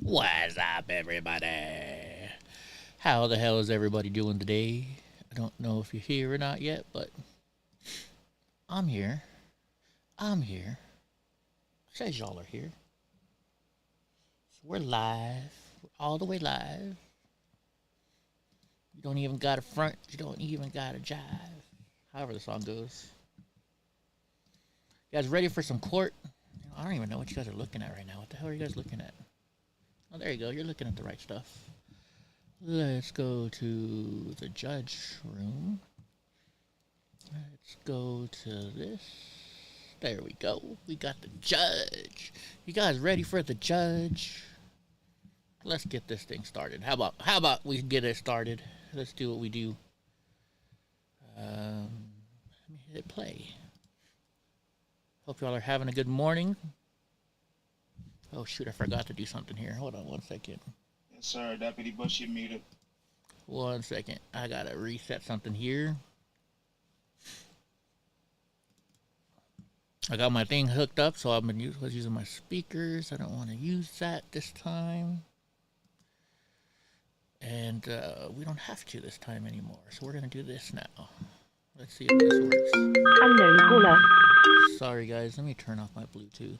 What's up, everybody? How the hell is everybody doing today? I don't know if you're here or not yet, but I'm here. I'm here. Says y'all are here. So we're live. We're all the way live. You don't even got a front. You don't even got a jive. However the song goes. You guys ready for some court? I don't even know what you guys are looking at right now. What the hell are you guys looking at? Oh, there you go. You're looking at the right stuff. Let's go to the judge room. Let's go to this. There we go. We got the judge. You guys ready for the judge? Let's get this thing started. How about we get it started? Let's do what we do. Let me hit play. Hope y'all are having a good morning. Oh shoot, I forgot to do something here. Hold on one second. Yes, sir. Deputy Bush, you're muted. 1 second. I gotta reset something here. I got my thing hooked up, so was using my speakers. I don't want to use that this time. And we don't have to this time anymore. So we're going to do this now. Let's see if this works. Unknown caller. Sorry, guys. Let me turn off my Bluetooth.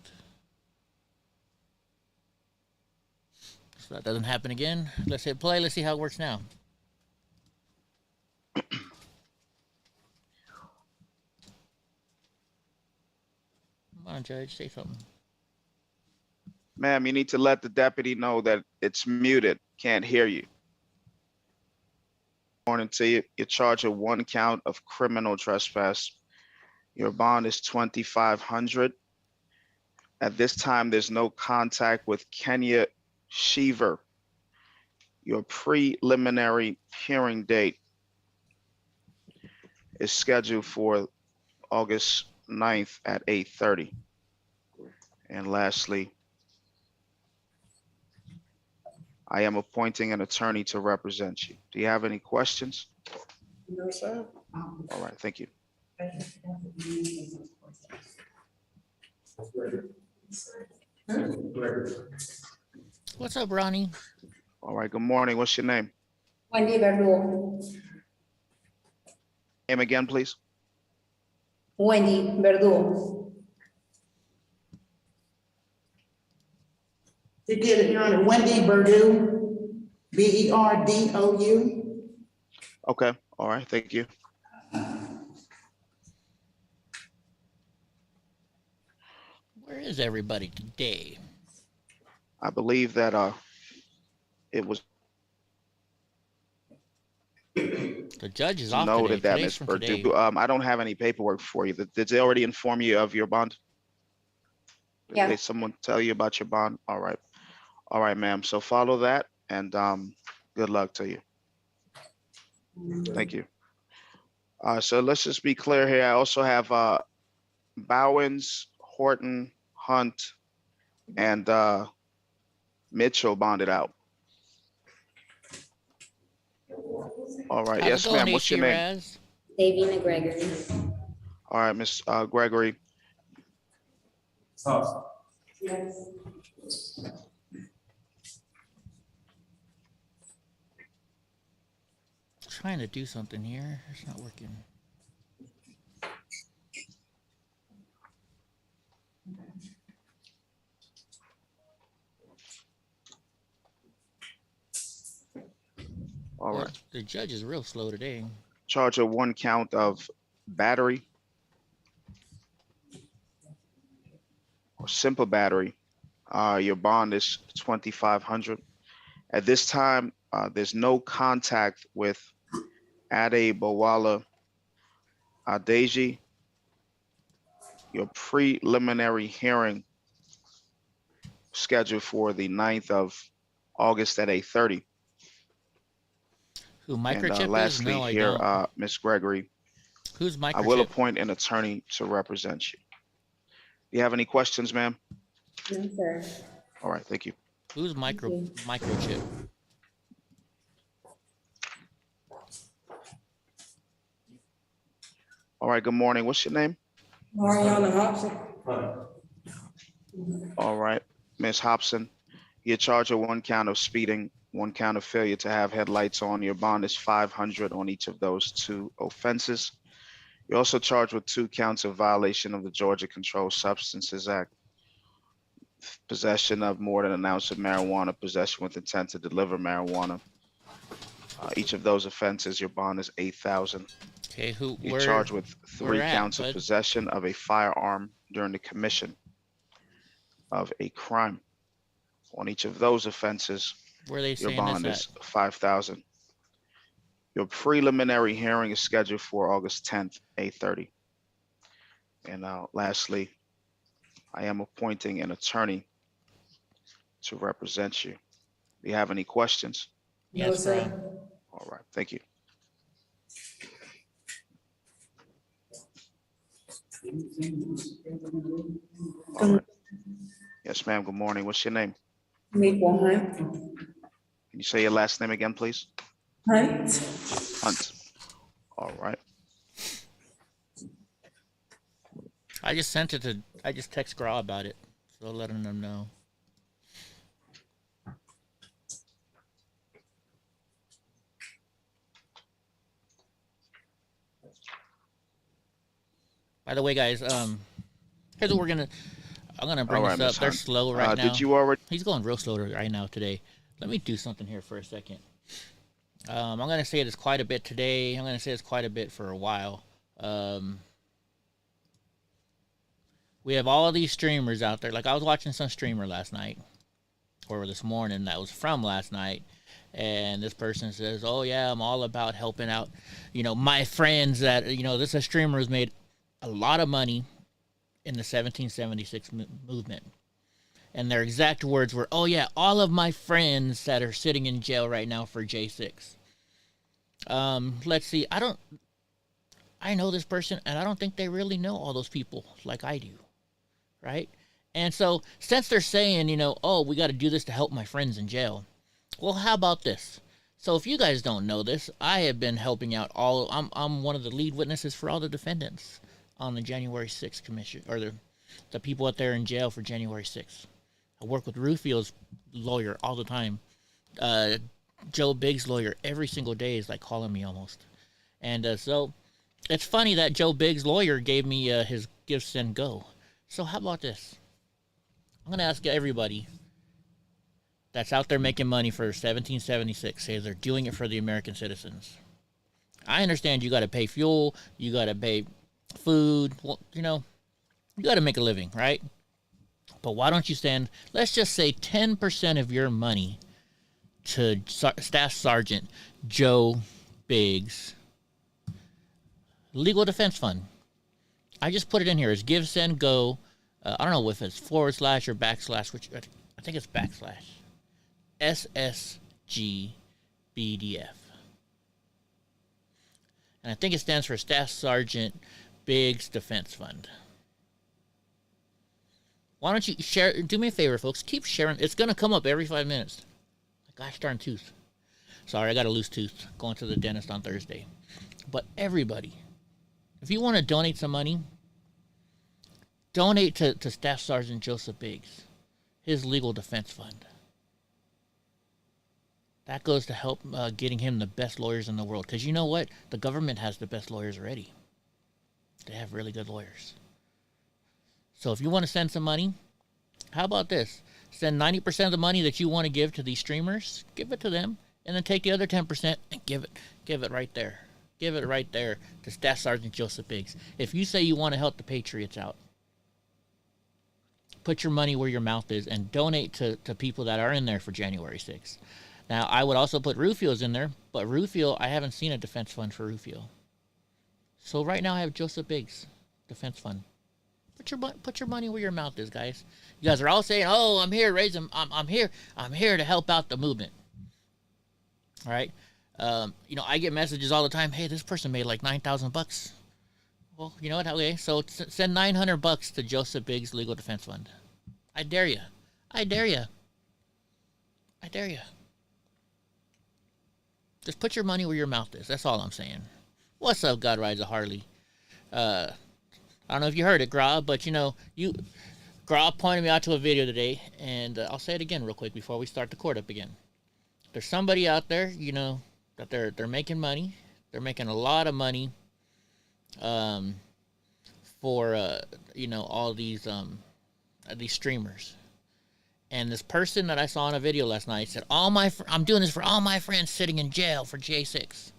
So that doesn't happen again. Let's hit play. Let's see how it works now. Come on, Judge. Say something. Ma'am, you need to let the deputy know that it's muted. Can't hear you. Morning to you. You're charged with 1 count of criminal trespass. Your bond is $2,500. At this time, there's no contact with Kenya Sheaver. Your preliminary hearing date is scheduled for August 9th at 8:30. And lastly, I am appointing an attorney to represent you. Do you have any questions? No, sir. All right, thank you. What's up, Ronnie? All right, good morning. What's your name? Wendy Verdugo. Name again, please. Wendy Verdugo. You get it, Your Honor. Wendy Verdou, Berdou. Okay, all right, thank you. Where is everybody today? I believe that it was The judge is off noted today. that Today's Ms. from today. Verdou, I don't have any paperwork for you. Did they already inform you of your bond? Yeah. Did someone tell you about your bond? All right. All right, ma'am. So follow that and good luck to you. Thank you. So let's just be clear here. I also have Bowens, Horton, Hunt, and Mitchell bonded out. All right. How's Yes, it going, ma'am. What's your name? Raz? Davina Gregory. All right, Miss Gregory. Yes. Trying to do something here. It's not working. All right. The judge is real slow today. Charge of 1 count of battery or simple battery. Your bond is $2,500. At this time, there's no contact with Adebowale Adeji. Your preliminary hearing scheduled for the 9th of August at 8:30. Who And microchip is? lastly, No, I here, don't. Miss Gregory, Who's I will microchip? appoint an attorney to represent you. Do you have any questions, ma'am? No, sir. All right, thank you. Who's microchip? All right, good morning. What's your name? Mariana Hobson. All right, Ms. Hobson. You're charged with 1 count of speeding, 1 count of failure to have headlights on. Your bond is $500 on each of those 2 offenses. You're also charged with 2 counts of violation of the Georgia Controlled Substances Act, possession of more than an ounce of marijuana, possession with intent to deliver marijuana. Each of those offenses, your bond is $8,000. Okay, You're charged with 3 at, counts of bud? possession of a firearm during the commission of a crime. On each of those offenses, Where are they your saying bond this is $5,000. Your preliminary hearing is scheduled for August 10th, 8:30. And lastly, I am appointing an attorney to represent you. Do you have any questions? at? No, Yes, sir. bro. All right, thank you. All right. Yes, ma'am. Good morning. What's your name? Maple Hunt. Can you say your last name again, please? Hunt. Hunt. All right. I just sent it to. I just text Gra about it, so letting them know. By the way, guys, here's what I'm gonna bring All this right, up. Miss They're Hunt. slow right now. Did you already? He's going real slow right now today. Let me do something here for a second. I'm gonna say this quite a bit today. I'm gonna say this quite a bit for a while. We have all of these streamers out there. Like I was watching some streamer last night, or this morning that was from last night, and this person says, "Oh yeah, I'm all about helping out, my friends that this streamer has made a lot of money in the 1776 movement." And their exact words were, "Oh yeah, all of my friends that are sitting in jail right now for J6." Let's see. I know this person, and I don't think they really know all those people like I do, right? And so, since they're saying, "Oh, we got to do this to help my friends in jail," well, how about this? So, if you guys don't know this, I have been helping out I'm one of the lead witnesses for all the defendants on the January 6th commission, or the people out there in jail for January 6th. I work with Rufio's lawyer all the time. Joe Biggs' lawyer every single day is like calling me almost. And so it's funny that Joe Biggs' lawyer gave me his Give, Send, Go. So how about this? I'm going to ask everybody that's out there making money for 1776, say they're doing it for the American citizens. I understand you got to pay fuel, you got to pay food, well, you got to make a living, right? But why don't you send, let's just say 10% of your money to Staff Sergeant Joe Biggs' Legal Defense Fund. I just put it in here as Give, Send, Go. I don't know if it's / or backslash, which I think it's backslash. SSGBDF. And I think it stands for Staff Sergeant Biggs Defense Fund. Why don't you share? Do me a favor, folks. Keep sharing. It's going to come up every 5 minutes. Gosh darn tooth. Sorry, I got a loose tooth. Going to the dentist on Thursday. But everybody, if you want to donate some money, donate to Staff Sergeant Joseph Biggs, his Legal Defense Fund. That goes to help getting him the best lawyers in the world. Because you know what? The government has the best lawyers already. They have really good lawyers. So if you want to send some money, how about this? Send 90% of the money that you want to give to these streamers, give it to them, and then take the other 10% and give it right there. Give it right there to Staff Sergeant Joseph Biggs. If you say you want to help the Patriots out, put your money where your mouth is and donate to people that are in there for January 6th. Now, I would also put Rufio's in there, but Rufio, I haven't seen a defense fund for Rufio. So right now I have Joseph Biggs Defense Fund. Put your money where your mouth is, guys. You guys are all saying, "Oh, I'm here, raising. I'm here to help out the movement." All right. I get messages all the time. "Hey, this person made like $9,000." Well, you know what? Okay, so send $900 to Joseph Biggs Legal Defense Fund. I dare you. I dare you. I dare you. Just put your money where your mouth is. That's all I'm saying. What's up, God Rides a Harley? I don't know if you heard it, Gra, but Gra pointed me out to a video today, and I'll say it again real quick before we start the court up again. There's somebody out there, you know, that they're making money. They're making a lot of money, for you know, all these streamers. And this person that I saw in a video last night said, I'm doing this for all my friends sitting in jail for J6.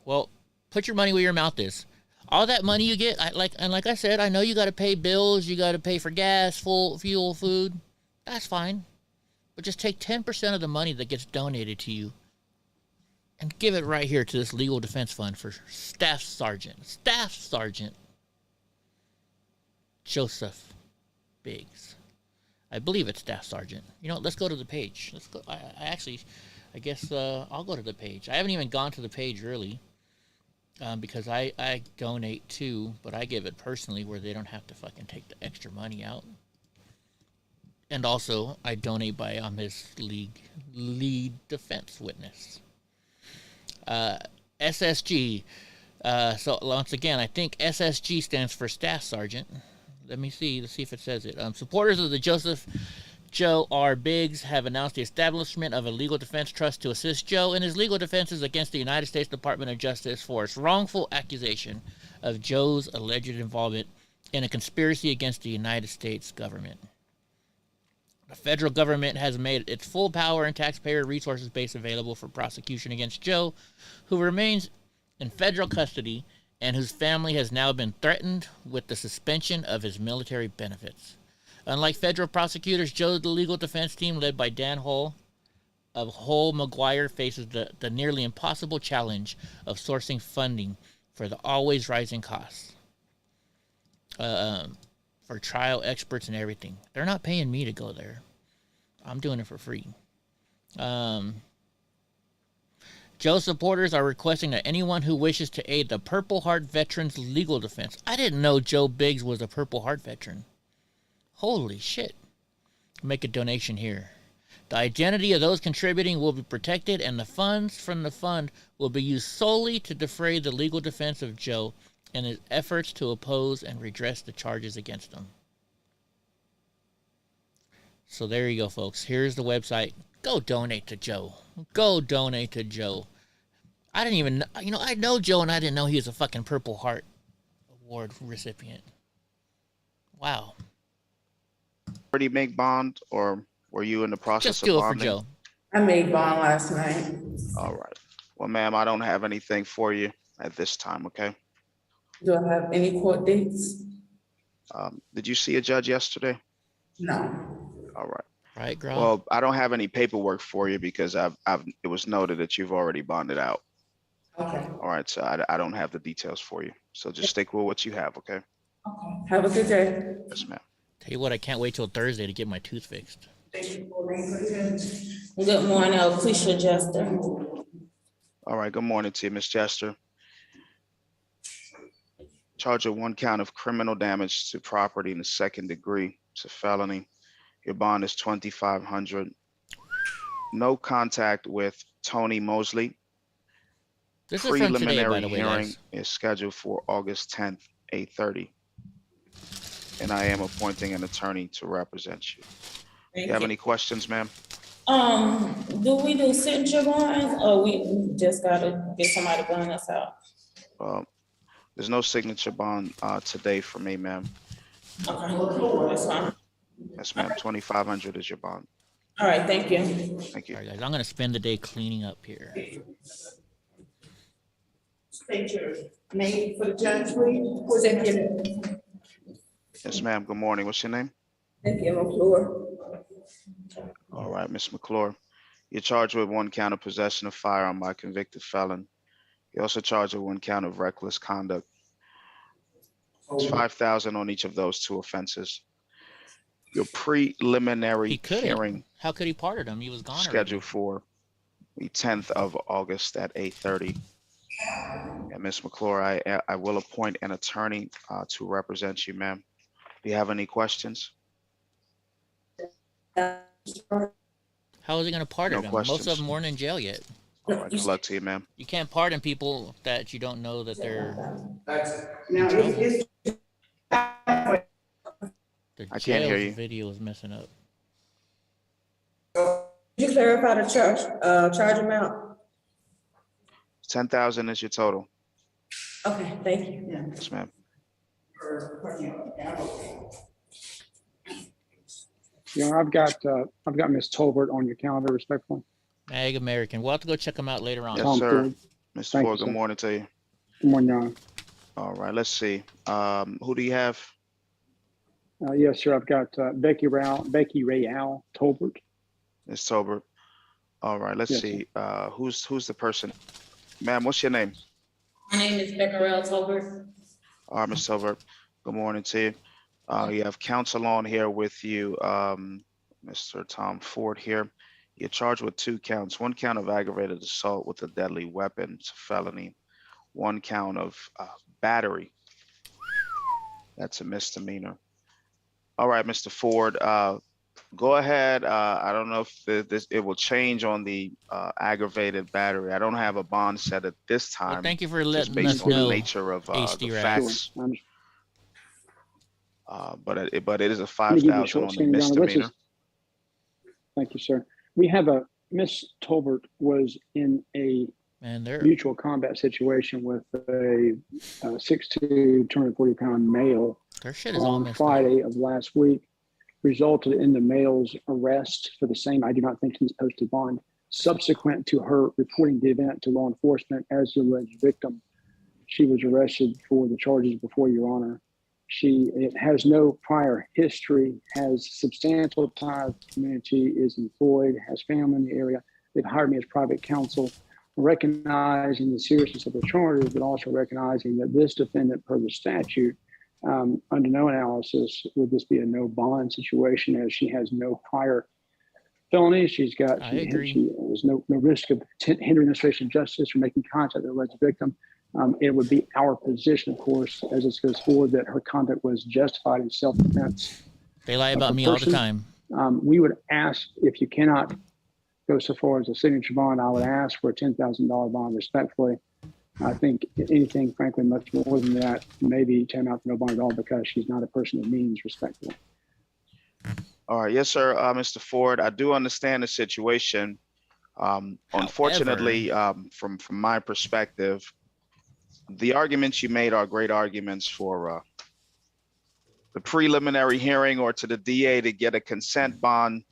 Well, put your money where your mouth is. All that money you get, like I said, I know you got to pay bills, you got to pay for gas, fuel, food. That's fine. But just take 10% of the money that gets donated to you and give it right here to this legal defense fund for Staff Sergeant Joseph Biggs. I believe it's Staff Sergeant. You know, let's go to the page. Let's go. I guess I'll go to the page. I haven't even gone to the page really, because I donate too, but I give it personally where they don't have to fucking take the extra money out. And also, I donate by his lead defense witness. SSG. So once again, I think SSG stands for Staff Sergeant. Let me see. Let's see if it says it. Supporters of the Joseph Joe R. Biggs have announced the establishment of a legal defense trust to assist Joe in his legal defenses against the United States Department of Justice for its wrongful accusation of Joe's alleged involvement in a conspiracy against the United States government. The federal government has made its full power and taxpayer resources base available for prosecution against Joe, who remains in federal custody and whose family has now been threatened with the suspension of his military benefits. Unlike federal prosecutors, Joe's legal defense team, led by Dan Hull of Hull McGuire, faces the nearly impossible challenge of sourcing funding for the always rising costs. For trial experts and everything. They're not paying me to go there. I'm doing it for free. Joe supporters are requesting that anyone who wishes to aid the Purple Heart veterans' legal defense. I didn't know Joe Biggs was a Purple Heart veteran. Holy shit. Make a donation here. The identity of those contributing will be protected, and the funds from the fund will be used solely to defray the legal defense of Joe and his efforts to oppose and redress the charges against him. So there you go, folks. Here's the website. Go donate to Joe. Go donate to Joe. I didn't even, I know Joe, and I didn't know he was a fucking Purple Heart Award recipient. Wow. Already make bond, or were you in the process Just of do it bonding? for Joe. I made bond last night. All right. Well, ma'am, I don't have anything for you at this time, okay? Do I have any court dates? Did you see a judge yesterday? No. All right. Right, girl? Well, I don't have any paperwork for you because it was noted that you've already bonded out. Okay. All right, so I don't have the details for you. So just stick with what you have, okay? Okay. Have a good day. Yes, ma'am. Tell you what, I can't wait till Thursday to get my tooth fixed. Good morning, Alicia Jester. All right, good morning to you, Ms. Jester. Charge of 1 count of criminal damage to property in the 2nd degree. It's a felony. Your bond is $2,500. No contact with Tony Mosley. This is from today, by Preliminary the way, hearing guys. is scheduled for August 10th, 8:30. And I am appointing an attorney to represent you. You have any questions, ma'am? Do we do signature bonds, or we just gotta get somebody to bond us out? There's no signature bond today for me, ma'am. Okay, that's fine. Yes, ma'am. 2,500 is your bond. All right, thank you. Thank you. All right, guys, I'm going to spend the day cleaning up here. State your name for the judge, please. Who's that? Yes, ma'am. Good morning. What's your name? Thank you, McClure. All right, Ms. McClure. You're charged with 1 count of possession of firearm by a convicted felon. You're also charged with 1 count of reckless conduct. It's $5,000 on each of those 2 offenses. Your preliminary He couldn't. hearing How could he pardon him? He was gone. scheduled for the 10th of August at 8:30. And Ms. McClure, I will appoint an attorney to represent you, ma'am. Do you have any questions? How is he going to pardon No him? questions. Most of them weren't in jail yet. All right, good luck to you, ma'am. You can't pardon people that you don't know that they're. Now, The I can't hear jail's you. video is messing up. Could you clarify the charge amount? 10,000 is your total. Okay, thank you. Yes, ma'am. Yeah, I've got Ms. Tolbert on your calendar, respectfully. Mag American. We'll have to go check them out later on. Yes, Tom sir. Ford. Mr. Thank Ford, you, good sir. morning to you. Good morning, Your Honor. All right, let's see. Who do you have? Yes, sir. I've got Becky Rayal Tolbert. Ms. Tolbert. All right, let's Yes, see. Who's the person? Ma'am, what's your name? My name is Becquerel Tolbert. All right, Ms. Tolbert. Good morning to you. You have counsel on here with you, Mr. Tom Ford here. You're charged with 2 counts. 1 count of aggravated assault with a deadly weapon, it's a felony. 1 count of battery. That's a misdemeanor. All right, Mr. Ford, go ahead. I don't know if it will change on the aggravated battery. I don't have a bond set at this time. Well, thank you for just letting us based on the know. nature of the HD Rag. facts. Sure. But it is a Let me give you a 5,000 short on the statement, Your Honor. misdemeanor. Thank you, sir. We have Ms. Tolbert was in a Man, they're mutual combat situation with a 6'2", 240-pound male their shit is all on messed Friday up. of last week, resulted in the male's arrest for the same. I do not think he's posted bond. Subsequent to her reporting the event to law enforcement as the alleged victim, she was arrested for the charges before, Your Honor. It has no prior history, has substantial ties to the community, is employed, has family in the area. They've hired me as private counsel, recognizing the seriousness of the charges, but also recognizing that this defendant, per the statute, under no analysis would this be a no bond situation, as she has no prior felonies. She has no risk of hindering the administration of justice or making contact with the alleged victim. It would be our position, of course, as this goes forward, that her conduct was justified in self-defense. They lie about me all the time. We would ask, if you cannot go so far as a signature bond, I would ask for a $10,000 bond respectfully. I think anything, frankly, much more than that, maybe tantamount to no bond at all, because she's not a person of means, respectfully. All right, yes, sir, Mr. Ford. I do understand the situation. Unfortunately, from my perspective, the arguments you made are great arguments for the preliminary hearing or to the DA to get a consent bond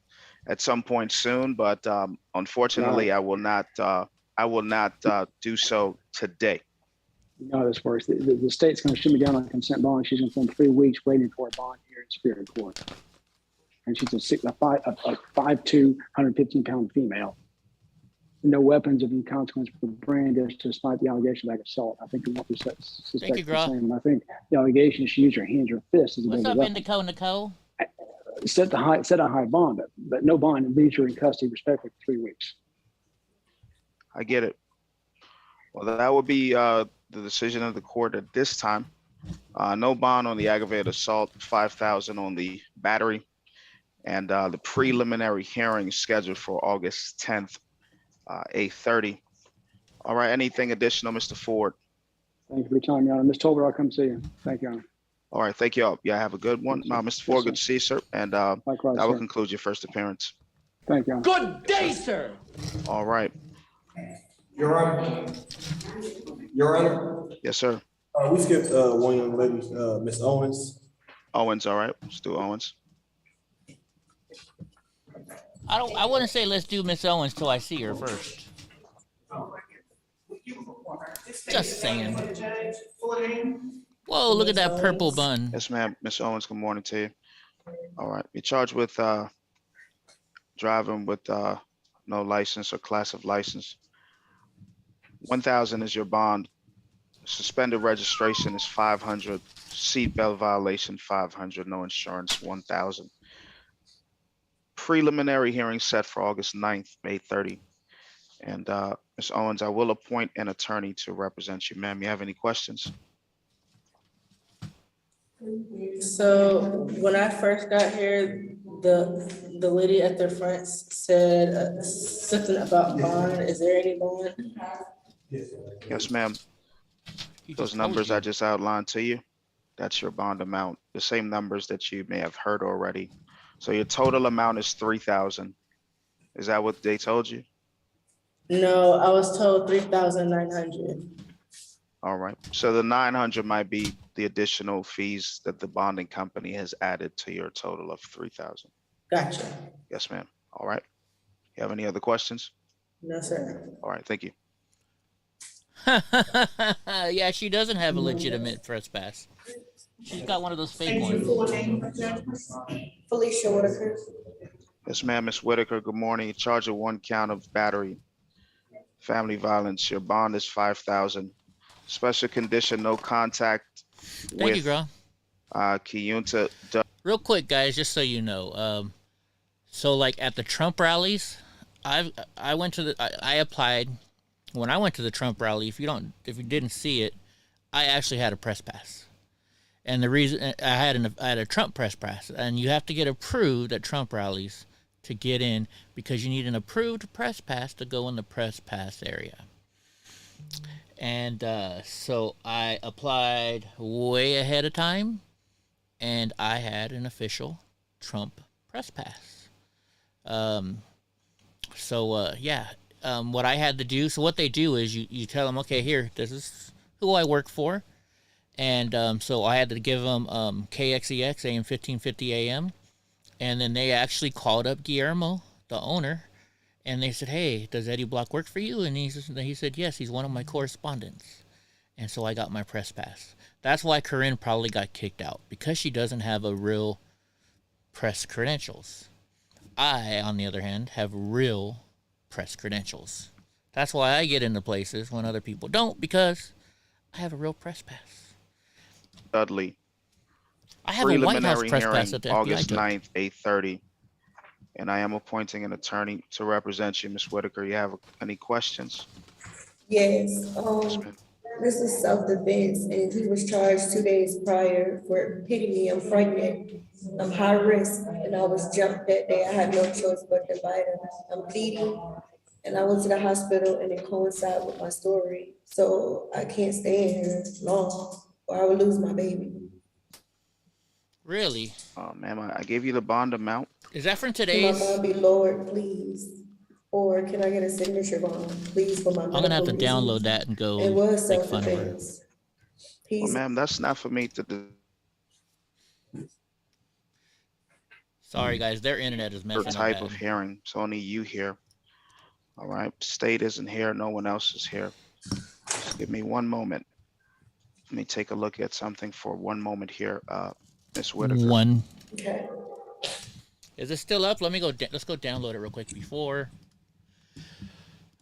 at some point soon. But unfortunately, I will not do so today. You know how this works. The state's going to shoot me down on a consent bond. She's going to spend 3 weeks waiting for a bond here in Superior Court. And she's a 5'2", 115-pound female. No weapons of any consequence for brandish, despite the allegation of assault. I think we won't be suspect the same. And I think the allegation she used her hands or fists as a What's up, weapon. Nicole? Set a high bond, but no bond, and leaves her in custody respectively for 3 weeks. I get it. Well, that would be the decision of the court at this time. No bond on the aggravated assault, 5,000 on the battery, and the preliminary hearing scheduled for August 10th, 8:30. All right. Anything additional, Mr. Ford? Thank you for your time, Your Honor. Ms. Tolbert, I'll come see you. Thank you, Your Honor. All right. Thank you all. Yeah, have a good one. Mr. Ford, good to see you, sir. And Likewise, that will sir. conclude your first appearance. Thank you, Your Honor. Good day, sir. All right. Your Honor. Your Honor. Yes, sir. We skipped one young lady, Miss Owens. Owens. All right. Let's do Owens. I wouldn't say let's do Miss Owens till I see her first. Just saying. Whoa, look at that purple bun. Yes, ma'am. Miss Owens, good morning to you. All right. You're charged with driving with no license or class of license. 1,000 is your bond. Suspended registration is 500. Seatbelt violation 500. No insurance 1,000. Preliminary hearing set for August 9th, 8:30. And Ms. Owens, I will appoint an attorney to represent you, ma'am. You have any questions? So when I first got here, the lady at the front said something about bond. Is there any bond? Yes, ma'am. Those numbers I just outlined to you, that's your bond amount. the same numbers that you may have heard already. So your total amount is 3,000. Is that what they told you? No, I was told 3,900. All right. So the 900 might be the additional fees that the bonding company has added to your total of 3,000. Gotcha. Yes, ma'am. All right. You have any other questions? No, sir. All right. Thank you. Yeah, she doesn't have a legitimate trespass. She's got one of those fake ones. Felicia Whitaker. Yes, ma'am. Ms. Whitaker, good morning. You're charged with 1 count of battery, family violence. Your bond is 5,000. Special condition, no contact Thank you, girl. Kiyunta. Real quick, guys, just so you know, so like at the Trump rallies, I applied. When I went to the Trump rally, if you didn't see it, I actually had a press pass, and the reason I had a Trump press pass, and you have to get approved at Trump rallies to get in because you need an approved press pass to go in the press pass area. And so I applied way ahead of time, and I had an official Trump press pass. What I had to do, so what they do is you tell them, okay, here, this is who I work for. And so I had to give them KXEX AM 1550 AM. And then they actually called up Guillermo, the owner, and they said, hey, does Eddie Block work for you? And he said, yes, he's one of my correspondents. And so I got my press pass. That's why Corinne probably got kicked out, because she doesn't have a real press credentials. I, on the other hand, have real press credentials. That's why I get into places when other people don't, because I have a real press pass. Dudley. I have a White House press pass Hearing at the August FBI. 9th, 8:30. And I am appointing an attorney to represent you, Ms. Whitaker. You have any questions? Yes, Yes, ma'am. this is self-defense, and he was charged 2 days prior for hitting me. I'm pregnant, I'm high risk, and I was jumped that day. I had no choice but to bite him. I'm bleeding, and I went to the hospital, and it coincided with my story. So I can't stay in here long, or I would lose my baby. Really? Ma'am, I gave you the bond amount. Is that from Can my today's? bond be lowered, please? Or can I get a signature bond, please, for my I'm gonna have to medical download reasons? that and go It was make fun of her. self-defense. Well, He's ma'am, that's not for me to do. Sorry, guys, their internet is Your messing up type bad. of hearing. It's only you here. All right. State isn't here. No one else is here. Just give me one moment. Let me take a look at something for one moment here, Ms. Whitaker. One. okay. Is it still up? Let's go download it real quick before,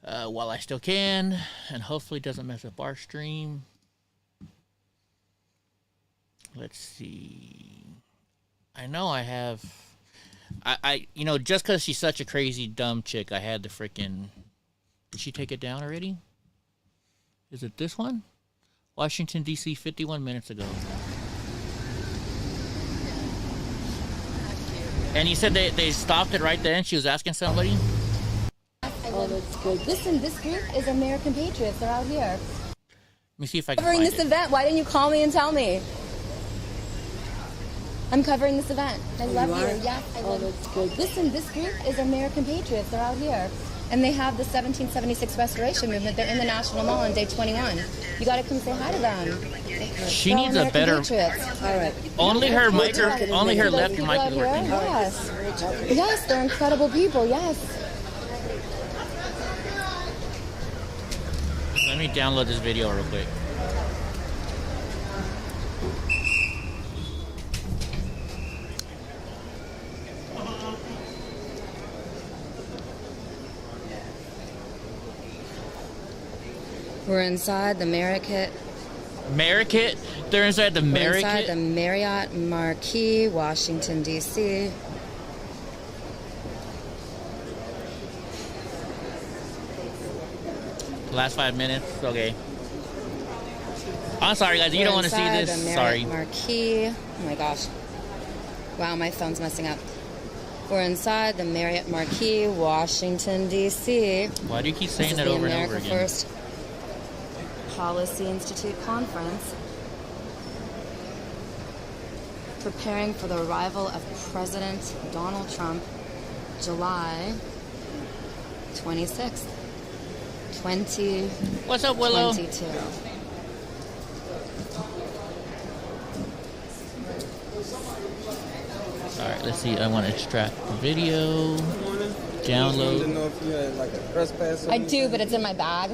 while I still can, and hopefully it doesn't mess up our stream. Let's see. I know I have. Just because she's such a crazy dumb chick, I had the freaking. Did she take it down already? Is it this one? Washington, D.C., 51 minutes ago. And you said they stopped it right then? She was asking somebody? Oh, that's good. Listen, this group is American Patriots. They're out here. Let me see if I can Covering find this it. event. Why didn't you call me and tell me? I'm covering this event. I love you. Yes, I love you. That's good. Listen, this group is American Patriots. They're out here. And they have the 1776 Restoration Movement. They're in the National Mall on day 21. You got to come say hi to them. She They're needs a American better. Patriots. All right. Only her only her left People mic out is here? working. Yes. Yes, they're incredible people. Yes. Let me download this video real quick. We're inside the Marriott. Marriott? They're inside the We're inside the Marriott? Marriott Marquis, Washington, D.C. Last 5 minutes? Okay. I'm sorry, guys. You don't want to see We're this? inside the Sorry. Marriott Marquis. Oh my gosh. Wow, my phone's messing up. We're inside the Marriott Marquis, Washington, D.C. Why do you keep This saying is that the over and America over again? First Policy Institute Conference. preparing for the arrival of President Donald Trump, July 26th, 2022. What's up, Willow? All right, let's see. I want to extract the video. Download. I know if you had like a press pass. I do, but it's in my bag.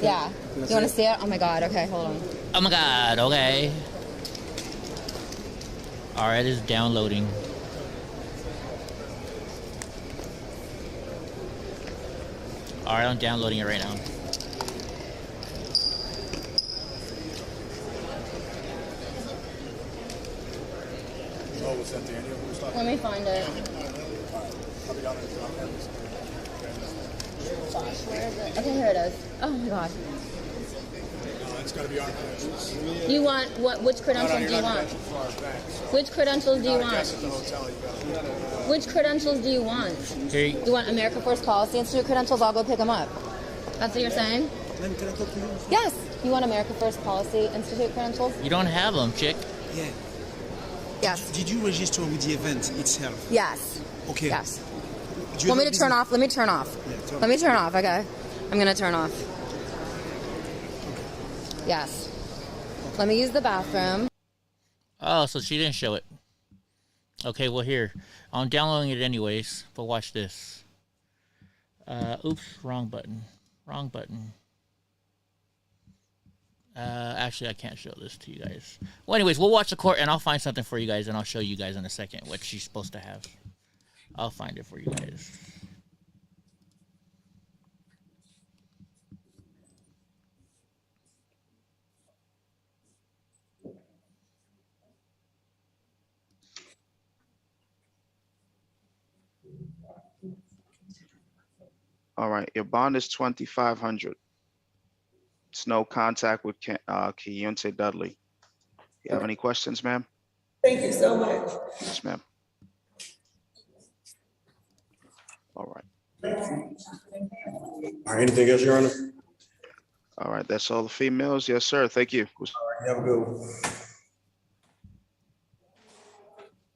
Yeah. You want to see it? Oh my God. Okay, hold on. Oh my God. Okay. All right, it's downloading. All right, I'm downloading it right now. Let me find it. Where is it? Okay, here it is. Oh my God. It's got to be our credentials. You want what? Which credentials do you want? Which credentials do you want? Which credentials do you want? You want America First Policy Institute credentials? I'll go pick them up. That's what you're saying? Can I talk to you? Yes. You want America First Policy Institute credentials? You don't have them, chick. Yeah. Yes. Did you register with the event itself? Yes. Okay. Yes. Want me to turn off? Let me turn off. Yeah, Let me turn off, okay? I'm going to turn off. Yes. Let me use the bathroom. Oh, so she didn't show it. Okay, well, here. I'm downloading it anyways, but watch this. Oops, wrong button. Wrong button. Actually, I can't show this to you guys. Well, anyways, we'll watch the court, and I'll find something for you guys, and I'll show you guys in a second what she's supposed to have. I'll find it for you guys. All right, your bond is $2,500. It's no contact with Keontae Dudley. You have any questions, ma'am? Thank you so much. Yes, ma'am. All right. All right, anything else, Your Honor? All right, that's all the females. Yes, sir. Thank you. Have a good one.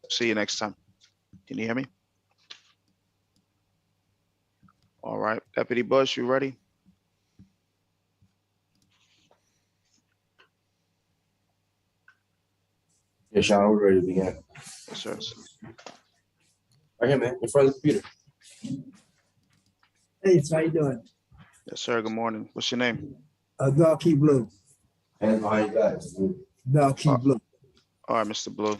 See you next time. Can you hear me? All right, Deputy Bush, you ready? Yes, Your Honor, we're ready to begin. Yes, sir. Right here, man, in front of the computer. Hey, so how you doing? Yes, sir. Good morning. What's your name? Dog Key Blue. Hands behind your guys. Dog Key Blue. All right, Mr. Blue.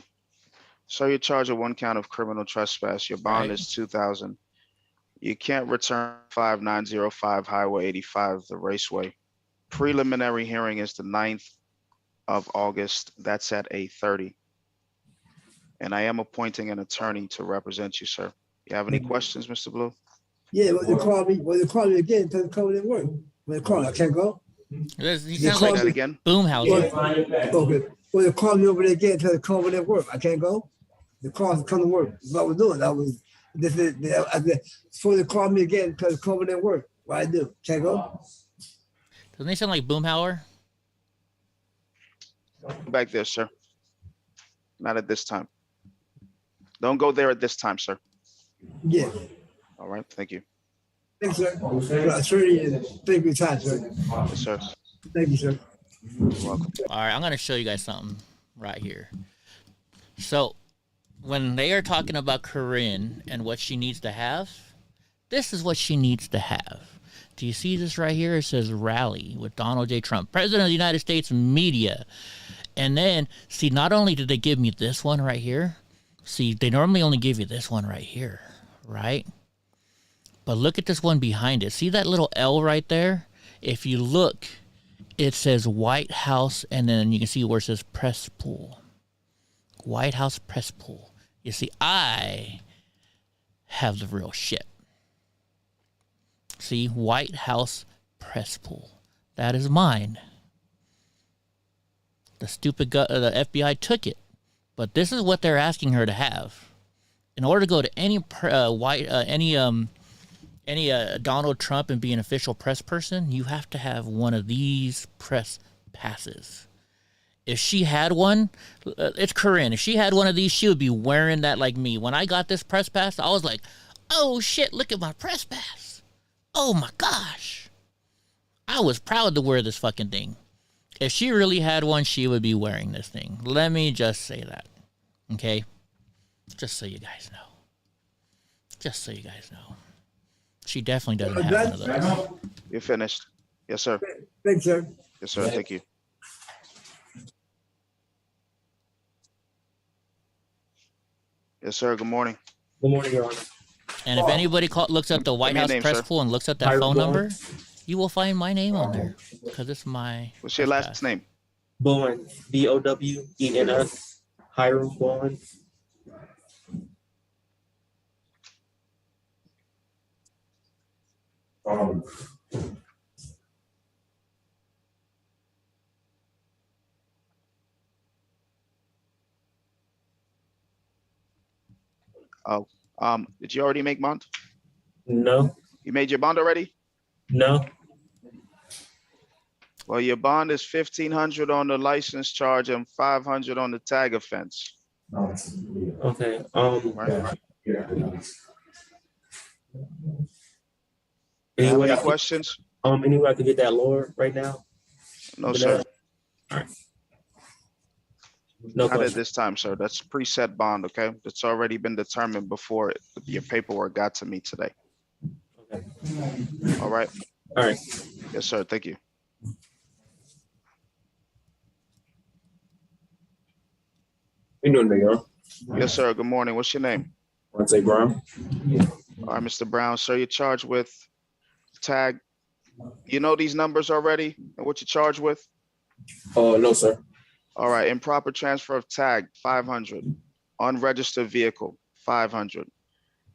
So you're charged with 1 count of criminal trespass. Your bond is $2,000. You can't return 5905 Highway 85, the Raceway. Preliminary hearing is the 9th of August. That's at 8:30. And I am appointing an attorney to represent you, sir. You have any questions, Mr. Blue? Yeah, when they call me again, tell them to come in and work. When they call me, I can't go. He Say sounds like that again. Boomhauser. Okay. When they call me over there again, tell them to come over there and work. I can't go. The call to come to work. That's what I was doing. Before they call me again, tell them to come over there and work. What I do? Can't go. Doesn't he sound like Boomhauer? Back there, sir. Not at this time. Don't go there at this time, sir. Yeah. All right, thank you. Thanks, sir. Attorney, and thank you for your time, sir. Yes, sir. Thank you, sir. You're welcome. All right, I'm going to show you guys something right here. So when they are talking about Corinne and what she needs to have, this is what she needs to have. Do you see this right here? It says rally with Donald J. Trump, President of the United States Media. And then, see, not only did they give me this one right here, see, they normally only give you this one right here, right? But look at this one behind it. See that little L right there? If you look, it says White House, and then you can see where it says press pool. White House press pool. You see, I have the real shit. See, White House press pool. That is mine. The stupid the FBI took it, but this is what they're asking her to have. In order to go to any Donald Trump and be an official press person, you have to have one of these press passes. If she had one, it's Corinne. If she had one of these, she would be wearing that like me. When I got this press pass, I was like, oh shit, look at my press pass. Oh my gosh. I was proud to wear this fucking thing. If she really had one, she would be wearing this thing. Let me just say that. Okay? Just so you guys know. Just so you guys know. She definitely doesn't have one of those. You're finished. Yes, sir. Thanks, sir. Yes, sir. Thank you. Yes, sir. Good morning. Good morning, Your Honor. And if anybody looks at the White House press pool and looks at that phone number, you will find my name on there because it's my. What's your last name? Bowen. Bowens. Hiram Bowen. Oh, did you already make bond? No. You made your bond already? No. Well, your bond is $1,500 on the license charge and $500 on the tag offense. Okay. Right. Any questions? Any way I could get that lower right now? No, sir. All right. No Not question. at this time, sir. That's preset bond, okay? That's already been determined before your paperwork got to me today. Okay. All right. All right. Yes, sir. Thank you. How you doing, Mayor? Yes, sir. Good morning. What's your name? Monte Brown. All right, Mr. Brown, sir, you're charged with tag. You know these numbers already and what you're charged with? No, sir. All right, improper transfer of tag, 500. Unregistered vehicle, 500.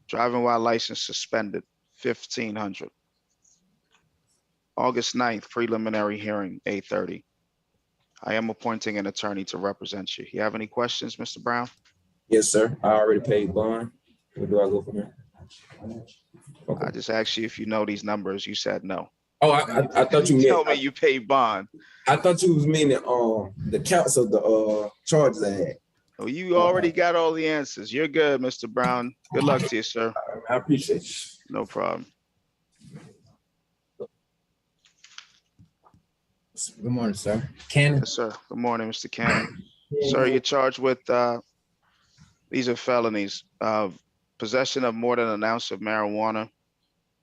Driving while license suspended, 1,500. August 9th, preliminary hearing, 8:30. I am appointing an attorney to represent you. You have any questions, Mr. Brown? Yes, sir. I already paid bond. Where do I go from here? Okay. I just asked you if you know these numbers. You said no. Oh, I thought you meant. Tell me you paid bond. I thought you was meaning the counts of the charges I had. Oh, you already got all the answers. You're good, Mr. Brown. Good luck to you, sir. I appreciate you. No problem. Good morning, sir. Cannon. Yes, sir. Good morning, Mr. Cannon. Sir, you're charged with, these are felonies. Possession of more than an ounce of marijuana,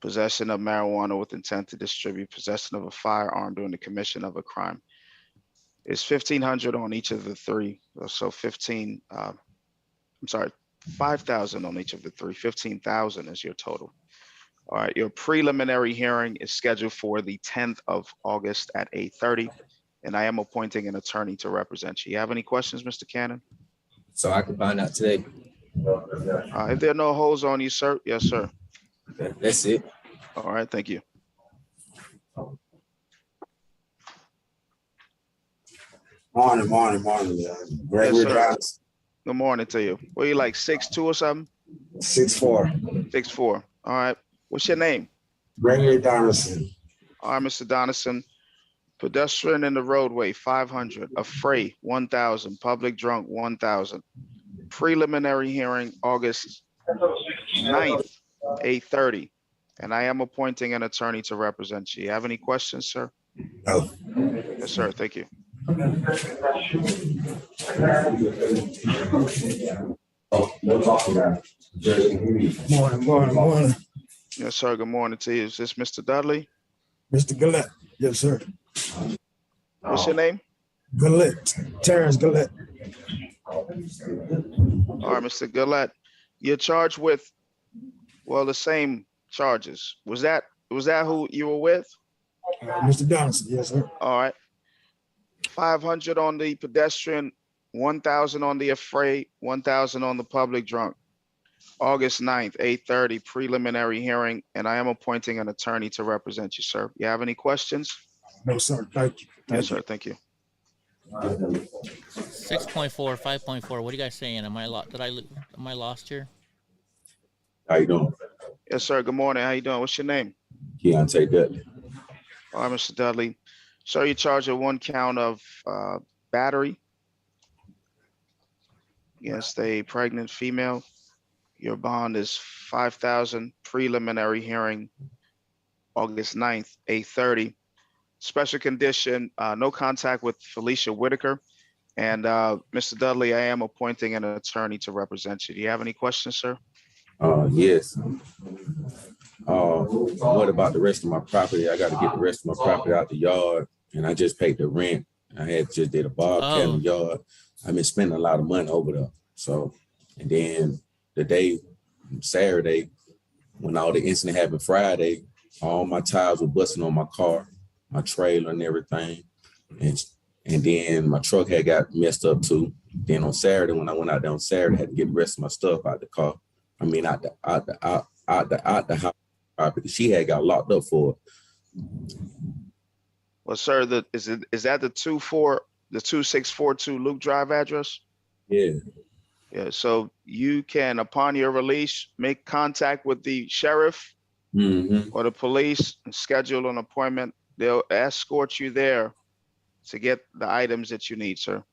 possession of marijuana with intent to distribute, possession of a firearm during the commission of a crime. It's 1,500 on each of the three. So 5,000 on each of the three. 15,000 is your total. All right, your preliminary hearing is scheduled for the 10th of August at 8:30, and I am appointing an attorney to represent you. You have any questions, Mr. Cannon? So I can find out today. If there are no holds on you, sir, yes, sir. Okay, that's it. All right, thank you. Morning. Gregory Yes, sir. Johnson, Good morning to you. What are you, like 6'2" or something? 6'4". 6'4". All right. What's your name? Gregory Donaldson. All right, Mr. Donaldson. Pedestrian in the roadway, 500. Affray, 1,000. Public drunk, 1,000. Preliminary hearing, August 9th, 8:30. And I am appointing an attorney to represent you. You have any questions, sir? No. Yes, sir. Thank you. Morning. Yes, sir. Good morning to you. Is this Mr. Dudley? Mr. Gillette. Yes, sir. What's your name? Gillette. Terrence Gillette. All right, Mr. Gillette. You're charged with, well, the same charges. Was that who you were with? Mr. Donaldson. Yes, sir. All right. 500 on the pedestrian, 1,000 on the affray, 1,000 on the public drunk. August 9th, 8:30, preliminary hearing, and I am appointing an attorney to represent you, sir. You have any questions? No, sir. Thank you. Yes, sir. Thank you. 6.4, 5.4. What are you guys saying? Am I lost here? How you doing? Yes, sir. Good morning. How you doing? What's your name? Keontae Dudley. All right, Mr. Dudley. Sir, you're charged with one count of battery against a pregnant female. Your bond is $5,000. Preliminary hearing August 9th, 8:30. Special condition, no contact with Felicia Whitaker. And Mr. Dudley, I am appointing an attorney to represent you. Do you have any questions, sir? Yes. What about the rest of my property? I got to get the rest of my property out the yard, and I just paid the rent. I had just did a bobcat in the yard. I've been spending a lot of money over there. So, and then the day, Saturday, when all the incident happened Friday, all my tires were busting on my car, my trailer and everything. And then my truck had got messed up too. Then on Saturday, when I went out there on Saturday, I had to get the rest of my stuff out the car. I mean, out the house, because she had got locked up for it. Well, sir, is that the 2642 Luke Drive address? Yeah. Yeah. So you can, upon your release, make contact with the sheriff or the police and schedule an appointment. They'll escort you there to get the items that you need, sir.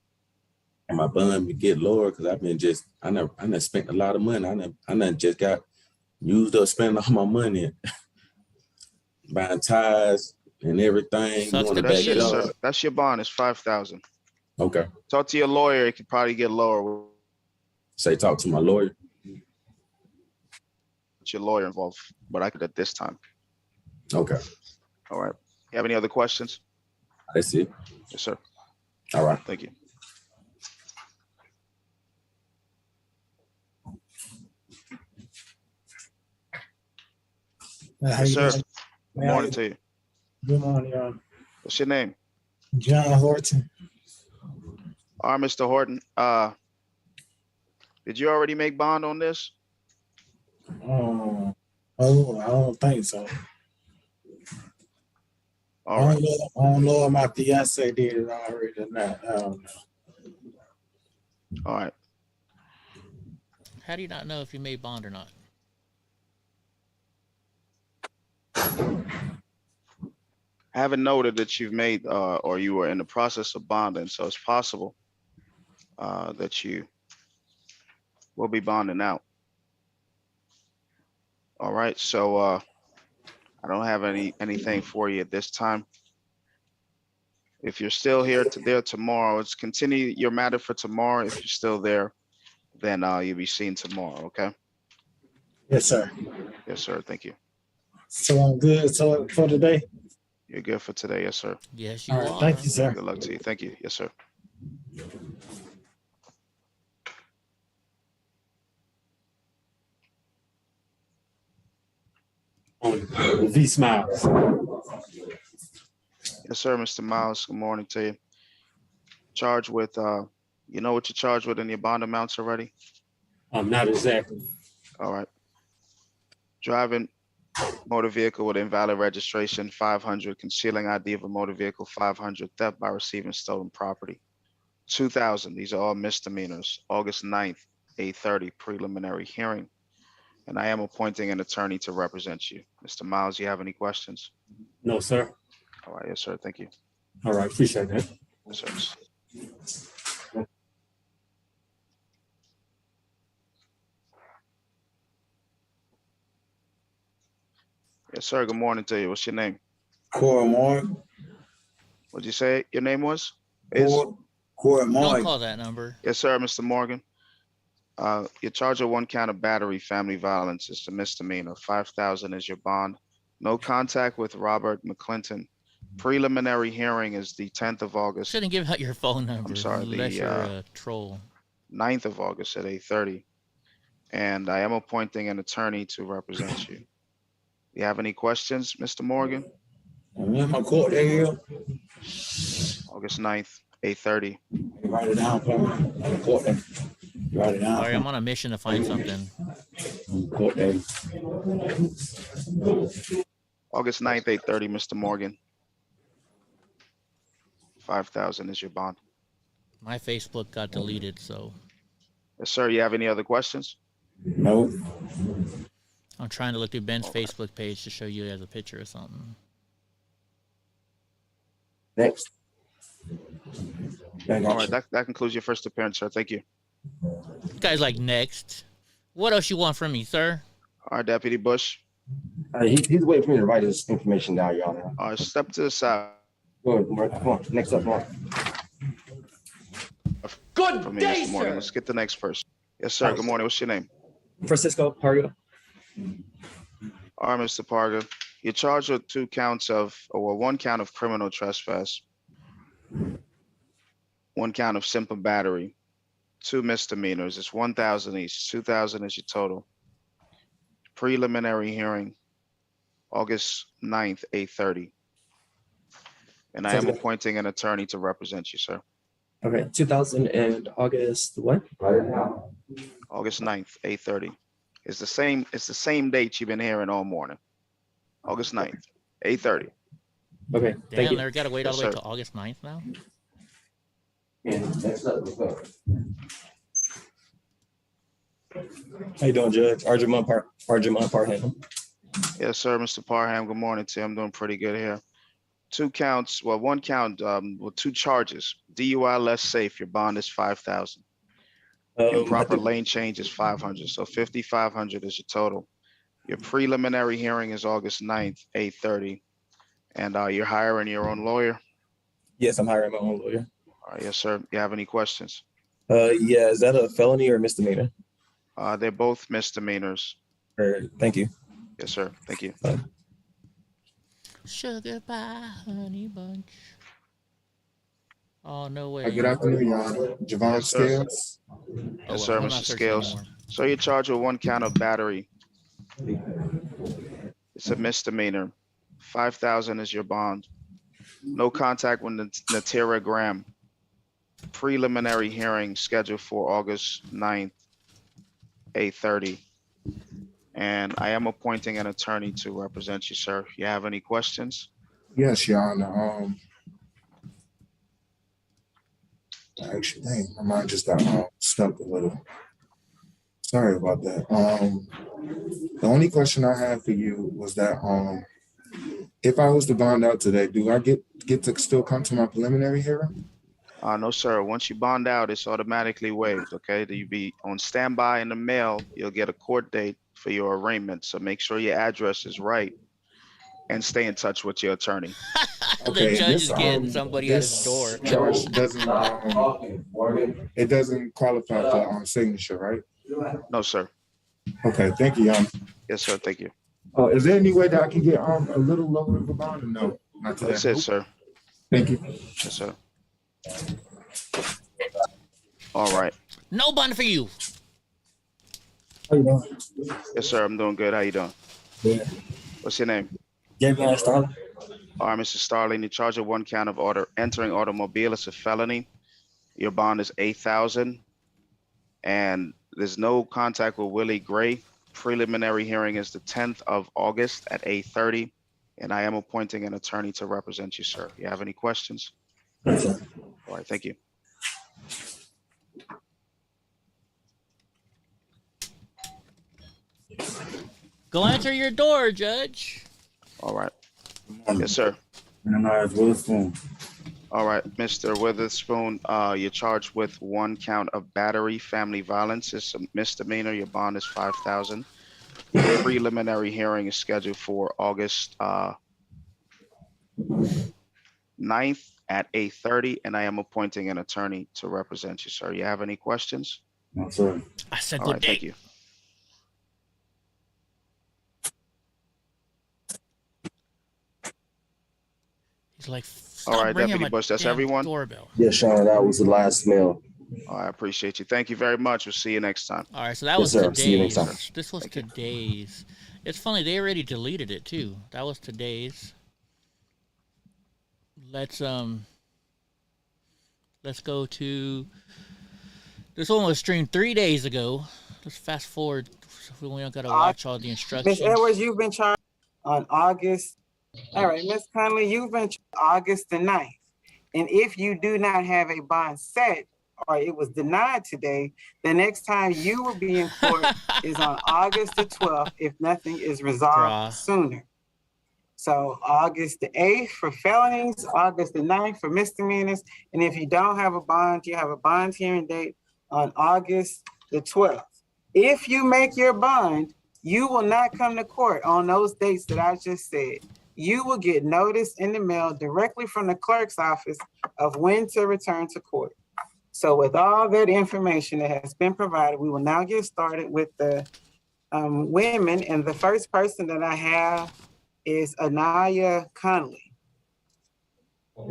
And my bond would get lower because I've been I done spent a lot of money. I done just got used up spending all my money buying tires and everything. That's it, sir. That's your bond. It's $5,000. Okay. Talk to your lawyer. It could probably get lower. Say talk to my lawyer. Get your lawyer involved, but I could at this time. Okay. All right. You have any other questions? That's it. Yes, sir. All right. Thank you. Yes, sir. Good morning to you. Good morning, What's your name? John Horton. All right, Mr. Horton. Did you already make bond on this? Oh, I don't think so. All right. I don't know if my fiance did it already or not. I don't know. All right. How do you not know if you made bond or not? I haven't noted that you've made or you were in the process of bonding, so it's possible that you will be bonding out. All right, so I don't have anything for you at this time. If you're still there tomorrow, let's continue your matter for tomorrow. If you're still there, then you'll be seen tomorrow, okay? Yes, sir. Yes, sir, thank you. So I'm good for today? You're good for today, yes, sir. Yes, you All right, are. thank you, sir. Good luck to you. Thank you. Yes, sir. V Smiles. Yes, sir, Mr. Miles. Good morning to you. Charged with, you know what you're charged with in your bond amounts already? Not exactly. All right. Driving motor vehicle with invalid registration, 500. Concealing ID of a motor vehicle, 500. Theft by receiving stolen property, 2,000. These are all misdemeanors. August 9th, 8:30, preliminary hearing. And I am appointing an attorney to represent you. Mr. Miles, you have any questions? No, sir. All right, yes, sir. Thank you. All right, appreciate that. Yes, sir. Yes, sir. Good morning to you. What's your name? Cora Morgan. What'd you say your name was? Cora Don't Morgan. call that number. Yes, sir, Mr. Morgan. You're charged with 1 count of battery, family violence. It's a misdemeanor. 5,000 is your bond. No contact with Robert McClinton. Preliminary hearing is the 10th of August. Shouldn't give out your phone number. I'm sorry, unless the you're a troll. 9th of August at 8:30. And I am appointing an attorney to represent you. You have any questions, Mr. Morgan? When my court date here? August 9th, 8:30. Write it down for me. Court date. Write it down. Sorry, I'm on a mission to find something. Court date. August 9th, 8:30, Mr. Morgan. 5,000 is your bond. My Facebook got deleted, so Yes, sir. You have any other questions? No. I'm trying to look through Ben's Facebook page to show you as a picture or something. Next. All right, that concludes your first appearance, sir. Thank you. Guy's like, next. What else you want from me, sir? All right, Deputy Bush. He's waiting for me to write his information down, Your Honor. All right, step to the side. Go ahead, Mark. Come on, next up, Mark. Good day, sir. Let's get the next person. Yes, sir. Good morning. What's your name? Francisco Parga. All right, Mr. Parga. You're charged with one count of criminal trespass, one count of simple battery, 2 misdemeanors. It's 1,000 each. 2,000 is your total. Preliminary hearing, August 9th, 8:30. And I am appointing an attorney to represent you, sir. Okay, 2000 and August what? August 9th, 8:30. It's the same date you've been hearing all morning. August 9th, 8:30. Okay, Damn, thank you. they're got to wait all Yes, the way sir. till August 9th now? How you doing, Judge? Arjumant Parham. Yes, sir, Mr. Parham. Good morning to you. I'm doing pretty good here. 2 counts, well, 1 count with 2 charges. DUI less safe, your bond is 5,000. Improper lane change is 500, so 5,500 is your total. Your preliminary hearing is August 9th, 8:30. And you're hiring your own lawyer? Yes, I'm hiring my own lawyer. All right, yes, sir. You have any questions? Yeah, is that a felony or misdemeanor? They're both misdemeanors. Thank you. Yes, sir. Thank you. Sugar pie, honey bunch. Oh, no way. Good afternoon, Your Honor. Javon Yes, sir. Scales. Yes, sir, I'm not Mr. searching Scales. anymore. So you're charged with 1 count of battery. It's a misdemeanor. 5,000 is your bond. No contact with Natira Graham. Preliminary hearing scheduled for August 9th, 8:30. And I am appointing an attorney to represent you, sir. You have any questions? Yes, Your Honor. Actually, dang, my mind just got stuck a little. Sorry about that. The only question I had for you was that if I was to bond out today, do I get to still come to my preliminary hearing? No, sir. Once you bond out, it's automatically waived, okay? You'll be on standby in the mail. You'll get a court date for your arraignment. So make sure your address is right and stay in touch with your attorney. The judge is getting somebody at his door. Charge doesn't, it doesn't qualify for signature, right? No, sir. Okay, thank you, Your Honor. Yes, sir. Thank you. Is there any way that I can get a little lower of a bond or no? Not today. That's it, sir. Thank you. Yes, sir. All right. No bond for you. How you doing? Yes, sir. I'm doing good. How you doing? Yeah. What's your name? Gabriel Starling. All right, Mr. Starling, you're charged with 1 count of entering automobile. It's a felony. Your bond is 8,000. And there's no contact with Willie Gray. Preliminary hearing is the 10th of August at 8:30. And I am appointing an attorney to represent you, sir. You have any questions? Yes, sir. All right, thank you. Go answer your door, Judge. All right. Yes, sir. Witherspoon. All right, Mr. Witherspoon, you're charged with 1 count of battery, family violence. It's a misdemeanor. Your bond is 5,000. Preliminary hearing is scheduled for August 9th at 8:30, and I am appointing an attorney to represent you, sir. You have any questions? No, sir. I said All good right, day. thank you. He's like, All right, ringing Deputy my Bush, that's damn everyone? doorbell. Yes, Sean, that was the last mail. I appreciate you. Thank you very much. We'll see you next time. All right, so that Yes, was sir. See you next today's. time. This was today's. It's funny, they already deleted it too. That was today's. Let's go to, this one was streamed 3 days ago. Let's fast forward. We don't gotta watch all the instructions. Ms. Edwards, you've been charged on August. All right, Ms. Conley, you've been charged August the 9th. And if you do not have a bond set or it was denied today, the next time you will be in court is on August the 12th if nothing is resolved sooner. So August the 8th for felonies, August the 9th for misdemeanors. And if you don't have a bond, you have a bond hearing date on August the 12th. If you make your bond, you will not come to court on those dates that I just said. You will get notice in the mail directly from the clerk's office of when to return to court. So with all that information that has been provided, we will now get started with the women. And the first person that I have is Anaya Conley. All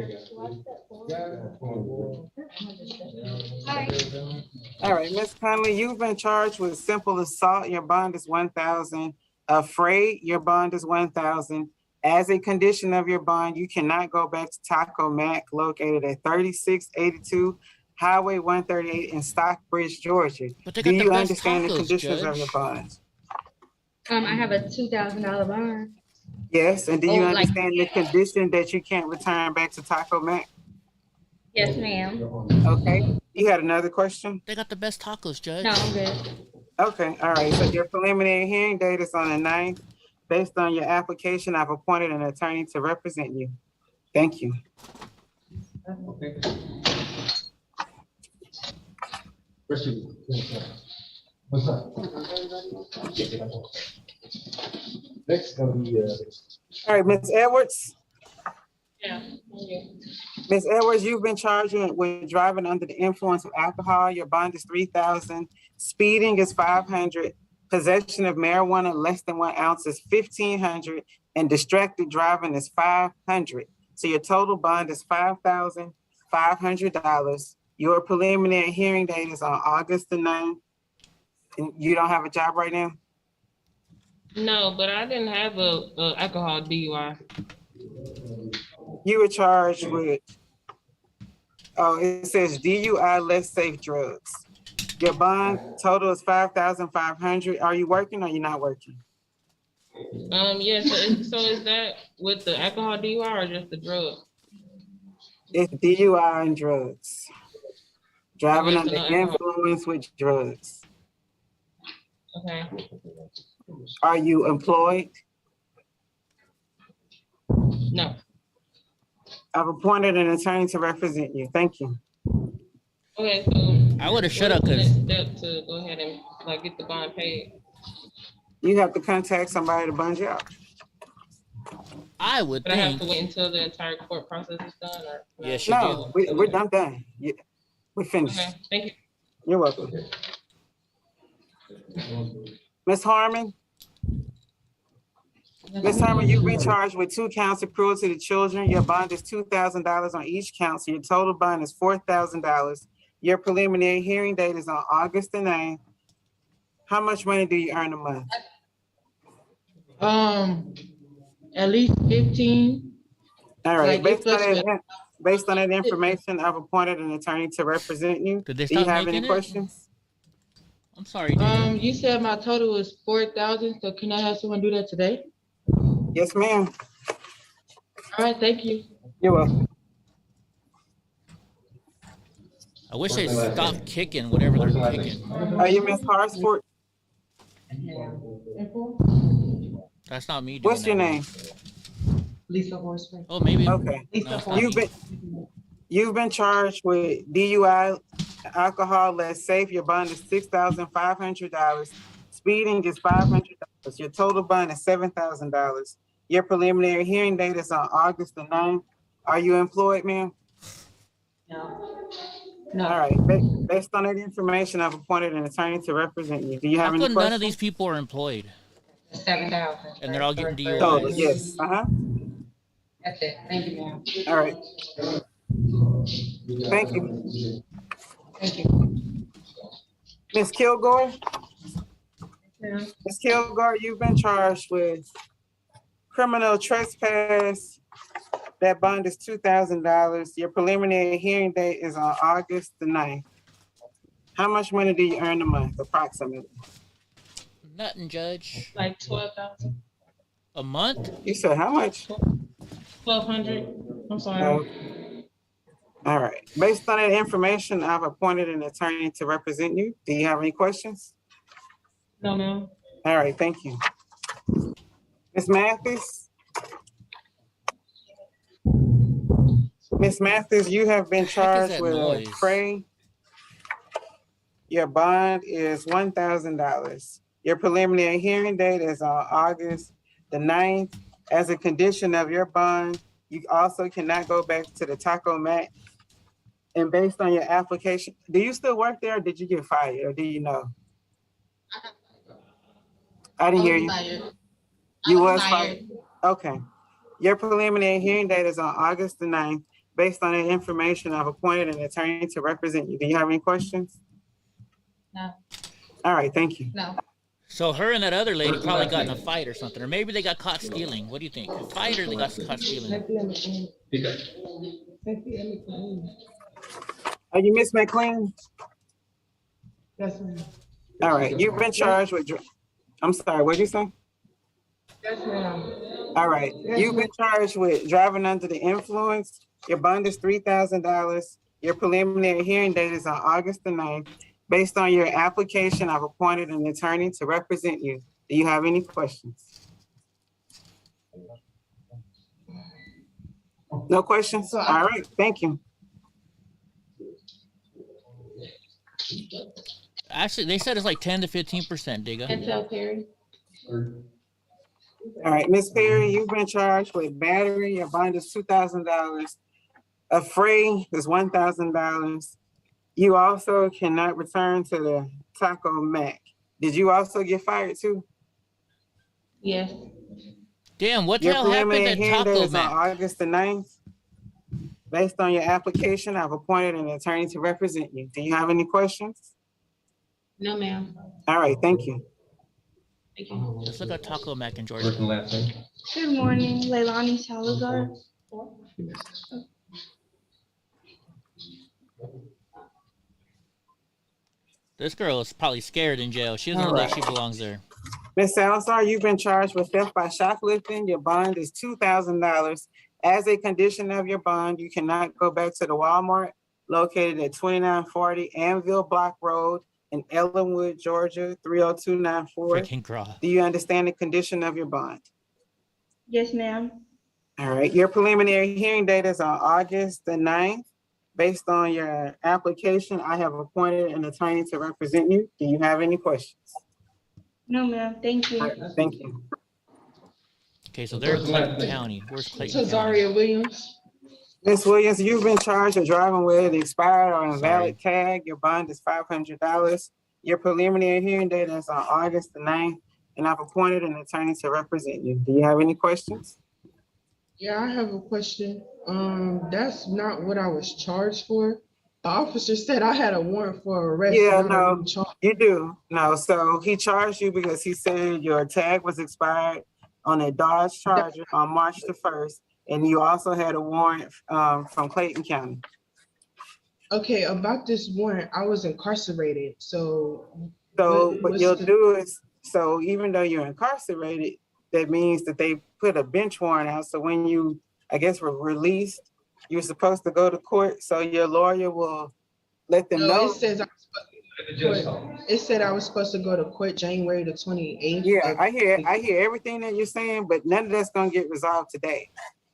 right, Ms. Conley, you've been charged with simple assault. Your bond is $1,000. Afraid, your bond is $1,000. As a condition of your bond, you cannot go back to Taco Mac located at 3682 Highway 138 in Stockbridge, Georgia. Do you understand the conditions of your bond? I have a $2,000 bond. Yes, and do you understand the condition that you can't return back to Taco Mac? Yes, ma'am. Okay, you had another question? They got the best tacos, Judge. No, I'm good. Okay, all right, so your preliminary hearing date is on the 9th. Based on your application, I've appointed an attorney to represent you. Thank you. What's up? Next gonna be All right, Ms. Edwards. Yeah. Ms. Edwards, you've been charged with driving under the influence of alcohol. Your bond is $3,000. Speeding is $500. Possession of marijuana less than 1 ounce is $1,500, and distracted driving is $500. So your total bond is $5,500. Your preliminary hearing date is on August the 9th. And you don't have a job right now? No, but I didn't have a alcohol DUI. You were charged with, it says DUI less safe drugs. Your bond total is $5,500. Are you working or you're not working? Yeah, so is that with the alcohol DUI or just the drug? It's DUI and drugs. Driving Okay, so under no influence with drugs. Okay. Are you employed? No. I've appointed an attorney to represent you. Thank you. Okay, so I would have shut what up is the because next step to go ahead and get the bond paid? You have to contact somebody to bond you out. I would But I have think. to wait until the entire court process is done, or Yes, you No, do. we're done. Yeah, we're finished. Okay, thank you. You're welcome. Ms. Harmon? Ms. Harmon, you've been charged with 2 counts of cruelty to children. Your bond is $2,000 on each count, so your total bond is $4,000. Your preliminary hearing date is on August the 9th. How much money do you earn a month? At least 15. All right, Like, based on that information, I've appointed an attorney to represent you. Did they Do you stop have any making it? questions? I'm sorry. Dude. You said my total was 4,000, so can I have someone do that today? Yes, ma'am. All right, thank you. You're welcome. I wish they stopped kicking whatever they're kicking. Are you Ms. Harsport? That's not me doing What's your that. name? Lisa Horsford. Oh, maybe. Okay. No, it's not You've been charged with DUI, alcohol less safe. Your bond is $6,500. Speeding is $500. Your total bond is $7,000. Your preliminary hearing date is on August the 9th. Are you employed, ma'am? No. All right. Based on that information, I've appointed an attorney to represent you. Do you have How any come questions? none of these people are employed? 7,000. And they're all getting DUIs. Total, yes. That's it. Thank you, ma'am. All right. Thank you. Thank you. Ms. Kilgore? Ms. Kilgore, you've been charged with criminal trespass. That bond is $2,000. Your preliminary hearing date is on August the 9th. How much money do you earn a month, approximately? Nothing, Judge. Like 12,000. A month? You said how much? 1,200. I'm sorry. Oh. All right. Based on that information, I've appointed an attorney to represent you. Do you have any questions? No, ma'am. All right, thank you. Ms. Mathis? Ms. Mathis, you have been charged that with a noise? prey. Your bond is $1,000. Your preliminary hearing date is on August the 9th. As a condition of your bond, you also cannot go back to the Taco Mat. And based on your application, do you still work there or did you get fired or do you know? I didn't hear you. You was fired? Okay. Your preliminary hearing date is on August the 9th. Based on the information, I've appointed an attorney to represent you. Do you have any questions? No. All right, thank you. No. So her and that other lady probably got in a fight or something, or maybe they got caught stealing. What do you think? A fight or they got caught stealing? Are you Miss McLean? Yes, ma'am. All right, you've been charged with, I'm sorry, what'd you say? Yes, ma'am. All right, you've been charged with driving under the influence. Your bond is $3,000. Your preliminary hearing date is on August the 9th. Based on your application, I've appointed an attorney to represent you. Do you have any questions? No questions? All right, thank you. Actually, they said it's like 10 to 15%, Digga. Tell Perry. All right, Ms. Perry, you've been charged with battery. Your bond is $2,000. A fray is $1,000. You also cannot return to the Taco Mac. Did you also get fired too? Yes. Damn, what the Your hell happened preliminary at hearing date Taco is on Mac? August the 9th. Based on your application, I've appointed an attorney to represent you. Do you have any questions? No, ma'am. All right, thank you. Thank you. Let's look at Taco Mac in Georgia. Good morning, Leilani Salazar. This girl is probably scared in jail. She doesn't All look like right. she belongs there. Ms. Salazar, you've been charged with theft by shoplifting. Your bond is $2,000. As a condition of your bond, you cannot go back to the Walmart located at 2940 Anvil Block Road in Ellenwood, Georgia, 30294. Freaking craw. Do you understand the condition of your bond? Yes, ma'am. All right, your preliminary hearing date is on August the 9th. Based on your application, I have appointed an attorney to represent you. Do you have any questions? No, ma'am. Thank you. All right, thank you. Okay, so they're in Clayton County. Where's Clayton County? Zaria Williams. Ms. Williams, you've been charged with driving with an expired or invalid tag. Your bond is $500. Your preliminary hearing date is on August the 9th, and I've appointed an attorney to represent you. Do you have any questions? Yeah, I have a question. That's not what I was charged for. The officer said I had a warrant for arrest. Yeah, no, you do. No, so he charged you because he said your tag was expired on a Dodge Charger on March the 1st, and you also had a warrant from Clayton County. Okay, about this warrant, I was incarcerated. So what you'll do is, so even though you're incarcerated, that means that they put a bench warrant out. So when you, I guess, were released, you're supposed to go to court. So your lawyer will let them know. It says it said I was supposed to go to court January the 28th. Yeah, I hear everything that you're saying, but none of that's gonna get resolved today.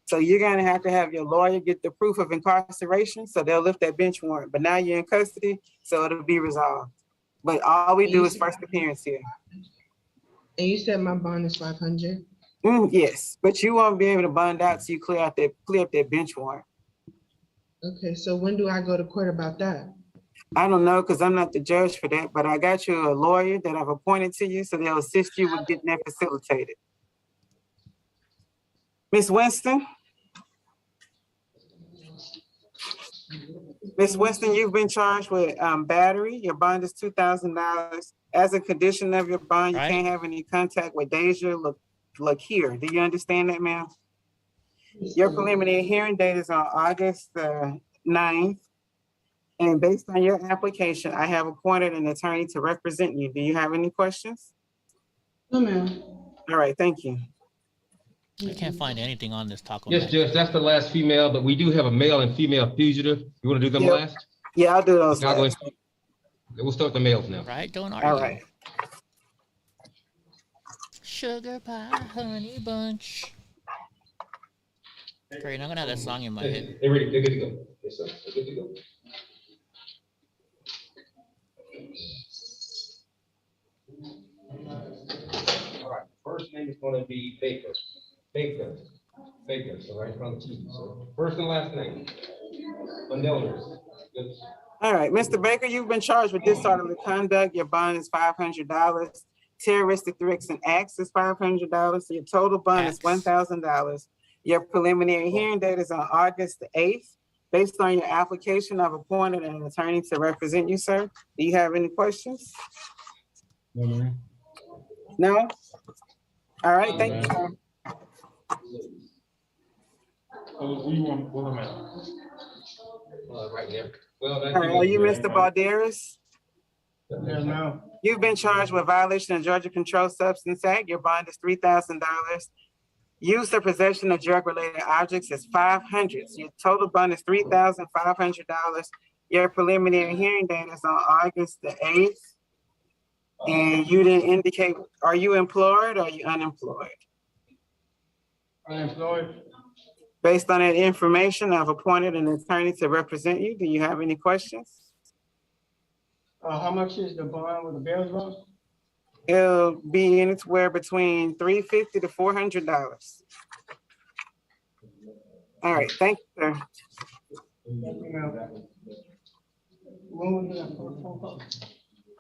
So you're gonna have to have your lawyer get the proof of incarceration, so they'll lift that bench warrant. But now you're in custody, so it'll be resolved. But all we do is first appearance here. And you said my bond is $500? Yes, but you won't be able to bond out till you clear up that bench warrant. Okay, so when do I go to court about that? I don't know, because I'm not the judge for that, but I got you a lawyer that I've appointed to you, so they'll assist you with getting that facilitated. Ms. Winston? Ms. Winston, you've been charged with battery. Your bond is $2,000. As a condition of your bond, you can't have any contact with Deja Lakir. Do you understand that, ma'am? Your preliminary hearing date is on August 9th. And based on your application, I have appointed an attorney to represent you. Do you have any questions? No, ma'am. All right, thank you. I can't find anything on this Taco Yes, Mac. Judge, that's the last female, but we do have a male and female fugitive. You want to do them Yep. last? Yeah, I'll do those Okay, last. we'll start the males now. Right? Don't argue. All right. Sugar pie, honey bunch. Great, I'm gonna have that song in my head. They're ready. They're good to go. Yes, sir. They're good to go. All right. First name is going to be Baker. Baker. So right from T. So first and last name. Vandellas. Good. All right, Mr. Baker, you've been charged with disorderly conduct. Your bond is $500. Terroristic threats and acts is $500. So your total bond is $1,000. Your preliminary hearing date is on August the 8th. Based on your application, I've appointed an attorney to represent you, sir. Do you have any questions? No? All right, thank you, sir. Right there. Well, All right, are you Mr. Balderas? Yes, ma'am. You've been charged with violation of Georgia Controlled Substance Act. Your bond is $3,000. Use or possession of drug-related objects is $500. So your total bond is $3,500. Your preliminary hearing date is on August the 8th. And you didn't indicate, are you employed or are you unemployed? Unemployed. Based on that information, I've appointed an attorney to represent you. Do you have any questions? How much is the bond with the bills on? It'll be anywhere between $350 to $400. All right, thank you, sir.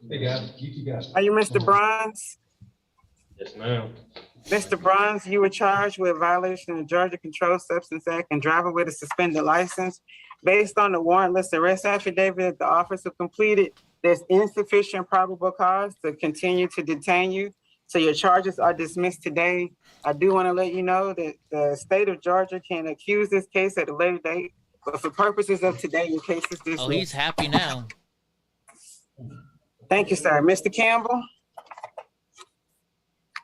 Hey guys, you two guys. Are you Mr. Bronze? Yes, ma'am. Mr. Bronze, you were charged with violation of the Georgia Controlled Substance Act and driving with a suspended license. Based on the warrantless arrest affidavit that the officer completed, there's insufficient probable cause to continue to detain you. So your charges are dismissed today. I do want to let you know that the state of Georgia can accuse this case at a later date, but for purposes of today, your case is dismissed. Oh, he's happy now. Thank you, sir. Mr. Campbell?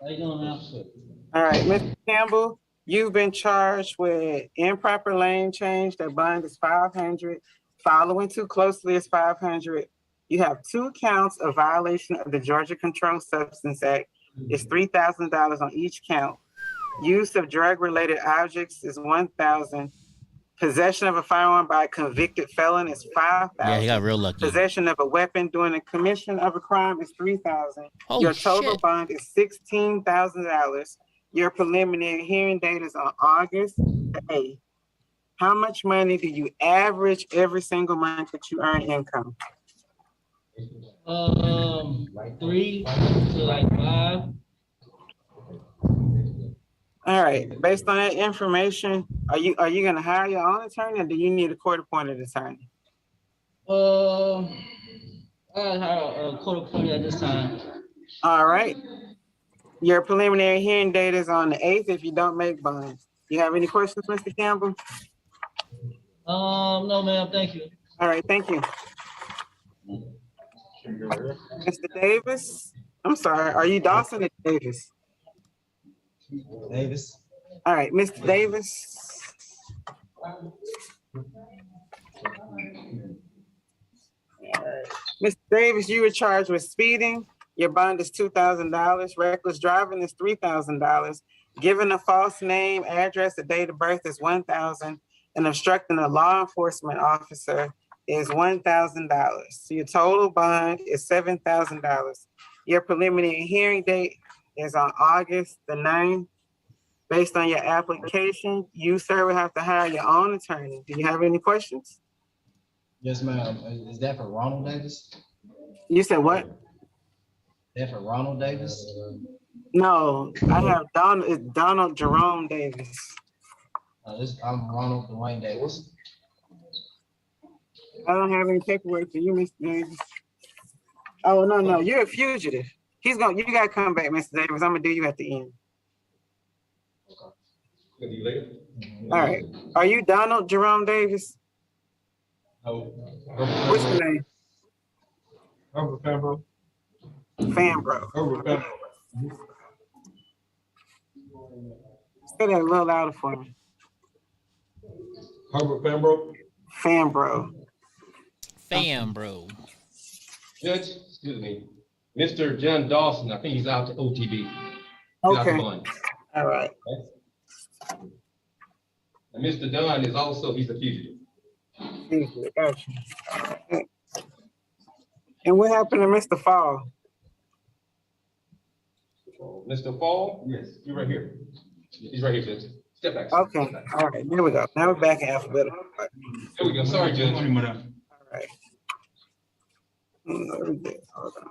How you doing now? All right, Mr. Campbell, you've been charged with improper lane change. That bond is $500. Following too closely is $500. You have 2 counts of violation of the Georgia Controlled Substance Act. It's $3,000 on each count. Use of drug-related objects is $1,000. Possession of a firearm by a convicted felon is $5,000. Yeah, he got real lucky. Possession of a weapon during the commission of a crime is $3,000. Oh, your total shit. bond is $16,000. Your preliminary hearing date is on August the 8th. How much money do you average every single month that you earn income? Like 3 to like 5. All right, based on that information, are you gonna hire your own attorney or do you need a court-appointed attorney? I hire a court appointed at this time. All right. Your preliminary hearing date is on the 8th if you don't make bonds. Do you have any questions, Mr. Campbell? No, ma'am, thank you. All right, thank you. Mr. Davis? I'm sorry, are you Dawson or Davis? Davis. All right, Mr. Davis. All right. Mr. Davis, you were charged with speeding. Your bond is $2,000. Reckless driving is $3,000. Giving a false name, address, and date of birth is $1,000. And obstructing a law enforcement officer is $1,000. So your total bond is $7,000. Your preliminary hearing date is on August the 9th. Based on your application, you, sir, will have to hire your own attorney. Do you have any questions? Yes, ma'am. Is that for Ronald Davis? You said what? Is that for Ronald Davis? No, I have Donald Jerome Davis. I'm Ronald Dwayne Davis. I don't have any paperwork for you, Mr. Davis. Oh, no, you're a fugitive. You gotta come back, Mr. Davis. I'm gonna do you at the end. All right. Are you Donald Jerome Davis? Oh. What's your name? Herbert Pembroke. Fambro. Herbert Pembroke. Say that a little louder for me. Herbert Pembroke. Fambro. Fambro. Judge, excuse me. Mr. John Dawson, I think he's out to OTB. Okay. All right. And Mr. Dunn is also, he's a fugitive. Gotcha. And what happened to Mr. Fall? Mr. Fall? Yes. You're right here. He's right here, Judge. Step back. Okay, all right, there we go. Now we're back in alphabetical. There we go. Sorry, Judge. All right. Very good. Hold on.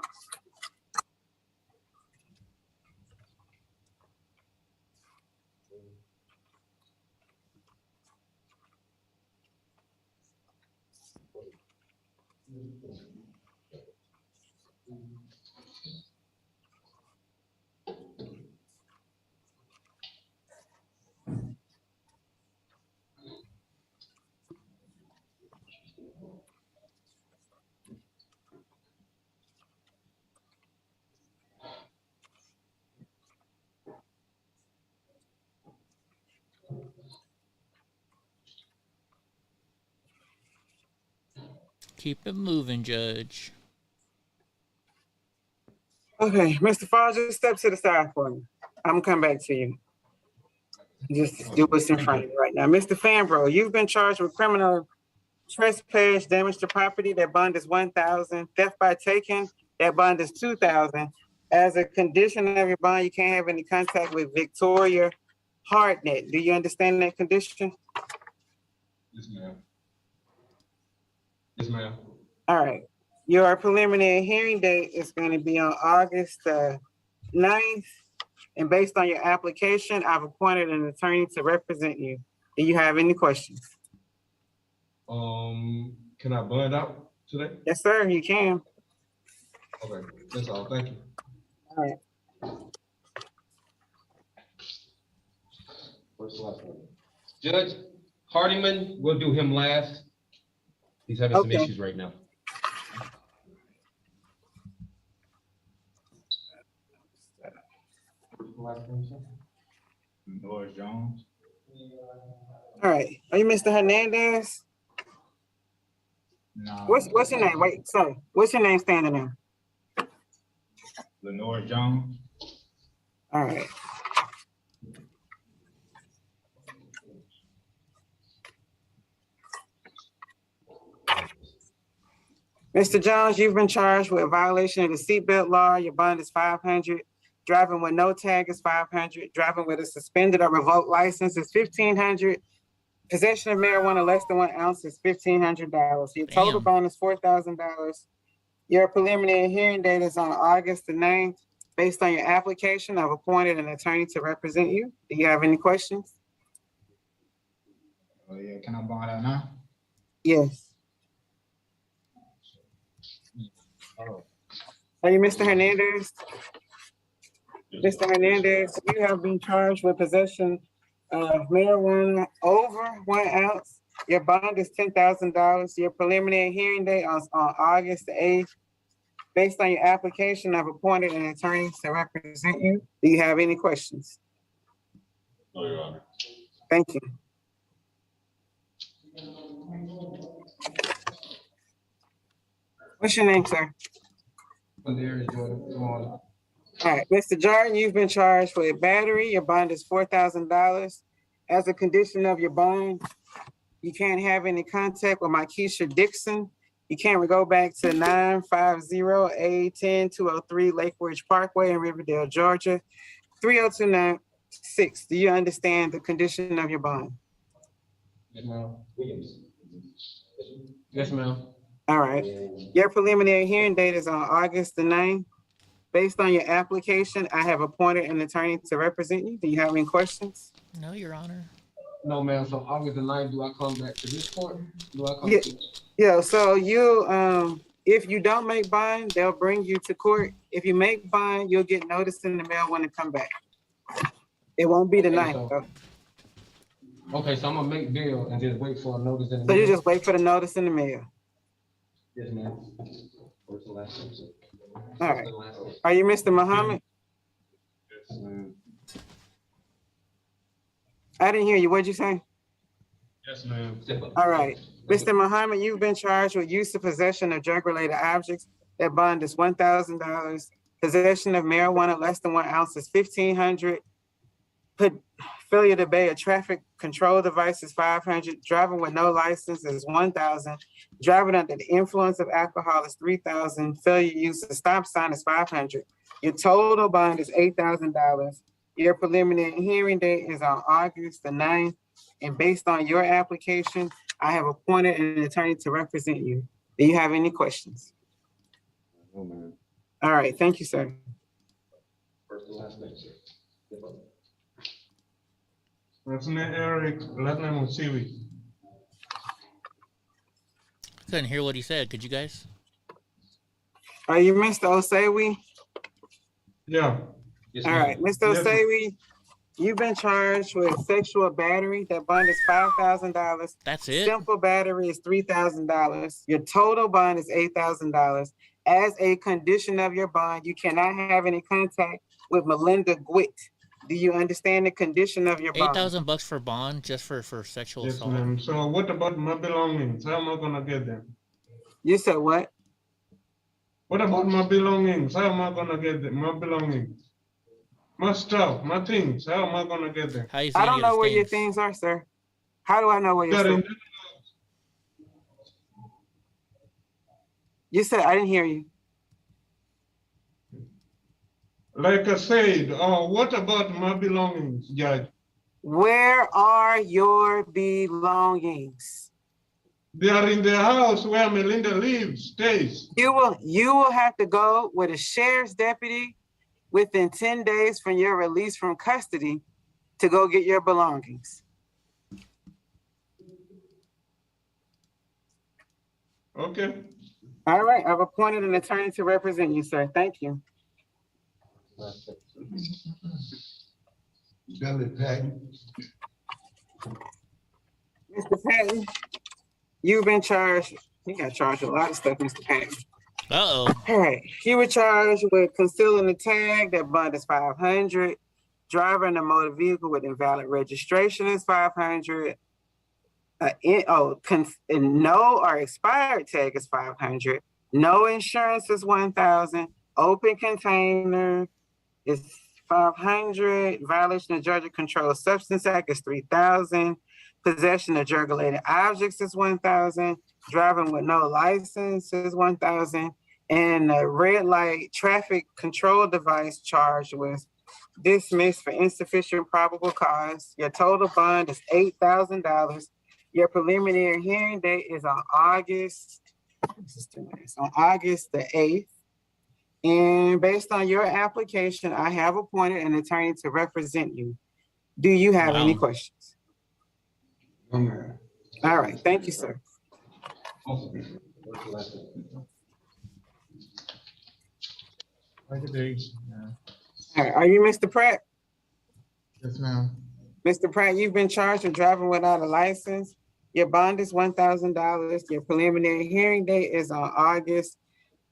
Keep it moving, Judge. Okay, Mr. Fall, just step to the side for me. I'm gonna come back to you. Just do what's in front of you right now. Mr. Fambro, you've been charged with criminal trespass, damage to property. That bond is 1,000. Theft by taking, that bond is 2,000. As a condition of your bond, you can't have any contact with Victoria Hardnet. Do you understand that condition? Yes, ma'am. Yes, ma'am. All right. Your preliminary hearing date is going to be on August 9th. And based on your application, I've appointed an attorney to represent you. Do you have any questions? Can I bond out today? Yes, sir, you can. Okay, that's all. Thank you. All right. First last one. Judge Hardiman, we'll do him last. He's having some issues right now. Norris Jones. All right. Are you Mr. Hernandez? No. What's your name? Wait, sorry. What's your name standing there? Lenore Jones. All right. Mr. Jones, you've been charged with a violation of the seatbelt law. Your bond is 500. Driving with no tag is 500. Driving with a suspended or revoked license is 1,500. Possession of marijuana less than 1 ounce is $1,500. Your total bond is $4,000. Your preliminary hearing date is on August the 9th. Based on your application, I've appointed an attorney to represent you. Do you have any questions? Oh yeah, can I bond out now? Yes. Are you Mr. Hernandez? Mr. Hernandez, you have been charged with possession of marijuana over 1 ounce. Your bond is $10,000. Your preliminary hearing date on August the 8th. Based on your application, I've appointed an attorney to represent you. Do you have any questions? No, Your Honor. Thank you. What's your name, sir? All right, Mr. Jordan, you've been charged with a battery. Your bond is $4,000. As a condition of your bond, you can't have any contact with Markeisha Dixon. You can't go back to 950A10203 Lake Ridge Parkway in Riverdale, Georgia, 30296. Do you understand the condition of your bond? Yes, ma'am. Yes, ma'am. All right. Your preliminary hearing date is on August the 9th. Based on your application, I have appointed an attorney to represent you. Do you have any questions? No, Your Honor. No, ma'am. So August the 9th, do I come back to this court? Do I come Yeah. to? Yeah, so you, if you don't make bond, they'll bring you to court. If you make bond, you'll get notice in the mail when it come back. It won't be tonight, though. Okay, so I'm gonna make bail and just wait for a notice in the So mail. you just wait for the notice in the mail. Yes, ma'am. Where's the last one? All right. Are you Mr. Muhammad? Yes, ma'am. I didn't hear you. What'd you say? Yes, ma'am. All right. Mr. Muhammad, you've been charged with use of possession of drug-related objects. That bond is $1,000. Possession of marijuana less than 1 ounce is $1,500. Failure to obey a traffic control device is 500. Driving with no license is 1,000. Driving under the influence of alcohol is 3,000. Failure to use a stop sign is 500. Your total bond is $8,000. Your preliminary hearing date is on August the 9th. And based on your application, I have appointed an attorney to represent you. Do you have any questions? No, man. All right, thank you, sir. First and last name, sir. First name Eric, last name Osiwi. Couldn't hear what he said. Could you guys? Are you Mr. Osewi? Yeah. Yes, all right, Mr. Yes, Osewi, you've been charged with sexual battery. That bond is $5,000. That's it? Simple battery is $3,000. Your total bond is $8,000. As a condition of your bond, you cannot have any contact with Melinda Gwitt. Do you understand the condition of your bond? $8,000 for bond just for sexual Yes, assault. ma'am. So what about my belongings? How am I gonna get them? You said what? What about my belongings? How am I gonna get them? My belongings, my stuff, my things. How am I gonna get them? I don't know where your things are, sir. How do I know where your They're stuff? You said, I didn't hear you. Like I said, what about my belongings, Judge? Where are your belongings? They are in the house where Melinda lives, stays. You will have to go with a sheriff's deputy within 10 days from your release from custody to go get your belongings. Okay. All right, I've appointed an attorney to represent you, sir. Thank you. Billy Patton. Mr. Patton, you've been charged. You got charged with a lot of stuff, Mr. Patton. Uh-oh. All right, you were charged with concealing the tag. That bond is 500. Driving a motor vehicle with invalid registration is 500. No or expired tag is 500. No insurance is 1,000. Open container is 500. Violation of Georgia Controlled Substance Act is 3,000. Possession of drug-related objects is 1,000. Driving with no license is 1,000. And a red light traffic control device charge was dismissed for insufficient probable cause. Your total bond is $8,000. Your preliminary hearing date is on August the 8th. And based on your application, I have appointed an attorney to represent you. Do you have any questions? No, ma'am. All right, thank you, sir. All right, are you Mr. Pratt? Yes, ma'am. Mr. Pratt, you've been charged with driving without a license. Your bond is $1,000. Your preliminary hearing date is on August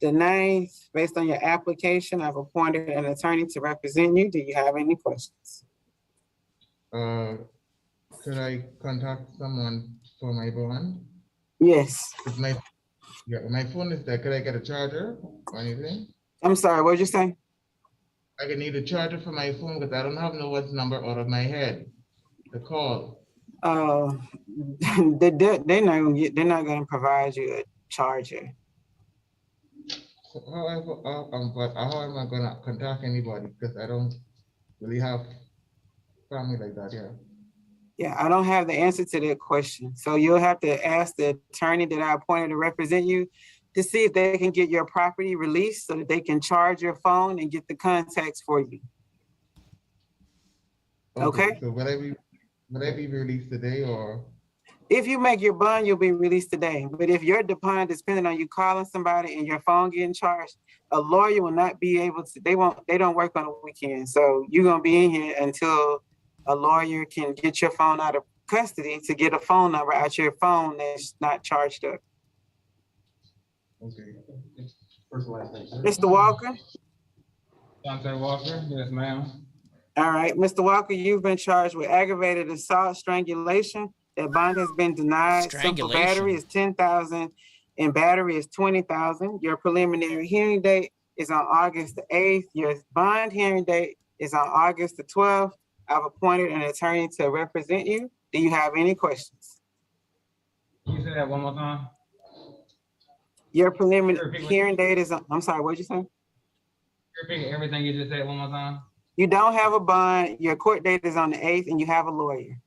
the 9th. Based on your application, I've appointed an attorney to represent you. Do you have any questions? Could I contact someone for my bond? Yes. My phone is there. Could I get a charger or anything? I'm sorry, what did you say? I can need a charger for my phone because I don't have no what's number out of my head. The call. They're not gonna provide you a charger. So how am I gonna contact anybody? Because I don't really have family like that, yeah. Yeah, I don't have the answer to that question. So you'll have to ask the attorney that I appointed to represent you to see if they can get your property released so that they can charge your phone and get the contacts for you. Okay? So will I be released today or? If you make your bond, you'll be released today. But if your bond is dependent on you calling somebody and your phone getting charged, a lawyer will not be able to, they don't work on the weekend. So you're gonna be in here until a lawyer can get your phone out of custody to get a phone number out your phone that's not charged up. Okay. First and last name, sir. Mr. Walker? Dante Walker, yes, ma'am. All right, Mr. Walker, you've been charged with aggravated assault, strangulation. That bond has been denied. Simple battery is 10,000 and battery is 20,000. Your preliminary hearing date is on August the 8th. Your bond hearing date is on August the 12th. I've appointed an attorney to represent you. Do you have any questions? Can you say that one more time? Your preliminary hearing date is, I'm sorry, what'd you say? Repeat everything you just said one more time. You don't have a bond. Your court date is on the 8th and you have a lawyer.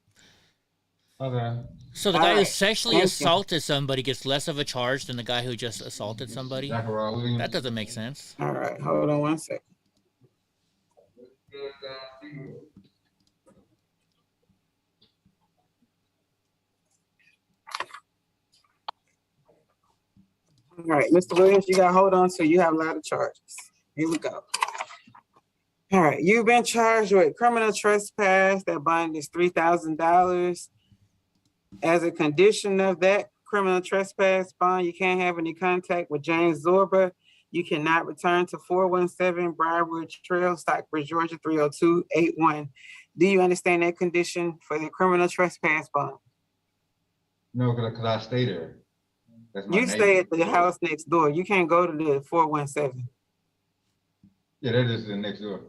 Okay. So the All guy who right. sexually Thank you. assaulted somebody gets less of a charge than the guy who just assaulted somebody? That doesn't make sense. All right, hold on one second. All right, Mr. Williams, you got to hold on to, you have a lot of charges. Here we go. All right, you've been charged with criminal trespass. That bond is $3,000. As a condition of that criminal trespass bond, you can't have any contact with James Zorba. You cannot return to 417 Briarwood Trail, Stockbridge, Georgia, 30281. Do you understand that condition for the criminal trespass bond? No, because I stay there. That's my You stay at the house next door. You can't go to the 417. Yeah, that is the next door.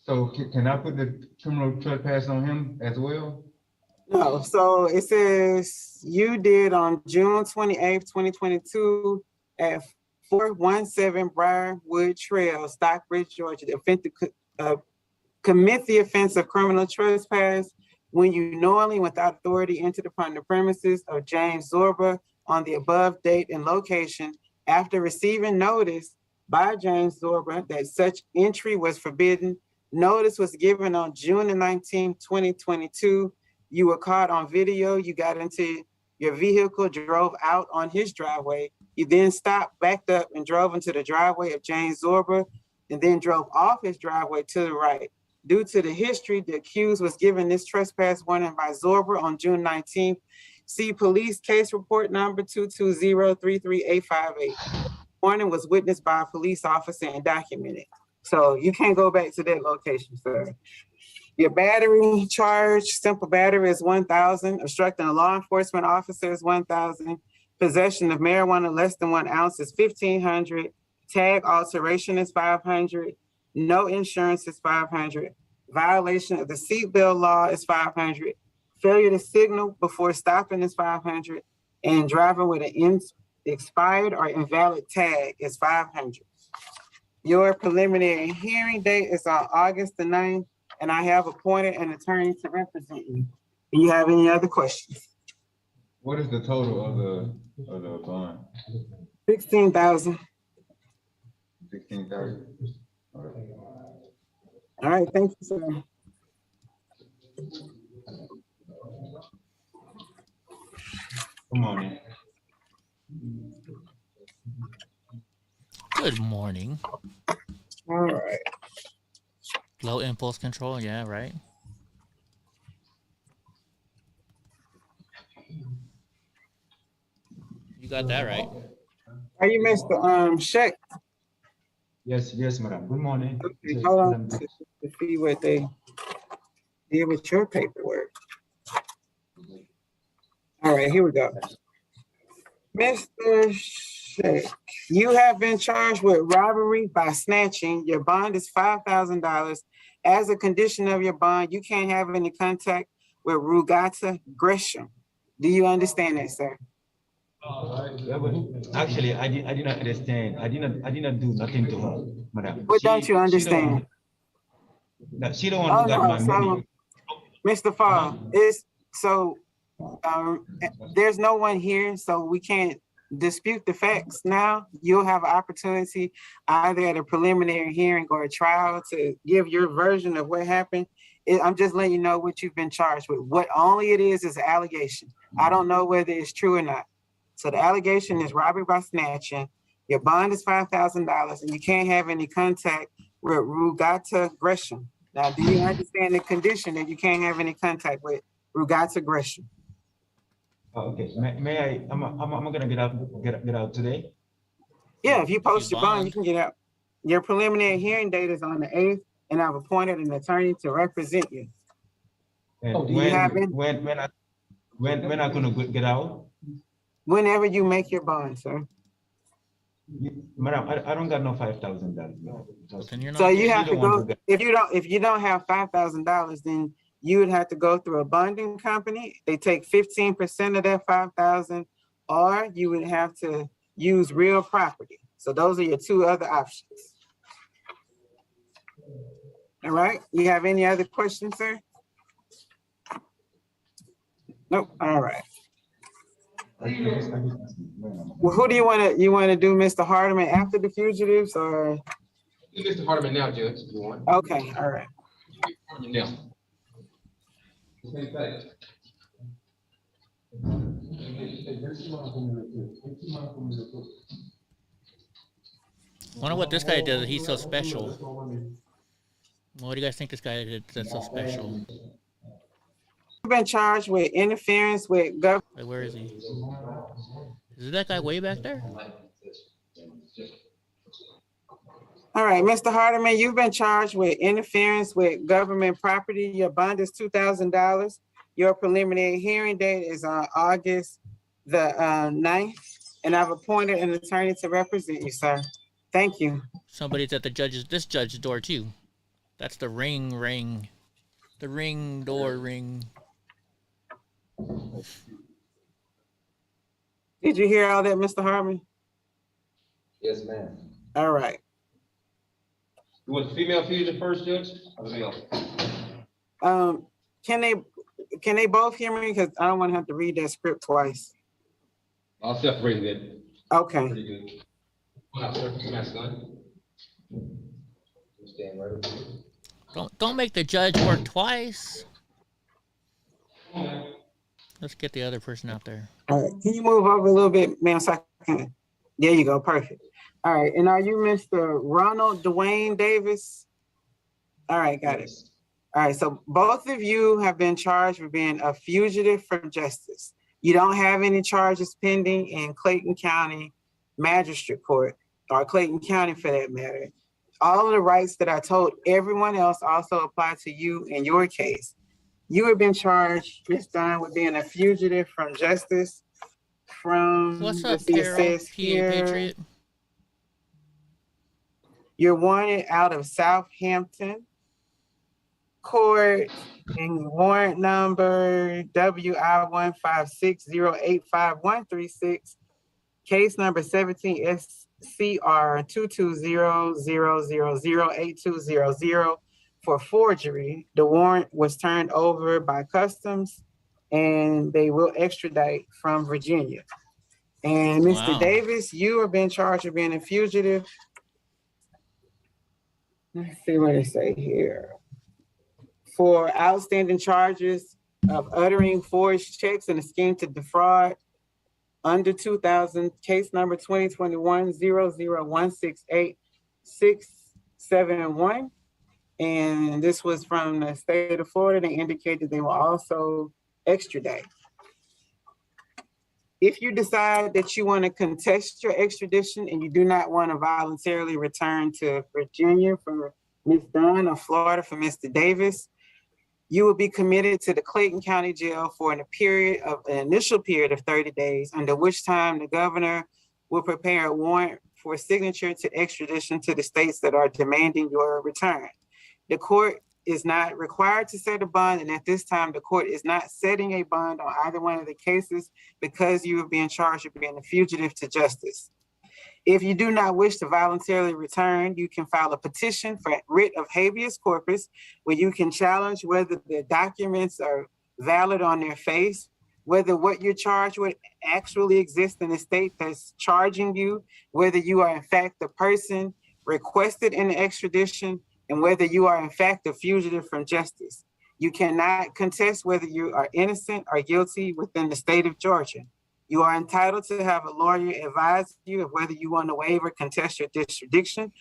So can I put the criminal trespass on him as well? No, so it says you did on June 28th, 2022 at 417 Briarwood Trail, Stockbridge, Georgia. Commit the offense of criminal trespass when you knowingly without authority entered upon the premises of James Zorba on the above date and location after receiving notice by James Zorba that such entry was forbidden. Notice was given on June the 19th, 2022. You were caught on video. You got into your vehicle, drove out on his driveway. You then stopped, backed up, and drove into the driveway of James Zorba, and then drove off his driveway to the right. Due to the history, the accused was given this trespass warning by Zorba on June 19th. See police case report number 220-33858. Warning was witnessed by a police officer and documented. So you can't go back to that location, sir. Your battery charge, simple battery is 1,000. Obstructing a law enforcement officer is 1,000. Possession of marijuana less than 1 ounce is 1,500. Tag alteration is 500. No insurance is 500. Violation of the seatbelt law is 500. Failure to signal before stopping is 500. And driving with an expired or invalid tag is 500. Your preliminary hearing date is on August the 9th, and I have appointed an attorney to represent you. Do you have any other questions? What is the total of the bond? 16,000. 16,000. All right, thank you, sir. Come on in. Good morning. All right. Low impulse control, yeah, right. You got that right. Are you Mr. Sheck? Yes, madam. Good morning. Okay, hold on to see what they did with your paperwork. All right, here we go. Mr. Sheck, you have been charged with robbery by snatching. Your bond is $5,000. As a condition of your bond, you can't have any contact with Rugata Gresham. Do you understand that, sir? Actually, I did not understand. I did not do nothing to her, madam. What don't you understand? She don't want to get my money. Mr. Fall, there's no one here, so we can't dispute the facts now. You'll have an opportunity either at a preliminary hearing or a trial to give your version of what happened. I'm just letting you know what you've been charged with. What only it is an allegation. I don't know whether it's true or not. So the allegation is robbery by snatching. Your bond is $5,000 and you can't have any contact with Rugata Gresham. Now, do you understand the condition that you can't have any contact with Rugata Gresham? Oh, okay. May I? I'm gonna get out today. Yeah, if you post your bond, you can get out. Your preliminary hearing date is on the 8th, and I've appointed an attorney to represent you. And Do you have when I gonna get out? Whenever you make your bond, sir. Madam, I don't got no $5,000. Then you're So not you getting have it. to go, if you don't have $5,000, then you would have to go through a bonding company. They take 15% of that 5,000, or you would have to use real property. So those are your two other options. All right, you have any other questions, sir? Nope, all right. Well, who do you want to do, Mr. Hardeman, after the fugitives, or? Do Mr. Hardeman now, Judge, if you want. Okay, all right. Now. Same thing. Wonder what this guy does. He's so special. What do you guys think this guy did that's so special? You've been charged with interference with government. Like, where is he? Is that guy way back there? All right, Mr. Hardeman, you've been charged with interference with government property. Your bond is $2,000. Your preliminary hearing date is on August the 9th, and I've appointed an attorney to represent you, sir. Thank you. Somebody's at this judge's door too. That's the ring. The ring door ring. Did you hear all that, Mr. Hardeman? Yes, ma'am. All right. You want the female fugitive first, Judge? Or the male? Can they both hear me? Because I don't want to have to read that script twice. I'll separate it. Okay. Pretty good. Come on, sir. Mask on. Stand right over here. Don't make the judge work twice. Let's get the other person out there. All right. Can you move over a little bit, ma'am? So I can. There you go. Perfect. All right. And are you Mr. Ronald Dwayne Davis? All right. Got it. All right. So both of you have been charged with being a fugitive from justice. You don't have any charges pending in Clayton County Magistrate Court, or Clayton County for that matter. All of the rights that I told everyone else also apply to you in your case. You have been charged, Ms. Dunn, with being a fugitive from justice from, What's up, Carol, PA Patriot? You're wanted out of Southampton Court, and warrant number WI-156085136, case number 17 SCR 220008200 for forgery. The warrant was turned over by Customs, and they will extradite from Virginia. And Mr. Davis, you have been charged with being a fugitive. Let's see what they say here. For outstanding charges of uttering forged checks in a scheme to defraud under 2000, case number 2021-00168-671. And this was from the state of Florida. They indicated they will also extradite. If you decide that you want to contest your extradition and you do not want to voluntarily return to Virginia for Ms. Dunn or Florida for Mr. Davis, you will be committed to the Clayton County Jail for an initial period of 30 days, under which time the governor will prepare a warrant for signature to extradition to the states that are demanding your return. The court is not required to set a bond, and at this time, the court is not setting a bond on either one of the cases because you are being charged with being a fugitive to justice. If you do not wish to voluntarily return, you can file a petition for writ of habeas corpus, where you can challenge whether the documents are valid on their face, whether what you're charged with actually exists in the state that's charging you, whether you are in fact the person requested in the extradition, and whether you are in fact a fugitive from justice. You cannot contest whether you are innocent or guilty within the state of Georgia. You are entitled to have a lawyer advise you of whether you want to waive or contest your jurisdiction,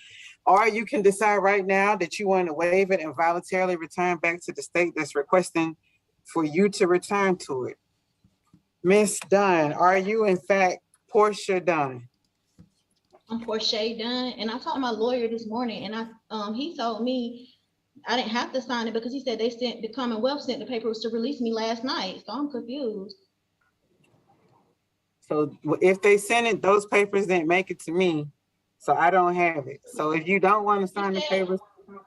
or you can decide right now that you want to waive it and voluntarily return back to the state that's requesting for you to return to it. Ms. Dunn, are you in fact Portia Dunn? I'm Portia Dunn, and I talked to my lawyer this morning, and he told me I didn't have to sign it because he said the Commonwealth sent the papers to release me last night, so I'm confused. So if they sent it, those papers didn't make it to me. So I don't have it. So if you don't want to sign the papers,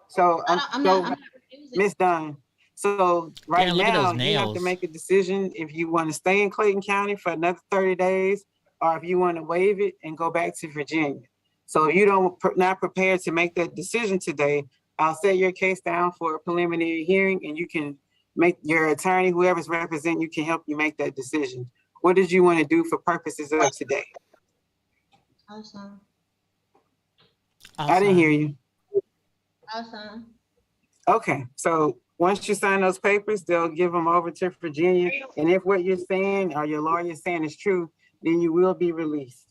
so I'm not refusing. Miss Dunn. So right Damn, look at now those you have to nails. make a decision if you want to stay in Clayton County for another 30 days, or if you want to waive it and go back to Virginia. So if you not prepared to make that decision today, I'll set your case down for a preliminary hearing, and you can make your attorney, whoever's representing you, can help you make that decision. What did you want to do for purposes of today? Awesome. I didn't hear you. Awesome. Okay, so once you sign those papers, they'll give them over to Virginia. And if what you're saying or your lawyer is saying is true, then you will be released.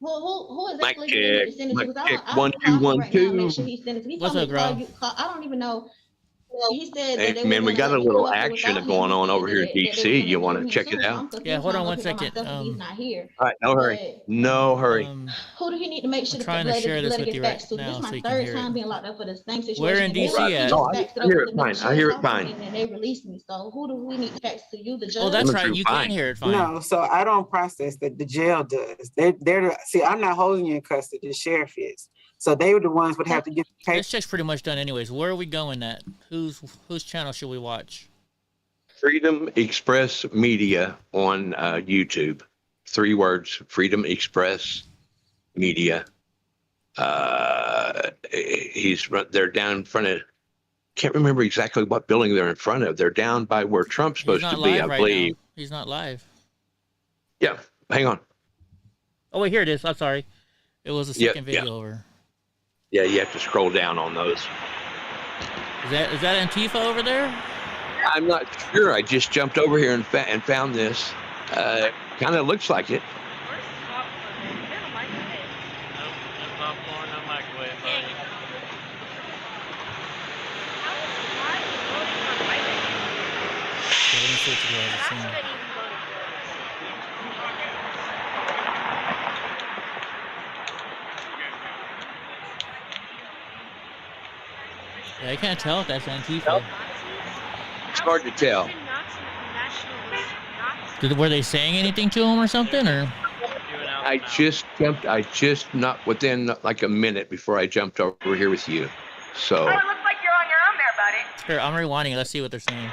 Who exactly Mic do you need to check, send it to? mic Because check, I 1 will 2 call him 1 right now and 2. make sure he sends it. He What's told me up, to call Grom? you. I don't even know. He said that Hey they man, we were got gonna a let me come little up here action without him. going He on said over here in that they DC. was gonna You want interview to him check it soon. So out? I'm confused. Yeah, hold I'm on up one here by second. myself and he's not here. All right, no hurry. But No hurry. who do he need to make sure I'm the trying to share this letter with gets you back right to? This now is so my you can third hear time it. being locked up for the same Where situation. in And then DC he at? No, just faxed it I over hear to it the fine. I sheriff's hear it office fine. and they released me. So who do we need to fax to? You, the judge? Oh, that's Coming right. through You can fine. hear it fine. No, so I don't process that. The jail does. See, I'm not holding you in custody. The sheriff is. So they were the ones would have to get the This paper. check's pretty much done anyways. Where are we going at? Whose channel should we watch? Freedom Express Media on YouTube. 3 words, Freedom Express Media. They're down in front of, can't remember exactly what building they're in front of. They're down by where Trump's He's supposed not to be, live I right believe. now. He's not live. Yeah, hang on. Oh wait, here it is. I'm sorry. It was the second video over. Yeah, you have to scroll down on those. Is that Antifa over there? I'm not sure. I just jumped over here and found this. Kind of looks like it. Popcorn, no microwave, buddy. Yeah, let me see what you guys are seeing. Yeah, I can't tell if that's Antifa. It's hard to tell. Were they saying anything to him or something, or? I just not within like a minute before I jumped over here with you. So Oh, it looks like you're on your own there, buddy. Here, I'm rewinding it. Let's see what they're saying.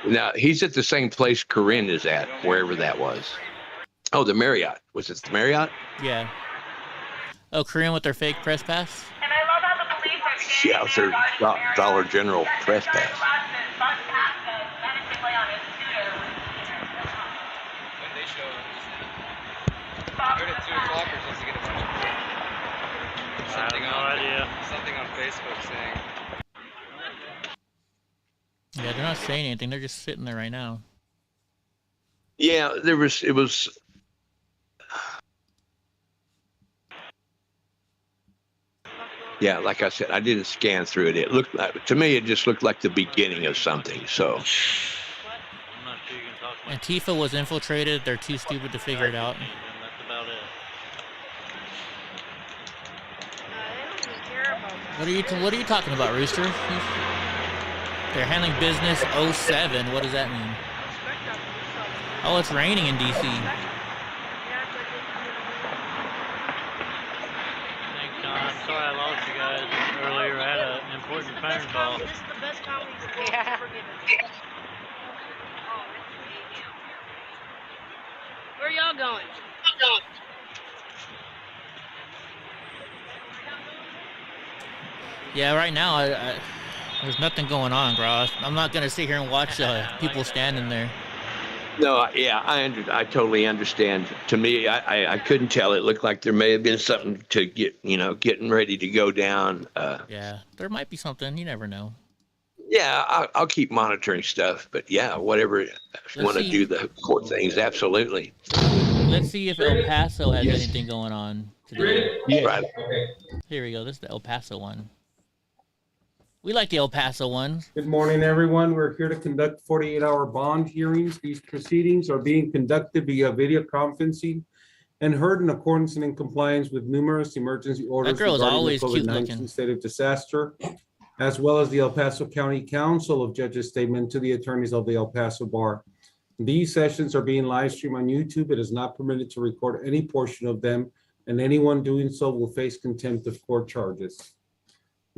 now he's at the same place Corinne is at, wherever that was. Oh, the Marriott. Was it the Marriott? Yeah. Oh, Korean with their fake press pass? And I love how the police are standing Yeah, it's their Dollar General press pass. Something on Facebook saying. Yeah, they're not saying anything. They're just sitting there right now. Yeah, it was. Yeah, like I said, I didn't scan through it. It looked like, to me, it just looked like the beginning of something. So Antifa was infiltrated. They're too stupid to figure it out. That's about it. What are you talking about, Rooster? They're handling business 07. What does that mean? Oh, it's raining in DC. I'm sorry I lost you guys earlier. I had an important phone call. This is the best comedy you've ever given. Where y'all going? Yeah, right now, there's nothing going on, bro. I'm not gonna sit here and watch people standing there. no, yeah, I totally understand. To me, I couldn't tell. It looked like there may have been something to getting ready to go down. Yeah, there might be something. You never know. Yeah, I'll keep monitoring stuff. But yeah, whatever you want to see. do the court things, absolutely. Let's see if El Paso has anything going on today. Right. Here we go. This is the El Paso one. We like the El Paso one. Good morning, everyone. We're here to conduct 48-hour bond hearings. These proceedings are being conducted via video conferencing and heard in accordance and in compliance with numerous emergency orders girl is regarding always the cute COVID-19 looking. state of disaster, as well as the El Paso County Council of Judges statement to the attorneys of the El Paso Bar. These sessions are being live streamed on YouTube. It is not permitted to record any portion of them and anyone doing so will face contempt of court charges.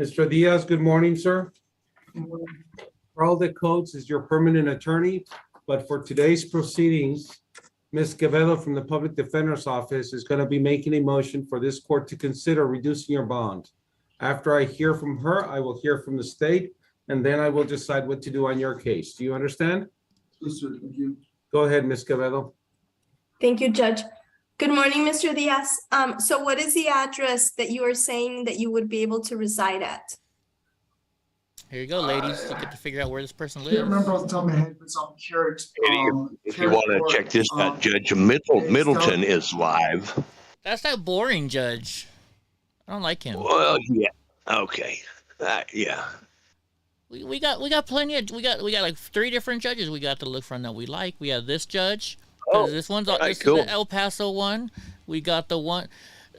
Mr. Diaz, good morning, sir. Ralda Coates is your permanent attorney, but for today's proceedings, Ms. Gavello from the Public Defender's Office is going to be making a motion for this court to consider reducing your bond. After I hear from her, I will hear from the state, and then I will decide what to do on your case. Do you understand? Yes, sir. Thank you. Go ahead, Ms. Gavello. Thank you, Judge. Good morning, Mr. Diaz. So what is the address that you are saying that you would be able to reside at? Here you go, ladies. You get to figure out where this person I lives. can't remember off the top of my head, but it's on Carrot. If you want to check this out, Judge Middleton is live. That's that boring judge. I don't like him. Well, yeah. Okay. Yeah. We got plenty of we got like 3 different judges we got to look from that we like. We have this judge. This one's this is the El Paso one. We got the one.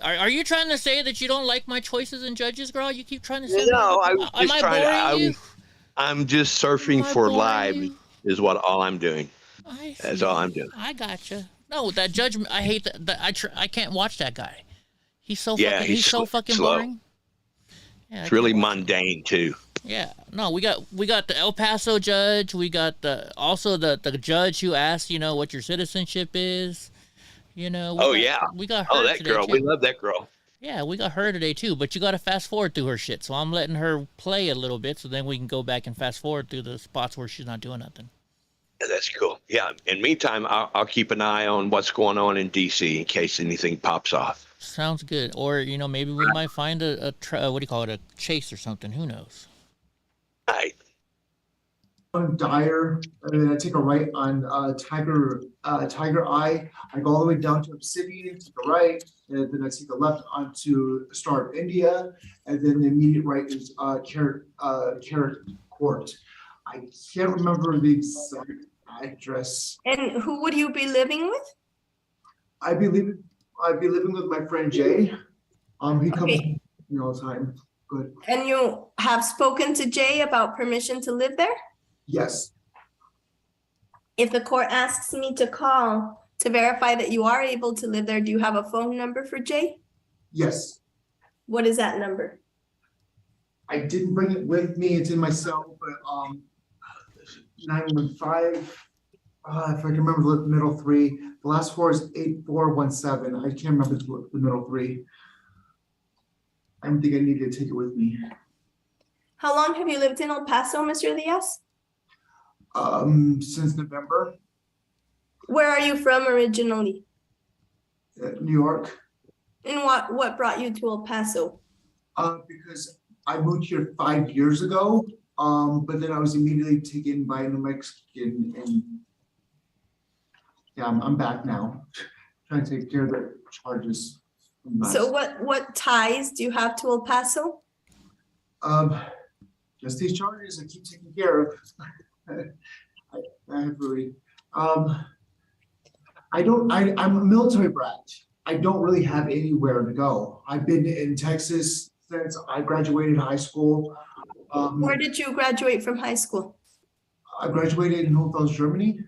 Are you trying to say that you don't like my choices in judges, girl? You keep trying to say no. I was am just I boring you? I'm just surfing for live. Is what all I'm doing. That's all I'm doing. I gotcha. No, that judge. I hate that. I can't watch that guy. He's so Yeah, fucking, he's so fucking slow. boring. Yeah, It's really mundane too. Yeah, no, we got the El Paso judge. We got also the judge who asked, what your citizenship is. We got her that today girl. too. We love that girl. Yeah, we got her today too. But you got to fast forward through her shit. So I'm letting her play a little bit, so then we can go back and fast forward through the spots where she's not doing nothing. Yeah, that's cool. Yeah. In meantime, I'll keep an eye on what's going on in DC in case anything pops off. Sounds good. Or maybe we might find a chase or something. Who knows? Right. On Dyer, and then I take a right on Tiger Eye. I go all the way down to Obsidian, take a right, and then I take a left onto Star of India, and then the immediate right is Carrot Court. I can't remember the exact address. And who would you be living with? I'd be living with my friend Jay. He comes all the time. Good. And you have spoken to Jay about permission to live there? Yes. If the court asks me to call to verify that you are able to live there, do you have a phone number for Jay? Yes. What is that number? I didn't bring it with me. It's in my cell, but 915. If I can remember the middle 3. The last 4 is 8417. I can't remember the middle 3. I don't think I need to take it with me. How long have you lived in El Paso, Mr. Diaz? Since November. Where are you from originally? New York. And what brought you to El Paso? Because I moved here 5 years ago, but then I was immediately taken by a New Mexican, and yeah, I'm back now, trying to take care of the charges. So what ties do you have to El Paso? Just these charges I keep taking care of. I have really, I'm a military brat. I don't really have anywhere to go. I've been in Texas since I graduated high school. Where did you graduate from high school? I graduated in Hohenfels, Germany.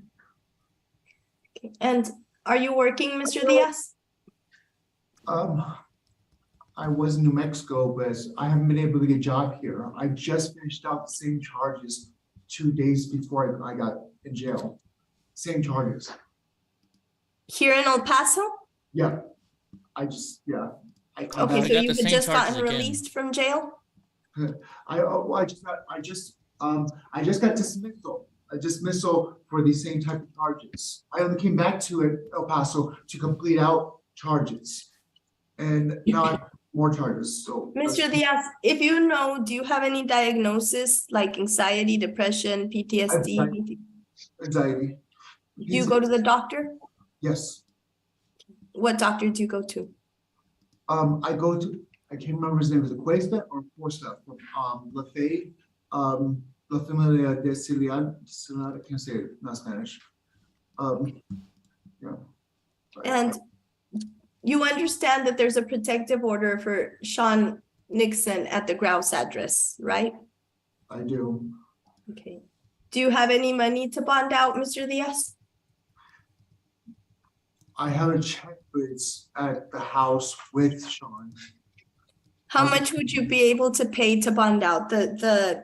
And are you working, Mr. Diaz? I was in New Mexico, but I haven't been able to get a job here. I just finished out the same charges 2 days before I got in jail. Same charges. Here in El Paso? Yeah. Okay, so you had just gotten released from jail? I just got dismissal. A dismissal for the same type of charges. I only came back to El Paso to complete out charges. And now I have more charges. So Mr. Diaz, if you know, do you have any diagnosis like anxiety, depression, PTSD? Anxiety. Do you go to the doctor? Yes. What doctor do you go to? I can't remember his name, is it Cuesta or Forsta from Lafayette, La Familia de Ciliad, I can't say it, not Spanish. Yeah. And you understand that there's a protective order for Sean Nixon at the Grouse address, right? I do. Okay. Do you have any money to bond out, Mr. Diaz? I have a check, but it's at the house with Sean. How much would you be able to pay to bond out? The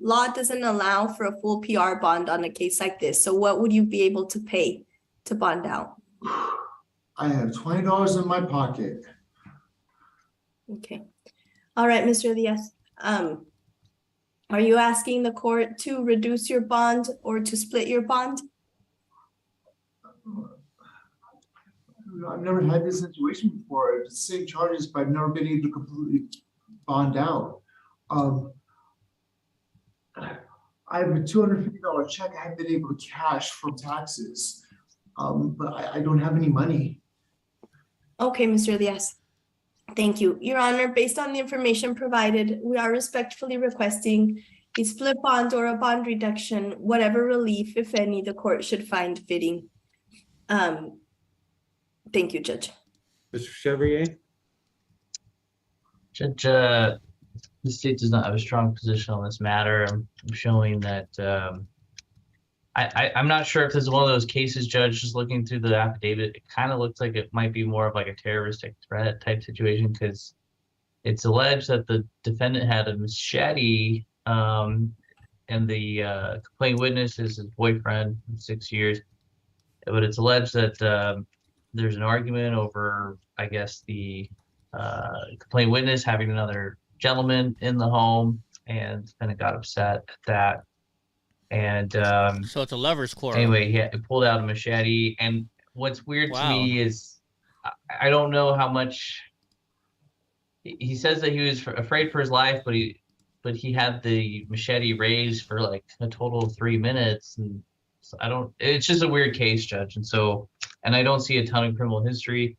law doesn't allow for a full PR bond on a case like this. So what would you be able to pay to bond out? I have $20 in my pocket. Okay. All right, Mr. Diaz. Are you asking the court to reduce your bond or to split your bond? I've never had this situation before. It's the same charges, but I've never been able to completely bond out. I have a $250 check I haven't been able to cash from taxes, but I don't have any money. Okay, Mr. Diaz. Thank you. Your Honor, based on the information provided, we are respectfully requesting a split bond or a bond reduction, whatever relief, if any, the court should find fitting. Thank you, Judge. Mr. Chevrier? Judge, the state does not have a strong position on this matter. I'm showing that I'm not sure if this is one of those cases, Judge, just looking through the affidavit, it kind of looks like it might be more of like a terroristic threat type situation, because it's alleged that the defendant had a machete, and the complaint witness is his boyfriend of 6 years. But it's alleged that there's an argument over, I guess, the complaint witness having another gentleman in the home, and kind of got upset at that. And so it's a lover's quarrel. Anyway, he pulled out a machete. And what's weird to me is I don't know how much he says that he was afraid for his life, but he had the machete raised for like a total of 3 minutes. And so it's just a weird case, Judge. And I don't see a ton of criminal history.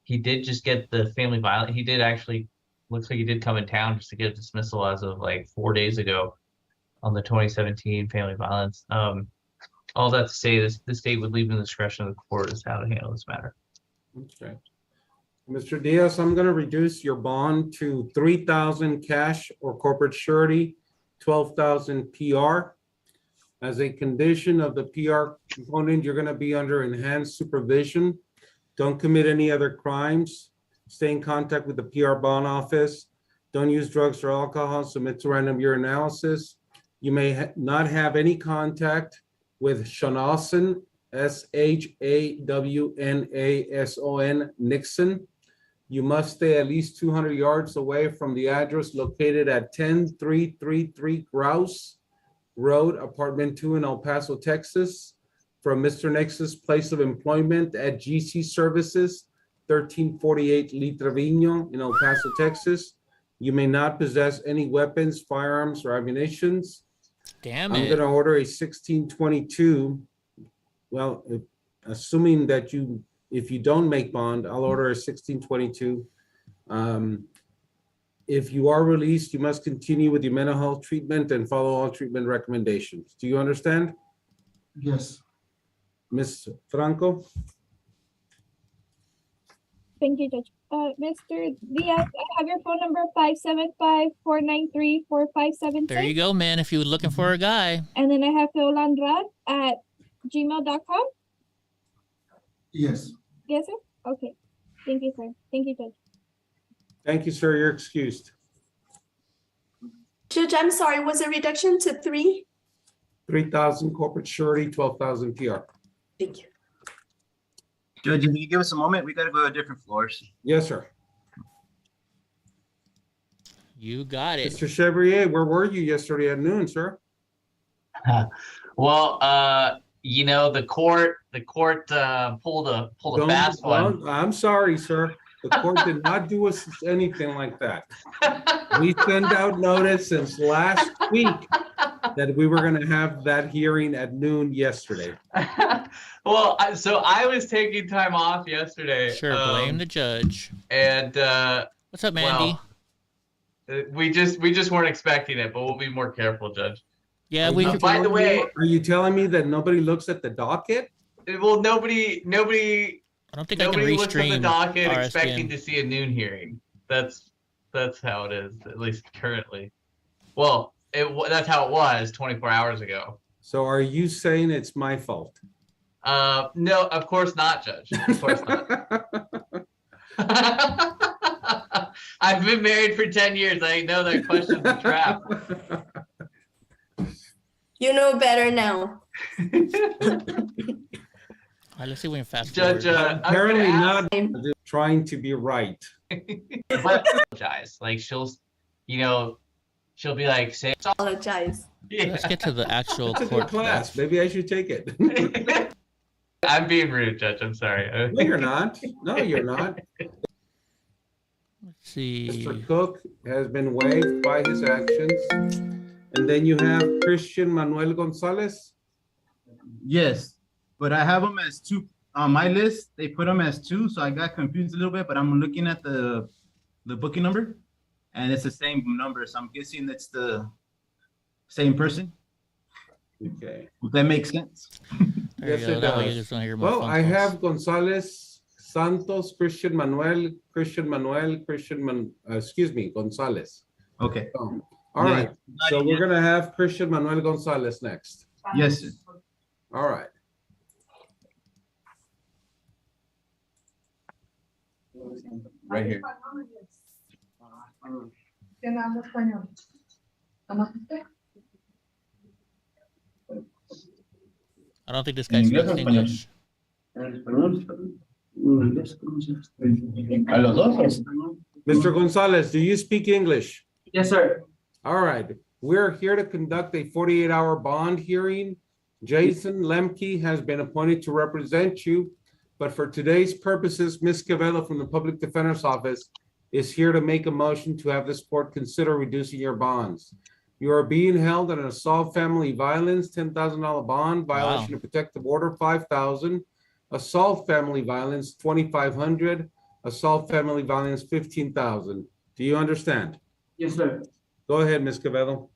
He did just get the family violence. He did actually, looks like he did come in town just to get a dismissal as of like 4 days ago on the 2017 family violence. All that to say, the state would leave in the discretion of the court as to how to handle this matter. Okay. Mr. Diaz, I'm going to reduce your bond to $3,000 cash or corporate surety, $12,000 PR. As a condition of the PR component, you're going to be under enhanced supervision. Don't commit any other crimes. Stay in contact with the PR bond office. Don't use drugs or alcohol. Submit to random urinalysis. You may not have any contact with Shanason, SHAWNASON Nixon. You must stay at least 200 yards away from the address located at 10333 Grouse Road, Apartment 2 in El Paso, Texas. From Mr. Nixon's place of employment at GC Services, 1348 Lee Trevino in El Paso, Texas. You may not possess any weapons, firearms, or ammunitions. Damn I'm it. going to order a 1622. Well, assuming that if you don't make bond, I'll order a 1622. If you are released, you must continue with your mental health treatment and follow all treatment recommendations. Do you understand? Yes. Ms. Franco? Thank you, Judge. Mr. Diaz, I have your phone number 575-493-4576. There you go, man, if you were looking for a guy. And then I have feolandrad@gmail.com. Yes. Yes, sir? Okay. Thank you, sir. Thank you, Judge. Thank you, sir. You're excused. Judge, I'm sorry, was a reduction to 3? 3,000 corporate surety, 12,000 PR. Thank you. Judge, if you give us a moment, we got to go to different floors. Yes, sir. You got it. Mr. Chevrier, where were you yesterday at noon, sir? Well, you know, the court pulled a fast one. I'm sorry, sir. The court did not do us anything like that. We sent out notice since last week that we were going to have that hearing at noon yesterday. Well, so I was taking time off yesterday. Sure, blame the judge. And what's up, Mandy? Well, we just weren't expecting it, but we'll be more careful, Judge. Yeah, by the way, are you telling me that nobody looks at the docket? Well, nobody. I don't think nobody looks at the docket RSPN. expecting to see a noon hearing. That's how it is, at least currently. Well, that's how it was 24 hours ago. So are you saying it's my fault? No, of course not, Judge. Of course not. I've been married for 10 years. I know that question's a trap. You know better now. All right, let's see if we can fast Judge, forward. Apparently not trying to be right. Apologize. Like she'll be like, say apologize. So let's get to the actual It's a court good class. stuff. Maybe I should take it. I'm being rude, Judge. I'm sorry. No, you're not. No, you're not. Let's see. Mr. Cook has been waived by his actions. And then you have Christian Manuel Gonzalez. Yes, but I have them as two on my list. They put them as two, so I got confused a little bit. But I'm looking at the booking number, and it's the same number. So I'm guessing it's the same person. Okay. If that makes sense. There Yes, you go. it That way you does. just don't hear more Well, phone I calls. have Gonzalez, Santos, Christian Manuel, Gonzalez. Okay. All Yeah, right. So we're gonna have Christian Manuel Gonzalez next. Yes, sir. All right. Right here. I don't think this guy speaks English. Mr. Gonzalez, do you speak English? Yes, sir. All right. We're here to conduct a 48-hour bond hearing. Jason Lemke has been appointed to represent you, but for today's purposes, Ms. Cavello from the Public Defender's Office is here to make a motion to have this court consider reducing your bonds. You are being held on an assault family violence, $10,000 bond, violation of protective order, $5,000, assault family violence, $2,500, assault family violence, $15,000. Do you understand? Yes, sir. Go ahead, Ms. Cavello.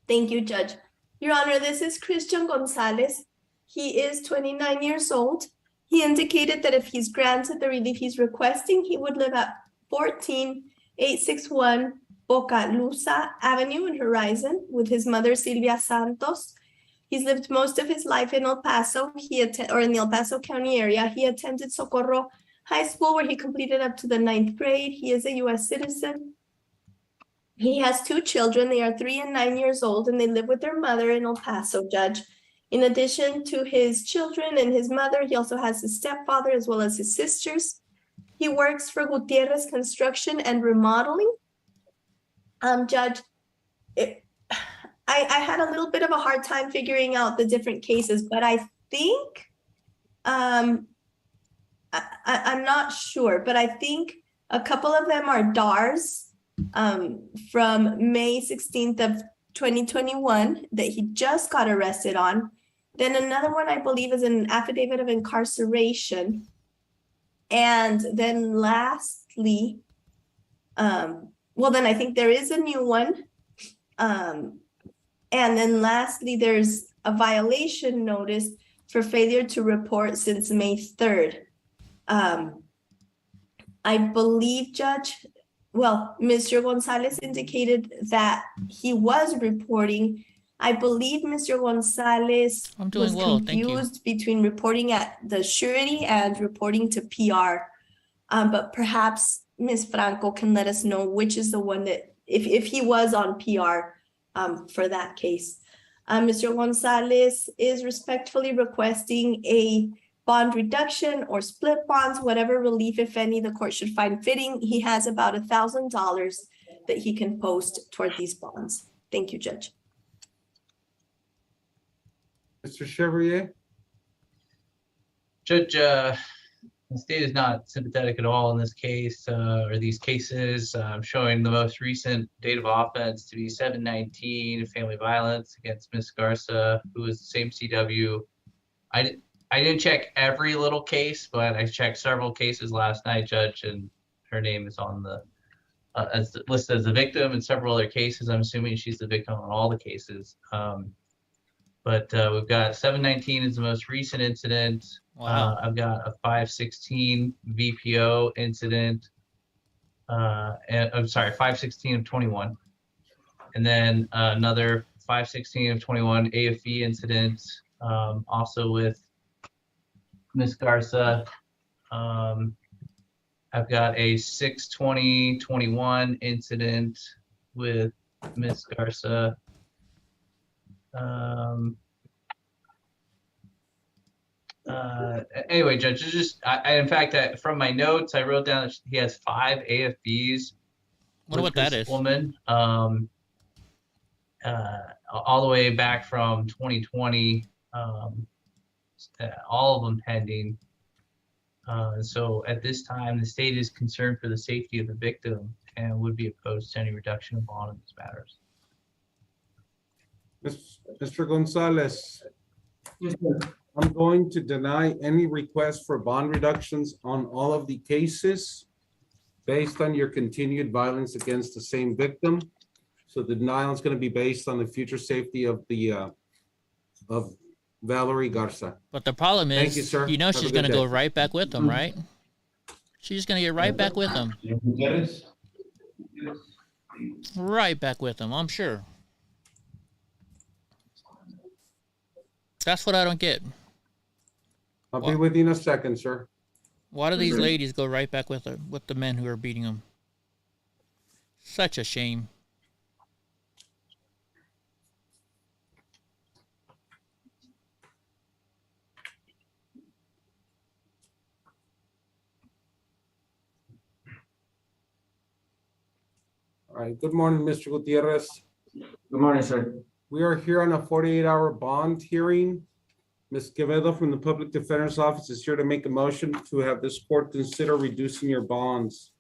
Thank you, Judge. Your Honor, this is Christian Gonzalez. He is 29 years old. He indicated that if he's granted the relief he's requesting, he would live at 14861 Bocalusa Avenue in Horizon with his mother, Silvia Santos. He's lived most of his life in El Paso, or in the El Paso County area. He attended Socorro High School, where he completed up to the 9th grade. He is a U.S. citizen. He has 2 children. They are 3 and 9 years old, and they live with their mother in El Paso, Judge. In addition to his children and his mother, he also has his stepfather as well as his sisters. He works for Gutierrez Construction and Remodeling. Judge, I had a little bit of a hard time figuring out the different cases, but I think, I'm not sure, but I think a couple of them are DARs from May 16th of 2021 that he just got arrested on. Then another one, I believe, is an affidavit of incarceration. And then lastly, well, then I think there is a new one. And then lastly, there's a violation notice for failure to report since May 3rd. I believe, Judge, well, Mr. Gonzalez indicated that he was reporting. I believe Mr. Gonzalez was confused between reporting at the surety and reporting to PR. But perhaps Ms. Franco can let us know which is the one that, if he was on PR for that case. Mr. Gonzalez is respectfully requesting a bond reduction or split bonds, whatever relief, if any, the court should find fitting. He has about $1,000 that he can post toward these bonds. Thank you, Judge. Mr. Chevrier? Judge, the state is not sympathetic at all in this case, or these cases. I'm showing the most recent date of offense to be 7/19, family violence against Ms. Garza, who is the same CW. I didn't check every little case, but I checked several cases last night, Judge, and her name is on the as listed as a victim in several other cases. I'm assuming she's the victim on all the cases. But we've got 7/19 is the most recent incident. Wow. I've got a 5/16 VPO incident. And I'm sorry, 5/16 of 21. And then another 5/16 of 21 AFV incident, also with Miss Garza. I've got a 6/20/21 incident with Miss Garza. Anyway, Judge, it's just in fact, from my notes, I wrote down that he has 5 AFBs. Wonder what that is. Woman, all the way back from 2020, all of them pending. So at this time, the state is concerned for the safety of the victim and would be opposed to any reduction of bond in these matters. Mr. Gonzalez. Yes, sir. I'm going to deny any request for bond reductions on all of the cases based on your continued violence against the same victim. So the denial is going to be based on the future safety of the of Valerie Garza. But the problem is, Thank you, sir. you know, Have a she's good going to day. go right back with him, right? She's going to get right back with him. Right back with him, I'm sure. That's what I don't get. I'll be with you in a second, sir. Why do these ladies go right back with her, with the men who are beating them? Such a shame. All right. Good morning, Mr. Gutierrez. Good morning, sir. We are here on a 48-hour bond hearing. Ms. Quevedo from the Public Defender's Office is here to make a motion to have this court consider reducing your bonds.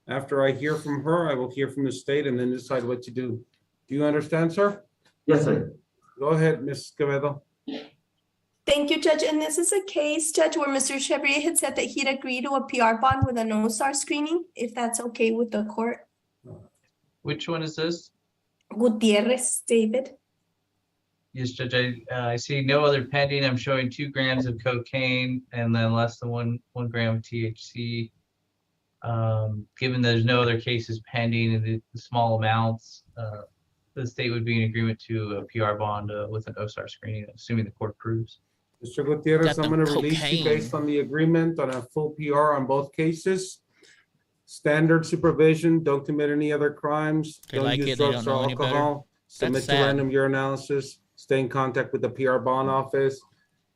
After I hear from her, I will hear from the state and then decide what to do. Do you understand, sir? Yes, sir. Go ahead, Ms. Quevedo. Thank you, Judge. And this is a case, Judge, where Mr. Chevrier had said that he'd agree to a PR bond with a no-star screening, if that's okay with the court. Which one is this? Gutierrez, David. Yes, Judge, I see no other pending. I'm showing 2 grams of cocaine and then less than one gram of THC. Given there's no other cases pending and the small amounts, the state would be in agreement to a PR bond with an OSAR screening, assuming the court approves. Mr. Gutierrez, I'm going to release you based on the agreement on a full PR on both cases. Standard supervision, don't commit any other crimes, They don't like use it, they drugs don't or know any better. alcohol, submit to sad. random urinalysis, stay in contact with the PR bond office.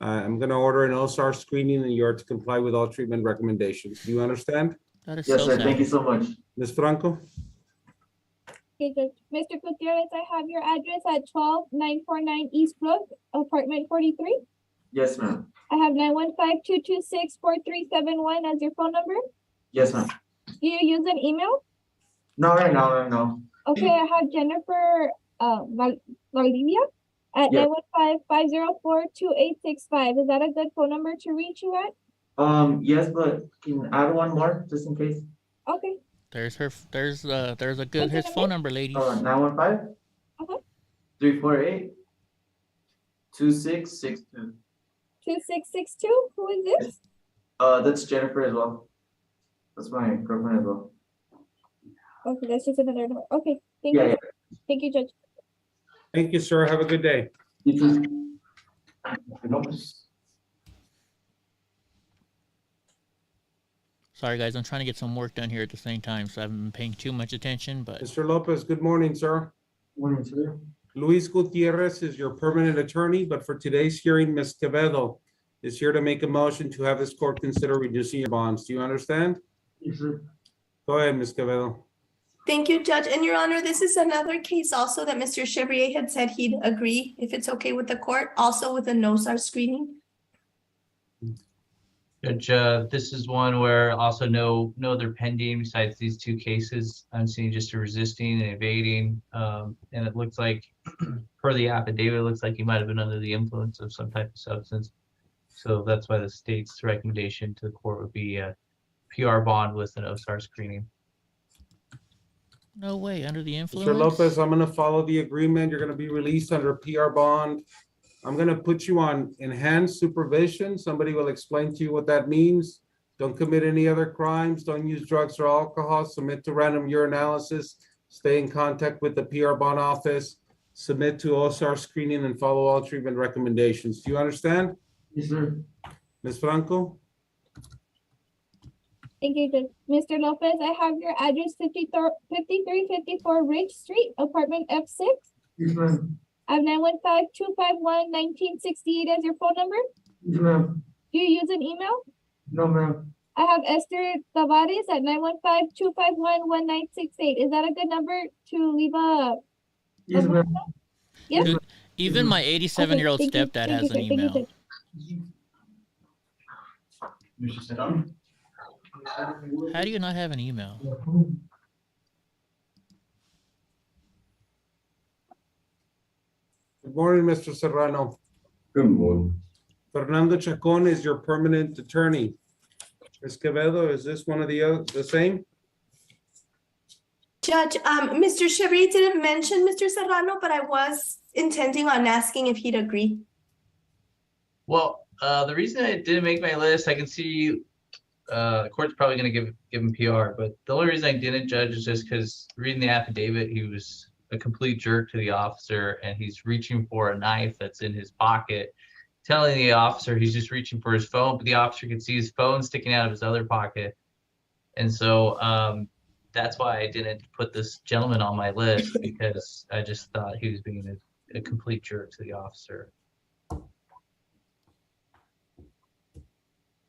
I'm going to order an OSAR screening and you are to comply with all treatment recommendations. Do you understand? That is Yes, so sir. sad. Thank you so much. Ms. Franco? Okay, Judge. Mr. Gutierrez, I have your address at 12949 East Brook, apartment 43. Yes, ma'am. I have 915-226-4371 as your phone number. Yes, ma'am. Do you use an email? No, right now, no. Okay, I have Jennifer Valdivia at Yeah. 915-504-2865. Is that a good phone number to reach you at? Yes, but can I add one more just in case? Okay. There's a good his phone number, ladies. 915 348 2662. 2662. Who is this? That's Jennifer as well. That's my girlfriend as well. Okay, that's just another number. Okay, thank Yeah, you. yeah. Thank you, Judge. Thank you, sir. Have a good day. You too. Sorry, guys, I'm trying to get some work done here at the same time, so I haven't been paying too much attention. But Mr. Lopez, good morning, sir. Morning, sir. Luis Gutierrez is your permanent attorney, but for today's hearing, Ms. Quevedo is here to make a motion to have this court consider reducing your bonds. Do you understand? Yes, sir. Go ahead, Ms. Quevedo. Thank you, Judge. And Your Honor, this is another case also that Mr. Chevrier had said he'd agree, if it's okay with the court, also with a no-star screening. Judge, this is one where also no other pending besides these 2 cases. I'm seeing just a resisting and evading. And it looks like, per the affidavit, it looks like he might have been under the influence of some type of substance. So that's why the state's recommendation to the court would be a PR bond with an OSAR screening. no way, under the influence. Mr. Lopez, I'm going to follow the agreement. You're going to be released under a PR bond. I'm going to put you on enhanced supervision. Somebody will explain to you what that means. Don't commit any other crimes. Don't use drugs or alcohol. Submit to random urinalysis. Stay in contact with the PR bond office. Submit to OSAR screening and follow all treatment recommendations. Do you understand? Yes, sir. Ms. Franco? Thank you, Judge. Mr. Lopez, I have your address 5354 Ridge Street, apartment F6. Yes, ma'am. I have 915-251-1968 as your phone number. Yes, ma'am. Do you use an email? No, ma'am. I have Esther Tavares at 915-251-1968. Is that a good number to leave a? Yes, ma'am. Yes. Dude, even my 87-year-old Okay, thank you. stepdad Thank has you, an sir. Thank you, email. Judge. How do you not have an email? Good morning, Mr. Serrano. Good morning. Fernando Chacon is your permanent attorney. Ms. Quevedo, is this one of the same? Judge, Mr. Chevrier didn't mention Mr. Serrano, but I was intending on asking if he'd agree. Well, the reason I didn't make my list, I can see the court's probably going to give him PR, but the only reason I didn't, Judge, is just because reading the affidavit, he was a complete jerk to the officer, and he's reaching for a knife that's in his pocket, telling the officer he's just reaching for his phone, but the officer can see his phone sticking out of his other pocket. And so that's why I didn't put this gentleman on my list, because I just thought he was being a complete jerk to the officer.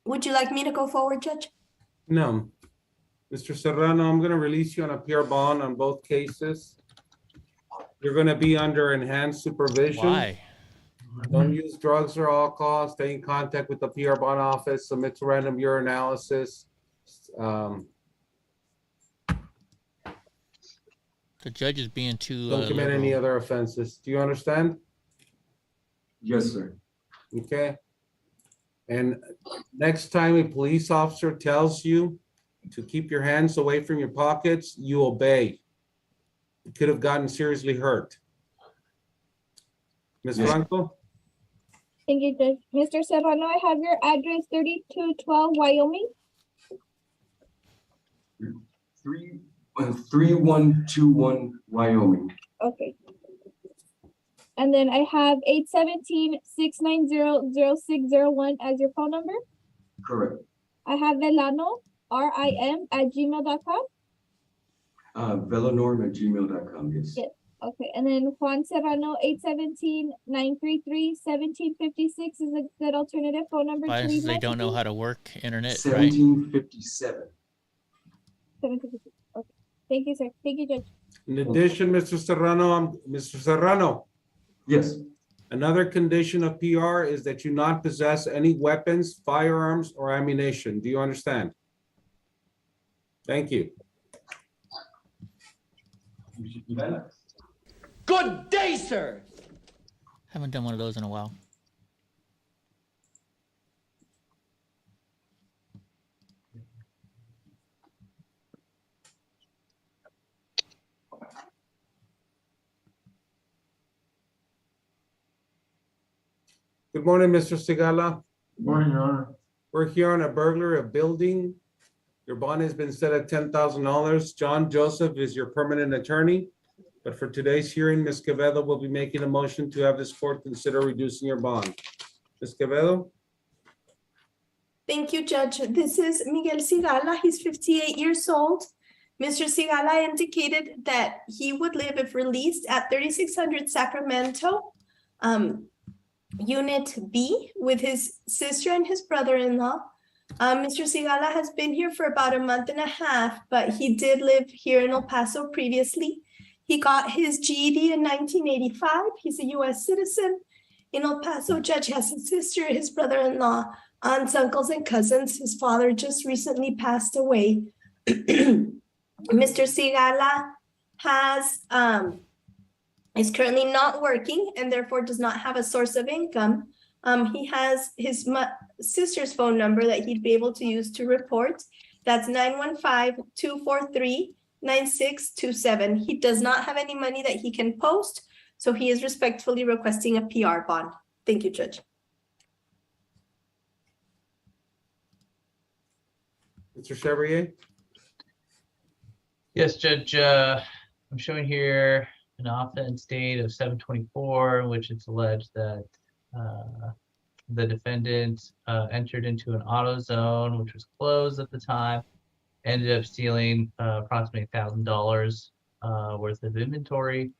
Would you like me to go forward, Judge? No. Mr. Serrano, I'm going to release you on a PR bond on both cases. You're going to be under enhanced supervision. Why? Don't use drugs or alcohol. Stay in contact with the PR bond office. Submit to random urinalysis. The judge is being too. Don't commit any other offenses. Do you understand? Yes, sir. Okay. And next time a police officer tells you to keep your hands away from your pockets, you obey. You could have gotten seriously hurt. Ms. Franco? Thank you, Judge. Mr. Serrano, I have your address 3212 Wyoming. 3121 Wyoming. Okay. And then I have 817-690-0601 as your phone number. Correct. I have Velano, rim@gmail.com. Velonorm@gmail.com, yes. Yes. Okay. And then Juan Serrano, 817-933-1756 is a good alternative phone number. Why to is leave they my don't know message? how to work internet, right? 1757. 1756. Okay. Thank you, sir. Thank you, Judge. In addition, Mr. Serrano. Yes. Another condition of PR is that you not possess any weapons, firearms, or ammunition. Do you understand? Thank you. Good day, sir. Haven't done one of those in a while. Good morning, Mr. Sigala. Good morning, Your Honor. We're here on a burglary of building. Your bond has been set at $10,000. John Joseph is your permanent attorney. But for today's hearing, Ms. Quevedo will be making a motion to have this court consider reducing your bond. Ms. Quevedo? Thank you, Judge. This is Miguel Sigala. He's 58 years old. Mr. Sigala indicated that he would live, if released, at 3600 Sacramento, Unit B, with his sister and his brother-in-law. Mr. Sigala has been here for about a month and a half, but he did live here in El Paso previously. He got his GED in 1985. He's a U.S. citizen. In El Paso, Judge has his sister, his brother-in-law, aunts, uncles, and cousins. His father just recently passed away. Mr. Sigala is currently not working and therefore does not have a source of income. He has his sister's phone number that he'd be able to use to report. That's 915-243-9627. He does not have any money that he can post, so he is respectfully requesting a PR bond. Thank you, Judge. Mr. Chevrier? Yes, Judge. I'm showing here an offense date of 7/24, in which it's alleged that the defendant entered into an auto zone, which was closed at the time, ended up stealing approximately $1,000 worth of inventory.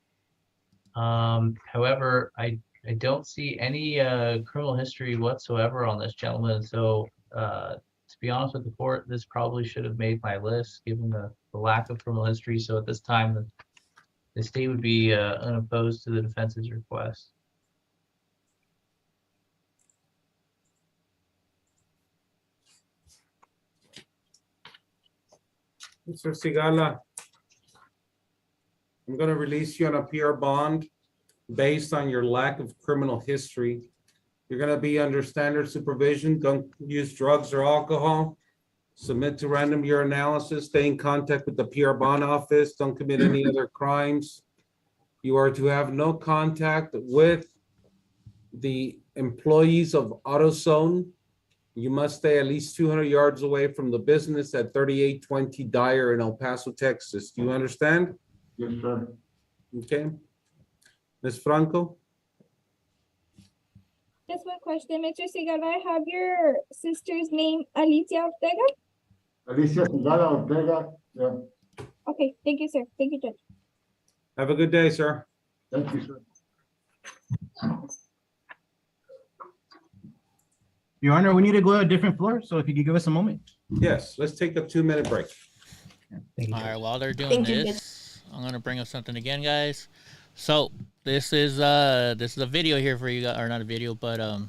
However, I don't see any criminal history whatsoever on this gentleman. So to be honest with the court, this probably should have made my list given the lack of criminal history. So at this time, the state would be unopposed to the defense's request. Mr. Sigala, I'm going to release you on a PR bond based on your lack of criminal history. You're going to be under standard supervision. Don't use drugs or alcohol. Submit to random urinalysis. Stay in contact with the PR bond office. Don't commit any other crimes. You are to have no contact with the employees of AutoZone. You must stay at least 200 yards away from the business at 3820 Dyer in El Paso, Texas. Do you understand? Yes, sir. Okay. Ms. Franco? Just one question, Mr. Sigala. I have your sister's name, Alicia Ortega. Alicia Sigala Ortega, yeah. Okay, thank you, sir. Thank you, Judge. Have a good day, sir. Thank you, sir. Your Honor, we need to go to a different floor, so if you could give us a moment. Yes, let's take a 2-minute break. All right, while they're doing this, I'm gonna bring up something again, guys. So this is a video here for you guys, or not a video, but you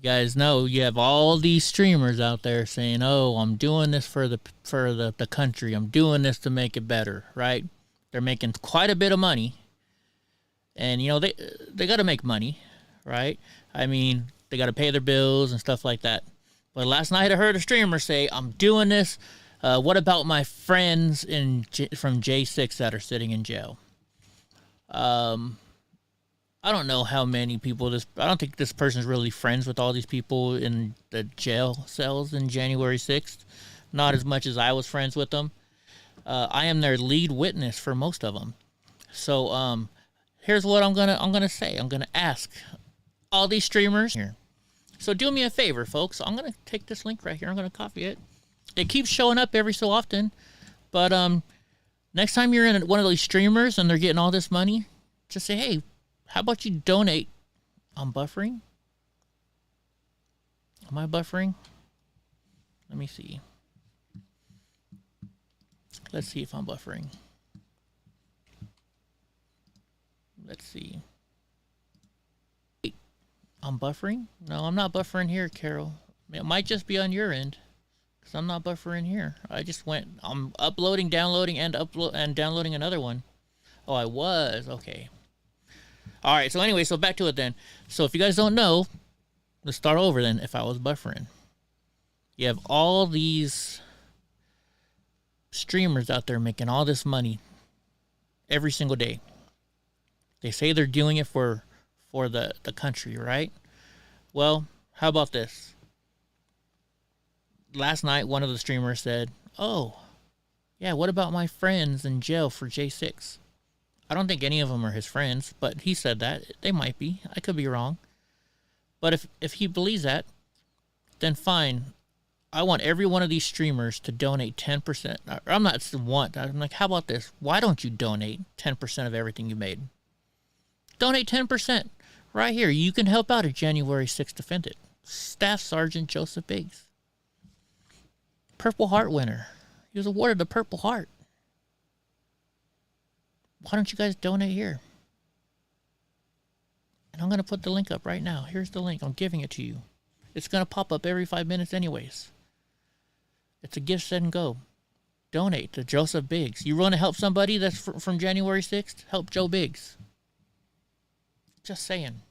guys know you have all these streamers out there saying, "Oh, I'm doing this for the country. I'm doing this to make it better," right? They're making quite a bit of money, and you know they got to make money, right? I mean, they got to pay their bills and stuff like that. But last night I heard a streamer say, "I'm doing this. What about my friends from J6 that are sitting in jail?" I don't know how many people I don't think this person's really friends with all these people in the jail cells in January 6th. Not as much as I was friends with them. I am their lead witness for most of them. So here's what I'm gonna say. I'm gonna ask all these streamers here. So do me a favor, folks. I'm gonna take this link right here. I'm gonna copy it. It keeps showing up every so often, but next time you're in one of these streamers and they're getting all this money, just say, "Hey, how about you donate?" I'm buffering. Am I buffering? Let me see. Let's see if I'm buffering. Let's see. I'm buffering? No, I'm not buffering here, Carol. It might just be on your end, because I'm not buffering here. I'm uploading, downloading, and downloading another one. Oh, I was. Okay. All right, so anyway, so back to it then. So if you guys don't know, let's start over then if I was buffering. You have all these streamers out there making all this money every single day. They say they're doing it for the country, right? Well, how about this? Last night, one of the streamers said, "Oh, yeah, what about my friends in jail for J6? I don't think any of them are his friends, but he said that. They might be. I could be wrong. But if he believes that, then fine. I want every one of these streamers to donate 10%. I'm like, how about this? Why don't you donate 10% of everything you made? Donate 10% right here. You can help out a January 6th defendant. Staff Sergeant Joseph Biggs. Purple Heart winner. He was awarded the Purple Heart. Why don't you guys donate here? And I'm going to put the link up right now. Here's the link. I'm giving it to you. It's going to pop up every 5 minutes anyways. It's a gift, set, and go. Donate to Joseph Biggs. You want to help somebody that's from January 6th? Help Joe Biggs. Just saying.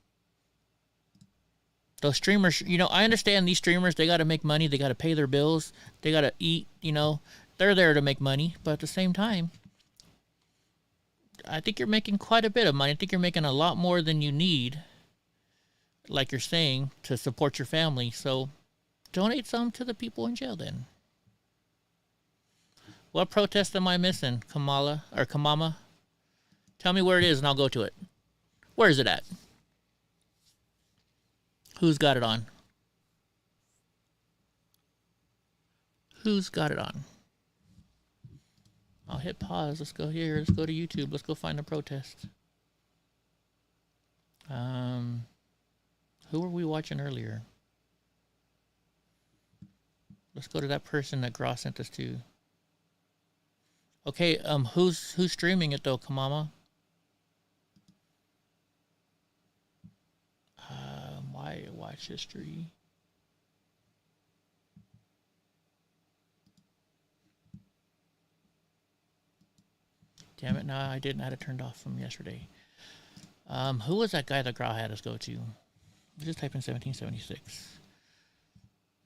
Those streamers, I understand these streamers, they got to make money. They got to pay their bills. They got to eat, They're there to make money. But at the same time, I think you're making quite a bit of money. I think you're making a lot more than you need, like you're saying, to support your family. So donate some to the people in jail then. What protest am I missing, Kamama? Tell me where it is and I'll go to it. Where is it at? Who's got it on? Who's got it on? I'll hit pause. Let's go here. Let's go to YouTube. Let's go find the protest. Who were we watching earlier? Let's go to that person that Gross sent us to. Okay, who's streaming it though, Kamama? Why watch history? Damn it, no, I didn't. I had it turned off from yesterday. Who was that guy that Grau had us go to? We'll just type in 1776.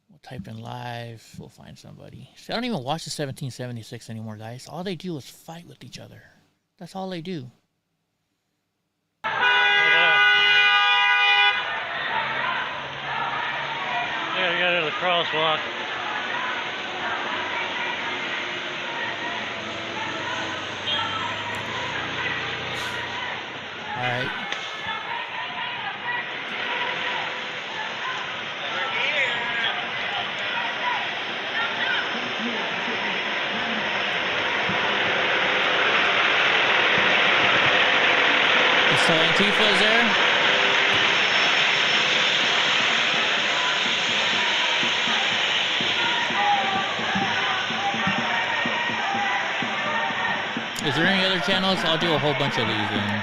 We'll type in live. We'll find somebody. See, I don't even watch the 1776 anymore, guys. All they do is fight with each other. That's all they do. Yeah, you got to the crosswalk. All right. So Antifa is there? Is there any other channels? I'll do a whole bunch of these then.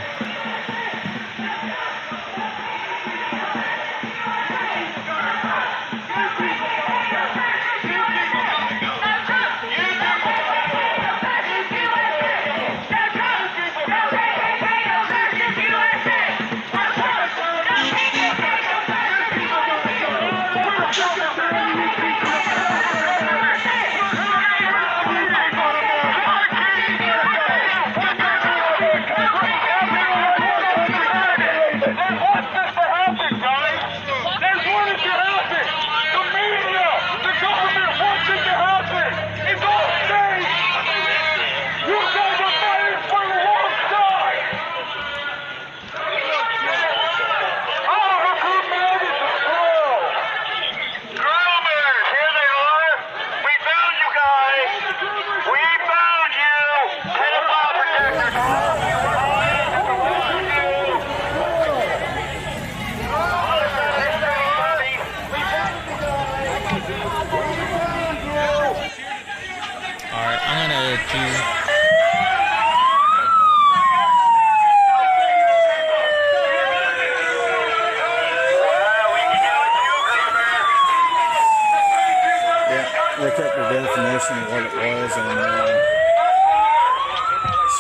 Look up the definition of what it was in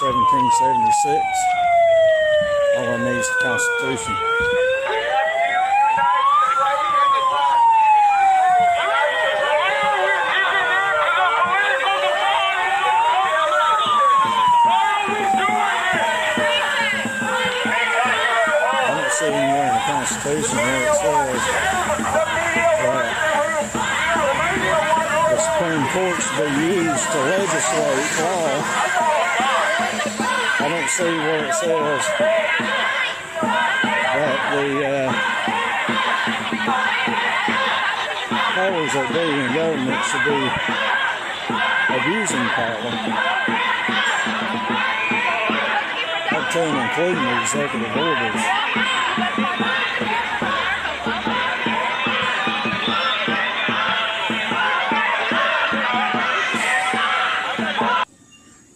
1776. All it needs is the Constitution. I don't see anywhere in the Constitution where it says the Supreme Courts to be used to legislate law. I don't see where it says that the powers that be in government should be abusing power. Up to and including the executive orders.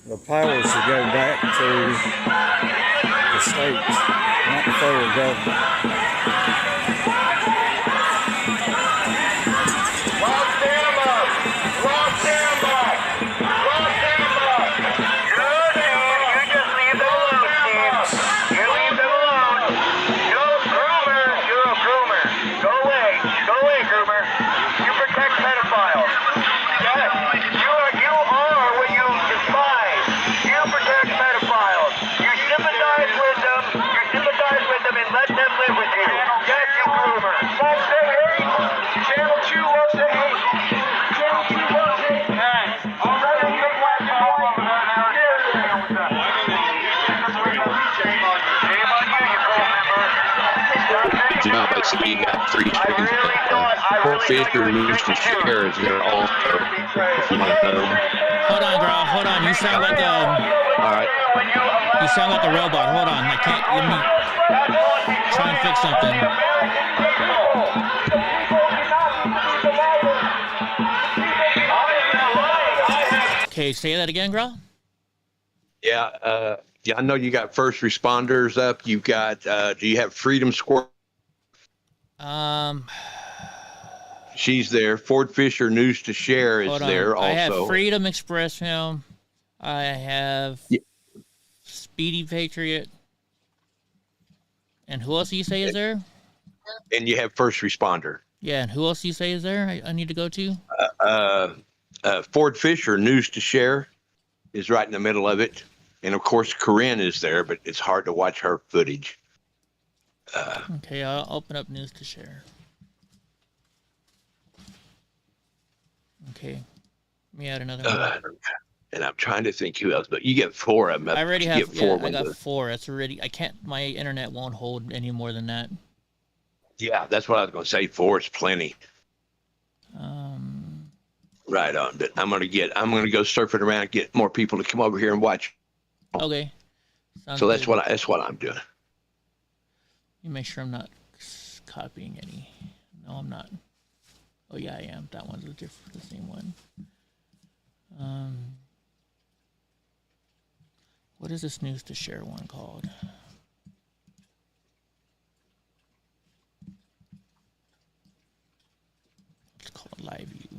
The powers should go back to the states, not the federal government. Let them live with you. Yes, So you got 3 chickens. Fort Fisher needs to share is there also. You know. Hold on, girl. Hold on. You sound like All right. You sound like a robot. Hold on. I can't. Let me try and fix something. Okay, say that again, girl. Yeah. Yeah, I know you got first responders up. You've got. Do you have Freedom Square? She's there. Fort Fisher News to Share is Hold on. there also. I have Freedom Express film. I have Speedy Patriot. And who else do you say is there? And you have First Responder. Yeah, and who else do you say is there? I need to go to? Fort Fisher News to Share is right in the middle of it. And of course, Corinne is there, but it's hard to watch her footage. Okay, I'll open up News to Share. Okay, let me add another one. And I'm trying to think who else, but you get 4 of them. I already You have get 4 I got windows. 4. That's already. I can't. My internet won't hold any more than that. Yeah, that's what I was going to say. 4 is plenty. Right on. But I'm going to go surfing around and get more people to come over here and watch. Okay. So that's what I'm doing. You make sure I'm not copying any. No, I'm not. Oh yeah, I am. That one's the same one. What is this News to Share one called? It's called Live View.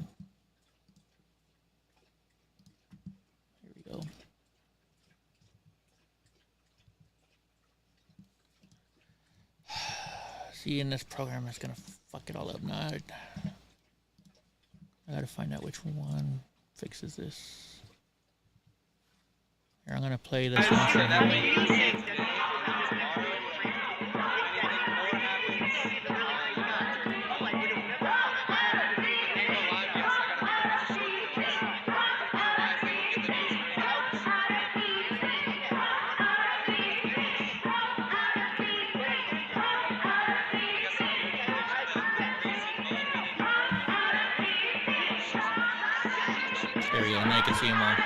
Here we go. See, in this program, it's gonna fuck it all up. Now I gotta find out which one fixes this. Here, I'm gonna play this one for you. There we go, now you can see them all.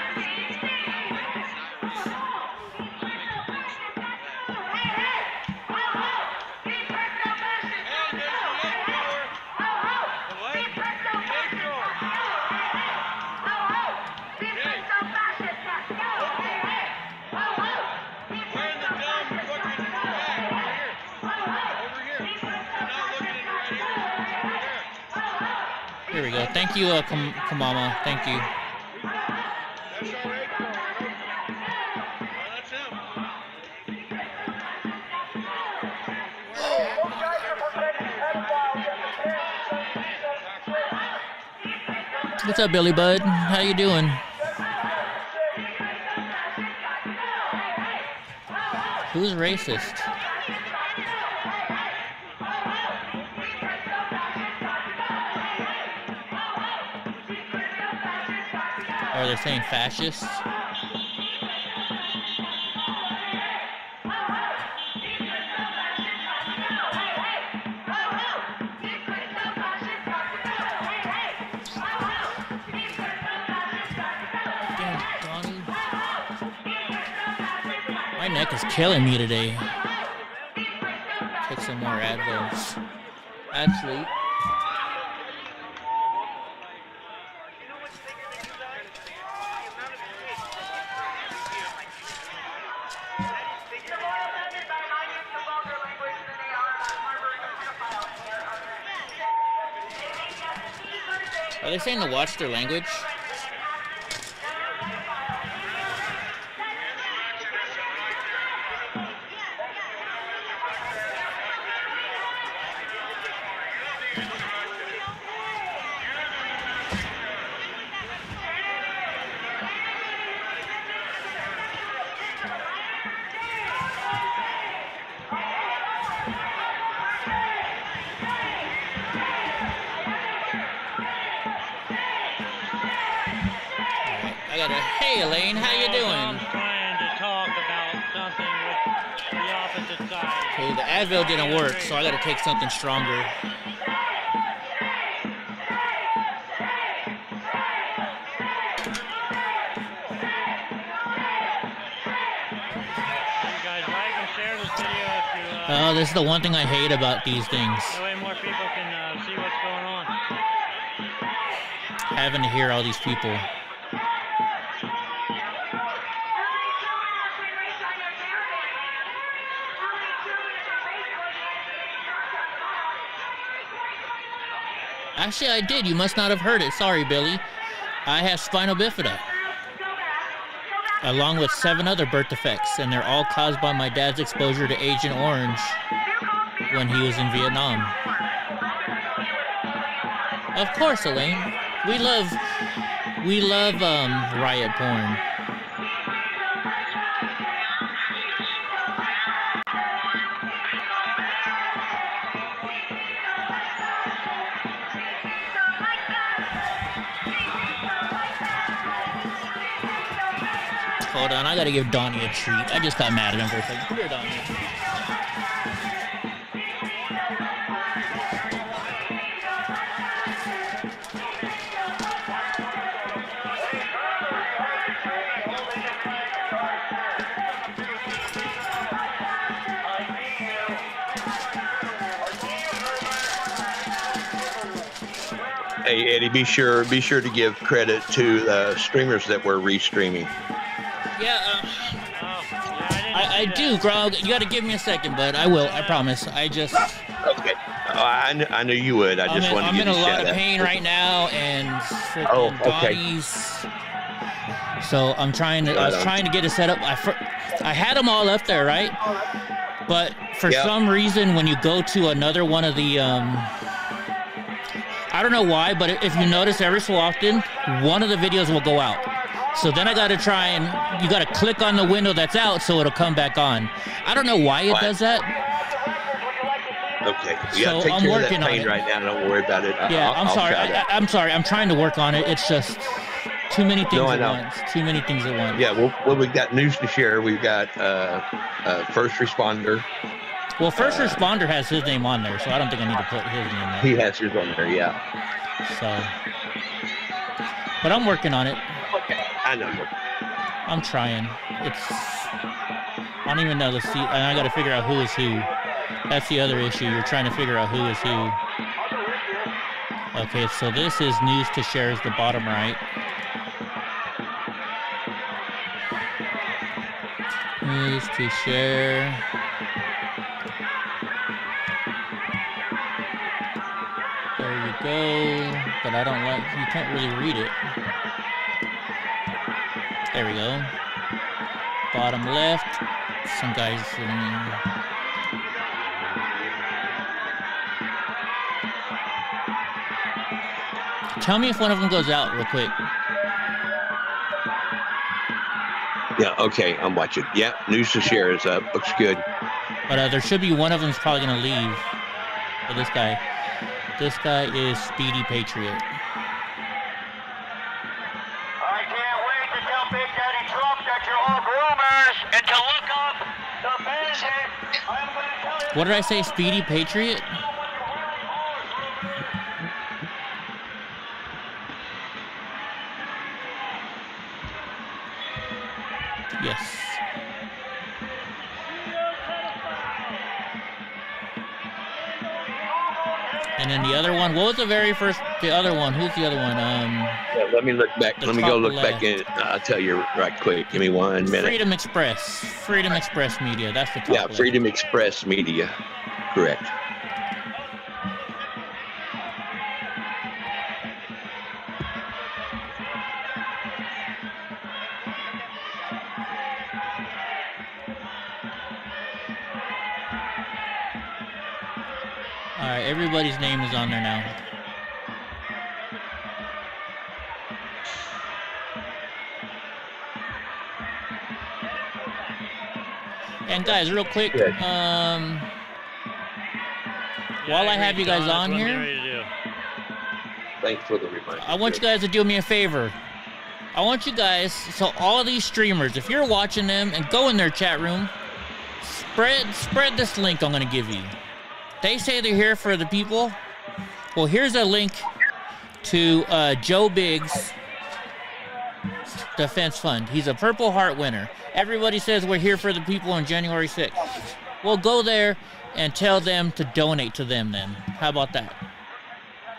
Here we go. Thank you, Kamama. Thank you. What's up, Billy Bud? How you doing? Who's racist? Are they saying fascists? My neck is killing me today. Take some more Advils. Actually, are they saying to watch their language? Hey Elaine, how you doing? I'm trying to talk about something with the opposite side. Okay, the Advil didn't work, so I gotta take something stronger. Oh, this is the one thing I hate about these things. That way more people can see what's going on. Having to hear all these people. Actually, I did. You must not have heard it. Sorry, Billy. I have spinal bifida, along with 7 other birth defects, and they're all caused by my dad's exposure to Agent Orange when he was in Vietnam. Of course, Elaine. We love riot porn. Hold on, I gotta give Donnie a treat. I just got mad at him for a second. Come here, Donnie. Hey, Eddie, be sure to give credit to the streamers that were restreaming. Yeah, I do, Grog. You got to give me a second, but I will. I promise. I just. Okay. I knew you would. I just wanted to give you a shout out. I'm in a lot of pain right now, and freaking Donnie's. So I'm trying to. I was trying to get it set up. I had them all up there, right? But for some reason, when you go to another one of the, I don't know why, but if you notice, every so often, one of the videos will go out. So then I got to try and, you got to click on the window that's out so it'll come back on. I don't know why it does that. Okay. You got to take care of that pain right now. Don't worry about it. Yeah, I'm sorry. I'm sorry. I'm trying to work on it. It's just too many things at once. Too many things at once. Yeah, well, we've got news to share. We've got first responder. Well, first responder has his name on there, so I don't think I need to put his name there. He has his on there, yeah. So, but I'm working on it. Okay, I know. I'm trying. I don't even know. Let's see. And I got to figure out who is who. That's the other issue. You're trying to figure out who is who. Okay, so this is news to share is the bottom right. News to share. There you go. But I don't like, you can't really read it. There we go. Bottom left. Some guys. Tell me if one of them goes out real quick. Yeah, okay, I'm watching. Yeah, news to share is up. Looks good. But there should be one of them's probably going to leave. But this guy. This guy is Speedy Patriot. I can't wait to tell Big Daddy Trump that you're all groomers and to look up the bandit. I'm going to tell you. What did I say? Speedy Patriot? Yes. And then the other one, what was the very first, the other one? Who's the other one? Yeah, let me look back. Let me go look back in. I'll tell you right quick. Give me 1 minute. Freedom Express. Freedom Express Media. That's the top Yeah, left. Freedom Express Media. Correct. All right, everybody's name is on there now. And guys, real quick, while I have you guys on here, thanks for the reminder. I want you guys to do me a favor. I want you guys, so all of these streamers, if you're watching them, and go in their chat room, Spread this link I'm gonna give you. They say they're here for the people. Well, here's a link to Joe Biggs' Defense Fund. He's a Purple Heart winner. Everybody says we're here for the people on January 6th. Well, go there and tell them to donate to them then. How about that?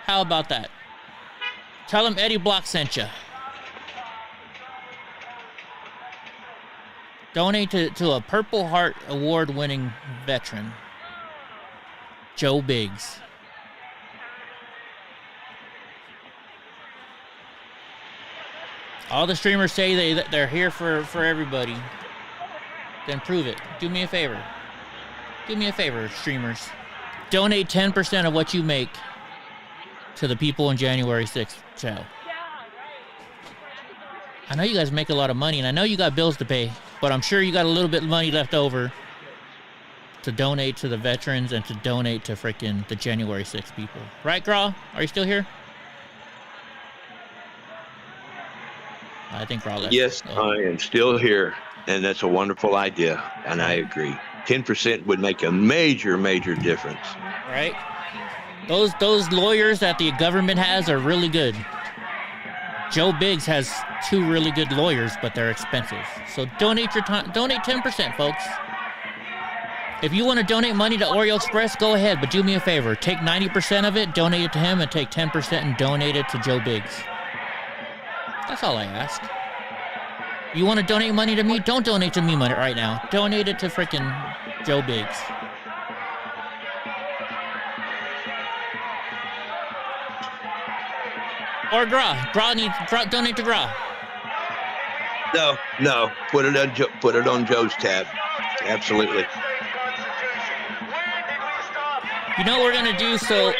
How about that? Tell them Eddie Block sent you. Donate to a Purple Heart award-winning veteran, Joe Biggs. All the streamers say they're here for everybody. Then prove it. Do me a favor. Do me a favor, streamers. Donate 10% of what you make to the people on January 6th show. I know you guys make a lot of money, and I know you got bills to pay, but I'm sure you got a little bit of money left over to donate to the veterans and to donate to frickin' the January 6th people. Right, Graw? Are you still here? I think Graw left. Yes, I am still here, and that's a wonderful idea, and I agree. 10% would make a major, major difference. Right? Those lawyers that the government has are really good. Joe Biggs has 2 really good lawyers, but they're expensive. So donate your time. Donate 10%, folks. If you want to donate money to Oreo Express, go ahead, but do me a favor. Take 90% of it, donate it to him, and take 10% and donate it to Joe Biggs. That's all I ask. You want to donate money to me? Don't donate to me money right now. Donate it to frickin' Joe Biggs. Or Gra. Donate to Gra. No. Put it on Joe's tab. Absolutely. You know what we're gonna do? So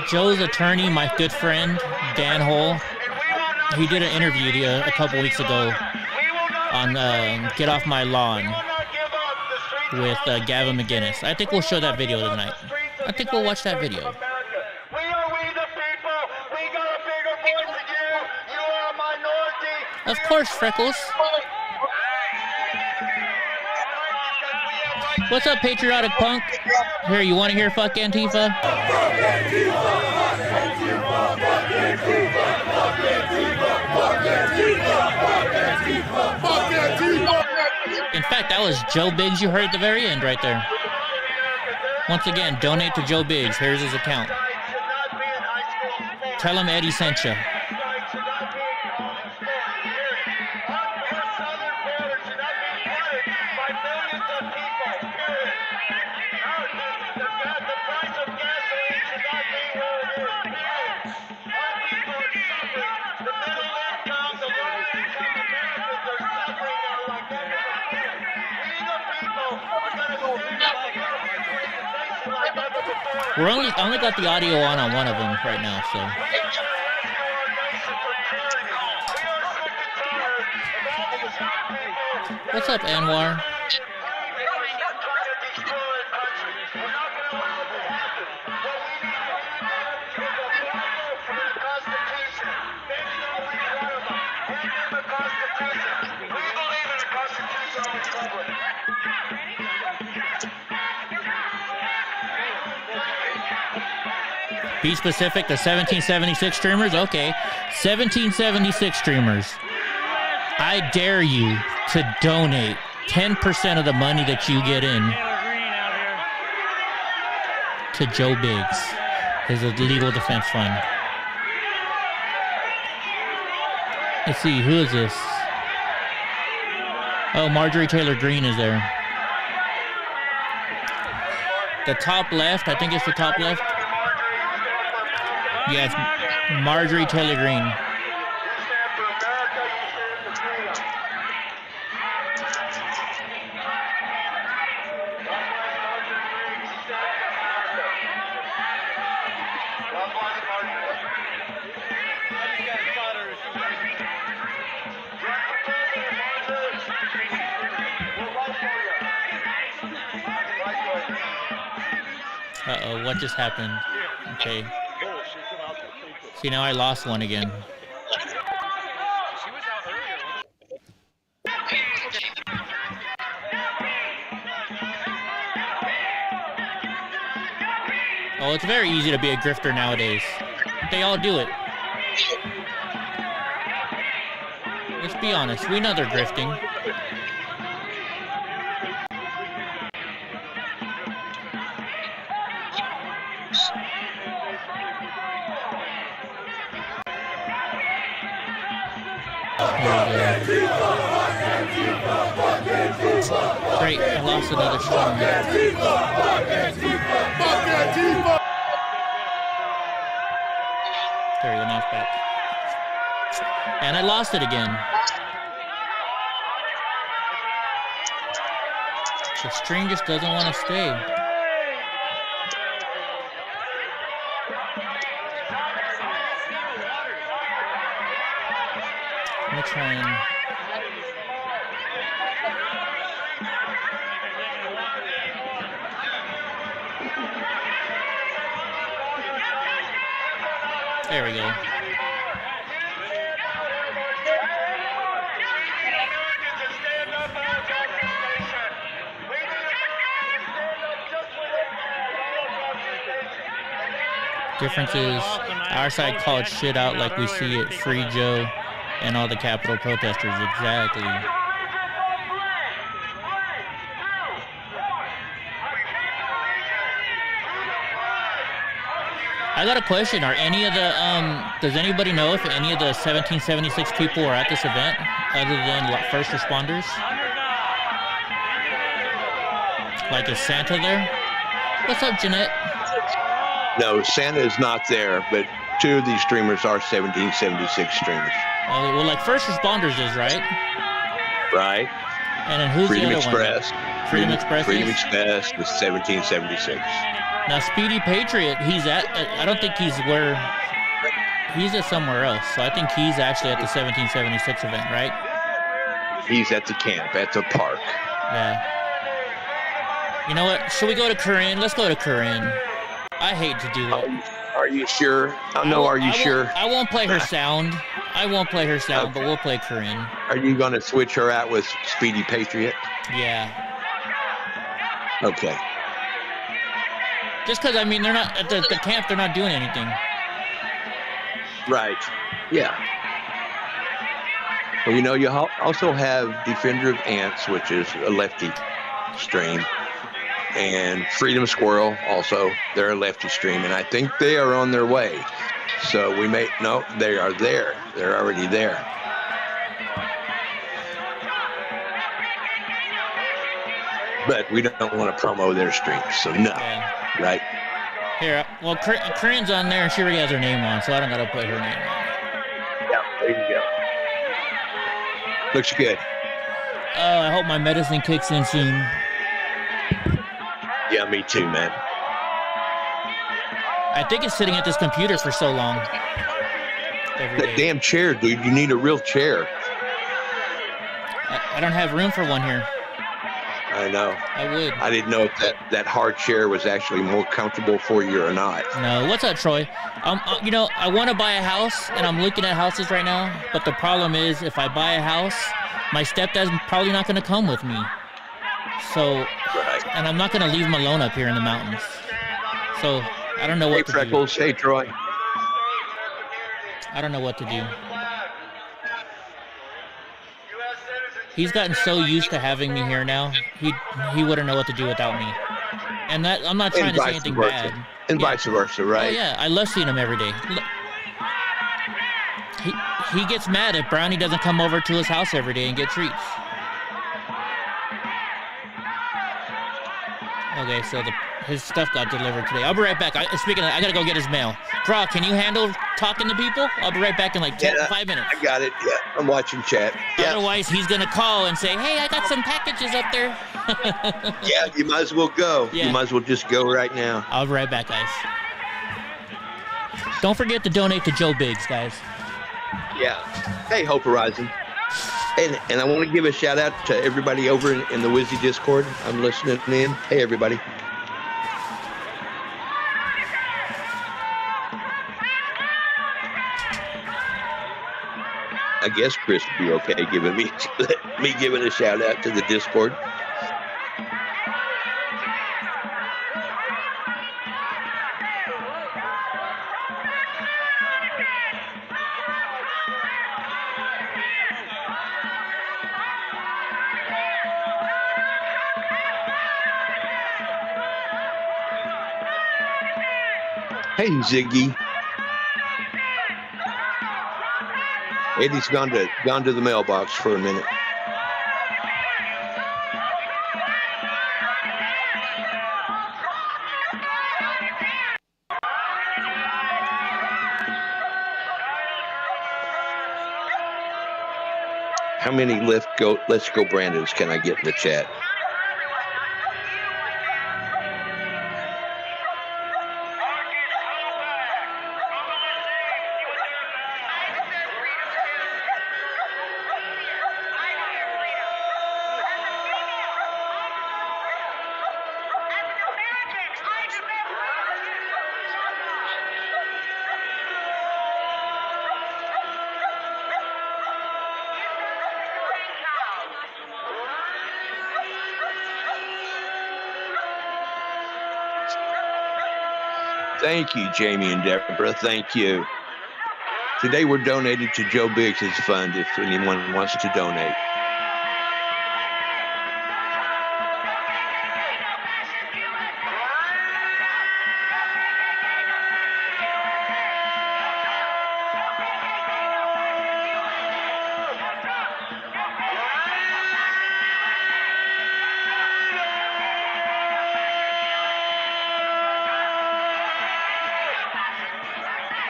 Joe's attorney, my good friend Dan Hole, he did an interview a couple weeks ago on Get Off My Lawn with Gavin McGinnis. I think we'll show that video tonight. I think we'll watch that video. Of course, Freckles. What's up, patriotic punk? Here, you want to hear "Fuck Antifa"? In fact, that was Joe Biggs you heard at the very end right there. Once again, donate to Joe Biggs. Here's his account. Tell him Eddie sent you. We're only got the audio on one of them right now, so. What's up, Anwar? Be specific, the 1776 streamers? Okay. 1776 streamers. I dare you to donate 10% of the money that you get in to Joe Biggs, his legal defense fund. Let's see, who is this? Oh, Marjorie Taylor Greene is there. The top left, I think it's the top left. Yeah, it's Marjorie Taylor Greene. Uh-oh, what just happened? Okay. See, now I lost one again. Oh, it's very easy to be a grifter nowadays. They all do it. Let's be honest. We know they're grifting. Great, I lost another strong. There we go, now it's back. And I lost it again. The stream just doesn't want to stay. Let me try and... There we go. Difference is our side called shit out like we see it Free Joe and all the Capitol protesters. Exactly. I got a question. Are any of the, does anybody know if any of the 1776 people were at this event other than first responders? Like, is Santa there? What's up, Jeanette? No, Santa is not there, but two of these streamers are 1776 streamers. Oh, well, like first responders is, right? Right. And then who's Freedom the other Express. one? Freedom Express. Freedom Express was 1776. Now, Speedy Patriot, he's at, I don't think he's where, he's at somewhere else. So I think he's actually at the 1776 event, right? He's at the camp, at the park. Yeah. You know what? Should we go to Corinne? Let's go to Corinne. I hate to do that. Are you sure? Are you sure? I won't play her sound. I won't play her sound, but we'll play Corinne. Are you going to switch her out with Speedy Patriot? Yeah. Okay. Just because, I mean, they're not, at the camp, they're not doing anything. Right. Yeah. Well, you know, you also have Defender of Ants, which is a lefty stream. And Freedom Squirrel, also, they're a lefty stream, and I think they are on their way. So we may, no, they are there. They're already there. But we don't want to promo their streams, so no, right? Here, well, Corinne's on there, and she already has her name on, so I don't got to put her name on. Yeah, there you go. Looks good. Oh, I hope my medicine kicks in soon. Yeah, me too, man. I think it's sitting at this computer for so long. That damn chair, dude. You need a real chair. I don't have room for one here. I know. I would. I didn't know if that hard chair was actually more comfortable for you or not. No. What's up, Troy? You know, I want to buy a house, and I'm looking at houses right now. But the problem is, if I buy a house, my stepdad's probably not going to come with me. So, and I'm not going to leave him alone up here in the mountains. So, I don't know what to Freckles. do. Hey, Troy. I don't know what to do. He's gotten so used to having me here now, he wouldn't know what to do without me. And that, I'm not trying to say anything bad. And vice versa, right? Oh, yeah, I love seeing him every day. He gets mad if Brownie doesn't come over to his house every day and get treats. Okay, so his stuff got delivered today. I'll be right back. Speaking of that, I gotta go get his mail. Draw, can you handle talking to people? I'll be right back in like 5 minutes. I got it. Yeah, I'm watching chat. Yeah. Otherwise, he's gonna call and say, "Hey, I got some packages up there." Yeah, you might as well go. Yeah. You might as well just go right now. I'll be right back, guys. Don't forget to donate to Joe Biggs, guys. Yeah. Hey, Hope Horizon. And I want to give a shout out to everybody over in the Wizzy Discord. I'm listening in. Hey, everybody. I guess Chris would be okay giving me giving a shout out to the Discord. Hey, Ziggy. Eddie's gone to the mailbox for a minute. How many Let's Go Brandons can I get in the chat? Thank you, Jamie and Deborah. Thank you. Today we're donating to Joe Biggs' fund if anyone wants to donate.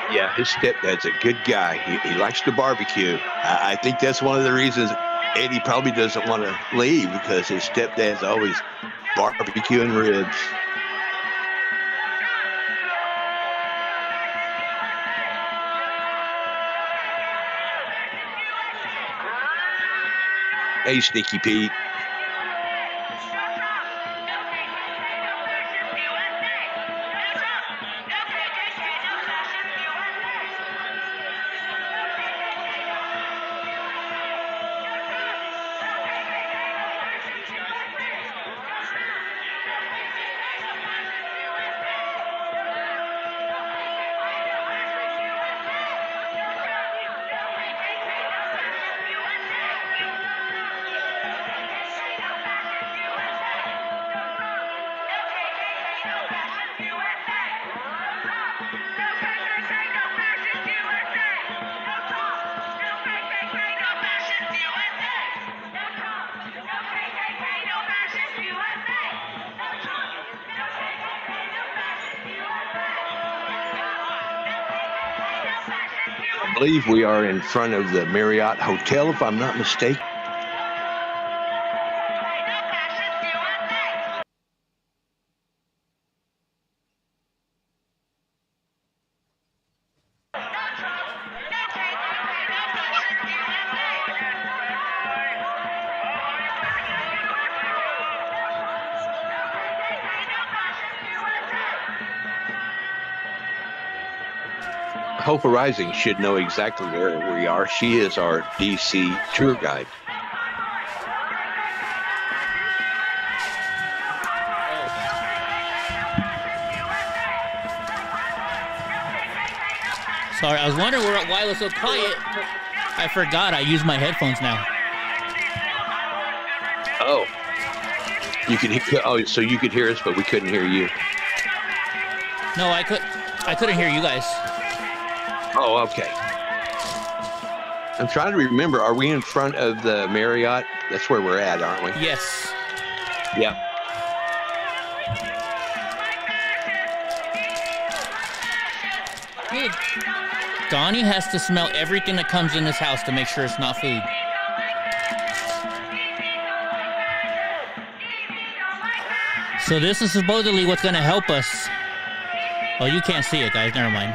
Yeah, his stepdad's a good guy. He likes to barbecue. I think that's one of the reasons Eddie probably doesn't want to leave, because his stepdad's always barbecuing ribs. Hey, Sneaky Pete. I believe we are in front of the Marriott Hotel, if I'm not mistaken. Hope Rising should know exactly where we are. She is our DC tour guide. Sorry, I was wondering why it was so quiet. I forgot I use my headphones now. Oh. So you could hear us, but we couldn't hear you. No, I couldn't hear you guys. Oh, okay. I'm trying to remember. Are we in front of the Marriott? That's where we're at, aren't we? Yes. Yep. Dude, Donnie has to smell everything that comes in this house to make sure it's not food. So this is supposedly what's going to help us. Oh, you can't see it, guys. Never mind.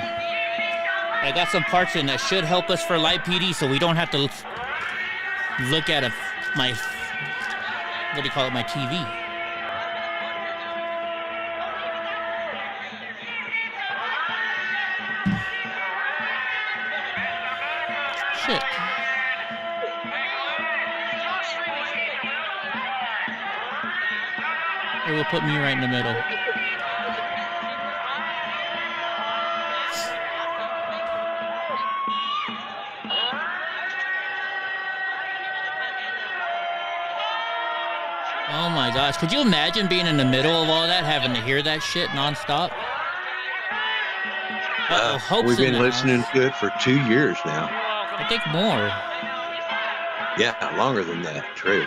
I got some parts in that should help us for live PD, so we don't have to look at my TV. Shit. It will put me right in the middle. Oh my gosh, could you imagine being in the middle of all that, having to hear that shit nonstop? We've been listening to it for 2 years now. I think more. Yeah, longer than that. True.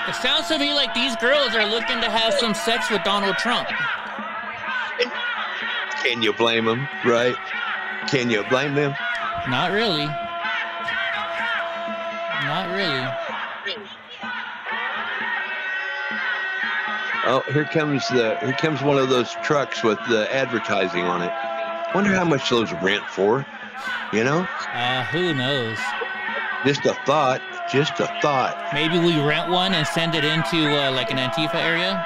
It sounds to me like these girls are looking to have some sex with Donald Trump. Can you blame them, right? Can you blame them? Not really. Not really. Oh, here comes one of those trucks with the advertising on it. Wonder how much those rent for, you know? Who knows? Just a thought. Just a thought. Maybe we rent one and send it into like an Antifa area?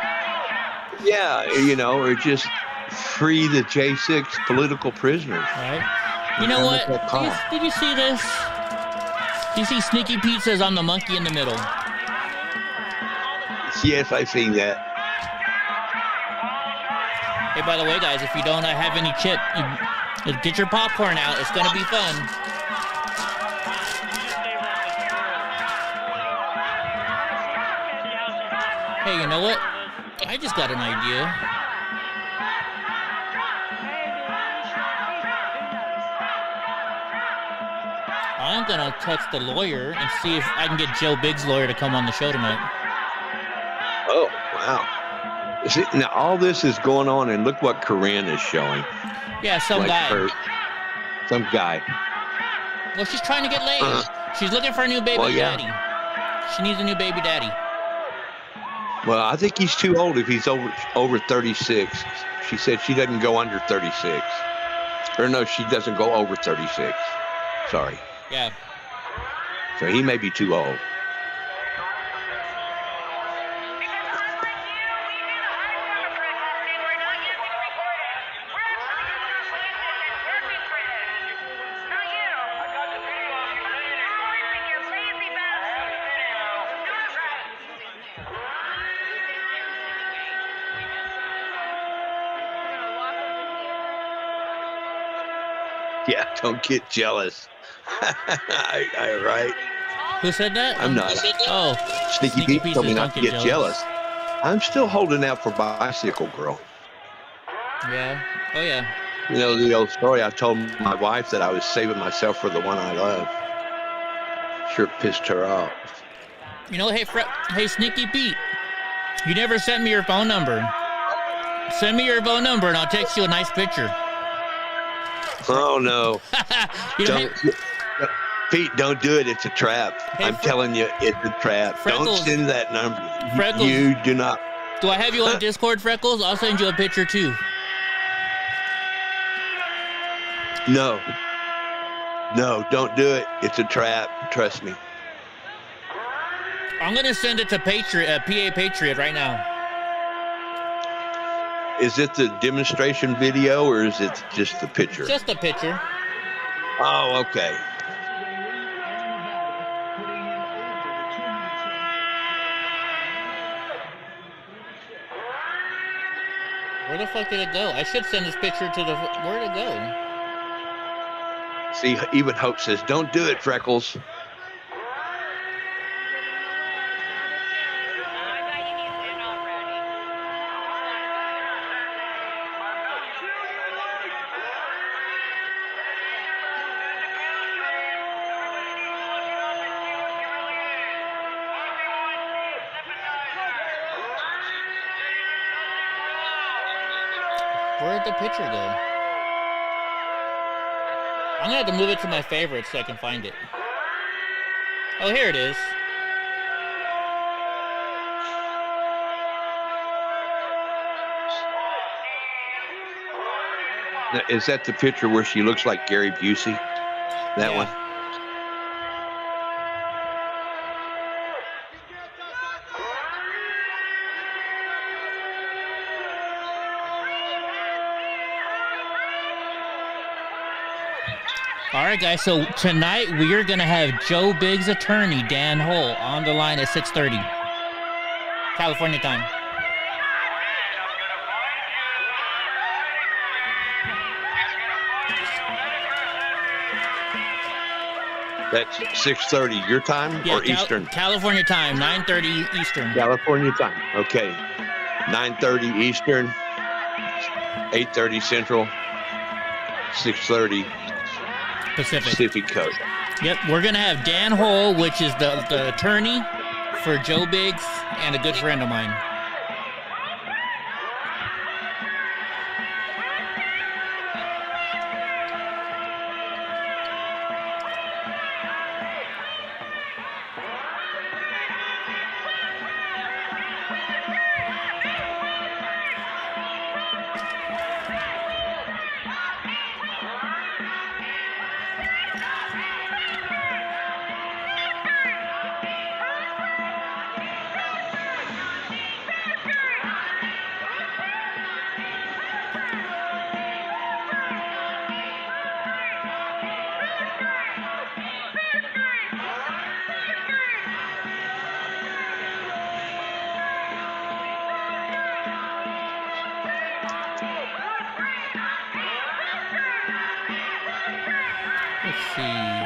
Yeah, you know, or just free the J6 political prisoners. Right. You know what? Did you see this? Do you see Sneaky Pete says I'm the monkey in the middle? Yes, I've seen that. Hey, by the way, guys, if you don't have any chip, get your popcorn out. It's going to be fun. Hey, you know what? I just got an idea. I'm going to text the lawyer and see if I can get Joe Biggs' lawyer to come on the show tonight. Oh, wow. See, now, all this is going on, and look what Corinne is showing. Yeah, some guy. Some guy. Well, she's trying to get laid. She's looking for a new baby daddy. She needs a new baby daddy. Well, I think he's too old if he's over 36. She said she doesn't go under 36. Or no, she doesn't go over 36. Sorry. Yeah. So he may be too old. Yeah, don't get jealous. Right? Who said that? I'm not. Oh, Sneaky Pete told me not to get jealous. I'm still holding out for Bicycle Girl. Yeah. Oh, yeah. You know the old story. I told my wife that I was saving myself for the one I love. Sure pissed her off. You know, hey, Sneaky Pete, you never sent me your phone number. Send me your phone number and I'll text you a nice picture. Oh, no. Pete, don't do it. It's a trap. Hey, I'm telling you, it's a trap. Freckles. Don't send that number. Freckles. You do not. Do I have you on Discord, Freckles? I'll send you a picture, too. No. No, don't do it. It's a trap. Trust me. I'm going to send it to PA Patriot right now. Is it the demonstration video or is it just the picture? Just a picture. Oh, okay. Where the fuck did it go? I should send this picture to the... Where'd it go? See, even Hope says, don't do it, Freckles. Where'd the picture go? I'm gonna have to move it to my favorites so I can find it. Oh, here it is. Now, is that the picture where she looks like Gary Busey? That one? All right, guys. So tonight we are gonna have Joe Biggs' attorney Dan Hull on the line at 6:30 California time. That's 6:30 your time or Eastern? California time, 9:30 Eastern. California time. Okay. 9:30 Eastern, 8:30 Central, 6:30 Pacific Coast. Yep, we're gonna have Dan Hole, which is the attorney for Joe Biggs and a good friend of mine. Let's see.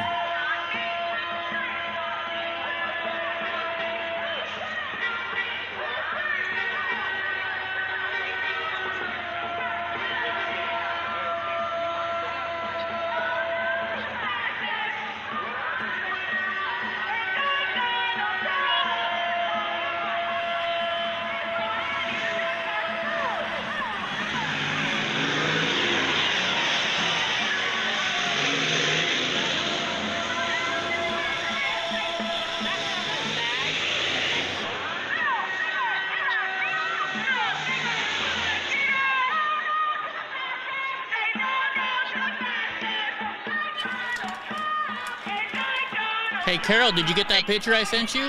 Hey, Carol, did you get that picture I sent you?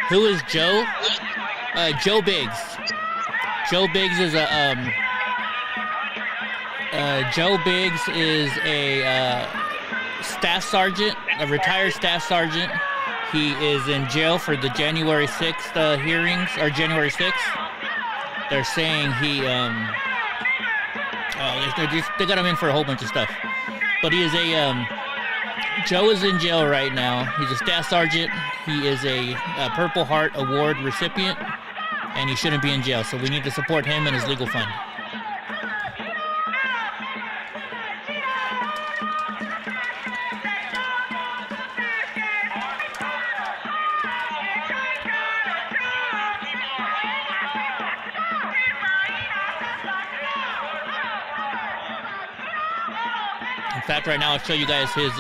Who is Joe? Joe Biggs. Joe Biggs is a staff sergeant, a retired staff sergeant. He is in jail for the January 6th hearings, or January 6th. They're saying he they got him in for a whole bunch of stuff. But he is Joe is in jail right now. He's a staff sergeant. He is a Purple Heart Award recipient, and he shouldn't be in jail. So we need to support him and his legal fund. In fact, right now I'll show you guys his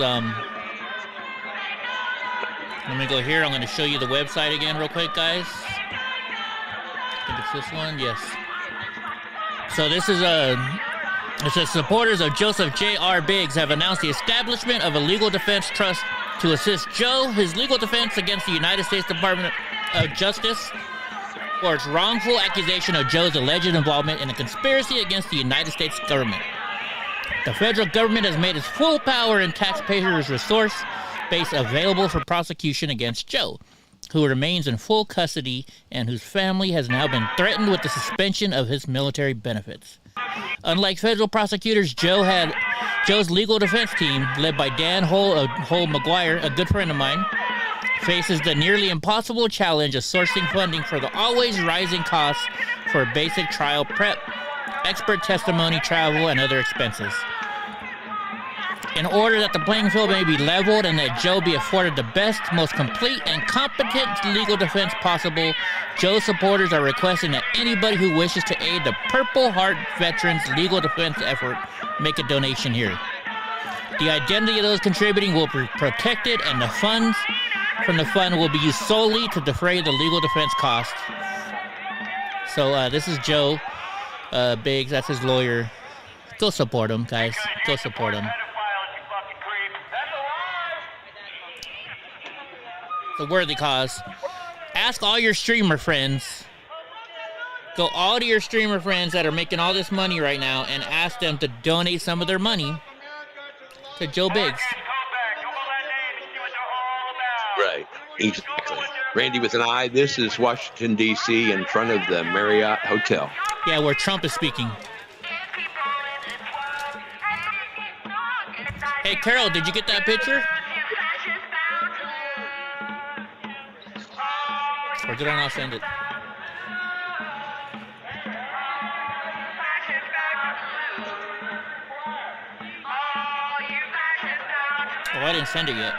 let me go here. I'm going to show you the website again real quick, guys. I think it's this one. Yes. So this is it says supporters of Joseph J.R. Biggs have announced the establishment of a legal defense trust to assist Joe, his legal defense against the United States Department of Justice for its wrongful accusation of Joe's alleged involvement in a conspiracy against the United States government. The federal government has made its full power and taxpayers' resource base available for prosecution against Joe, who remains in full custody and whose family has now been threatened with the suspension of his military benefits. Unlike federal prosecutors, Joe's legal defense team, led by Dan Hole McGuire, a good friend of mine, faces the nearly impossible challenge of sourcing funding for the always rising costs for basic trial prep, expert testimony, travel, and other expenses. In order that the playing field may be leveled and that Joe be afforded the best, most complete, and competent legal defense possible, Joe's supporters are requesting that anybody who wishes to aid the Purple Heart Veterans legal defense effort make a donation here. The identity of those contributing will be protected, and the funds from the fund will be used solely to defray the legal defense costs. So this is Joe Biggs, that's his lawyer. Go support him, guys. Go support him. It's a worthy cause. Ask all your streamer friends. Go all to your streamer friends that are making all this money right now and ask them to donate some of their money to Joe Biggs. Right, exactly. Randy with an I, this is Washington, D.C. in front of the Marriott Hotel. Yeah, where Trump is speaking. Hey, Hey, Carol, did you get that picture? Or did I not send it? Oh, I didn't send it yet.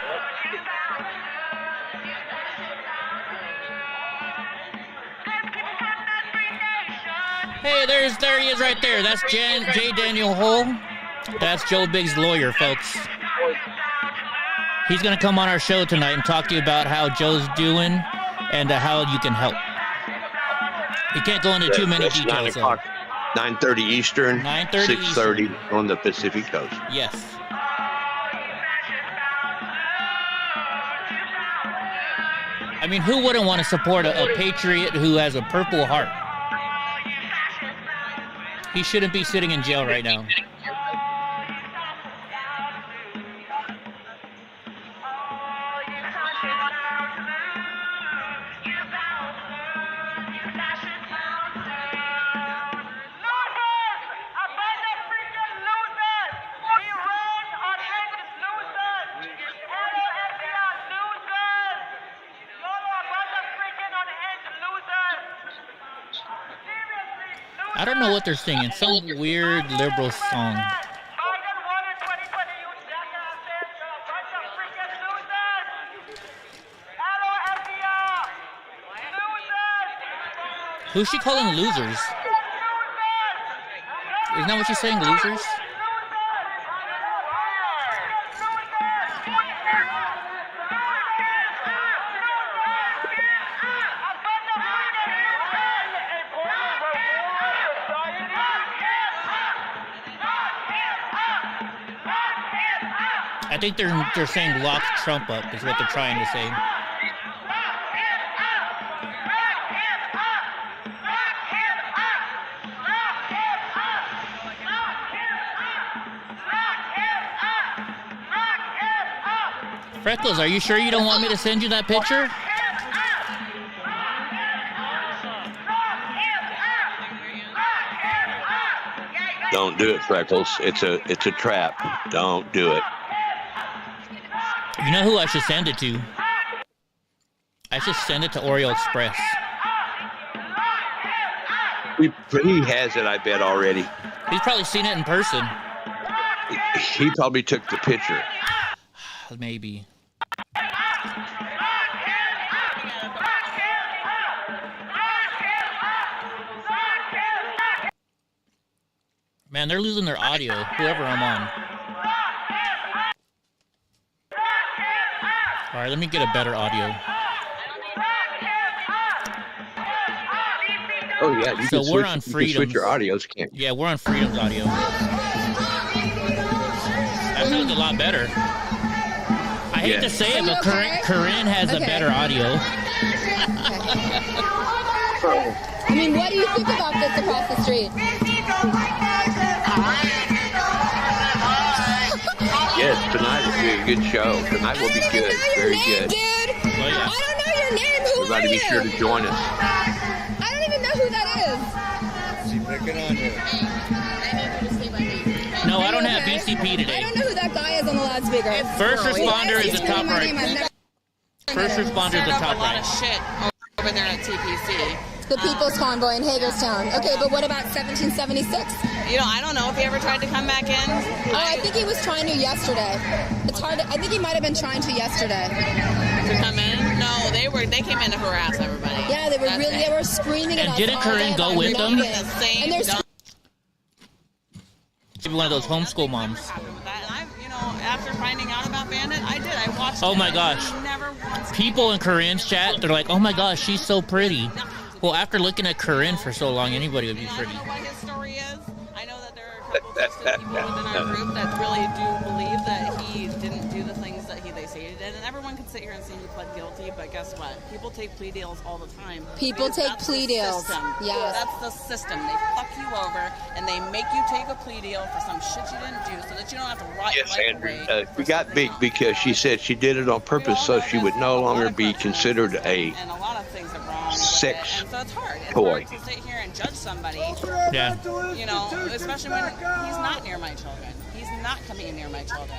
Hey, there he is right there. That's J. Daniel Hull. That's Joe Biggs' lawyer, folks. He's going to come on our show tonight and talk to you about how Joe's doing and how you can help. He can't go into too many That's details. 9:30 Eastern, 9:30 6:30 on the Pacific Coast. Yes. I mean, who wouldn't want to support a patriot who has a Purple Heart? He shouldn't be sitting in jail right now. I don't know what they're singing. Some weird liberal song. Who's she calling losers? Isn't that what she's saying, losers? I think they're saying lock Trump up is what they're trying to say. Freckles, are you sure you don't want me to send you that picture? Don't do it, Freckles. It's a trap. Don't do it. You know who I should send it to? I should send it to Oreo Express. He has it, I bet, already. He's probably seen it in person. He probably took the picture. Maybe. Man, they're losing their audio, whoever I'm on. All right, let me get a better audio. Oh, yeah. You So can we're switch, on you can Freedom's. switch your audios, can't you? Yeah, we're on Freedom's audio. That sounds a lot better. I hate to say it, but Corinne has a better audio. I mean, what do you think about this across the street? Yes, tonight will be a good show. Tonight will be good. Very good. Dude, I don't know your name. Who Everybody are be you? sure to join us. I don't even know who that is. She picking on you. No, I don't have BCP I today. don't know who that guy is on the loudspeaker. First responder is the top right. First responder is the top a lot right. of shit over there at TPC. The People's Convoy in Hagerstown. Okay, but what about 1776? You know, I don't know if he ever tried to come back in. Oh, I think he was trying to yesterday. It's hard. I think he might have been trying to yesterday. To come in? No, they came in to harass everybody. Yeah, they were they were screaming at And us didn't all Corinne day go about with them? nothing. And they're Maybe one of those homeschool moms. After finding out about Bandit, I did. I watched Oh it. my gosh. Never once. People in Corinne's chat, they're like, oh my gosh, she's so pretty. Well, after looking at Corinne for so long, anybody would be pretty. I don't know what his story is. I know that there are a couple of people within our group that really do believe that he didn't do the things that they say he did. And everyone can sit here and say he pled guilty, but guess what? People take plea deals all the time. People Because take that's plea the deals. system. Yes. That's the system. They fuck you over and they make you take a plea deal for some shit you didn't do so that you don't have to rot your Yes, life Andrew. away. We got big because she said she did it on purpose so she would no longer be considered a And a lot of things are wrong. sex And so it's hard. It's toy. hard to sit here and judge somebody. Yeah. You know, especially when he's not near my children. He's not coming near my children.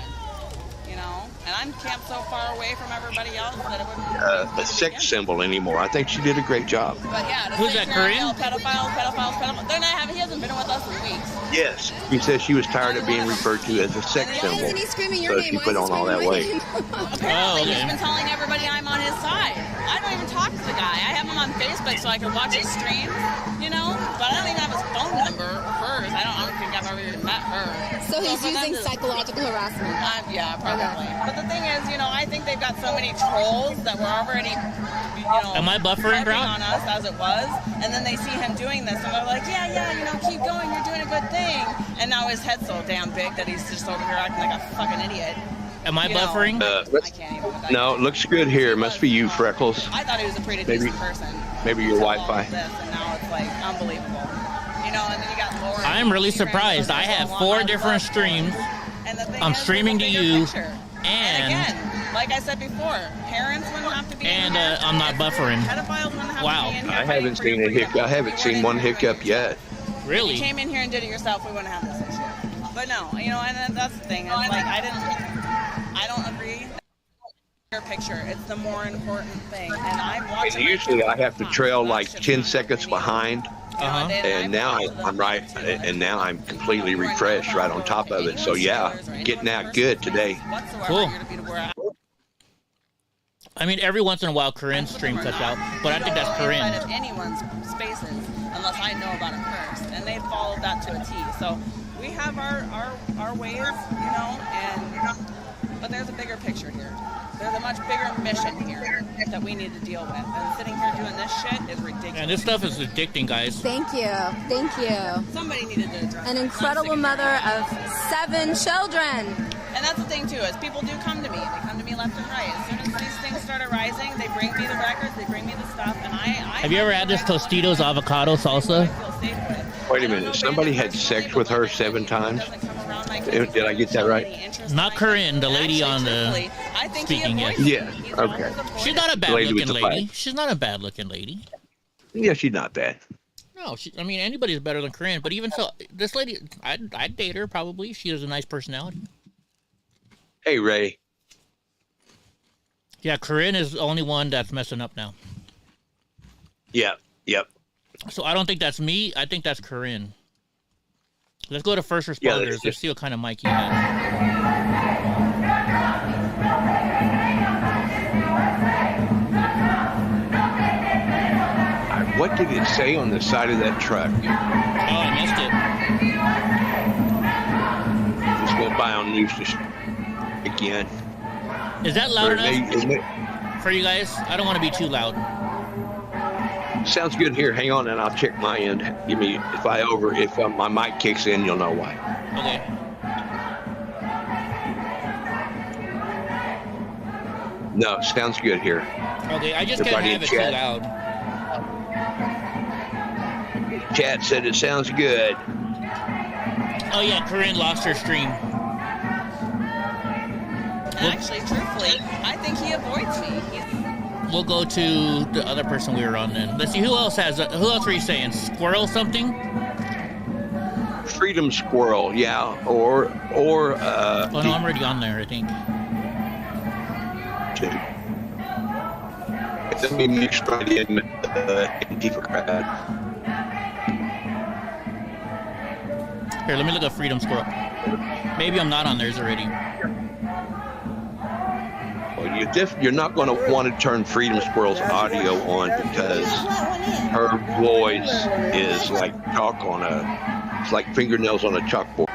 you know, and I'm camped so far away from everybody else that it wouldn't. A sex symbol anymore. I think she did a great job. But yeah, to Who's sit that, here and Korean? yell pedophiles. They're not having. He hasn't been with us in weeks. Yes, she said she was tired of being referred to as a sex symbol, Isn't he screaming your so name? she Why put is he on all that screaming my weight. name? Apparently, okay. he's been telling everybody I'm on his side. I don't even talk to the guy. I have him on Facebook so I can watch his streams, you know. But I don't even have his phone number or hers. I don't think I've ever even met her. So he's for them using to- psychological harassment. Yeah, probably. But the thing is, you know, I think they've got so many trolls that were already, you know, Am I buffering, harping Brock? on us as it was, and then they see him doing this, and they're like, yeah, you know, keep going, you're doing a good thing. And now his head's so damn big that he's just over here acting like a fucking idiot. Am I You know, buffering? I can't even with that. No, it looks good here. Must be you, Freckles. I thought he was a pretty Maybe- decent person. Maybe your Until all Wi-Fi. of this, and now it's like unbelievable. You know, and then you got Lauren. I'm really She ran surprised. over I this have whole 4 lot. different streams. And the thing I'm is, streaming to there's a you, bigger picture. and again, like I said before, parents wouldn't have to be and in here. I'm not buffering. Pedophiles wouldn't have Wow. to be in here. I haven't seen a hiccup. I haven't seen one hiccup yet. If Really? you came in here and did it yourself, we wouldn't have this issue. But no, you know, and then that's the thing. It's like I don't agree. Bigger picture, it's the more important thing. And I'm And watching. usually I have to trail like 10 seconds behind, Uh-huh. and now I'm right, and now I'm completely refreshed right on top of it. So yeah, getting out good today. Cool. I mean, every once in a while, Corinne's stream cuts out, but I think that's Inside Corinne. of anyone's spaces unless I know about it first, and they followed that to a T. So we have our ways, you know, but there's a bigger picture here. There's a much bigger mission here that we need to deal with. And sitting here doing this shit is ridiculous. And this stuff is addicting, guys. Thank you. Thank you. Somebody needed to address An it. incredible mother of 7 children. And that's the thing too, is people do come to me. They come to me left and right. As soon as these things start arising, they bring me the records, they bring me the stuff, and I Have you ever had this Tostitos avocado salsa? Wait a minute, somebody had sex with her 7 times? Did I get that right? Not Corinne, the lady on the speaking, yes. Yeah, okay. She's not a bad Lady with looking the lady. pipe. She's not a bad looking lady. Yeah, she's not bad. No, I mean, anybody's better than Corinne, but even so, this lady, I'd date her probably. She has a nice personality. Hey, Ray. Yeah, Corinne is the only one that's messing up now. Yep. So I don't think that's me. I think that's Corinne. Let's go to first responders. Yeah, Let's see what kind of mic he has. What did it say on the side of that truck? Oh, I missed it. Just went by on news again. Is that loud Or enough they- for you guys? I don't want to be too loud. Sounds good here. Hang on, and I'll check my end. Give me if my mic kicks in, you'll know why. Okay. No, sounds good here. Okay, I just can't Everybody in have it too chat. loud. Chat said it sounds good. Oh yeah, Corinne lost her stream. Actually, truthfully, I think he avoids me. We'll go to the other person we were on then. Let's see who else has. Who else were you saying? Squirrel something? Freedom Squirrel, yeah, or. Oh no, I'm already on there. I think. Let me mix right in Antifa crowd. Here, let me look up Freedom Squirrel. Maybe I'm not on theirs already. Well, you're not going to want to turn Freedom Squirrel's audio on because her voice is like chalk on it's like fingernails on a chalkboard.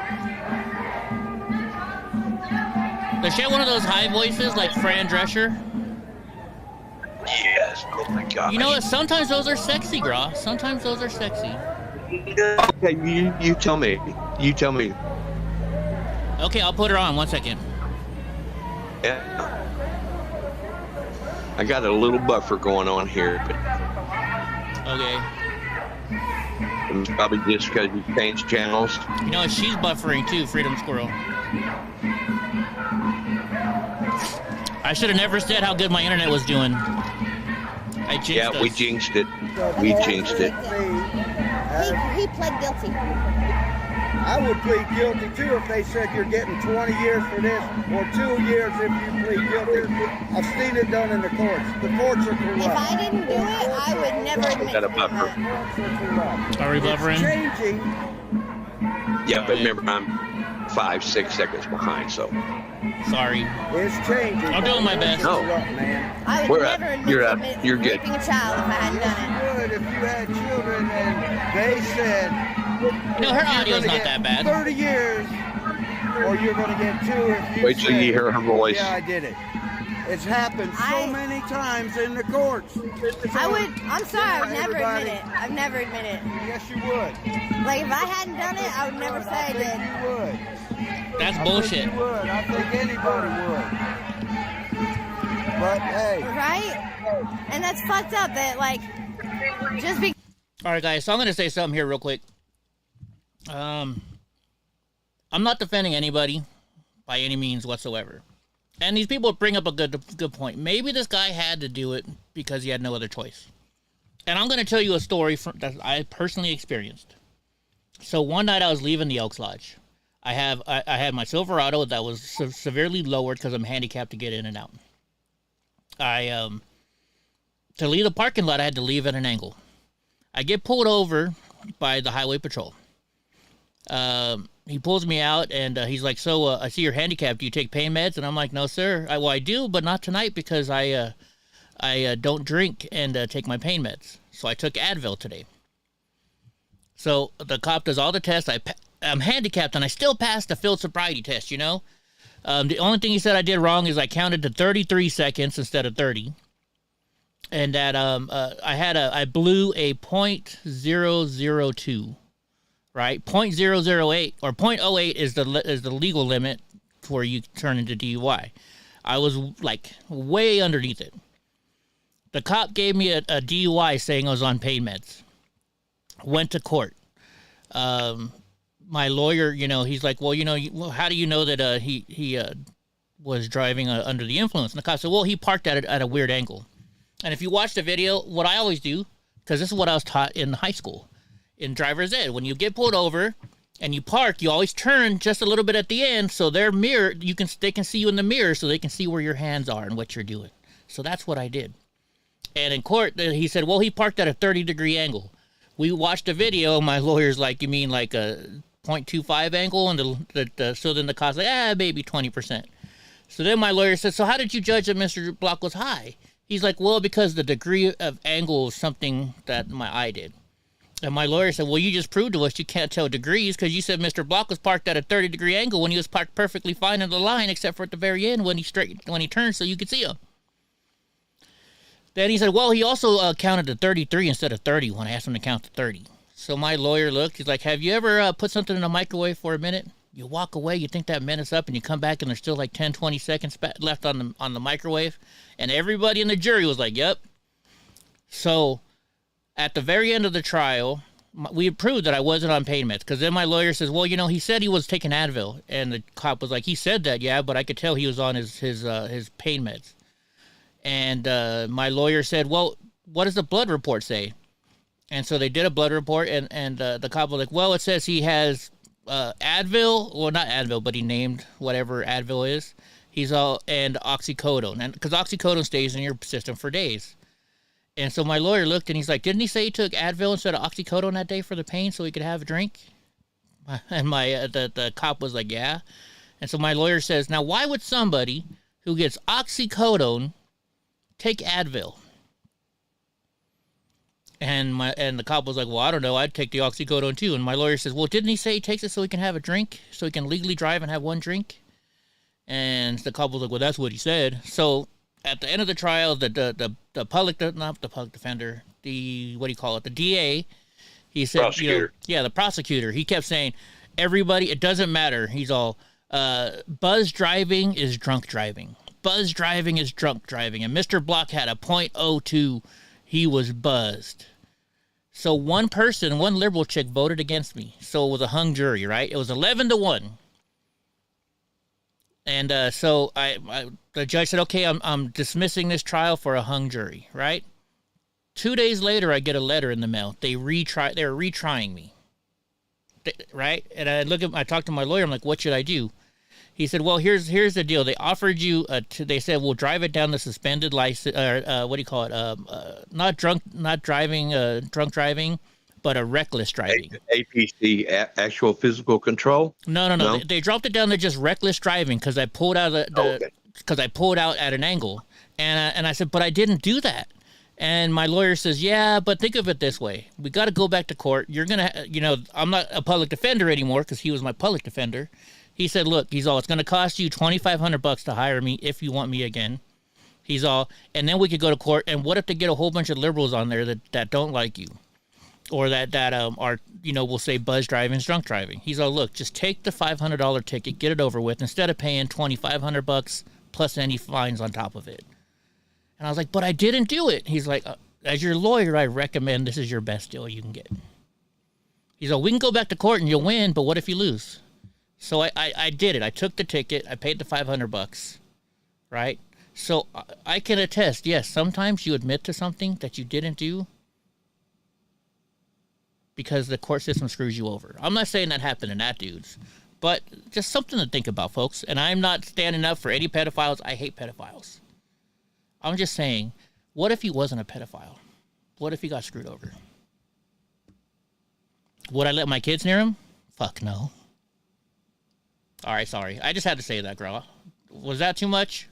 Does she have one of those high voices like Fran Drescher? Yes. Oh my God. You know what? Sometimes those are sexy, Gra. Sometimes those are sexy. Okay, you tell me. You tell me. Okay, I'll put her on. 1 second. Yeah. I got a little buffer going on here, but Okay. it's probably just because you changed channels. You know, she's buffering too, Freedom Squirrel. I should have never said how good my internet was doing. I jinxed Yeah, we us. jinxed it. We jinxed it. He pled guilty. I would plead guilty too if they said you're getting 20 years for this or 2 years if you plead guilty. I've seen it done in the courts. The courts are corrupt. If I didn't do it, I would never admit Got a buffer. Are we buffering? Changing. Yeah, but remember, I'm 5-6 seconds behind, so. Sorry. It's changing. I'm doing my best. No. I would We're never at- admit you're to at- you're good. raping a child if I hadn't done it. You would if you had children and they said. No, her you're audio's gonna not get that bad. 30 years, or you're going to get 2 if you Wait till you said, hear her voice. Yeah, I did it. It's happened so many times in the courts. I'm sorry, I would never admit it. I've never admitted it. Yes, you would. Like, if I hadn't done it, I would never say I did. You would. That's I bullshit. think you would. I think anybody would. But hey. Right? And that's fucked up that, like, just because. All right, guys. So I'm going to say something here real quick. I'm not defending anybody by any means whatsoever. And these people bring up a good point. Maybe this guy had to do it because he had no other choice. And I'm going to tell you a story that I personally experienced. So one night I was leaving the Elks Lodge. I had my Silverado that was severely lowered because I'm handicapped to get in and out. To leave the parking lot, I had to leave at an angle. I get pulled over by the highway patrol. He pulls me out and he's like, so I see you're handicapped. Do you take pain meds? And I'm like, no, sir. I do, but not tonight because I don't drink and take my pain meds. So I took Advil today. So the cop does all the tests. I'm handicapped and I still passed the field sobriety test, you know? The only thing he said I did wrong is I counted to 33 seconds instead of 30. And that I blew a .002. Right, 0.008 or 0.08 is the legal limit for you turn into DUI. I was like way underneath it. The cop gave me a DUI saying I was on pain meds. Went to court. My lawyer, he's like, well, how do you know that he was driving under the influence? And the cop said, well, he parked at a weird angle. And if you watch the video, what I always do, because this is what I was taught in high school. In driver's ed, when you get pulled over and you park, you always turn just a little bit at the end so their mirror, they can see you in the mirror so they can see where your hands are and what you're doing. So that's what I did. And in court, he said, well, he parked at a 30-degree angle. We watched the video. My lawyer's like, you mean like a 0.25 angle? And so then the cop's like, maybe 20%. So then my lawyer said, so how did you judge that Mr. Block was high? He's like, well, because the degree of angle is something that my eye did. And my lawyer said, well, you just proved to us you can't tell degrees because you said Mr. Block was parked at a 30-degree angle when he was parked perfectly fine in the line except for at the very end when he turned so you could see him. Then he said, well, he also counted to 33 instead of 30 when I asked him to count to 30. So my lawyer looked. He's like, have you ever put something in a microwave for a minute? You walk away, you think that minute's up, and you come back and there's still like 10, 20 seconds left on the microwave. And everybody in the jury was like, yep. So at the very end of the trial, we proved that I wasn't on pain meds. Because then my lawyer says, well, he said he was taking Advil. And the cop was like, he said that, yeah, but I could tell he was on his pain meds. And my lawyer said, well, what does the blood report say? And so they did a blood report, and the cop was like, well, it says he has Advil, well, not Advil, but he named whatever Advil is. And oxycodone. And because oxycodone stays in your system for days. And so my lawyer looked and he's like, didn't he say he took Advil instead of oxycodone that day for the pain so he could have a drink? And the cop was like, yeah. And so my lawyer says, now why would somebody who gets oxycodone take Advil? And the cop was like, well, I don't know. I'd take the oxycodone too. And my lawyer says, well, didn't he say he takes it so he can have a drink? So he can legally drive and have one drink? And the cop was like, well, that's what he said. So at the end of the trial, the not the public defender, the DA, he said, prosecutor. The prosecutor, he kept saying, everybody, it doesn't matter. He's all, buzz driving is drunk driving. Buzz driving is drunk driving. And Mr. Block had a .02. He was buzzed. So one liberal chick voted against me. So it was a hung jury, right? It was 11-1. And so the judge said, okay, I'm dismissing this trial for a hung jury, right? 2 days later, I get a letter in the mail. They're retrying me. right? And I talked to my lawyer. I'm like, what should I do? He said, well, here's the deal. They offered you, they said, we'll drive it down the suspended license, what do you call it? Not drunk driving, but a reckless driving. APC, actual physical control? No. They dropped it down to just reckless driving because I pulled out because I pulled out at an angle. And I said, but I didn't do that. And my lawyer says, yeah, but think of it this way. We got to go back to court. You're going to, I'm not a public defender anymore because he was my public defender. He said, look, it's going to cost you $2,500 to hire me if you want me again. And then we could go to court. And what if they get a whole bunch of liberals on there that don't like you? Or that are, we'll say buzz driving, drunk driving. He's all, look, just take the $500 ticket, get it over with, instead of paying $2,500 plus any fines on top of it. And I was like, but I didn't do it. He's like, as your lawyer, I recommend this is your best deal you can get. He's like, we can go back to court and you'll win, but what if you lose? So I did it. I took the ticket. I paid the $500, right? So I can attest, yes, sometimes you admit to something that you didn't do because the court system screws you over. I'm not saying that happened to that dudes, but just something to think about, folks. And I'm not standing up for any pedophiles. I hate pedophiles. I'm just saying, what if he wasn't a pedophile? What if he got screwed over? Would I let my kids near him? Fuck no. All right, sorry. I just had to say that, girl. Was that too much?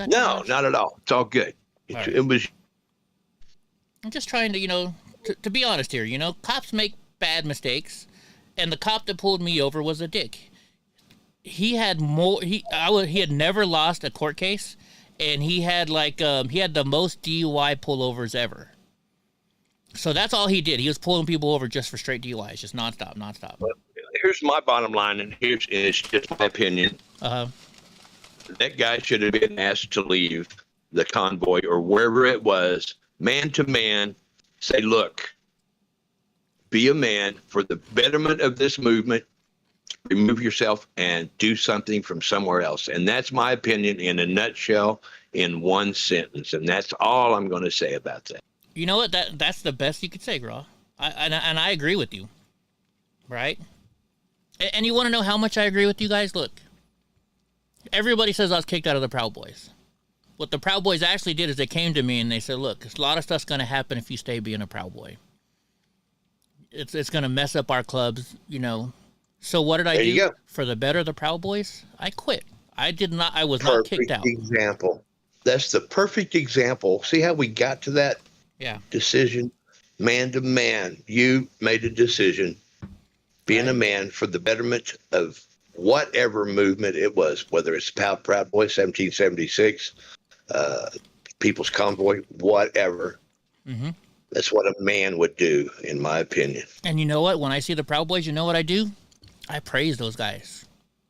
No, not at all. It's all good. It was. I'm just trying to, to be honest here. Cops make bad mistakes, and the cop that pulled me over was a dick. He had he had never lost a court case, and he had he had the most DUI pullovers ever. So that's all he did. He was pulling people over just for straight DUIs, just nonstop. Well, here's my bottom line, and it's just my opinion. That guy should have been asked to leave the convoy or wherever it was, man to man, say, look, be a man for the betterment of this movement, remove yourself and do something from somewhere else. And that's my opinion in a nutshell, in one sentence. And that's all I'm going to say about that. You know what? That's the best you could say, Graw. And I agree with you, right? And you want to know how much I agree with you guys? Look, everybody says I was kicked out of the Proud Boys. What the Proud Boys actually did is they came to me and they said, look, a lot of stuff's going to happen if you stay being a Proud Boy. It's going to mess up our clubs, So what did I do? Go. For the better of the Proud Boys? I quit. I was not kicked out. Perfect example. That's the perfect example. See how we got to that decision? Man to man. You made a decision, being a man for the betterment of whatever movement it was, whether it's Proud Boys, 1776, People's Convoy, whatever. Mm-hmm. That's what a man would do, in my opinion. And you know what? When I see the Proud Boys, you know what I do? I praise those guys.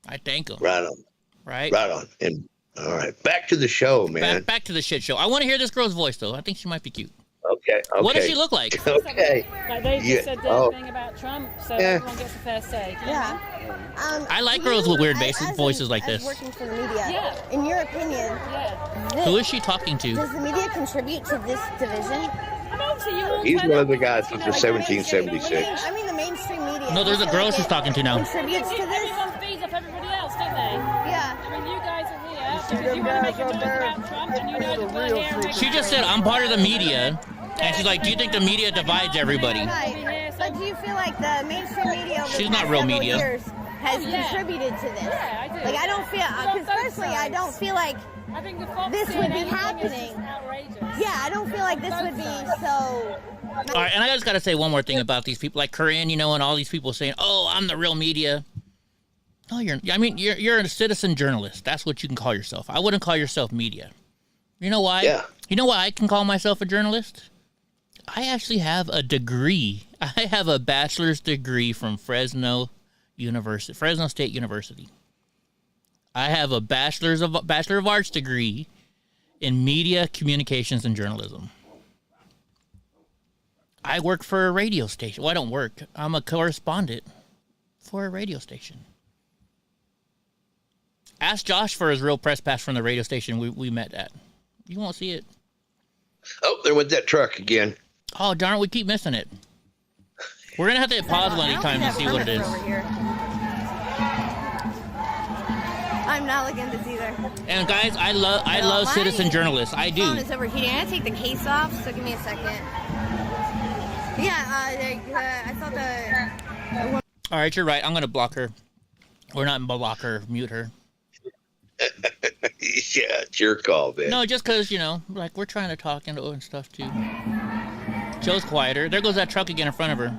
I thank them. Right on. Right? Right on. And all right, back to the show, man. Back to the shit show. I want to hear this girl's voice, though. I think she might be cute. Okay. What does she look like? Okay. Like they just said the thing about Trump, so everyone gets a fair say. Yeah. I like girls with weird voices like this. Working for the media. In your opinion, Who is she talking to? Does the media contribute to this division? He's one of the guys from 1776. I mean the mainstream media. No, there's a girl she's talking to now. Contributes to this. Everyone feeds off everybody else, don't they? Yeah. I mean, you guys are here because you want to make a noise about Trump, and you know that we're here. She just said, I'm part of the media. And she's like, do you think the media divides everybody? Right. But do you feel like the mainstream media over She's the not past real several media. years has contributed to this? Yeah, I do. Like, I don't feel, because personally, I don't feel like I think the Fox this would be CNN happening. thing is just outrageous. Yeah, I don't feel like this would be so... All right, and I just got to say one more thing about these people, like Corinne, and all these people saying, oh, I'm the real media. No, you're a citizen journalist. That's what you can call yourself. I wouldn't call yourself media. You know why? Yeah. You know why I can call myself a journalist? I actually have a degree. I have a bachelor's degree from Fresno State University. I have a Bachelor of Arts degree in media, communications, and journalism. I work for a radio station. Well, I don't work. I'm a correspondent for a radio station. Ask Josh for his real press pass from the radio station we met at. You won't see it. Oh, there went that truck again. Oh, darn it, we keep missing it. We're gonna have to hit pause one time to see what it is. I'm not looking at this either. And guys, I love citizen journalists. I do. Phone is overheating. I'm gonna take the case off. So give me a second. Yeah, I thought the. All right, you're right. I'm gonna block her. Or not block her, mute her. Yeah, it's your call, man. No, just because, you know, like we're trying to talk and stuff too. Joe's quieter. There goes that truck again in front of her.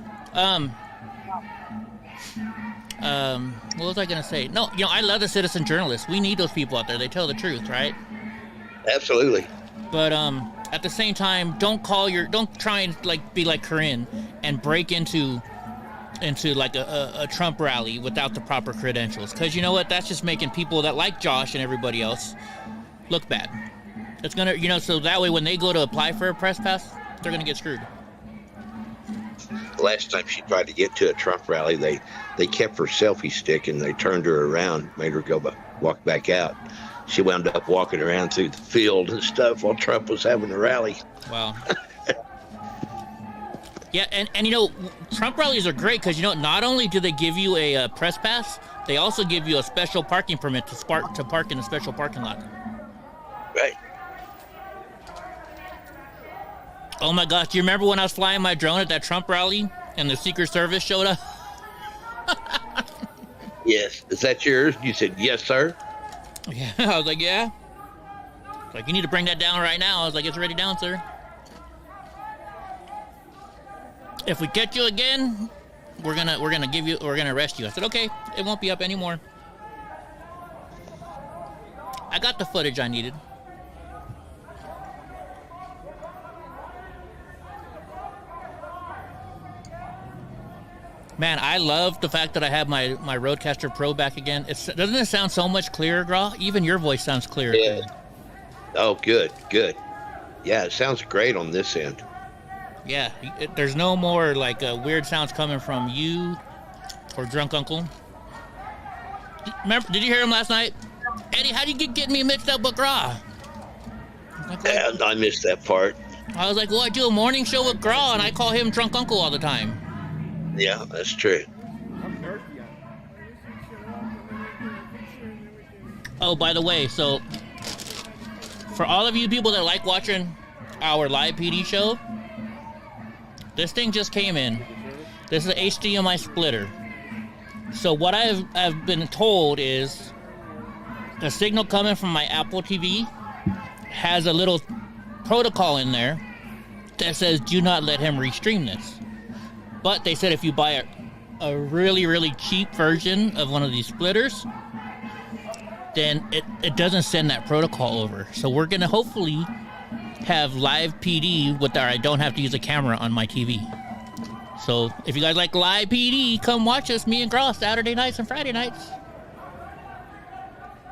What was I gonna say? No, you know, I love the citizen journalists. We need those people out there. They tell the truth, right? Absolutely. But at the same time, don't try and like be like Corinne and break into like a Trump rally without the proper credentials. Because you know what? That's just making people that like Josh and everybody else look bad. It's gonna, you know, so that way when they go to apply for a press pass, they're gonna get screwed. Last time she tried to get to a Trump rally, they kept her selfie stick and they turned her around, made her walk back out. She wound up walking around through the field and stuff while Trump was having a rally. Wow. Yeah, and you know, Trump rallies are great because, you know, not only do they give you a press pass, they also give you a special parking permit to park in a special parking lot. Right. Oh my gosh, do you remember when I was flying my drone at that Trump rally and the Secret Service showed up? Yes. Is that yours? You said, yes, sir. Yeah, I was like, yeah. Like, you need to bring that down right now. I was like, it's already down, sir. If we catch you again, we're gonna arrest you. I said, okay, it won't be up anymore. I got the footage I needed. Man, I love the fact that I have my Rodecaster Pro back again. Doesn't it sound so much clearer, Gra? Even your voice sounds clearer. Yeah. Oh, good. Yeah, it sounds great on this end. Yeah, there's no more like weird sounds coming from you or Drunk Uncle. Remember? Did you hear him last night? Eddie, how do you get me mixed up with Gra? Yeah, I missed that part. I was like, well, I do a morning show with Gra, and I call him Drunk Uncle all the time. Yeah, that's true. Oh, by the way, so for all of you people that like watching our live PD show, this thing just came in. This is an HDMI splitter. So what I've been told is the signal coming from my Apple TV has a little protocol in there that says do not let him restream this. But they said if you buy a really, really cheap version of one of these splitters, then it doesn't send that protocol over. So we're going to hopefully have live PD with I don't have to use a camera on my TV. So if you guys like live PD, come watch us, me and Gra, Saturday nights and Friday nights.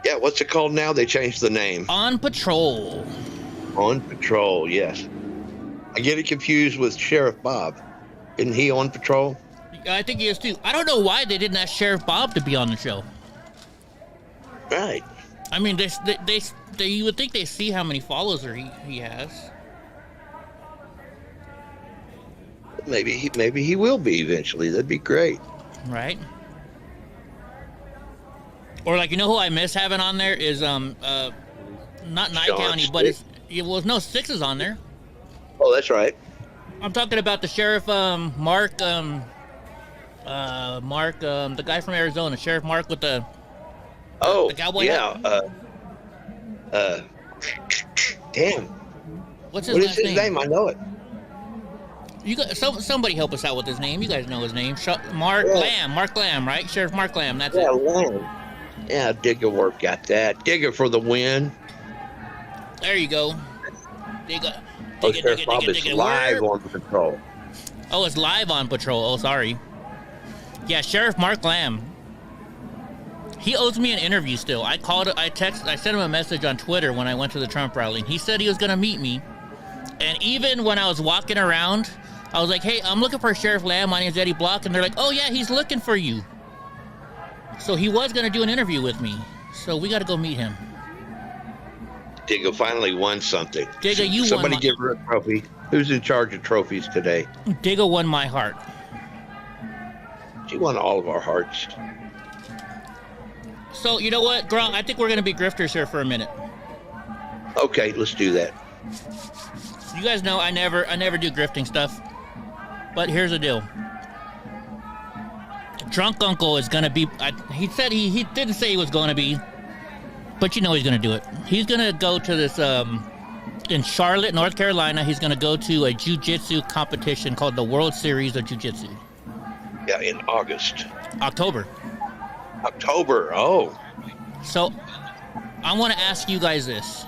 Yeah, what's it called now? They changed the name. On Patrol. On Patrol, yes. I get it confused with Sheriff Bob. Isn't he on patrol? I think he is too. I don't know why they didn't ask Sheriff Bob to be on the show. Right. I mean, they you would think they see how many followers he has. Maybe he will be eventually. That'd be great. Right. Or like, you know who I miss having on there is not Nye County, but no, Six is on there. Oh, that's right. I'm talking about the Sheriff Mark, the guy from Arizona, Sheriff Mark with the cowboy hat. Damn. What is his name? I know it. You got somebody help us out with his name. You guys know his name. Mark Lamb, right? Sheriff Mark Lamb. That's it. Lamb. Yeah, Digger work got that. Digger for the win. There you go. Digger. Sheriff Bob is live on patrol. Oh, it's live on patrol. Oh, sorry. Yeah, Sheriff Mark Lamb. He owes me an interview still. I sent him a message on Twitter when I went to the Trump rally, and he said he was going to meet me. And even when I was walking around, I was like, hey, I'm looking for Sheriff Lamb. My name's Eddie Block. And they're like, oh, yeah, he's looking for you. So he was going to do an interview with me. So we got to go meet him. Digga finally won something. Digga, you Somebody give her a trophy. Who's in charge of trophies today? Digga won my heart. He won all of our hearts. So you know what, Gronk? I think we're gonna be grifters here for a minute. Okay, let's do that. You guys know I never do grifting stuff. But here's the deal. Drunk Uncle is gonna be. He said he didn't say he was gonna be, but you know he's gonna do it. He's gonna go to this in Charlotte, North Carolina. He's gonna go to a jiu-jitsu competition called the World Series of Jiu-Jitsu. Yeah, in October. Oh. So, I want to ask you guys this.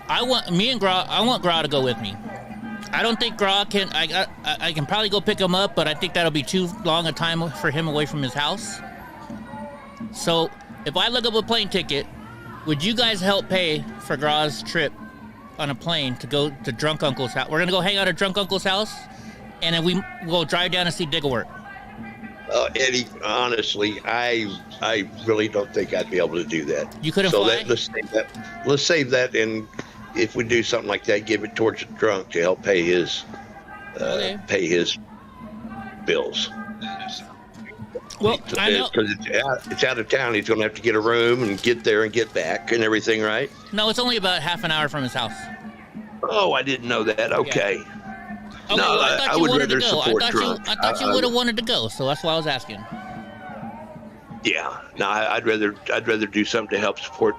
I want Gra to go with me. I don't think Gra can. I can probably go pick him up, but I think that'll be too long a time for him away from his house. So, if I look up a plane ticket, would you guys help pay for Gra's trip on a plane to go to Drunk Uncle's house? We're gonna go hang out at Drunk Uncle's house, and then we'll drive down and see Diggle work. Eddie, honestly, I really don't think I'd be able to do that. You couldn't fly? Let's save that, and if we do something like that, give it towards the drunk to help pay his bills. Well, I know because it's out of town. He's going to have to get a room and get there and get back and everything, right? No, it's only about half an hour from his house. Oh, I didn't know that. Okay. Okay, No, well, I thought I you would wanted to rather go. support I drunk. thought you would have wanted to go, so that's why I was asking. Yeah, no, I'd rather do something to help support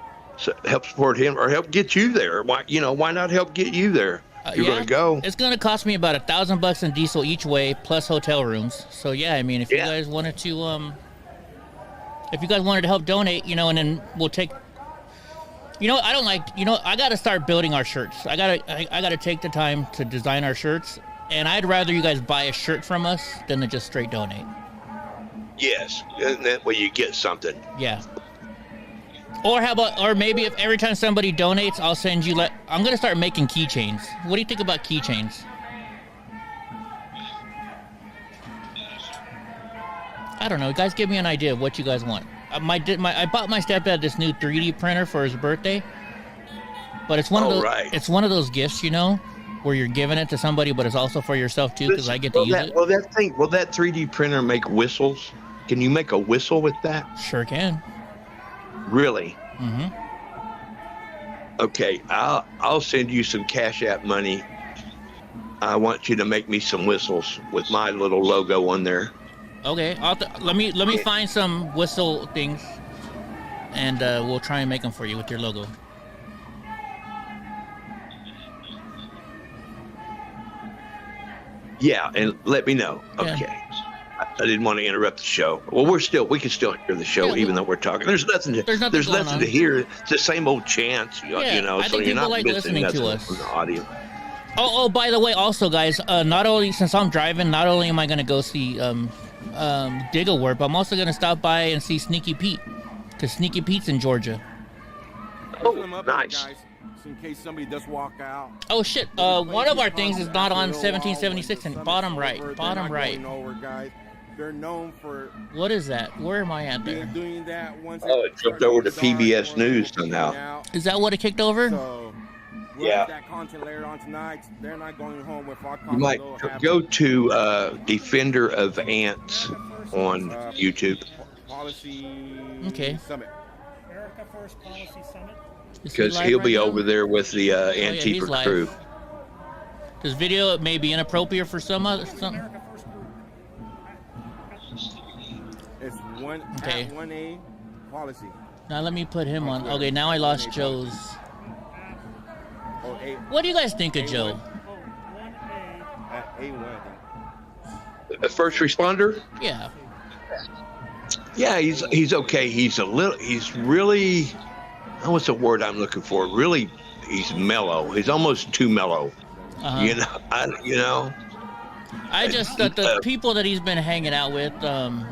him or help get you there. Why not help get you there? You're gonna go. It's gonna cost me about $1,000 in diesel each way plus hotel rooms. So yeah, I mean, if you guys wanted to, if you guys wanted to help donate, and then we'll take. I gotta start building our shirts. I gotta take the time to design our shirts, and I'd rather you guys buy a shirt from us than to just straight donate. Yes, and that way you get something. Yeah. Or maybe if every time somebody donates, I'll send you. I'm gonna start making keychains. What do you think about keychains? I don't know. Guys, give me an idea of what you guys want. I bought my stepdad this new 3D printer for his birthday, but it's one of those. Right. It's one of those gifts, where you're giving it to somebody, but it's also for yourself too, because I get to use it. Will that 3D printer make whistles? Can you make a whistle with that? Sure can. Really? Mm-hmm. Okay, I'll send you some Cash App money. I want you to make me some whistles with my little logo on there. Okay, let me find some whistle things, and we'll try and make them for you with your logo. Yeah, and let me know. Okay. Yeah. I didn't want to interrupt the show. Well, we can still hear the show even though we're talking. There's nothing to hear. It's the same old chants, so you're not missing nothing from the audio. Oh, by the way, also guys, since I'm driving, not only am I going to go see Diggle work, but I'm also going to stop by and see Sneaky Pete, because Sneaky Pete's in Georgia. Oh, nice. In case somebody does walk out. Oh shit! One of our things is not on 1776 and bottom right. They're known for. What is that? Where am I at there? Doing that once. Oh, it jumped over to PBS News somehow. Is that what it kicked over? So, yeah. That content later on tonight, they're not going home with our content. You might go to Defender of Ants on YouTube. Policy Summit. America First Policy Summit. Because he'll be over there with the Antifa crew. This video may be inappropriate for some. It's 1A policy. Now let me put him on. Okay, now I lost Joe's. What do you guys think of Joe? A first responder? Yeah. Yeah, he's okay. He's really. What's the word I'm looking for? Really, he's mellow. He's almost too mellow. Uh-huh. I just the people that he's been hanging out with, I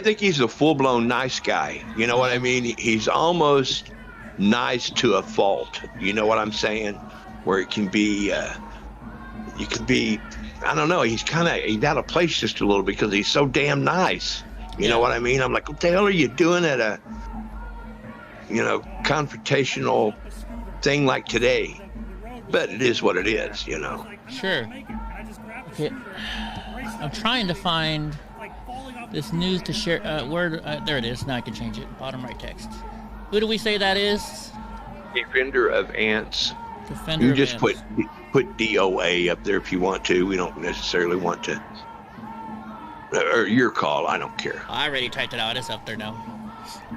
think he's a full-blown nice guy. You know what I mean? He's almost nice to a fault. You know what I'm saying? Where it can be, you could be. I don't know. He's out of place just a little because he's so damn nice. You know what I mean? I'm like, what the hell are you doing at a, confrontational thing like today? But it is what it is, Sure. Okay. I'm trying to find this news to share. There it is. Now I can change it. Bottom right text. Who do we say that is? Defender of ants. Defender you of just ants. put DOA up there if you want to. We don't necessarily want to. Or your call. I don't care. I already typed it out. It's up there now.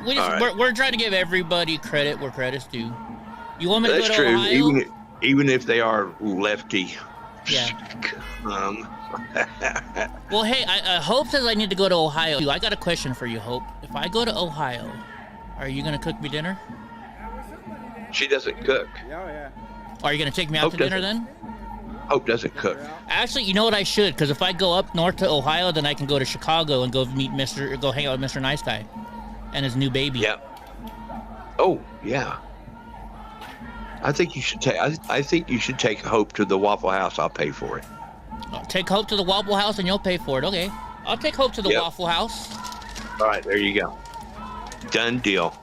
We're trying to give everybody credit where credit's due. You want me to That's go to true. Ohio? Even if they are lefty. Yeah. Well, hey, Hope says I need to go to Ohio. I got a question for you, Hope. If I go to Ohio, are you going to cook me dinner? She doesn't cook. Are you going to take me out to dinner then? Hope doesn't cook. Actually, you know what I should? Because if I go up north to Ohio, then I can go to Chicago and go hang out with Mr. Nice Guy and his new baby. Yeah. Oh, yeah. I think you should take Hope to the Waffle House. I'll pay for it. Take Hope to the Waffle House and you'll pay for it. Okay. I'll take Hope to the Waffle House. All right, there you go. Done deal.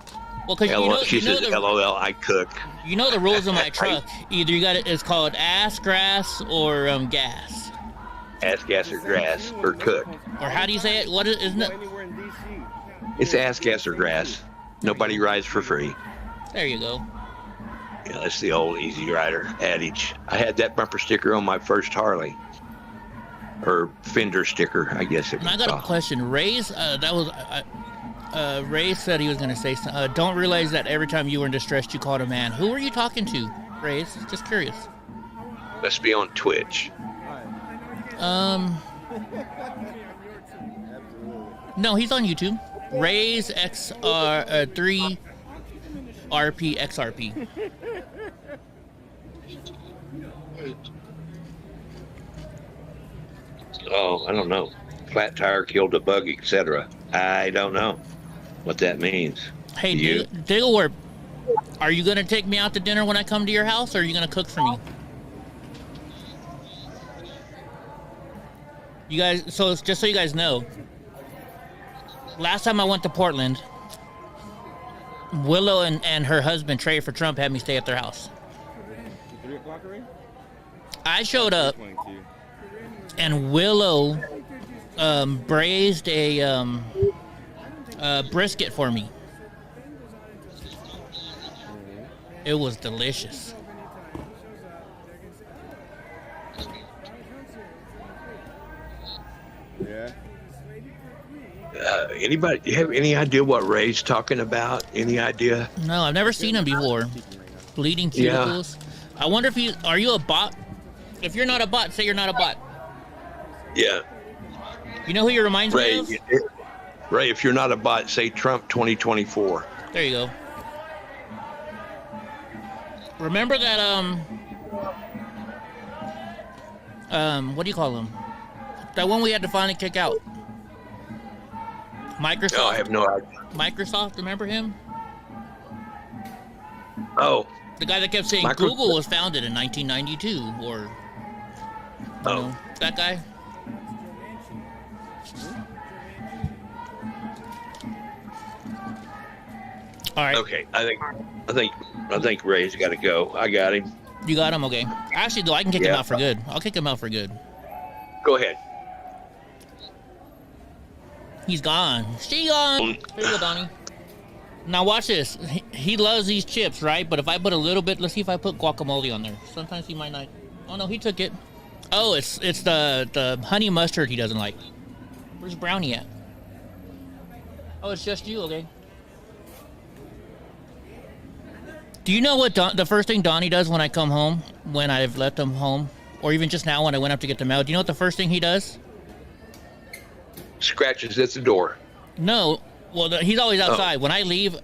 Well, because she says, LOL, I cook. You know the rules of my truck. Either you got it's called ass, grass, or gas. Ass, gas, or grass, or cook. Or how do you say it? What isn't it? It's ass, gas, or grass. Nobody rides for free. There you go. Yeah, that's the old Easy Rider adage. I had that bumper sticker on my first Harley. Or fender sticker, I guess it was. And I got a question. Ray's, Ray said he was going to say something. Don't realize that every time you were in distress, you called a man. Who were you talking to, Ray? Just curious. Must be on Twitch. No, he's on YouTube. Ray's XR 3 RP XRP. Oh, I don't know. Flat tire killed a bug, etc. I don't know what that means. Hey, Digglewart, are you going to take me out to dinner when I come to your house, or are you going to cook for me? You guys, so just so you guys know, last time I went to Portland, Willow and her husband, Trey for Trump, had me stay at their house. 3 o'clock already? I showed up, and Willow braised a brisket for me. It was delicious. Yeah. Anybody, you have any idea what Ray's talking about? Any idea? No, I've never seen him before. Bleeding cuticles. Yeah. I wonder if are you a bot? If you're not a bot, say you're not a bot. Yeah. You know who he reminds me of? Ray, if you're not a bot, say Trump 2024. There you go. Remember that, what do you call him? That one we had to finally kick out. Microsoft. No, I have no idea. Microsoft, remember him? Oh. The guy that kept saying Google was founded in 1992, or... know, that guy? All right. Okay, I think Ray's got to go. I got him. You got him? Okay. Actually, though, I can kick him out for good. I'll kick him out for good. Go ahead. He's gone. She gone. Here you go, Donnie. Now watch this. He loves these chips, right? But if I put a little bit, let's see if I put guacamole on there. Sometimes he might not. Oh no, he took it. Oh, it's the honey mustard he doesn't like. Where's Brownie at? Oh, it's just you. Okay. Do you know what the first thing Donnie does when I come home, when I've left him home, or even just now when I went up to get the mail? Do you know what the first thing he does? Scratches at the door. No. Well, he's always outside. Oh. When I leave,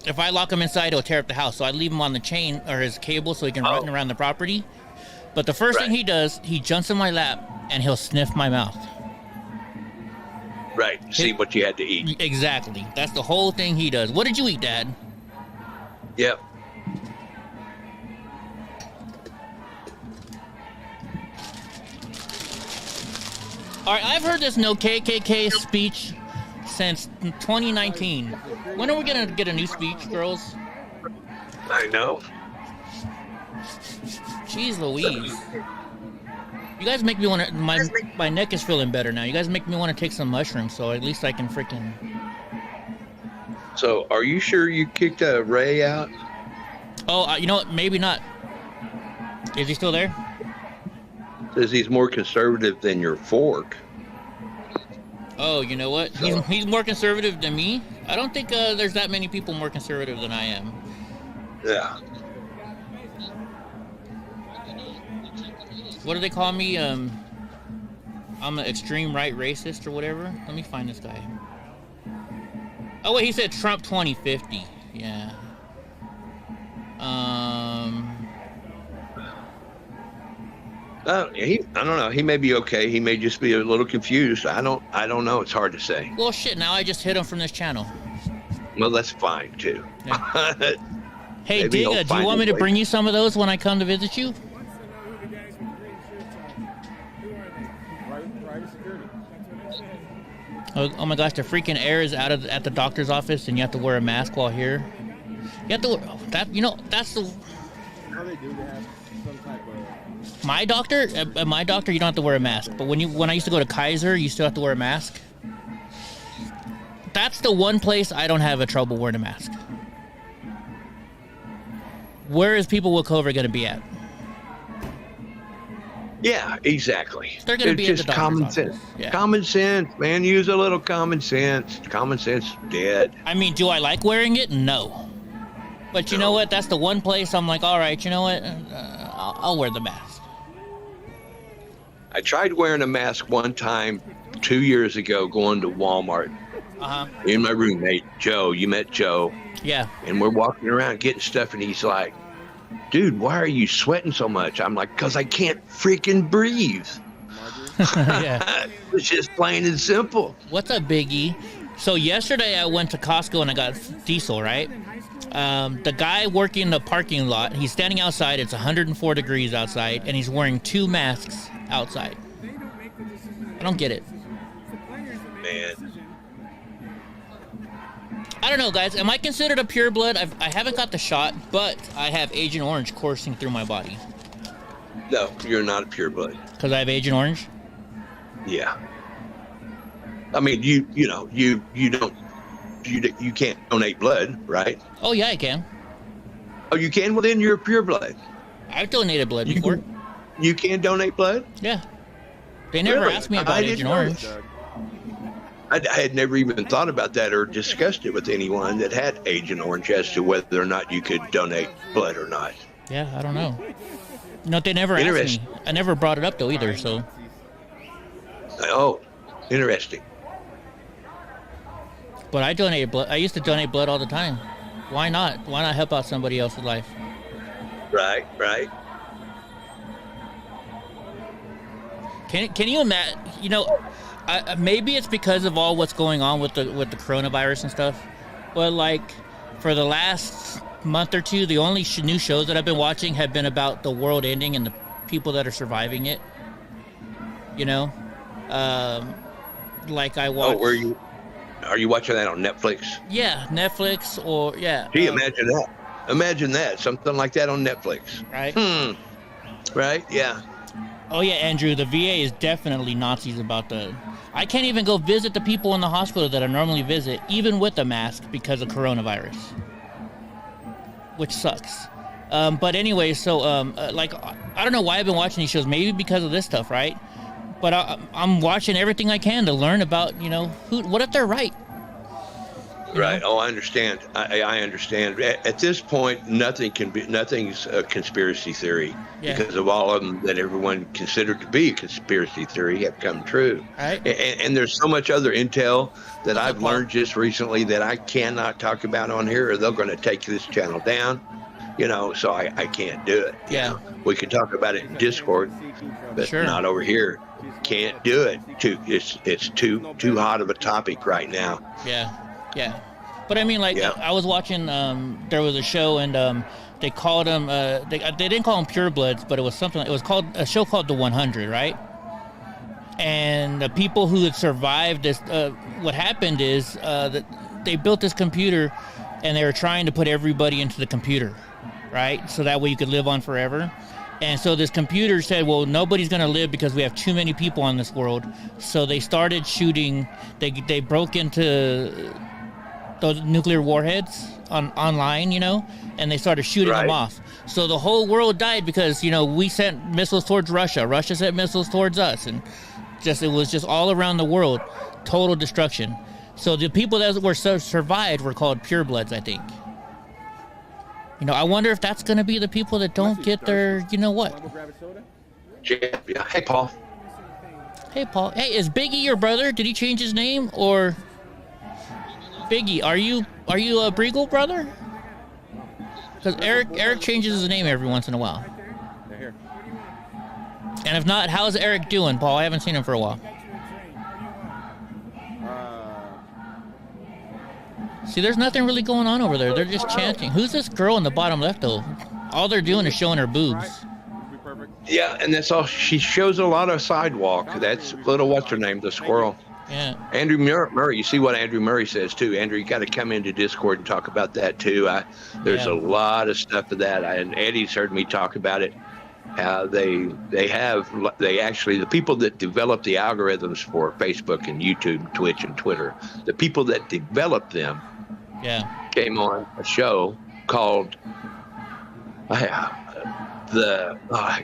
if I lock him inside, he'll tear up the house. So I leave him on the chain or his cable so he can run around the property. But the first thing he does, he jumps in my lap and he'll sniff my mouth. Right. See what you had to eat. Exactly. That's the whole thing he does. What did you eat, Dad? Yep. All right, I've heard this no KKK speech since 2019. When are we gonna get a new speech, girls? I know. Jeez Louise. You guys make me want to. My neck is feeling better now. You guys make me want to take some mushrooms, so at least I can freaking. So, are you sure you kicked Ray out? Oh, you know what? Maybe not. Is he still there? Says he's more conservative than your fork. Oh, you know what? He's more conservative than me. I don't think there's that many people more conservative than I am. Yeah. What do they call me? I'm an extreme right racist or whatever. Let me find this guy. Oh wait, he said Trump 2050. Yeah. I don't know. He may be okay. He may just be a little confused. I don't know. It's hard to say. Well, shit. Now I just hit him from this channel. Well, that's fine too. Yeah. Hey, Digga, do you want me to bring you some of those when I come to visit you? Oh my gosh, the freaking air is out of at the doctor's office, and you have to wear a mask while here. You have to that. You know, that's the. How they do? They have some type of. My doctor, you don't have to wear a mask. But when I used to go to Kaiser, you still have to wear a mask. That's the one place I don't have a trouble wearing a mask. Where is people with COVID going to be at? Yeah, exactly. They're going to be just at the common doctor's sense. office. Yeah. Common sense, man. Use a little common sense. Common sense is dead. I mean, do I like wearing it? No. But you know what? That's the one place I'm like, all right, you know what? I'll wear the mask. I tried wearing a mask one time 2 years ago going to Walmart. Uh-huh. Me and my roommate, Joe. You met Joe. Yeah. And we're walking around getting stuff, and he's like, dude, why are you sweating so much? I'm like, because I can't freaking breathe. Yeah. It's just plain and simple. What's up, Biggie? So yesterday I went to Costco and I got diesel, right? The guy working in the parking lot, he's standing outside. It's 104 degrees outside, and he's wearing 2 masks outside. I don't get it. Man. I don't know, guys. Am I considered a pureblood? I haven't got the shot, but I have Agent Orange coursing through my body. No, you're not a pureblood. Because I have Agent Orange? Yeah. I mean, you can't donate blood, right? Oh, yeah, I can. Oh, you can? Well, then you're a pureblood. I've donated blood before. You can donate blood? Yeah. They never asked me about Agent Orange. I had never even thought about that or discussed it with anyone that had Agent Orange as to whether or not you could donate blood or not. Yeah, I don't know. No, they never asked me. I never brought it up, though, either, so. Oh, interesting. But I donated blood. I used to donate blood all the time. Why not? Why not help out somebody else's life? Right. Can you imagine? You know, maybe it's because of all what's going on with the coronavirus and stuff. But like, for the last month or two, the only new shows that I've been watching have been about the world ending and the people that are surviving it. You know, like I watched. Oh, are you watching that on Netflix? Yeah, Netflix or yeah. Gee, imagine that. Imagine that. Something like that on Netflix. Right. Right. Yeah. Oh yeah, Andrew. The VA is definitely Nazis about I can't even go visit the people in the hospital that I normally visit, even with a mask, because of coronavirus, which sucks. But anyway, so like I don't know why I've been watching these shows. Maybe because of this stuff, right? But I'm watching everything I can to learn about, you know, what if they're right. Right. Oh, I understand. I understand. At this point, nothing's a conspiracy theory because of all of them that everyone considered to be a conspiracy theory have come true. Right. And there's so much other intel that I've learned just recently that I cannot talk about on here, or they're going to take this channel down. You know, so I can't do it. Yeah. You know? We can talk about it in Discord, but not over here. Can't do it. It's too hot of a topic right now. Yeah. But I mean, like, I was watching, there was a show, and they called them, they didn't call them purebloods, but it was something, it was called, a show called The 100, right? And the people who had survived this, what happened is that they built this computer, and they were trying to put everybody into the computer, right? So that way you could live on forever. And so this computer said, well, nobody's going to live because we have too many people on this world. So they started shooting. They broke into those nuclear warheads online, you know, and they started shooting them off. So the whole world died because, you know, we sent missiles towards Russia. Russia sent missiles towards us. And it was just all around the world. Total destruction. So the people that were survived were called purebloods, I think. You know, I wonder if that's going to be the people that don't get their, you know what? Yeah. Hey, Paul. Hey, Paul. Hey, is Biggie your brother? Did he change his name? Or Biggie, are you a Breagle brother? Because Eric changes his name every once in a while. And if not, how's Eric doing, Paul? I haven't seen him for a while. See, there's nothing really going on over there. They're just chanting. Who's this girl in the bottom left, though? All they're doing is showing her boobs. Yeah, and that's all. She shows a lot of sidewalk. That's little what's her name, the squirrel. Yeah. Andrew Murray. You see what Andrew Murray says too. Andrew, you got to come into Discord and talk about that too. There's a lot of stuff to that, and Eddie's heard me talk about it. How they actually, the people that develop the algorithms for Facebook and YouTube, Twitch and Twitter, the people that developed them, came on a show called I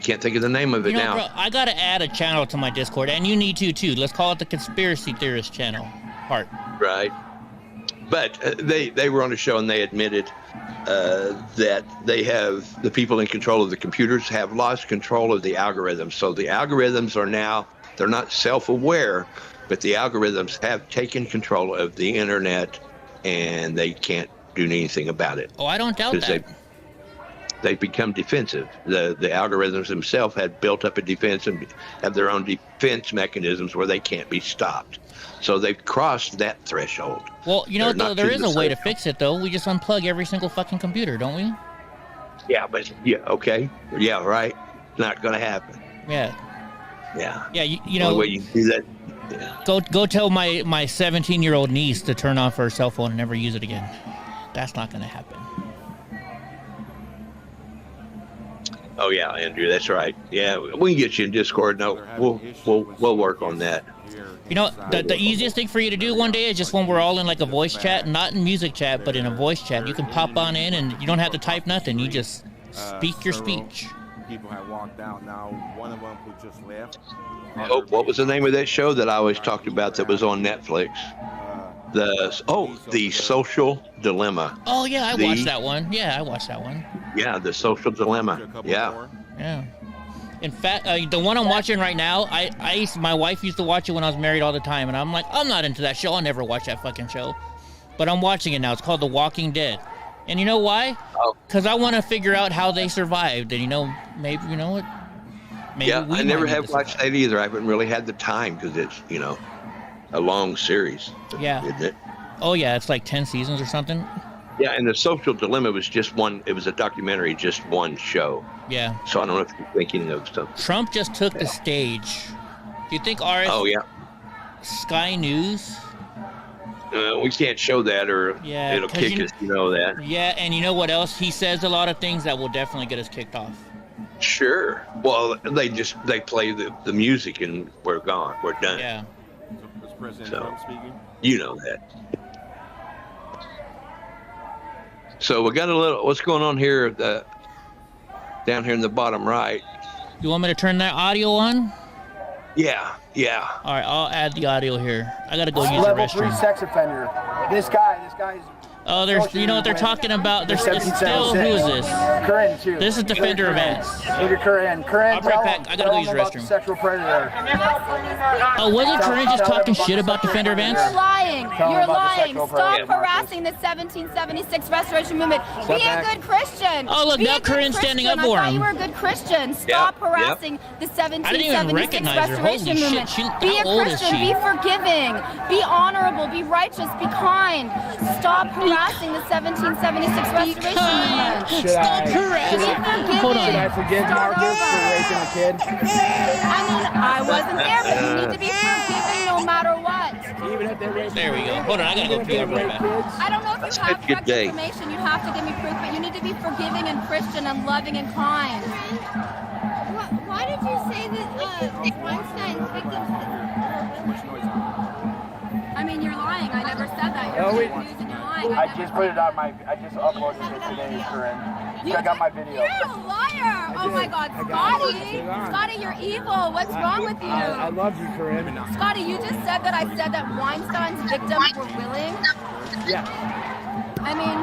can't think of the name of it now. Bro, I gotta add a channel to my Discord, and you need to too. Let's call it the Conspiracy Theorist channel part. Right. But they were on a show and they admitted that the people in control of the computers have lost control of the algorithms. So the algorithms are now, they're not self-aware, but the algorithms have taken control of the internet and they can't do anything about it. Oh, I don't doubt that. They've become defensive. The algorithms themselves had built up a defense and have their own defense mechanisms where they can't be stopped. So they've crossed that threshold. Well, you know, there is a way to fix it, though. We just unplug every single fucking computer, don't we? Yeah, but okay. Yeah, right. Not going to happen. Yeah. Yeah. Yeah, you know. The way you do that. Yeah. Go tell my 17-year-old niece to turn off her cell phone and never use it again. That's not going to happen. Oh yeah, Andrew, that's right. Yeah, we can get you in Discord. No, we'll work on that. You know, the easiest thing for you to do one day is just when we're all in like a voice chat, not in music chat, but in a voice chat. You can pop on in and you don't have to type nothing. You just speak your speech. People have walked out now. One of them who just left. Oh, what was the name of that show that I always talked about that was on Netflix? The Social Dilemma. Oh yeah, I watched that one. Yeah, I watched that one. Yeah, The Social Dilemma. Yeah. Yeah. In fact, the one I'm watching right now, my wife used to watch it when I was married all the time, and I'm like, I'm not into that show. I'll never watch that fucking show. But I'm watching it now. It's called The Walking Dead. And you know why? Because I want to figure out how they survived. And, you know, maybe, you know what? Maybe yeah, I never have watched that either. I haven't really had the time because it's, you know, a long series. Yeah. Isn't it? Oh, yeah. It's like 10 seasons or something. Yeah, and The Social Dilemma was just one. It was a documentary, just one show. Yeah. So I don't know if you're thinking of something. Trump just took the stage. Do you think Oh, yeah. Sky News? We can't show that or it'll kick us, you know that. Yeah, and you know what else? He says a lot of things that will definitely get us kicked off. Sure. Well, they play the music and we're gone. We're done. Yeah. Is President Trump speaking? You know that. So we got a little, what's going on here down here in the bottom right? You want me to turn that audio on? Yeah. All right, I'll add the audio here. I gotta go use the Level restroom. 3 sex offender. This guy's. Oh, you know what they're talking about? There's still, who is this? Corinne, too. This is Defender of Ants. Look at Corinne. Corinne, I'll be right back. I gotta go use the restroom. Sexual predator. Oh, wasn't Corinne just talking shit about Defender of Ants? You're lying. You're lying. Stop harassing the 1776 Restoration Movement. Be a good Christian. Oh, look, now Corinne's standing up for him. I thought you were a good Christian. Stop harassing the 1776 Restoration Movement. Be a Christian. Be forgiving. Be honorable. Be righteous. Be kind. Stop harassing the 1776 Restoration Movement. Stop harassing. Hold on. Should I forgive Marcus for raping a kid? I mean, I wasn't there, but you need to be forgiving no matter what. Even if they're raping. There we go. Hold on, I gotta go pee. I'll be right back. I don't know if you have correct information. You have to give me proof, but you need to be forgiving and Christian and loving and kind. Weinstein's victims were willing. I mean, you're lying. I never said that. You're No, fake news and you're lying. I just put it on my. I just uploaded it today, Corinne. Check out my video. You're a liar. Oh my God, Scotty. Scotty, you're evil. What's wrong with you? I love you, Corinne. Scotty, you just said that I said that Weinstein's victims were willing. Yeah. I mean,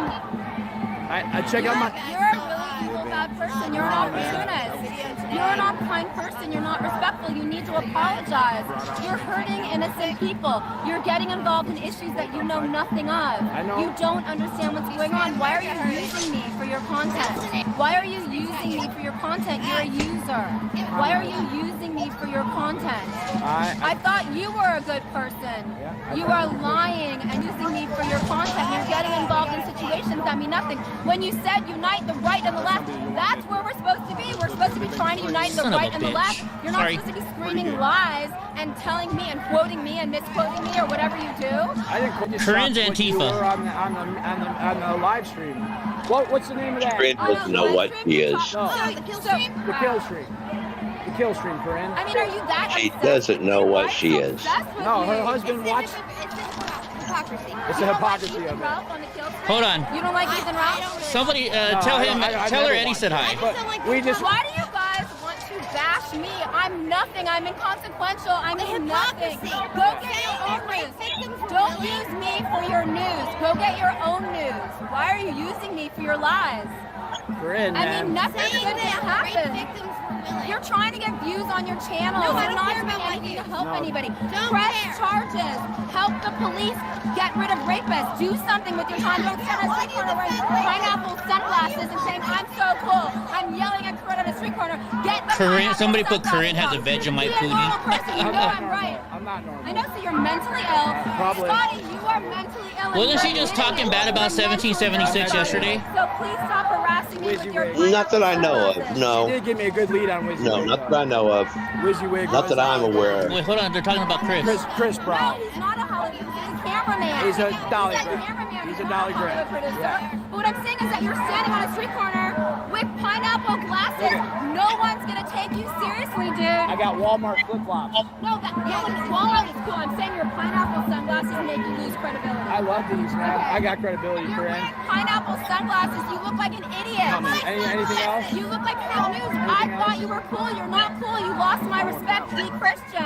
I check out my. you're a really evil, bad person. You're an opportunist. You're an unkind person. You're not respectful. You need to apologize. You're hurting innocent people. You're getting involved in issues that you know nothing of. I know. You don't understand what's going on. Why are you using me for your content? Why are you using me for your content? You're a user. Why are you using me for your content? I thought you were a good person. You are lying and using me for your content. You're getting involved in situations that mean nothing. When you said unite the right and the left, that's where we're supposed to be. We're supposed to be trying to unite the right and the left. You're not supposed to be screaming lies and telling me and quoting me and misquoting me or whatever you do. I didn't quote you. Corinne's What you Antifa. were on the live stream. What's the name of that? Corinne doesn't know what she is. No. The kill stream? The kill stream. The kill stream, Corinne. I mean, are you that She obsessed? doesn't know what she is. No, her husband watched. Hypocrisy. It's the hypocrisy of it. Ralph on the kill stream? Hold on. You don't like Ethan Ralph? Somebody No, tell I him, don't- I tell her never Eddie watched said it. hi. But we just. Why do you guys want to bash me? I'm nothing. I'm inconsequential. I mean nothing. Go get your own news. Don't use me for your news. Go get your own news. Why are you using me for your lies? Corinne, I mean, man. nothing good can happen. You're trying to get views on your channel. No, I You're don't not care doing about anything you. to help No. anybody. Don't Press care. charges. Help the police get rid of rapists. Do something with your time. Don't stand on a street corner wearing pineapple sunglasses and saying, I'm so cool. I'm yelling at Corinne on a street corner. Get the Corinne, pineapple somebody put sunglasses Corinne has a off. Vegemite Be a normal booty. person. You know I'm right. I'm not normal. I know, so you're mentally ill. Probably. Scotty, you are mentally ill. and Wasn't she you're just an talking idiot. bad about You're mentally 1776 ill. yesterday? So please stop harassing me with your Not that I know of. She No, did give me a good lead on Wizzy no, Wig. not that I know of. WYSIWYG. Not that I'm aware of. Wait, hold on. They're talking about Chris. Chris No, Brown. he's not a Hollywood. He's a cameraman. He's a dolly He's a grip. cameraman. He's a not dolly grip. Hollywood producer. Yeah. But what I'm saying is that you're standing on a street corner with pineapple glasses. No one's gonna take you seriously, dude. I got Walmart flip-flops. No, Walmart is cool. I'm saying your pineapple sunglasses make you lose credibility. I love these, man. I got credibility, You're Corinne. wearing pineapple sunglasses. You look like an idiot. Anything else? You look like fake news. I thought you were cool. You're not cool. You lost my respect. Be Christian.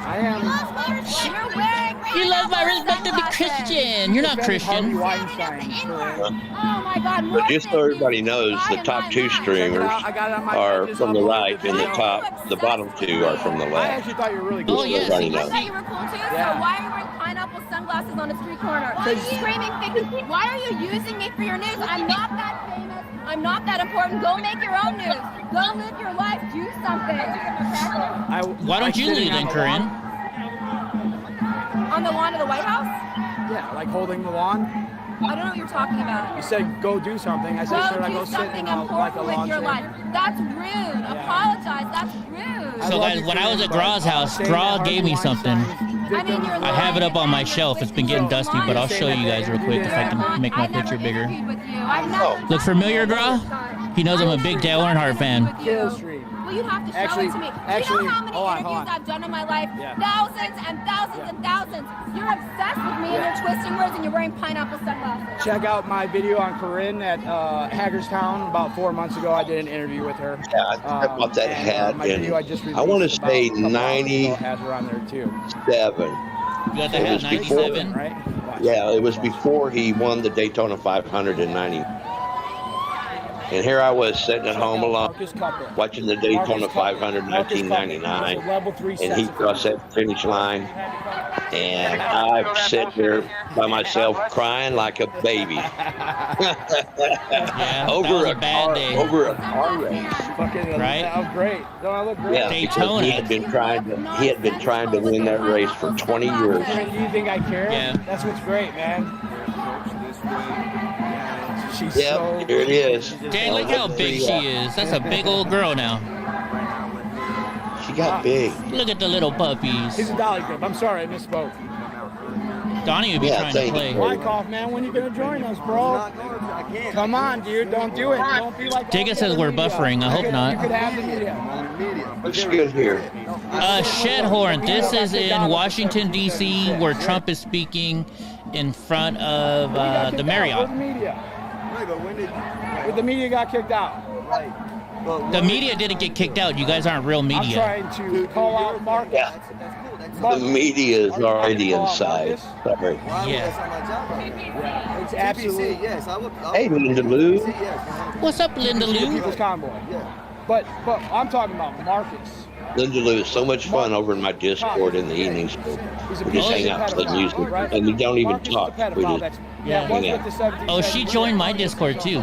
I am. You're wearing You love my respect to be sunglasses. Christian. You're not Harvey Christian. Weinstein, Corinne. Oh my God. But just so everybody knows, the top two streamers I got it on my. are I just from the uploaded right, and the bottom two are from the I left. actually thought you were really Oh, cool. yes. Everybody I knows. thought you were cool too. Yeah. So why are you wearing pineapple sunglasses on a street corner? Screaming fake. Why are you using me for your news? I'm not that famous. I'm not that important. Go make your own news. Go live your life. Do something. Why don't you lead then, Corinne? On the lawn of the White House? Yeah, like holding the lawn. I don't know what you're talking about. You said go do something. I said should I Go go do sit something in a, like a important with lawn your chair? life. That's rude. Apologize. That's rude. So guys, when I was at Graw's house, Graw gave me something. I mean, you're I have it up on my shelf. It's been getting dusty, but I'll show you guys real quick if I can make my I never picture bigger. interviewed with you. I've never Look familiar, Graw? He knows I'm a big Dale Earnhardt fan. Kill Street. Well, you have to show Actually- it to me. Do you actually, know how many hold on, interviews I've done in my life? Yeah. Thousands and thousands and thousands. You're obsessed with me and you're twisting words and you're wearing pineapple sunglasses. Check out my video on Corinne at Hagerstown about 4 months ago. I did an interview with her. Yeah, I bought that hat, my video I just and I want to released say about a couple hours ago 97. has her on there too. You got the It hat was before- 97? Right? Yeah, it was before he won the Daytona 500 in 90. And here I was sitting at home alone, watching the Daytona 500 in 1999, and he crossed that finish line, and I'm sitting there by myself crying like a baby. Over a bad day. Over a car race. Fucking, Right? That was great. Don't I look great? Yeah, because he had been trying to win that race for 20 years. Corinne, do you think I care? Yeah. That's what's great, man. She's Yep, so here it is. Dang, look how big she is. That's a big old girl now. She got big. Look at the little puppies. He's a dolly grip. I'm sorry, I misspoke. Donnie would be trying to play. Wyckoff, man, when you gonna join us, bro? Come on, dude, don't do it. Don't be like. Digga says we're buffering. I hope not. You could have the media. Looks good here. Shedhorn, this is in Washington, D.C., where Trump is speaking in front of the Marriott. The media got kicked out. The media didn't get kicked out. You guys aren't real media. I'm trying to call out Marcus. The media is already inside. Sorry. It's absolutely. Hey, Linda Lou. What's up, Linda Lou? People's convoy. But I'm talking about Marcus. Linda Lou is so much fun over in my Discord in the evenings. We just hang out, play music, and we don't even talk. We just hang out. Oh, she joined my Discord too.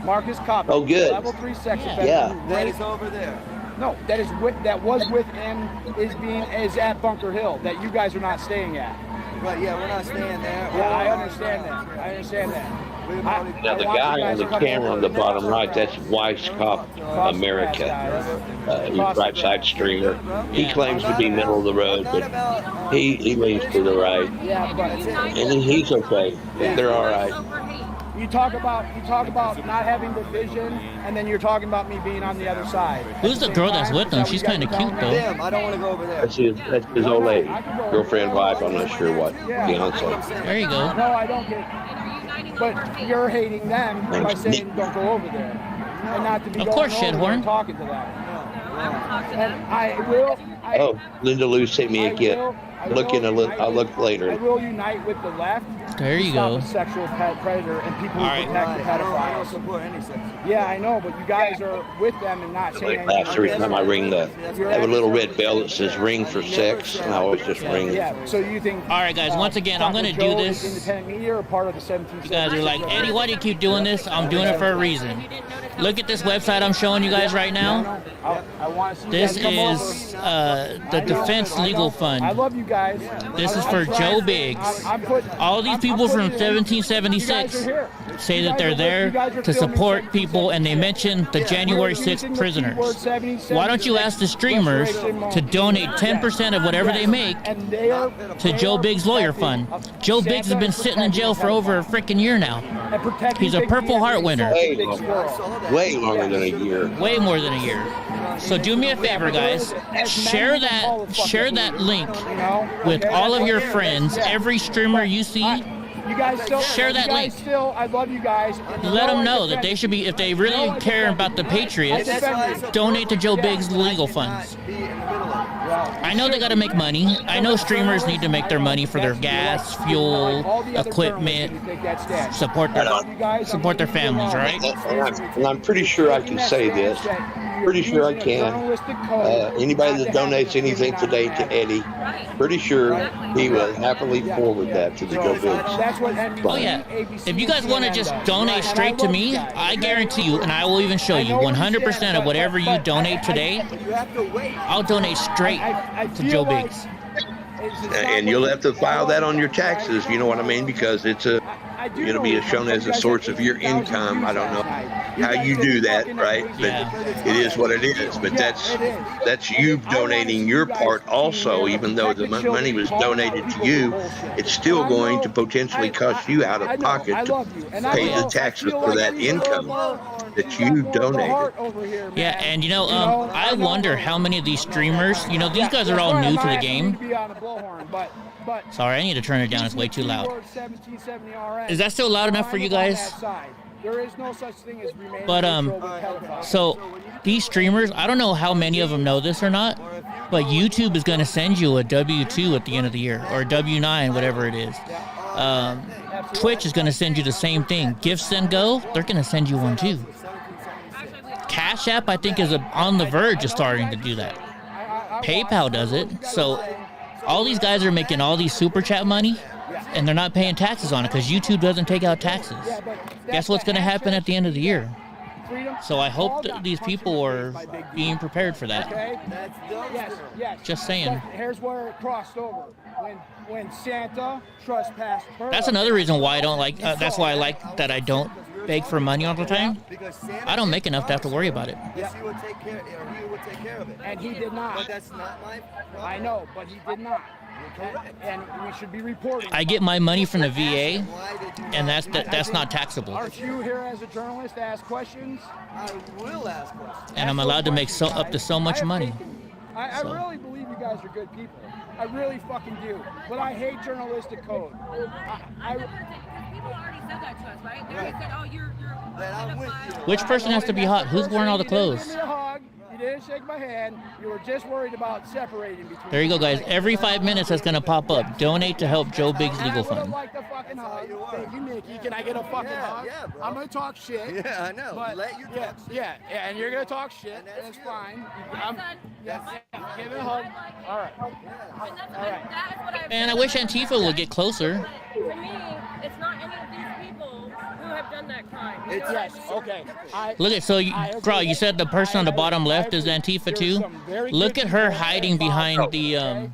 Marcus Cobb. Oh, good. Level 3 sex offender. Yeah. That is over there. No, that was with and is at Bunker Hill that you guys are not staying at. Right, yeah, we're not staying there. Yeah, I understand that. Now, the guy on the camera on the bottom right, that's Weisskopf America. He's right side streamer. He claims to be middle of the road, but he leans to the right. And he's okay. They're all right. You talk about not having the vision, and then you're talking about me being on the other side. Who's the girl that's with him? She's kind of cute, though. I don't want to go over there. That's his old lady. Girlfriend, wife, I'm not sure what. Fiance. There you go. No, I don't get. But you're hating them by saying don't go over there, and not to be of course, Shedhorn. Talking to them. And I will. Oh, Linda Lou sent me again. I'll look later. I will unite with the left. There you go. Sexual predator and people who protect the pedophiles. Yeah, I know, but you guys are with them and not saying anything. Every time I ring I have a little red bell that says "ring for sex," and I always just ring it. Yeah. So you think? All right, guys. Once again, I'm going to do this. Independent media or part of the 17th. You guys are like, Eddie, why do you keep doing this? I'm doing it for a reason. Look at this website I'm showing you guys right now. This is the Defense Legal Fund. I love you guys. This is for Joe Biggs. All these people from 1776 say that they're there to support people, and they mention the January 6th prisoners. Why don't you ask the streamers to donate 10% of whatever they make to Joe Biggs' lawyer fund? Joe Biggs has been sitting in jail for over a freaking year now. He's a Purple Heart winner. Way longer than a year. Way more than a year. So do me a favor, guys. Share that link with all of your friends. Every streamer you see, you guys still share that link. I love you guys. Let them know that they should be, if they really care about the Patriots, donate to Joe Biggs' legal funds. I know they got to make money. I know streamers need to make their money for their gas, fuel, equipment, support their families, right? And I'm pretty sure I can say this. Pretty sure I can. Anybody that donates anything today to Eddie, pretty sure he will happily forward that to the Joe Biggs. Oh yeah. If you guys want to just donate straight to me, I guarantee you, and I will even show you, 100% of whatever you donate today, I'll donate straight to Joe Biggs. And you'll have to file that on your taxes, you know what I mean? Because it'll be shown as a source of your income. I don't know how you do that, right? But it is what it is. But that's you donating your part also, even though the money was donated to you, it's still going to potentially cost you out of pocket to pay the taxes for that income that you donated. Yeah, and I wonder how many of these streamers, these guys are all new to the game. Sorry, I need to turn it down. It's way too loud. Is that still loud enough for you guys? There is no such thing as remaining. But so these streamers, I don't know how many of them know this or not, but YouTube is going to send you a W-2 at the end of the year, or a W-9, whatever it is. Twitch is going to send you the same thing. GiftSendGo, they're going to send you one too. Cash App, I think, is on the verge of starting to do that. PayPal does it. So all these guys are making all these super chat money, and they're not paying taxes on it because YouTube doesn't take out taxes. Guess what's going to happen at the end of the year? So I hope that these people are being prepared for that. Yes. Just saying. Here's where it crossed over. When Santa trespassed her. That's another reason why I don't like. That's why I like that I don't beg for money all the time. I don't make enough to have to worry about it. He would take care of it. And he did not. But that's not my problem. I know, but he did not. And we should be reporting. I get my money from the VA, and that's not taxable. Aren't you here as a journalist to ask questions? I will ask questions. And I'm allowed to make up to so much money. I really believe you guys are good people. I really fucking do. But I hate journalistic code. People already said that to us, right? They already said, oh, you're Which person has to be hot? Who's wearing all the clothes? Give me a hug. You didn't shake my hand. You were just worried about separating between. There you go, guys. Every 5 minutes, that's going to pop up. Donate to help Joe Big's legal fund. Like the fucking hug. Thank you, Nikki. Can I get a fucking hug? Yeah, bro. I'm gonna talk shit. Yeah, I know. But Let you talk shit. Yeah, and you're gonna talk shit, and it's fine. Give me a hug. All right. And I wish Antifa would get closer. To me, it's not any of these people who have done that crime. Yes, okay. Look at, so, bro, you said the person on the bottom left is Antifa too? Look at her hiding behind the,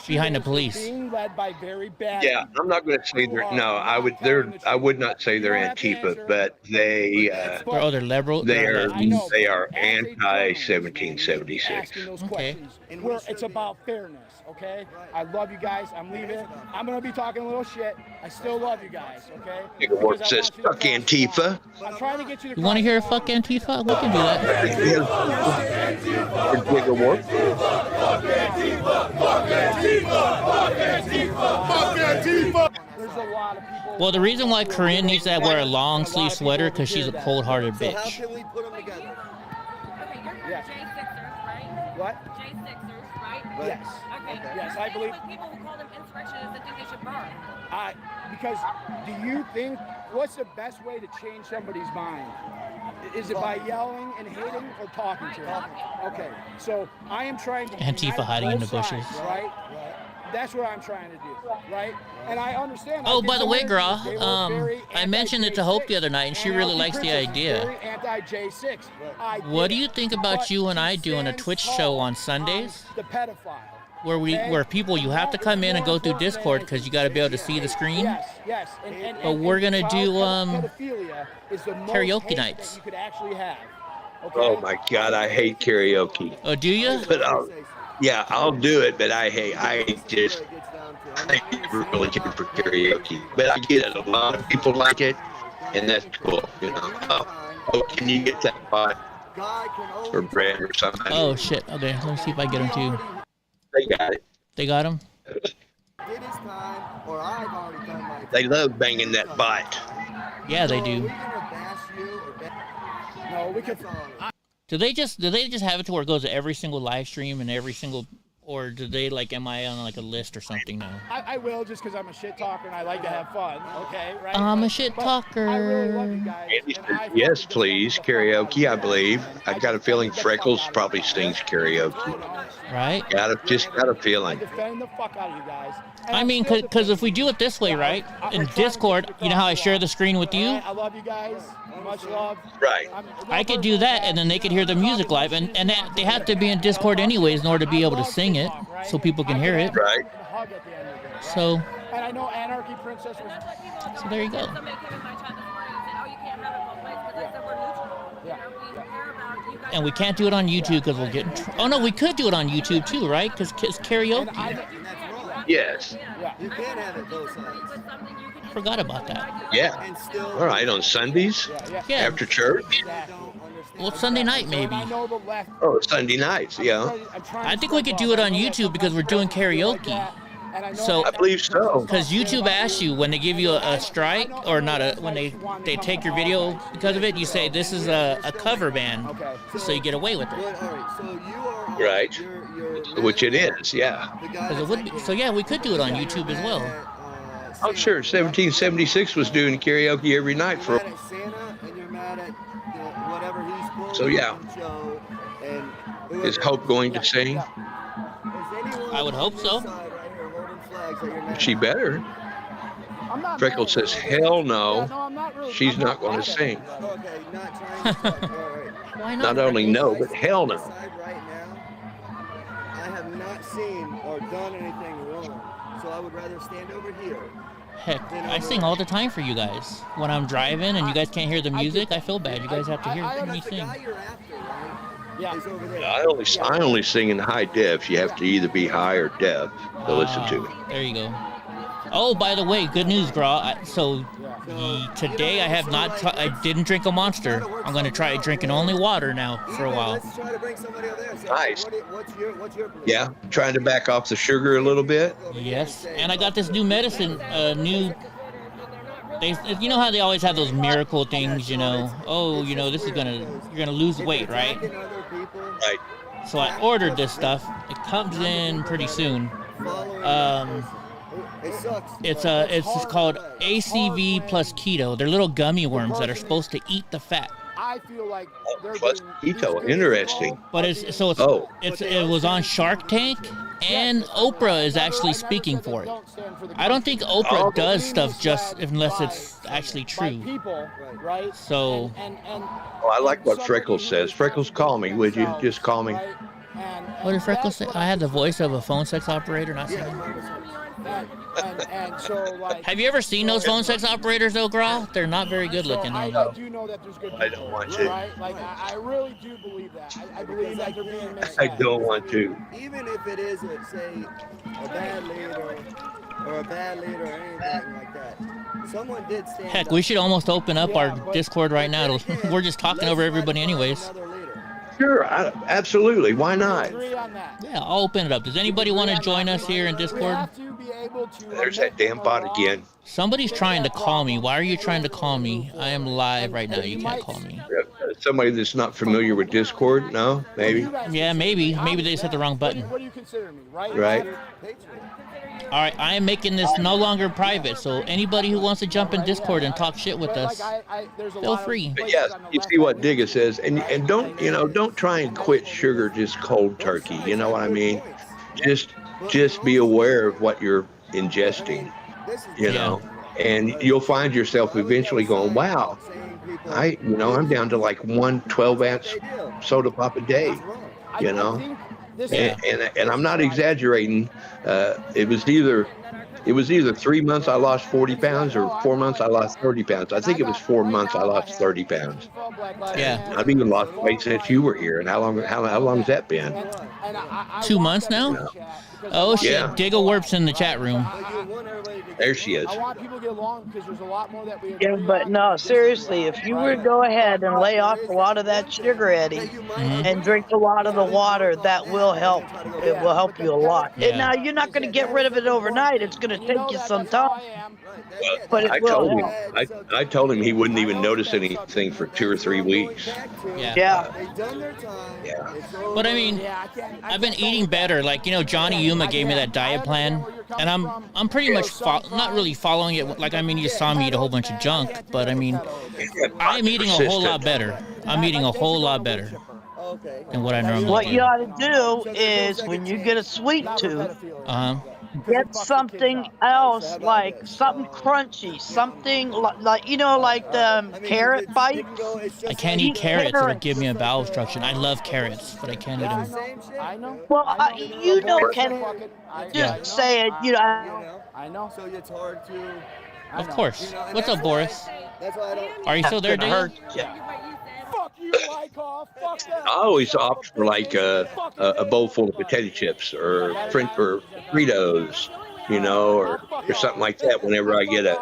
behind the police. Yeah, I'm not going to say they're, no, I would not say they're Antifa, but they, they're liberal. They are anti-1776. Okay. It's about fairness, okay? I love you guys. I'm leaving. I'm going to be talking a little shit. I still love you guys, okay? What says fuck Antifa? I'm trying to get you to. You want to hear fuck Antifa? We can do that. There's a lot of people. Well, the reason why Corinne needs to wear a long sleeve sweater because she's a cold-hearted bitch. How can we put them together? Okay, you're J6ers, right? What? J6ers, right? Yes. Okay. Yes, I believe. With people who call them insurrectionists that think they should burn. Because do you think, what's the best way to change somebody's mind? Is it by yelling and hating or talking to them? Okay, so I am trying to Antifa hiding in the bushes. Right? That's what I'm trying to do, right? And I understand. Oh, by the way, girl, I mentioned it to Hope the other night, and she really likes the idea. Anti-J6. What do you think about you and I doing a Twitch show on Sundays? The pedophile. Where people, you have to come in and go through Discord because you got to be able to see the screen. Yes. But we're gonna do pedophilia is the most karaoke hate nights. that you could actually have. Okay? Oh my God, I hate karaoke. Oh, do you? But I'll do it, but I really care for karaoke. But I get it. A lot of people like it, and that's cool. You know. Oh, can you get that pot for bread or something? Oh shit. Okay, let me see if I get him too. They got it. They got him. They love banging that bite. Yeah, they do. No, we could. Do they just have it to where it goes to every single live stream and every single, or do they like, am I on like a list or something now? I will, just because I'm a shit talker and I like to have fun. Okay, right? I'm a shit talker. I really love you guys. Yes, please. Karaoke, I believe. I've got a feeling Freckles probably sings karaoke. Right? Just got a feeling. Defend the fuck out of you guys. I mean, because if we do it this way, right? In Discord, you know how I share the screen with you? I love you guys. Much love. Right. I could do that, and then they could hear the music live, and they have to be in Discord anyways in order to be able to sing it, so people can hear it. Right. So. And I know Anarchy Princess was. So there you go. And we can't do it on YouTube because we'll get. Oh no, we could do it on YouTube too, right? Because it's karaoke. Yes. You can have it both sides. Forgot about that. Yeah. All right, on Sundays? Yeah. After church? Well, Sunday night maybe. Oh, Sunday nights, yeah. I think we could do it on YouTube because we're doing karaoke. So I believe so. Because YouTube asks you when they give you a strike or not when they take your video because of it, you say this is a cover band, so you get away with it. Right. Which it is, yeah. It would be, so yeah, we could do it on YouTube as well. Oh sure, 1776 was doing karaoke every night for. So yeah. Is Hope going to sing? I would hope so. She better. Freckles says, hell no, she's not going to sing. Why not? Not only no, but hell no. I have not seen or done anything wrong, so I would rather stand over here. Heck, I sing all the time for you guys. When I'm driving and you guys can't hear the music, I feel bad. You guys have to hear me sing. It's over there. I only sing in high def. You have to either be high or deaf to listen to me. There you go. Oh, by the way, good news, Gra. Today I didn't drink a Monster. I'm going to try drinking only water now for a while. Let's try to bring somebody over there. Nice. What's your belief? Yeah, trying to back off the sugar a little bit. Yes, and I got this new medicine, you know how they always have those miracle things, this is you're gonna lose weight, right? Right. So I ordered this stuff. It comes in pretty soon. It's called ACV plus keto. They're little gummy worms that are supposed to eat the fat. I feel like Plus keto, interesting. But it was on Shark Tank, and Oprah is actually speaking for it. I don't think Oprah does stuff just unless it's actually true. So. I like what Freckles says. Freckles, call me, would you? Just call me. What did Freckles say? I had the voice of a phone sex operator, not singing. Have you ever seen those phone sex operators, though, Gra? They're not very good looking. I do know that there's good people. I don't want to. Right? Like, I really do believe that. I believe that they're being misled. I don't want to. Even if it is, say, a bad lead or a bad lead or anything like that, someone did stand Heck, up. we should almost open up our Discord right now. We're just talking over everybody anyways. Sure, absolutely. Why not? Yeah, I'll open it up. Does anybody want to join us here in Discord? There's that damn bot again. Somebody's trying to call me. Why are you trying to call me? I am live right now. You can't call me. Somebody that's not familiar with Discord? No? Maybe? Yeah, maybe. Maybe they just hit the wrong button. What do you consider me, right? Right. All right, I am making this no longer private, so anybody who wants to jump in Discord and talk shit with us, feel free. But yes, you see what Digga says, and don't try and quit sugar just cold turkey. You know what I mean? Just be aware of what you're ingesting. You know, and you'll find yourself eventually going, wow, I'm down to like 1 12-ounce soda pop a day. You know. And I'm not exaggerating. It was either 3 months I lost 40 pounds or 4 months I lost 30 pounds. I think it was 4 months I lost 30 pounds. Yeah. I've even lost weight since you were here. And how long has that been? 2 months now? Yeah. Oh shit! Yeah. Digga Warp's in the chat room. There she is. I want people to get along because there's a lot more that we Yeah, but no, seriously, if you were to go ahead and lay off a lot of that sugar, Eddie, and drink a lot of the water, that will help. It will help you a lot. Yeah. And now, you're not going to get rid of it overnight. It's going to take you some time. But it I will told him. help. I told him he wouldn't even notice anything for 2 or 3 weeks. Yeah. But I mean, I've been eating better. Like, Johnny Yuma gave me that diet plan, and I'm pretty much not really following it. Like, I mean, you saw me eat a whole bunch of junk, but I mean, I'm eating a whole lot better. I'm eating a whole lot better than what I normally do. What you ought to do is, when you get a sweet tooth, get something else, like something crunchy, something like the carrot bites. I can't eat carrots. It'll give me a bowel obstruction. I love carrots, but I can't eat them. Well, Ken, just say it. I know. So it's hard to. Of course. What's up, Boris? That's why I don't. Are you still there, Digga? Fuck you, Wyckoff. Fuck that. I always opt for like a bowl full of potato chips or Fritos, or something like that whenever I get a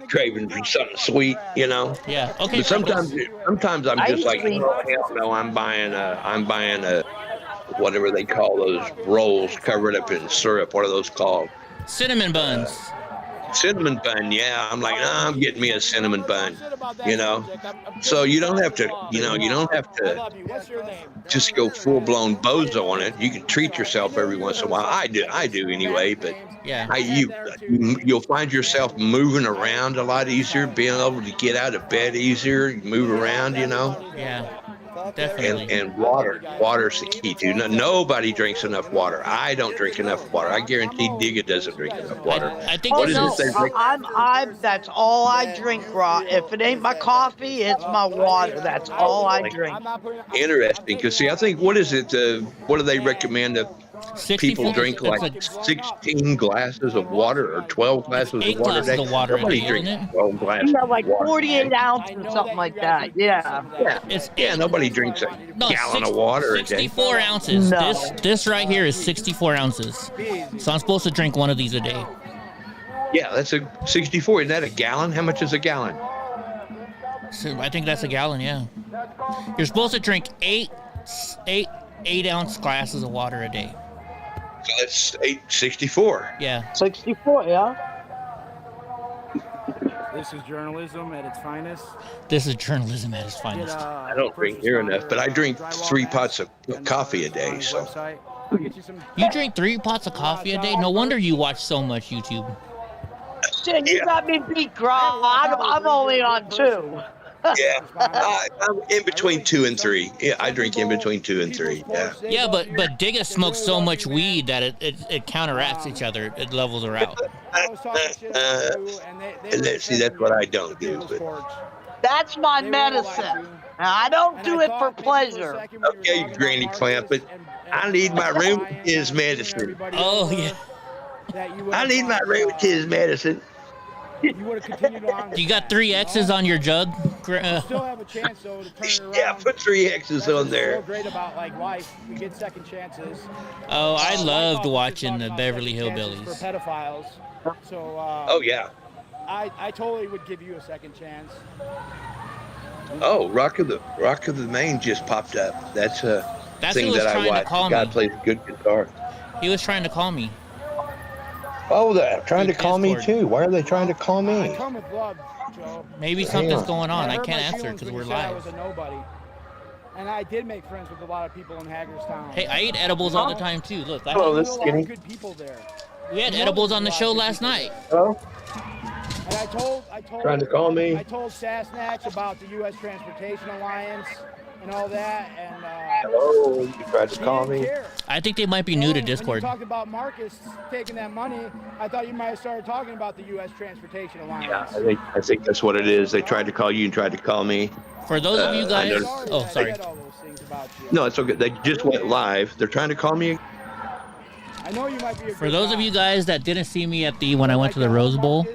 craving for something sweet, Yeah. Okay. But sometimes I'm just like, oh, hell no, I'm buying a whatever they call those rolls covered up in syrup. What are those called? Cinnamon buns. Cinnamon bun, yeah. I'm like, I'm getting me a cinnamon bun, So you don't have to, just go full blown bozo on it. You can treat yourself every once in a while. I do anyway. But yeah, you'll find yourself moving around a lot easier, being able to get out of bed easier, move around, Yeah. Definitely. And water's the key too. Nobody drinks enough water. I don't drink enough water. I guarantee Digga doesn't drink enough water. I think that's all I drink, Raw. If it ain't my coffee, it's my water. That's all I drink. Interesting, because see, I think what is it? What do they recommend? people drink like 16 glasses of water or 12 glasses of water a day. Nobody drinks 12 glasses. Yeah, like of water 48 ounces, something like that. Yeah. Nobody drinks a gallon of water a day. 64 ounces. No. This right here is 64 ounces. So I'm supposed to drink one of these a day. Yeah, that's a 64. Isn't that a gallon? How much is a gallon? So I think that's a gallon, yeah. You're supposed to drink 8 ounce glasses of water a day. So that's 64. Yeah. 64, yeah. This is journalism at its finest. This is journalism at its finest. I don't drink near enough, but I drink 3 pots of coffee a day. So You drink 3 pots of coffee a day? No wonder you watch so much YouTube. Shit, you got me beat, Grom. I'm only on 2. Yeah, I'm in between 2 and 3. Yeah, I drink in between 2 and 3. Yeah. Yeah, but Digga smokes so much weed that it counteracts each other. It levels her out. See, that's what I don't do. But. That's my medicine. Now, I don't do it for pleasure. Okay, you granny clamp it. I need my rheumatism medicine. Oh, yeah. I need my rheumatism medicine. You would have continued on. You got 3 X's on your jug? Still have a chance though to turn it around. Yeah, put 3 X's on there. What's so great about like life, we get second chances. Oh, I loved watching the Beverly Hillbillies. For pedophiles. So. Oh yeah. I totally would give you a second chance. Oh, Rock of the Main just popped up. That's a thing that I watch. The guy plays a good guitar. He was trying to call me. Oh, they're trying to call me too. Why are they trying to call me? I come with love, Joe. Maybe something's going on. I can't answer because we're live. I was a nobody. And I did make friends with a lot of people in Hagerstown. Hey, I eat edibles all the time too. Look, Hello, this skinny. Good people there. We had edibles on the show last night. Hello? And I told trying to call me. I told Sasnatch about the U.S. Transportation Alliance and all that, and hello, you tried to call me. I think they might be new to Discord. When you talked about Marcus taking that money, I thought you might have started talking about the U.S. Transportation Alliance. Yeah, I think that's what it is. They tried to call you and tried to call me. For those of you guys, oh sorry. No, it's okay. They just went live. They're trying to call me. I know you might be. For those of you guys that didn't see me at when I went to the Rose Bowl,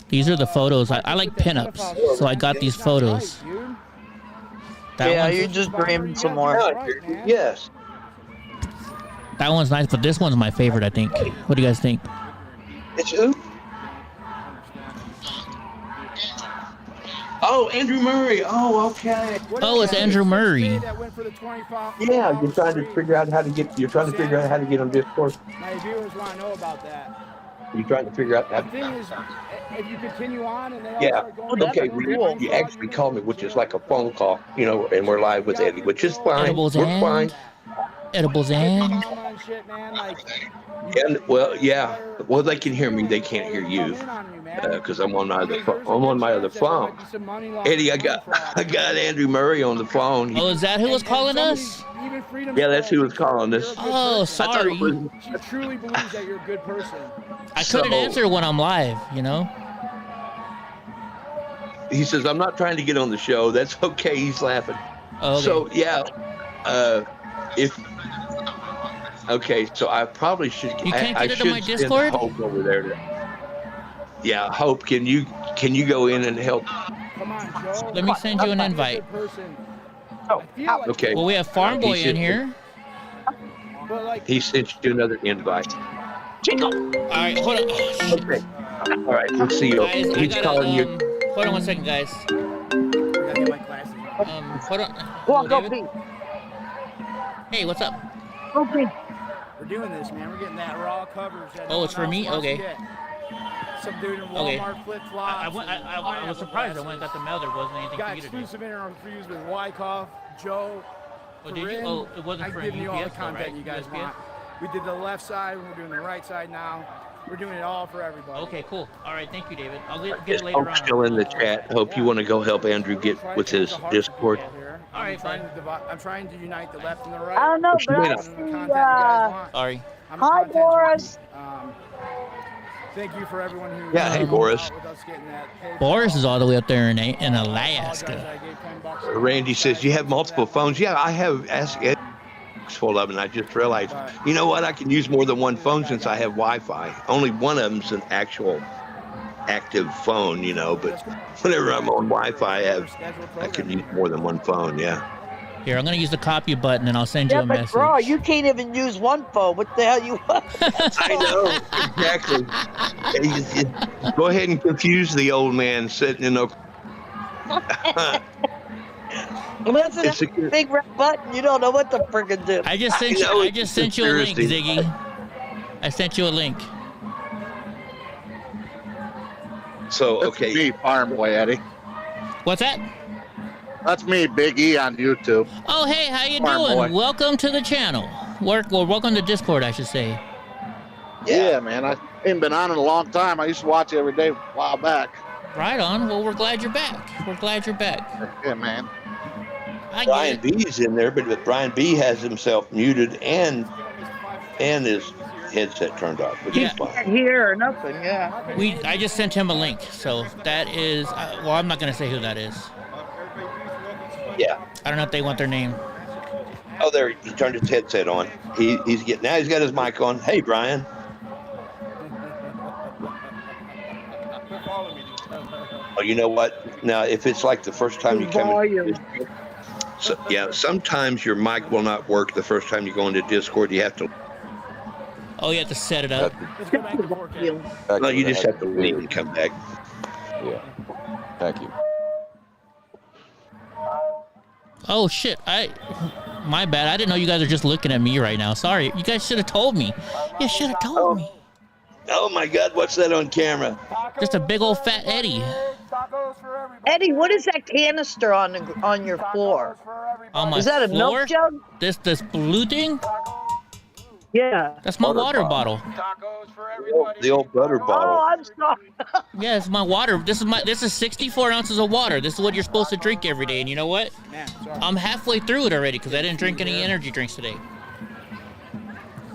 these are the photos. I like pinups, so I got these photos. Yeah, you're just dreaming some more. Yes. That one's nice, but this one's my favorite, I think. What do you guys think? It's who? Oh, Andrew Murray. Oh, okay. Oh, it's Andrew Murray. Yeah, you're trying to figure out how to get. You're trying to figure out how to get on Discord. My viewers want to know about that. You're trying to figure out that. The thing is, if you continue on and they all Yeah. start going Okay. You actually called me, which is like a phone call, and we're live with Eddie, which is fine. Edibles we're and fine. Edibles and. And well, yeah. Well, they can hear me. They can't hear you because I'm on my other phone. Eddie, I got Andrew Murray on the phone. Oh, is that who was calling us? Yeah, that's who was calling us. Oh, sorry. She truly believes that you're a good person. I couldn't answer when I'm live, He says, I'm not trying to get on the show. That's okay. He's laughing. Okay. So, yeah, okay, so I probably should. You can't I get should into my send Discord? Hope over there. Yeah, Hope, can you go in and help? Come on, Joe. Let me send you an invite. Okay. Well, we have Farm Boy in here. He sent you another invite. All right, hold on. Okay. All right, let's see. Guys, He's calling you. Hold on one second, guys. Hold on. Walk Hello, up, David. Hey, what's up? Okay. We're doing this, man. We're getting that raw coverage. Oh, it's for me? Okay. Some dude in Walmart flip-flops. I was surprised. I went and got the mail. There wasn't anything got for you to do. exclusive interviews with Wyckoff, Joe. Oh, did you? Oh, it wasn't for I give you all the UPS though, content right? you guys USPS? want. We did the left side. We're doing the right side now. We're doing it all for everybody. Okay, cool. All right, thank you, David. I'll get it later Hope's on. still in the chat. Hope you want to go help Andrew get with his Discord. All right, fine. I'm trying to unite the left and the right. I don't know, but I see, Sorry. hi, Boris. Thank you for everyone who. Yeah, hey, Boris. Boris is all the way up there in Alaska. Randy says, you have multiple phones. Yeah, I have. Ask Ed. full of them. And I just realized, you know what? I can use more than one phone since I have Wi-Fi. Only one of them's an actual active phone, you know, but whenever I'm on Wi-Fi, I can use more than one phone. Yeah. Here, I'm gonna use the copy button and I'll send you a message. Bro, you can't even use one phone. What the hell you want? I know, exactly. Go ahead and confuse the old man sitting in the. It's a big red button. You don't know what to friggin' do. I just sent you a link, Ziggy. I sent you a link. So, okay. That's me, Farm Boy Eddie. What's that? That's me, Big E on YouTube. Oh, hey, how you Farm doing? Boy. Welcome to the channel. Welcome to Discord, I should say. Yeah, man. I ain't been on in a long time. I used to watch it every day a while back. Right on. Well, we're glad you're back. We're glad you're back. Yeah, man. Brian B's in there, but Brian B has himself muted and his headset turned off, which is fine. Can't hear or nothing. Yeah. I just sent him a link, so that is. Well, I'm not gonna say who that is. Yeah. I don't know if they want their name. Oh, there he turned his headset on. He's got his mic on. Hey, Brian. Oh, you know what? Now, if it's like the first time you come in, sometimes your mic will not work the first time you go into Discord. You have to. Oh, you have to set it up. No, you just have to leave and come back. Yeah. Thank you. Oh shit! My bad. I didn't know you guys are just looking at me right now. Sorry. You guys should have told me. You should have told me. Oh my God! What's that on camera? Just a big old fat Eddie. Eddie, what is that canister on your floor? On my Is that a floor? milk jug? This blue thing? Yeah. That's my water bottle. The old butter bottle. Oh, I'm sorry. Yeah, it's my water. This is 64 ounces of water. This is what you're supposed to drink every day. And you know what? I'm halfway through it already because I didn't drink any energy drinks today.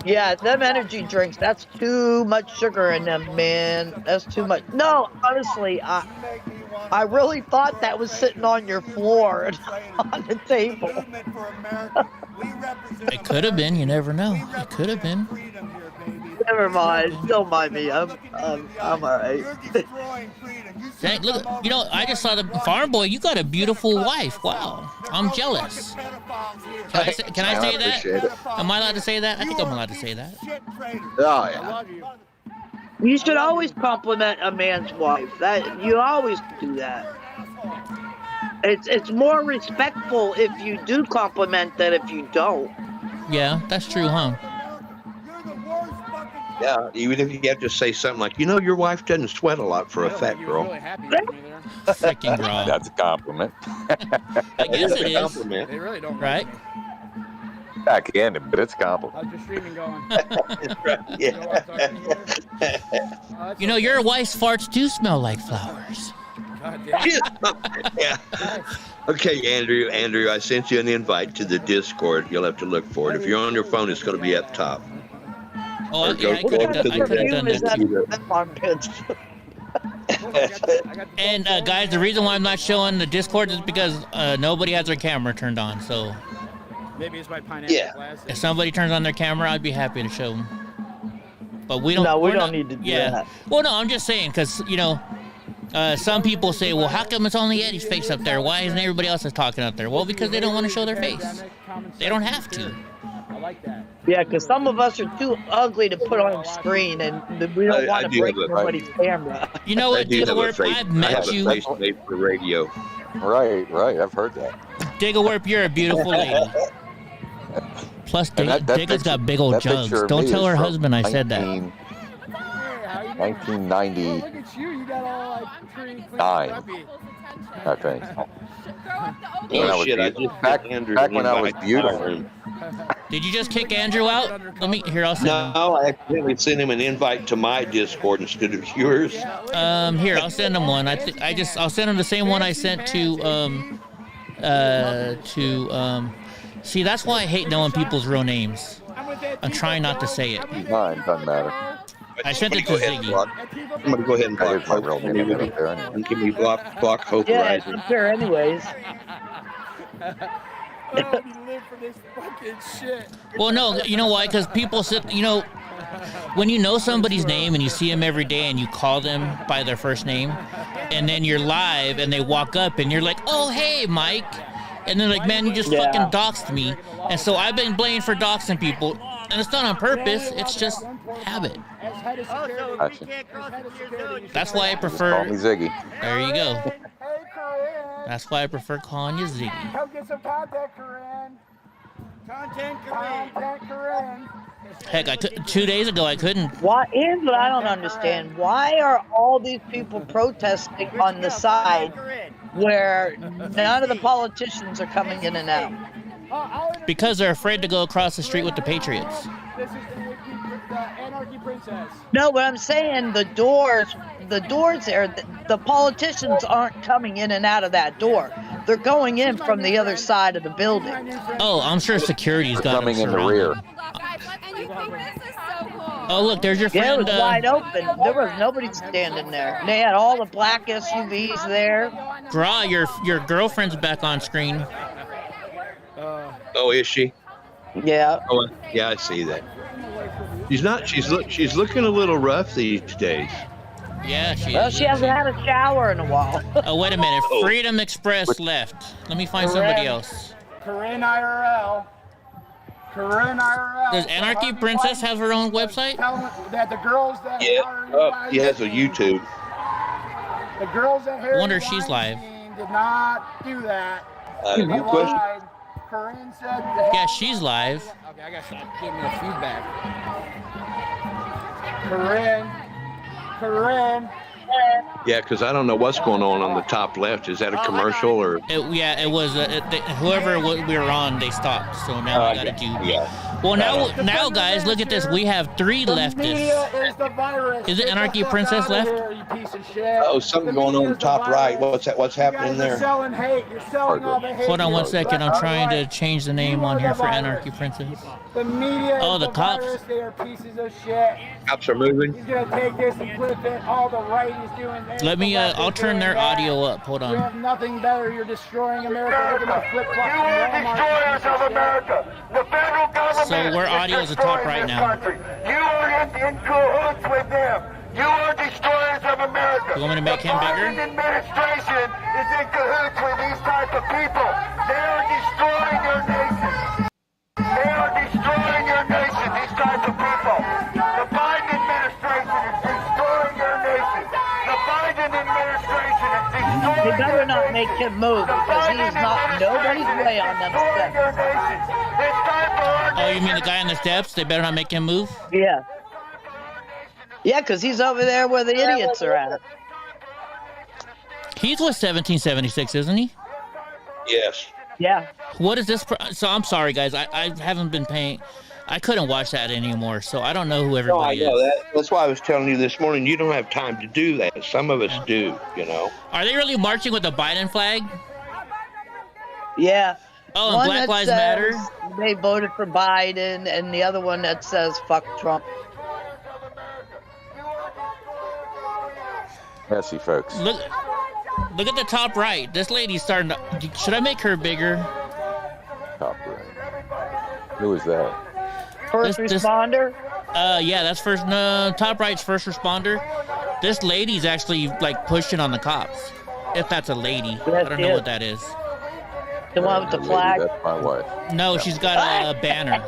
Yeah, them energy drinks, that's too much sugar in them, man. That's too much. No, honestly, I really thought that was sitting on your floor and on the table. It could have been. You never know. It could have been. Never mind. Don't mind me. I'm all right. Dang, look, you know, I just saw the Farm Boy. You got a beautiful wife. Wow, I'm jealous. Can I say that? Am I allowed to say that? I think I'm allowed to say that. Oh yeah. You should always compliment a man's wife. That you always do that. It's more respectful if you do compliment than if you don't. Yeah, that's true, huh? Yeah, even if you have to say something like, you know, your wife doesn't sweat a lot for a fat girl. Freaking girl. That's a compliment. I guess it is. Compliment. They really don't. Right? Backhanded, but it's a compliment. How's your streaming going? Yeah. You know, your wife's farts do smell like flowers. God damn. Yeah. Okay, Andrew, I sent you an invite to the Discord. You'll have to look for it. If you're on your phone, it's going to be up top. Oh, yeah, I could have done that. And guys, the reason why I'm not showing the Discord is because nobody has their camera turned on. So Maybe it's my pineapple glass. if somebody turns on their camera, I'd be happy to show them. But we don't. No, we we're don't not- need to do yeah. that. Well, no, I'm just saying because you know, some people say, well, how come it's only Eddie's face up there? Why isn't everybody else's talking up there? Well, because they don't want to show their face. They don't have to. I like that. Yeah, because some of us are too ugly to put on screen, and we don't want to break nobody's camera. You know what, Digglewarp? I've met you. I have a face made for radio. Right. I've heard that. Digglewarp, you're a beautiful lady. Plus, And that Diggle's picture- got big old that jugs. picture of Don't me tell is her from husband I said that. 1990. Look at you. You got all like pretty Nine. preppy. I think. Oh, When I was shit, I beau- just back sent Andrew back an when I was invite to my beautiful. room. Did you just kick Andrew out? Here, I'll send him. No, I accidentally sent him an invite to my Discord instead of yours. Here, I'll send him one. I'll send him the same one I sent to see, that's why I hate knowing people's real names. I'm trying not to say it. Mine doesn't matter. I sent it to Ziggy. I'm going to go ahead and block my real name up there anyway. And can we block Hope Yeah, it's Horizon? up there anyways. for this fucking shit. Well, no, you know why? Because people sit, you know, when you know somebody's name and you see them every day and you call them by their first name, and then you're live and they walk up and you're like, oh, hey, Mike. And they're like, man, you just fucking doxed me. And so I've been blamed for doxing people. And it's not on purpose. It's just habit. That's why I prefer... Call me Ziggy. There you go. That's why I prefer calling you Ziggy. Come get some content, Corinne. Content, Corinne. Heck, 2 days ago I couldn't. What is what I don't understand? Why are all these people protesting on the side where none of the politicians are coming in and out? Because they're afraid to go across the street with the Patriots. This is the Anarchy Princess. No, but I'm saying the doors there, the politicians aren't coming in and out of that door. They're going in from the other side of the building. Oh, I'm sure security's got coming in the rear. Oh, look, there's your friend. Yeah, it was wide open. There was nobody standing there. They had all the black SUVs there. Gra, your girlfriend's back on screen. Oh, is she? Yeah. Oh, yeah, I see that. She's not. She's looking a little rough these days. Yeah, she is. Well, she hasn't had a shower in a while. Oh, wait a minute. Freedom Express left. Let me find somebody else. Corinne IRL. Does Anarchy Princess have her own website? That the girls that She has a YouTube. The girls that Harry Wonder if she's live. did not do that. Good question. Corinne said Yeah, she's live. Okay, I got to give me a feedback. Corinne. Yeah, because I don't know what's going on the top left. Is that a commercial or? It was. Whoever we were on, they stopped. So now we got to do. Yeah. Well, now, guys, look at this. We have 3 leftists. Is it Anarchy Princess left? Oh, something going on the top right. What's happening there? Selling hate. You're selling all the hate. Hold on 1 second. I'm trying to change the name on here for Anarchy Princess. The media. Oh, the cops. They are pieces of shit. Cops are moving. He's gonna take this and flip it. All the right he's doing. Let me. I'll turn their audio up. Hold You on. have nothing better. You're destroying America. You're flip-flop. You are destroyers of America. The federal government. So where audio is the top right now. You are in cahoots with them. You are destroyers of America. You want me to make him bigger? The Biden administration is in cahoots with these type of people. They are destroying your nation. They are destroying your nation, these type of people. The Biden administration is destroying your nation. The Biden administration is destroying They better not make him move because he's not nobody's way on them steps. Oh, you mean the guy on the steps? They better not make him move? Yeah. Yeah, because he's over there where the idiots are at. He's with 1776, isn't he? Yes. Yeah. What is this? So I'm sorry, guys. I haven't been paying. I couldn't watch that anymore, so I don't know who everybody is. That's why I was telling you this morning. You don't have time to do that. Some of us do. You know. Are they really marching with the Biden flag? Yeah. Oh, and One Black that Lives says Matter? They voted for Biden, and the other one that says fuck Trump. Messy folks. Look at the top right. This lady's starting to. Should I make her bigger? Top right. Who is that? First responder? Yeah, that's first. No, top right's first responder. This lady's actually like pushing on the cops. If that's a lady, I don't know what that is. The one with the flag? That's my wife. No, she's got a banner.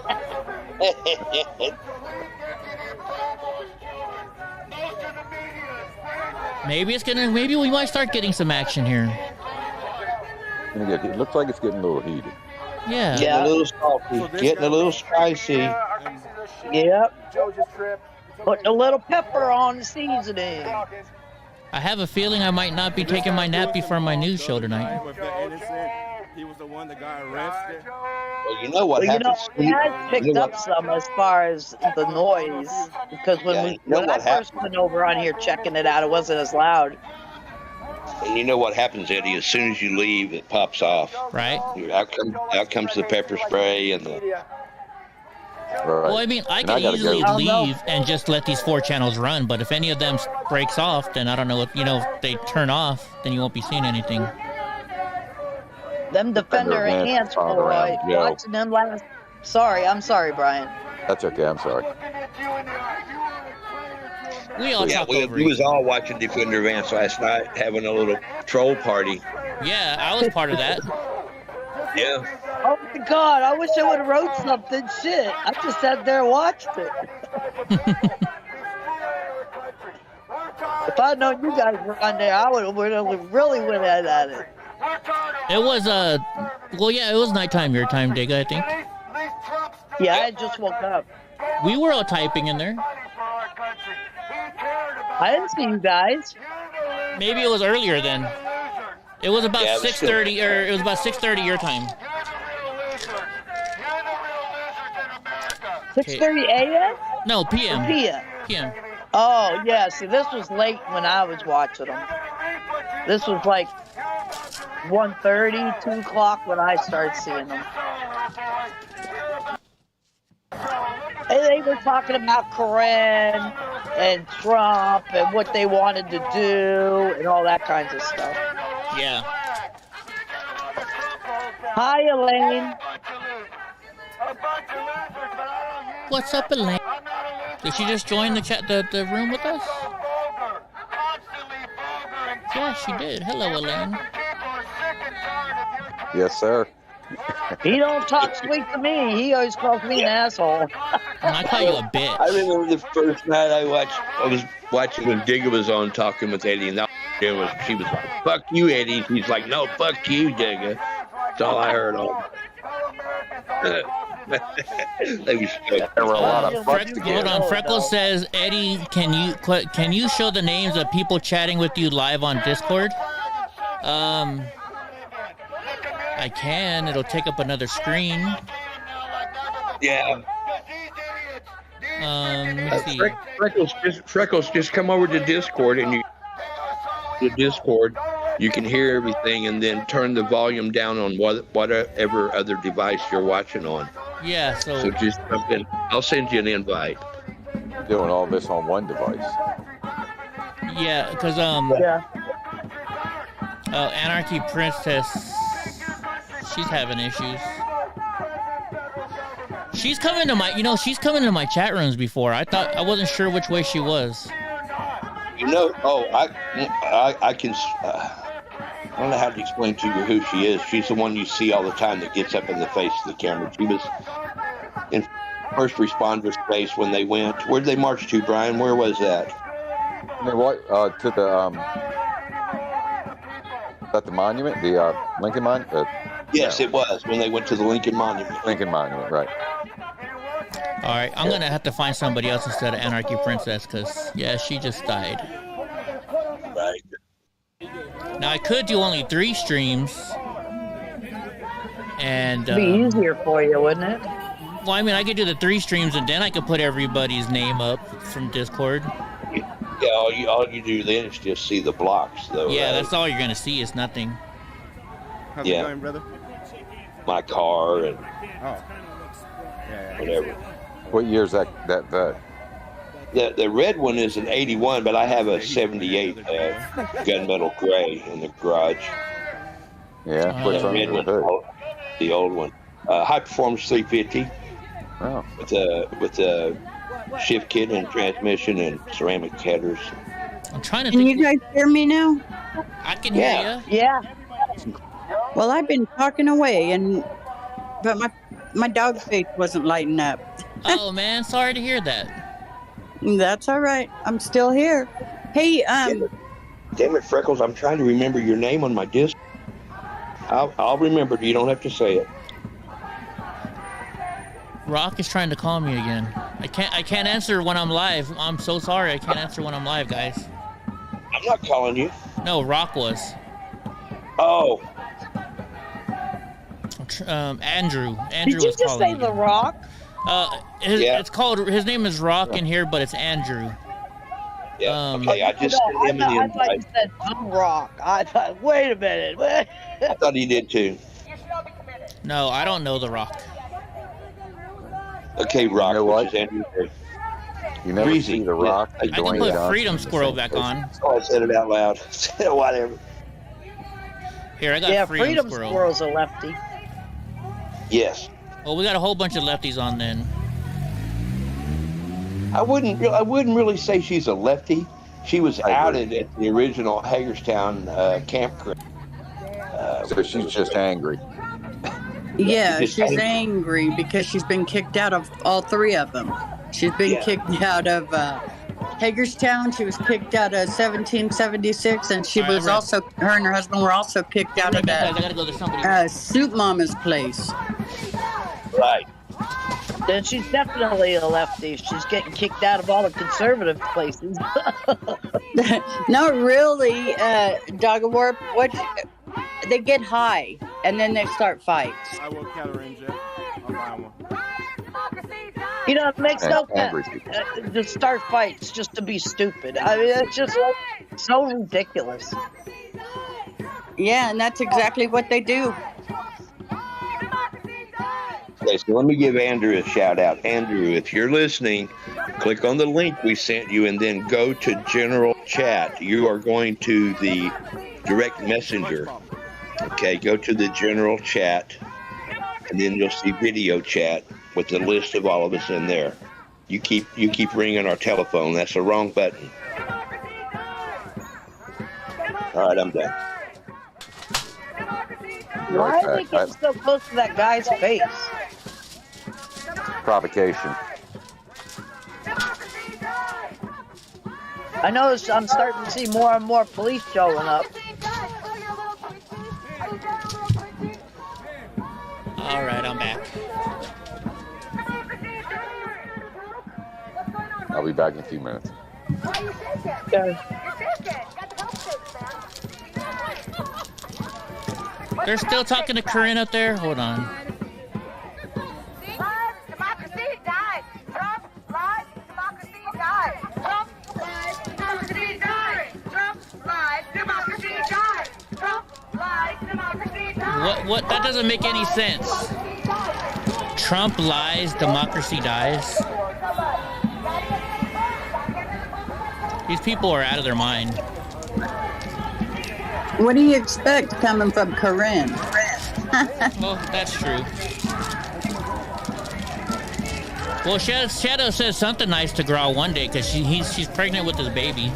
Maybe we might start getting some action here. It looks like it's getting a little heated. Yeah. Getting a little salty. Getting a little spicy. Yep. Putting a little pepper on the seasoning. I have a feeling I might not be taking my nap before my news show tonight. He was the one that got arrested. Well, you know what happens. He has picked up some as far as the noise, because when I first went over on here checking it out, it wasn't as loud. And you know what happens, Eddie? As soon as you leave, it pops off. Right. Out comes the pepper spray and the. Well, I mean, I can easily leave and just let these 4 channels run, but if any of them breaks off, then I don't know if they turn off, then you won't be seeing anything. Them Defender Ants, boy. Joe. Watching them last. Sorry, I'm sorry, Brian. That's okay. I'm sorry. We all talk over we was all watching Defender Vance last night, having a little troll party. Yeah, I was part of that. Yeah. Oh my God! I wish I would have wrote something. Shit, I just sat there and watched it. If I'd known you guys were on there, I would have really went at it. It was well, yeah, it was nighttime your time, Digga, I think. Yeah, I had just woke up. We were all typing in there. I didn't see you guys. Maybe it was earlier then. It was about 6:30, or it was about 6:30 your time. 6:30 a.m. No, p.m. PM. PM. Oh yeah, see, this was late when I was watching them. This was like 1:30, 2 o'clock when I started seeing them. And they were talking about Corinne and Trump and what they wanted to do and all that kinds of stuff. Yeah. Hi, Elaine. What's up, Elaine? Did she just join the chat, the room with us? Yeah, she did. Hello, Elaine. Yes, sir. He don't talk sweet to me. He always calls me an asshole. I call you a bitch. I remember the first night I was watching when Digga was on talking with Eddie, and she was like, "Fuck you, Eddie." He's like, "No, fuck you, Digga." That's all I heard on. There were a lot of fucks together. Hold on, Freckles says, Eddie, can you show the names of people chatting with you live on Discord? I can. It'll take up another screen. Yeah. Let me see. Freckles, just come over to Discord, and you can hear everything, and then turn the volume down on whatever other device you're watching on. Yeah, so just jump in. I'll send you an invite. Doing all this on one device. Yeah, because Anarchy Princess, she's having issues. She's coming to my chat rooms before. I wasn't sure which way she was. I can. I don't know how to explain to you who she is. She's the one you see all the time that gets up in the face of the camera. She was in first responder space when they went. Where'd they march to, Brian? Where was that? They went to the at the monument, the Lincoln Monument. Yes, it was when they went to the Lincoln Monument. Lincoln Monument, right? All right, I'm gonna have to find somebody else instead of Anarchy Princess, because she just died. Right. Now I could do only 3 streams, and it'd be easier for you, wouldn't it? Well, I mean, I could do the 3 streams, and then I could put everybody's name up from Discord. Yeah, all you do then is just see the blocks, though. Yeah, right? that's all you're gonna see is nothing. How's it going, brother? My car and whatever. What year is that? The red one is an 81, but I have a 78 gunmetal gray in the garage. Yeah, the red one, the old one, high performance 350. Oh. With a shift kit and transmission and ceramic headers. I'm trying to. Can you guys hear me now? I can hear you. Yeah. Well, I've been talking away, but my dog's face wasn't lighting up. Oh man, sorry to hear that. That's all right. I'm still here. Hey, Damn it, Freckles! I'm trying to remember your name on my disc. I'll remember. You don't have to say it. Rock is trying to call me again. I can't answer when I'm live. I'm so sorry. I can't answer when I'm live, guys. I'm not calling you. No, Rock was. Oh. Andrew. Did you just say The Rock? It's called. His name is Rock in here, but it's Andrew. Yeah. Okay. I just sent him an invite. I thought you said The Rock. I thought. Wait a minute. I thought he did too. No, I don't know The Rock. Okay, Rock. You know what? Which is Andrew. You never see The Rock. I can put Freedom Squirrel back on. Oh, I said it out loud. Whatever. Here, I got Yeah, Freedom Freedom Squirrel's a lefty. Yes. Well, we got a whole bunch of lefties on then. I wouldn't really say she's a lefty. She was outed at the original Hagerstown campground. So she's just angry. Yeah, she's angry because she's been kicked out of all three of them. She's been kicked out of Hagerstown. She was kicked out of 1776, and she was also, her and her husband were also kicked out of that Soup Mama's place. Right. Then she's definitely a lefty. She's getting kicked out of all the conservative places. Not really, Dog of War. They get high, and then they start fights. I will counter inject. I'll buy one. You know, it makes no sense to start fights just to be stupid. I mean, it's just so ridiculous. Yeah, and that's exactly what they do. Okay, so let me give Andrew a shout out. Andrew, if you're listening, click on the link we sent you and then go to general chat. You are going to the direct messenger. Okay, go to the general chat, and then you'll see video chat with the list of all of us in there. You keep ringing our telephone. That's the wrong button. All right, I'm done. Why are they getting so close to that guy's face? Provocation. I notice I'm starting to see more and more police showing up. All right, I'm back. I'll be back in a few minutes. They're still talking to Corinne up there? Hold on. What? That doesn't make any sense. Trump lies, democracy dies. These people are out of their mind. What do you expect coming from Corinne? Well, that's true. Well, Shadow says something nice to Grawl one day because she's pregnant with his baby.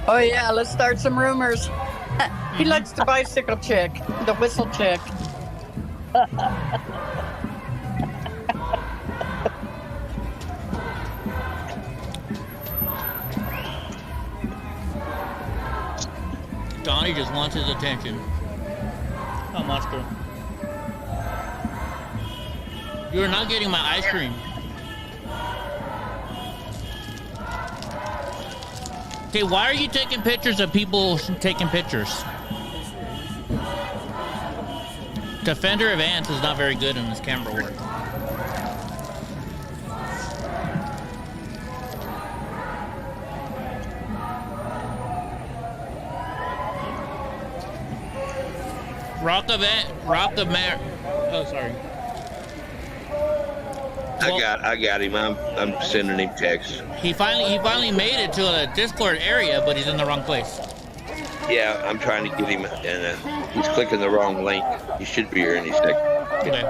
Oh yeah, let's start some rumors. He likes the bicycle chick, the whistle chick. Donnie just wants his attention. Oh, Monster. You're not getting my ice cream. Okay, why are you taking pictures of people taking pictures? Defender of Ants is not very good in his camera work. Oh, sorry. I got him. I'm sending him text. He finally made it to a Discord area, but he's in the wrong place. Yeah, I'm trying to get him, and he's clicking the wrong link. He should be here any second. Okay.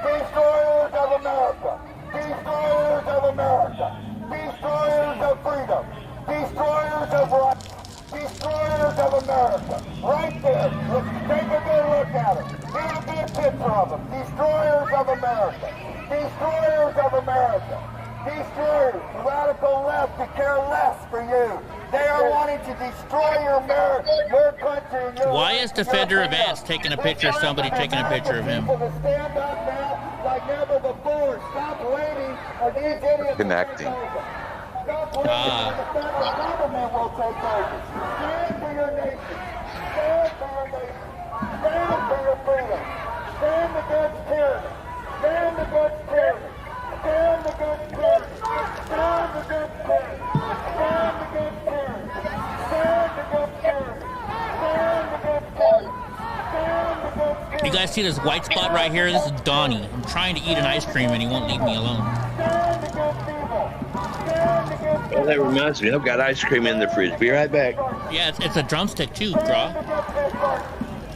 Destroyers of America. Destroyers of America. Destroyers of freedom. Destroyers of rights. Destroyers of America. Right there. Take a good look at them. Here's a good picture of them. Destroyers of America. Destroyers of America. Destroyers. The radical left could care less for you. They are wanting to destroy your America, your country, your... Why is Defender of Ants taking a picture of somebody taking a picture of him? Stand up now like never before. Stop waiting for these idiots. Connecting. Stop waiting for the federal government will take over. Stand for your nation. Stand for your nation. Stand for your freedom. Stand against tyranny. Stand against tyranny. Stand against tyranny. Stand against tyranny. Stand against tyranny. Stand against tyranny. Stand against tyranny. Stand against tyranny. You guys see this white spot right here? This is Donnie. I'm trying to eat an ice cream and he won't leave me alone. Stand against evil. Stand against Oh, that reminds me. I've got ice cream in the fridge. Be right back. Yeah, it's a drumstick too, Draw.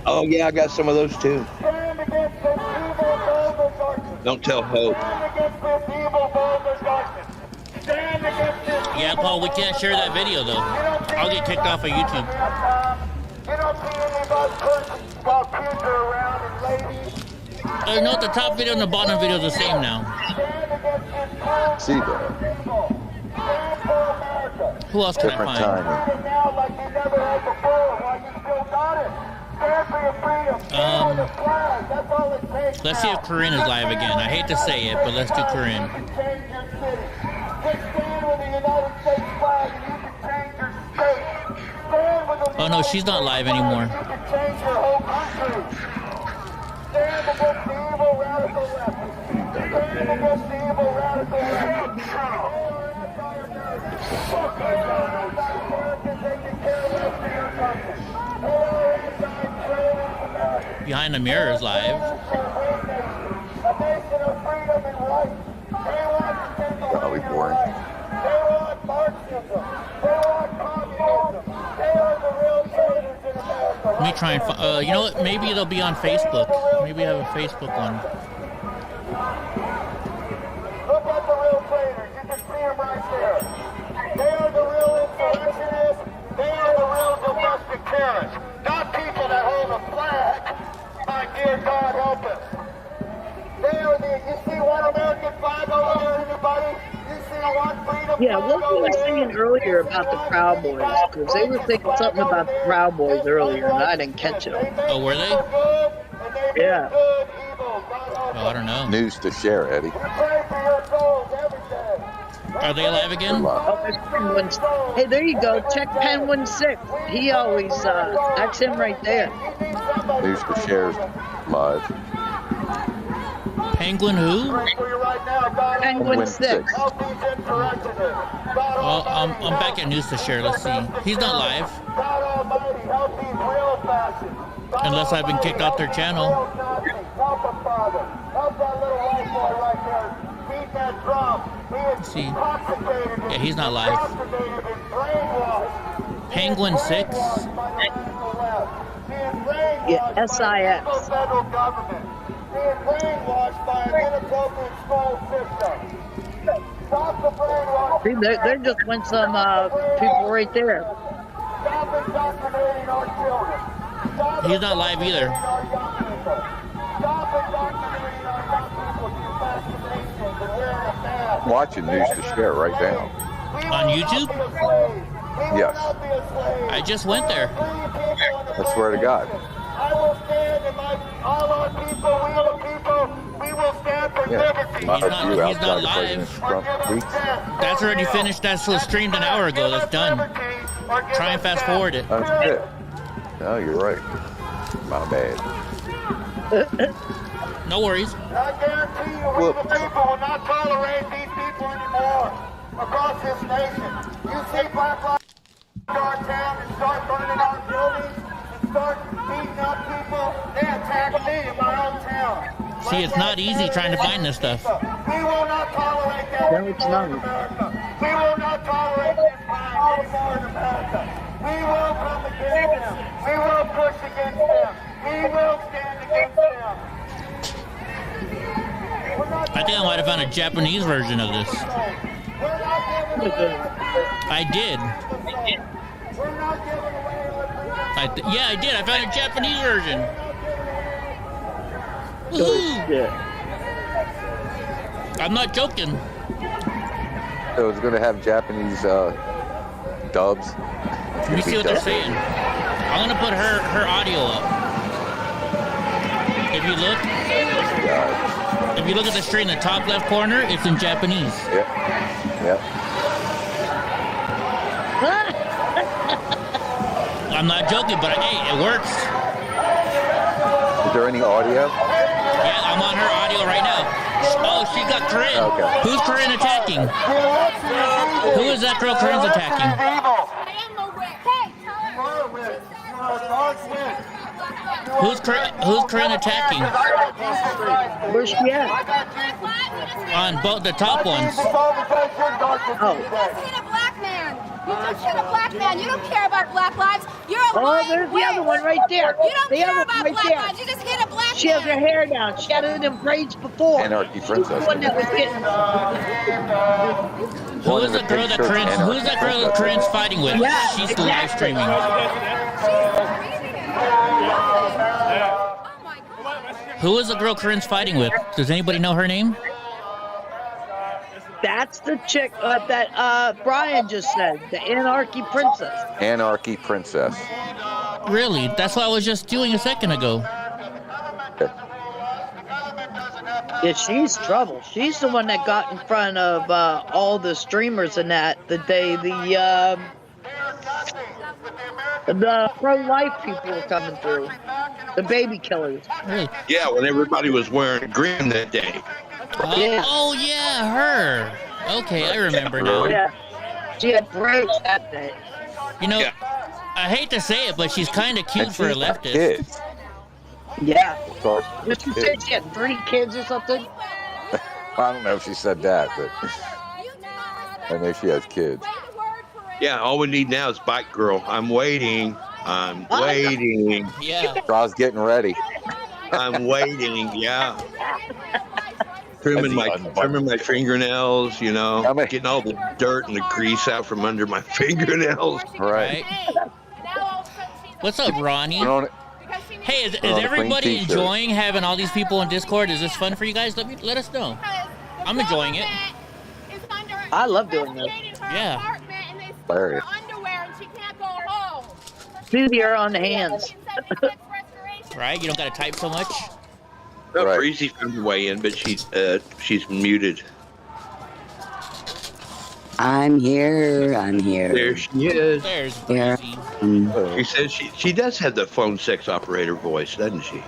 Oh, yeah, I got some of those too. Don't tell Hope. Yeah, Paul, we can't share that video though. I'll get kicked off of YouTube. You know what? The top video and the bottom video is the same now. See that? Who else can Different I find? Let's see if Corinne is live again. I hate to say it, but let's do Corinne. Oh no, she's not live anymore. Behind the Mirror is live. Probably boring. Let me try and find, you know what? Maybe it'll be on Facebook. Maybe I have a Facebook one. Look at the real traitors. You can see them right there. They are the real insurrectionists. They are the real domestic terrorists. Not people that hold a flag. My dear God, help us. They are the, you see one American flag over there, anybody? You see one freedom Yeah, flag what over were they there? saying earlier about the Proud Boys? Because they were saying something about the Proud Boys earlier, and I didn't catch it. Oh, were they? Yeah. Oh, I don't know. News to share, Eddie. Are they alive again? Oh, there's Penguin. Hey, there you go. Check Penguin 6. He always, that's him right there. News to share live. Penguin who? Penguin 6. Well, I'm back at News to Share. Let's see. He's not live. Unless I've been kicked off their channel. Let's see. Yeah, he's not live. Penguin 6. Yeah, SIX. Being brainwashed by an inappropriate school system. Stop the brainwashing. See, there just went some people right there. Stop indoctrinating our children. Stop He's not live either. Stop indoctrinating our young people to vaccinations and wearing a mask. Watching News to share right now. On YouTube? Yes. I just went there. I swear to God. I will stand and all our people, we the people, we will stand for liberty. He's not live. That's already finished. That's was streamed an hour ago. That's done. Try and fast forward it. That's it. No, you're right. My bad. No worries. I guarantee you, we the people will not tolerate these people anymore across this nation. You see black lives in our town and start burning our buildings. Start beating up people, they attack me in my own town. See, it's not easy trying to find this stuff. We will not tolerate that No, it's not. in America. We will not tolerate this crime anymore in America. We will come against them. We will push against them. We will stand against them. I think I might have found a Japanese version of this. I did. Yeah, I did. I found a Japanese version. Woohoo! I'm not joking. So it's going to have Japanese dubs. Let me see what they're saying. I'm going to put her audio up. If you look at the stream in the top left corner, it's in Japanese. Yep. Yep. I'm not joking, but hey, it works. Is there any audio? Yeah, I'm on her audio right now. Oh, she got Corinne. Okay. Who's Corinne attacking? Who is that girl Corinne's attacking? Who's Corinne attacking? Where's she at? On both the top ones. Oh. You just hit a black man. You don't care about black lives. You're a lying there's witch. the other one right there. You don't The care other about one right black there. lives. You just hit a black She man. has her hair down. She had it in braids before. Anarchy She's Princess. the one that was getting. Who is that girl that Corinne's? Who's that girl that Corinne's fighting with? Yeah, She's exactly. live streaming. Who is the girl Corinne's fighting with? Does anybody know her name? That's the chick that Brian just said, the Anarchy Princess. Anarchy Princess. Really? That's what I was just doing a second ago. Yeah, she's trouble. She's the one that got in front of all the streamers and that the day the pro-life people were coming through. The baby killers. Really? Yeah, when everybody was wearing green that day. Oh yeah, her. Okay, I remember now. Yeah, she had braids that day. You know, I hate to say it, but she's kind of cute for a leftist. Kids. Yeah. Sorry. Did she say she had 3 kids or something? I don't know if she said that, but I know she has kids. Yeah, all we need now is Bike Girl. I'm waiting. I'm waiting. Yeah. Ra's getting ready. I'm waiting. Yeah. Trimming my fingernails, you know, getting all the dirt and the grease out from under my fingernails. Right. What's up, Ronnie? Hey, is everybody enjoying having all these people in Discord? Is this fun for you guys? Let us know. I'm enjoying it. I love doing this. Yeah. Hilarious. Easier on the hands. Right? You don't got to type so much. No, Breezy found her way in, but she's muted. I'm here. There she is. There's Here. She says she does have the phone sex operator voice, doesn't she?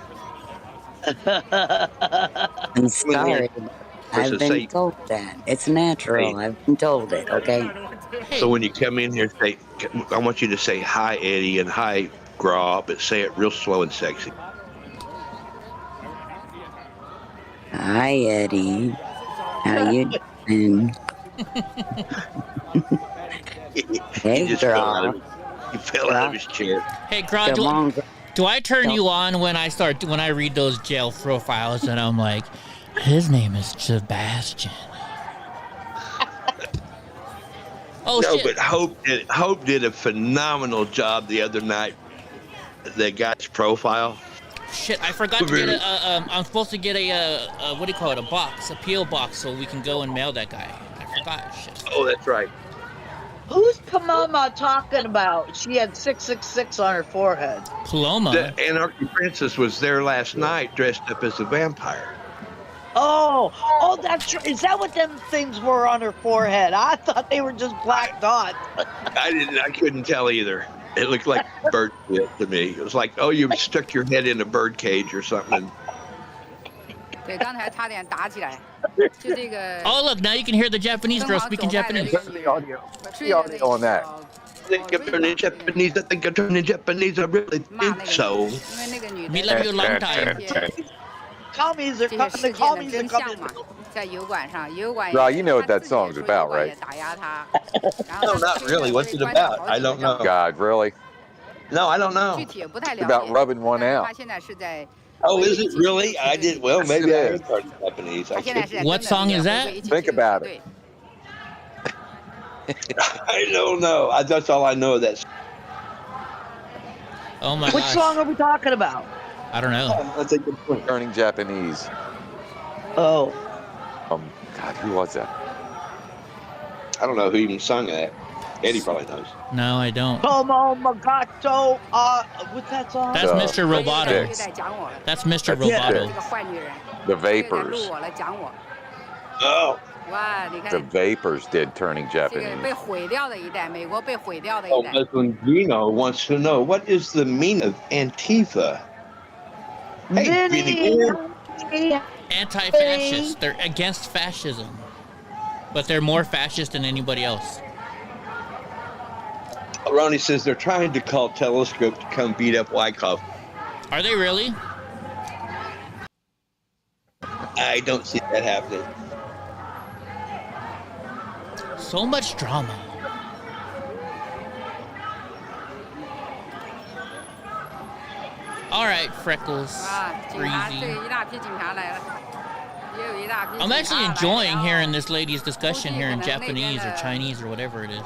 I'm sorry. I've been told that. It's natural. I've been told it, okay? So when you come in here, I want you to say hi, Eddie, and hi, Gra, but say it real slow and sexy. Hi, Eddie. How you doing? Hey, He fell out of his chair. Hey, Gra, do I turn you on when I read those jail profiles and I'm like, his name is Sebastian. Oh, no, shit. but Hope did a phenomenal job the other night. The guy's profile. Shit, I forgot to get I'm supposed to get a what do you call it? A PO box, so we can go and mail that guy. I forgot. Shit. Oh, that's right. Who's Paloma talking about? She had 666 on her forehead. Paloma? The Anarchy Princess was there last night dressed up as a vampire. Oh, that's true. Is that what them things were on her forehead? I thought they were just black dots. I couldn't tell either. It looked like bird shit to me. It was like, oh, you stuck your head in a bird cage or something. Oh, look, now you can hear the Japanese girl speaking Japanese. Turn the audio on that. I think I'm turning Japanese. I think I'm turning Japanese. I really think so. Me love you a long time. Commies are coming. The commies are coming. Ra, you know what that song's about, right? No, not really. What's it about? I don't know. God, really? No, I don't know. It's about rubbing one out. Oh, is it really? I did. Well, maybe I heard part of Japanese. What song is that? Think about it. I don't know. That's all I know of that. Oh my Which gosh. song are we talking about? I don't know. That's a good point. Turning Japanese. Oh. God, who was that? I don't know who even sung that. Eddie probably knows. No, I don't. Tomo Magato. What's that song? That's Mr. Roboto. That's Mr. Roboto. The Vapors. Oh. The Vapors did Turning Japanese. Oh, Muslim Gino wants to know, what is the meaning of Antifa? Hey, Vinny. Anti-fascist. They're against fascism. But they're more fascist than anybody else. Ronnie says they're trying to call Telescope to come beat up Wyckoff. Are they really? I don't see that happening. So much drama. All right, Freckles. Breezy. I'm actually enjoying hearing this lady's discussion here in Japanese or Chinese or whatever it is.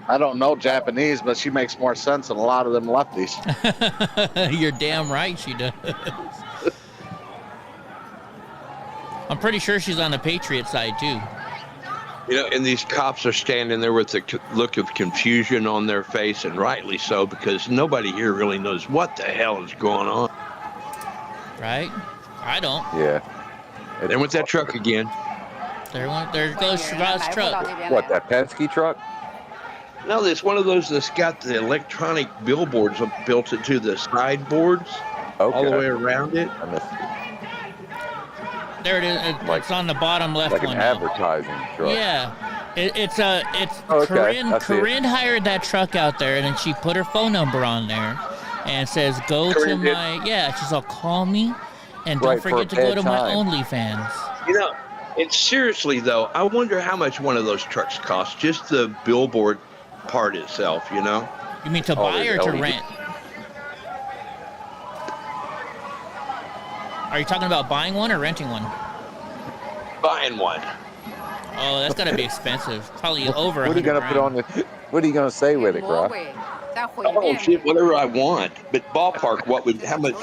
I don't know Japanese, but she makes more sense than a lot of them lefties. You're damn right she does. I'm pretty sure she's on the Patriot side, too. You know, and these cops are standing there with a look of confusion on their face, and rightly so, because nobody here really knows what the hell is going on. Right? I don't. Yeah. There went that truck again. There goes Shabazz truck. What, that Penske truck? No, it's one of those that's got the electronic billboards built into the sideboards all the way around it. There it is. It's on the bottom left like one. Like an advertising truck. Yeah. It's okay. Corinne hired that truck out there, and then she put her phone number on there, and says, "Go to my She's all, call me, and don't forget to go to my OnlyFans." You know, and seriously though, I wonder how much one of those trucks costs. Just the billboard part itself, you know. You mean to buy or to rent? Are you talking about buying one or renting one? Buying one. Oh, that's gotta be expensive. Probably over. What are you gonna put on the? What are you gonna say with it, bro? Oh shit, whatever I want. But ballpark, how much?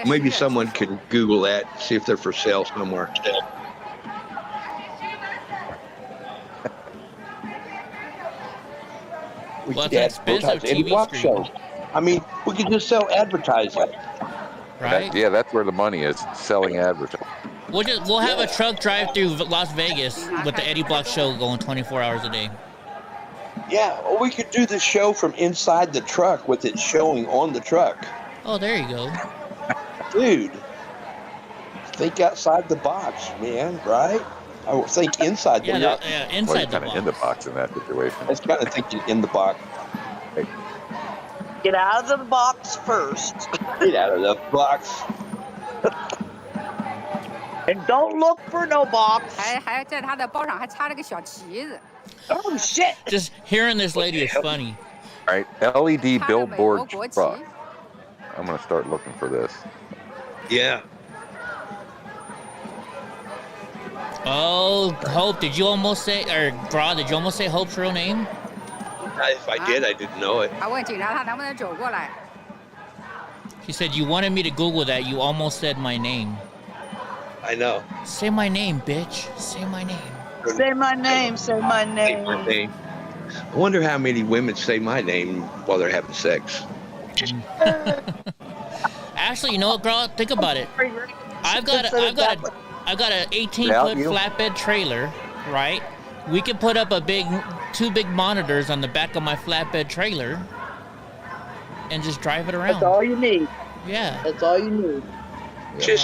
Maybe someone can Google that, see if they're for sale somewhere. Well, it's an expensive TV screen. I mean, we could just sell advertising. Right? That's where the money is, selling advertising. We'll have a truck drive through Las Vegas with the Eddie Block show going 24 hours a day. Yeah, or we could do the show from inside the truck with it showing on the truck. Oh, there you go. Dude, think outside the box, man, right? I would think inside the box. Yeah, inside the box. Kind of in the box in that situation. That's kind of thinking in the box. Hey. Get out of the box first. Get out of the box. And don't look for no box. Oh shit! Just hearing this lady is funny. All right, LED billboard truck. I'm gonna start looking for this. Yeah. Oh, Hope, did you almost say, or Bra, did you almost say Hope's real name? If I did, I didn't know it. She said, you wanted me to Google that. You almost said my name. I know. Say my name, bitch. Say my name. Say my name. Say my name. Say my name. I wonder how many women say my name while they're having sex. Actually, you know what, girl? Think about it. I've got an 18-foot flatbed trailer, right? We could put up two big monitors on the back of my flatbed trailer and just drive it around. That's all you need. Yeah. That's all you need.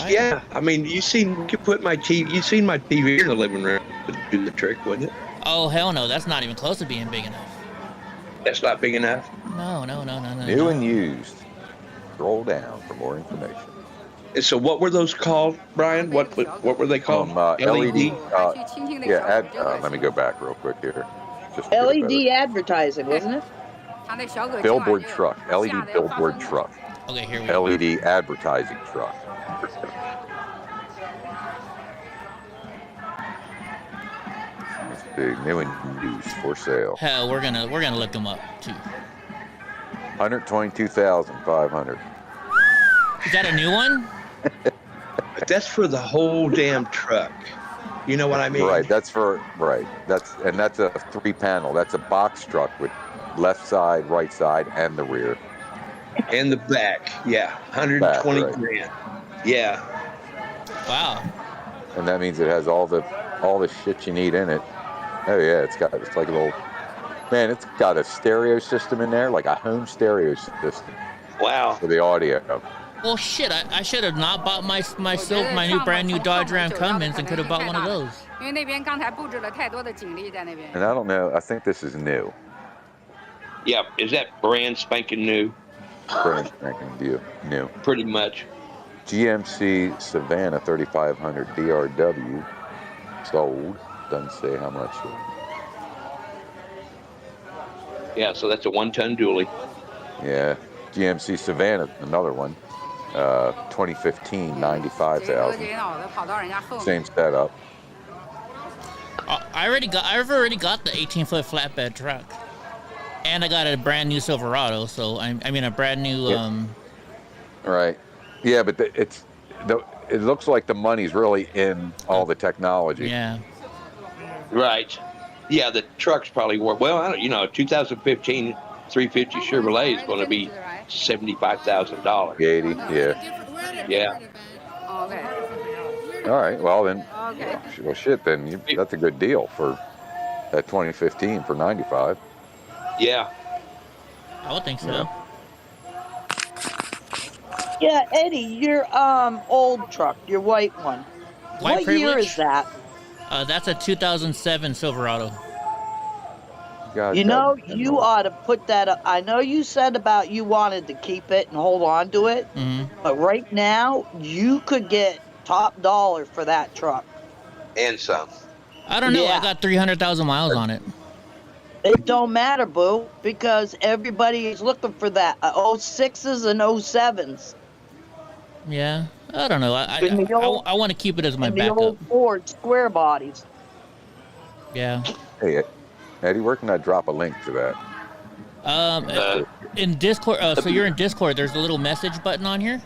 Yeah. I mean, you could put my TV. You seen my TV in the living room? Would do the trick, wouldn't it? Oh hell no! That's not even close to being big enough. That's not big enough. No. New and used. Scroll down for more information. And so, what were those called, Brian? What were they called? LED. Let me go back real quick here. Just LED advertising, wasn't it? Billboard truck. LED billboard truck. Okay, here we go. LED advertising truck. Let's see, new and used for sale. Hell, we're gonna look them up too. 122,500. Is that a new one? But that's for the whole damn truck. You know what I mean? Right. That's a 3-panel. That's a box truck with left side, right side, and the rear. And the back. Yeah. 120 grand. Yeah. Wow. And that means it has all the shit you need in it. Oh yeah, it's like a little, man, it's got a stereo system in there, like a home stereo system. Wow. For the audio. Well, shit, I should have not bought my new brand new Dodge Ram Cummins and could have bought one of those. And I don't know, I think this is new. Yeah, is that brand spanking new? Brand spanking new. Pretty much. GMC Savannah 3500 DRW, sold. Doesn't say how much. Yeah, so that's a 1-ton dually. Yeah, GMC Savannah, another one. 2015, 95,000. Same setup. I've already got the 18-foot flatbed truck, and I got a brand new Silverado. So I mean a brand new. Right. Yeah, but it looks like the money's really in all the technology. Yeah. Right. Yeah, the truck's probably worth, well, I don't, 2015 350 Chevrolet is going to be $75,000. 80, yeah. Yeah. Okay. All right, well then, Okay. well shit, then that's a good deal for that 2015 for 95. Yeah. I would think so. Yeah, Eddie, your old truck, your white one. White what year privilege? is that? That's a 2007 Silverado. You know, you ought to put that up. I know you said about you wanted to keep it and hold on to it, but right now you could get top dollar for that truck. And some. I don't know. I got 300,000 miles on it. It don't matter, boo, because everybody is looking for that 06s and 07s. Yeah, I don't know. I want to keep it as my The backup. old Ford square bodies. Yeah. Hey, Eddie, where can I drop a link to that? In Discord. So you're in Discord. There's a little message button on here.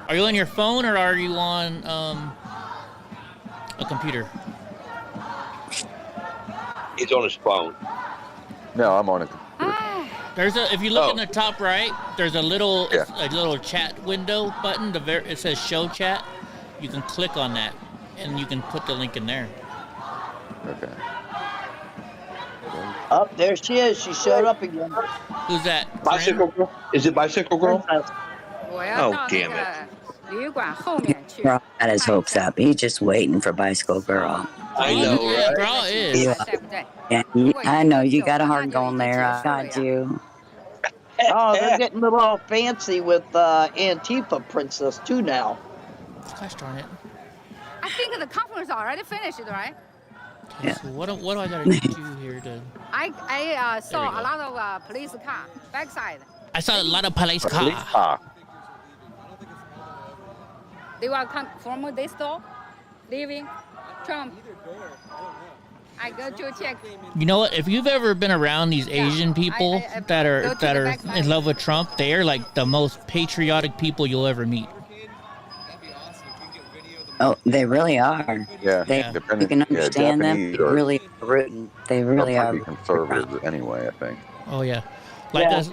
Are you on your phone or are you on a computer? He's on his phone. No, I'm on a computer. If you look in the top right, there's a little chat window button. It says show chat. You can click on that, and you can put the link in there. Okay. Oh, there she is. She showed up again. Who's that? Bicycle girl? Is it bicycle girl? Oh, damn it. Carl got his hopes up. He's just waiting for Bicycle Girl. I know, right? Girl is. Yeah, I know. You got a heart going there. I got you. Oh, they're getting a little fancy with Antifa princess, too, now. Gosh darn it. I think the conference already finished, right? Okay, so what do I gotta do here to? I saw a lot of police car backside. I saw a lot of police car. They were from this store, leaving Trump. I go to check. You know what? If you've ever been around these Asian people that are in love with Trump, they are like the most patriotic people you'll ever meet. Oh, they really are. Yeah, you can understand them. They really rooting. They really are pretty conservative anyway, I think. Oh yeah.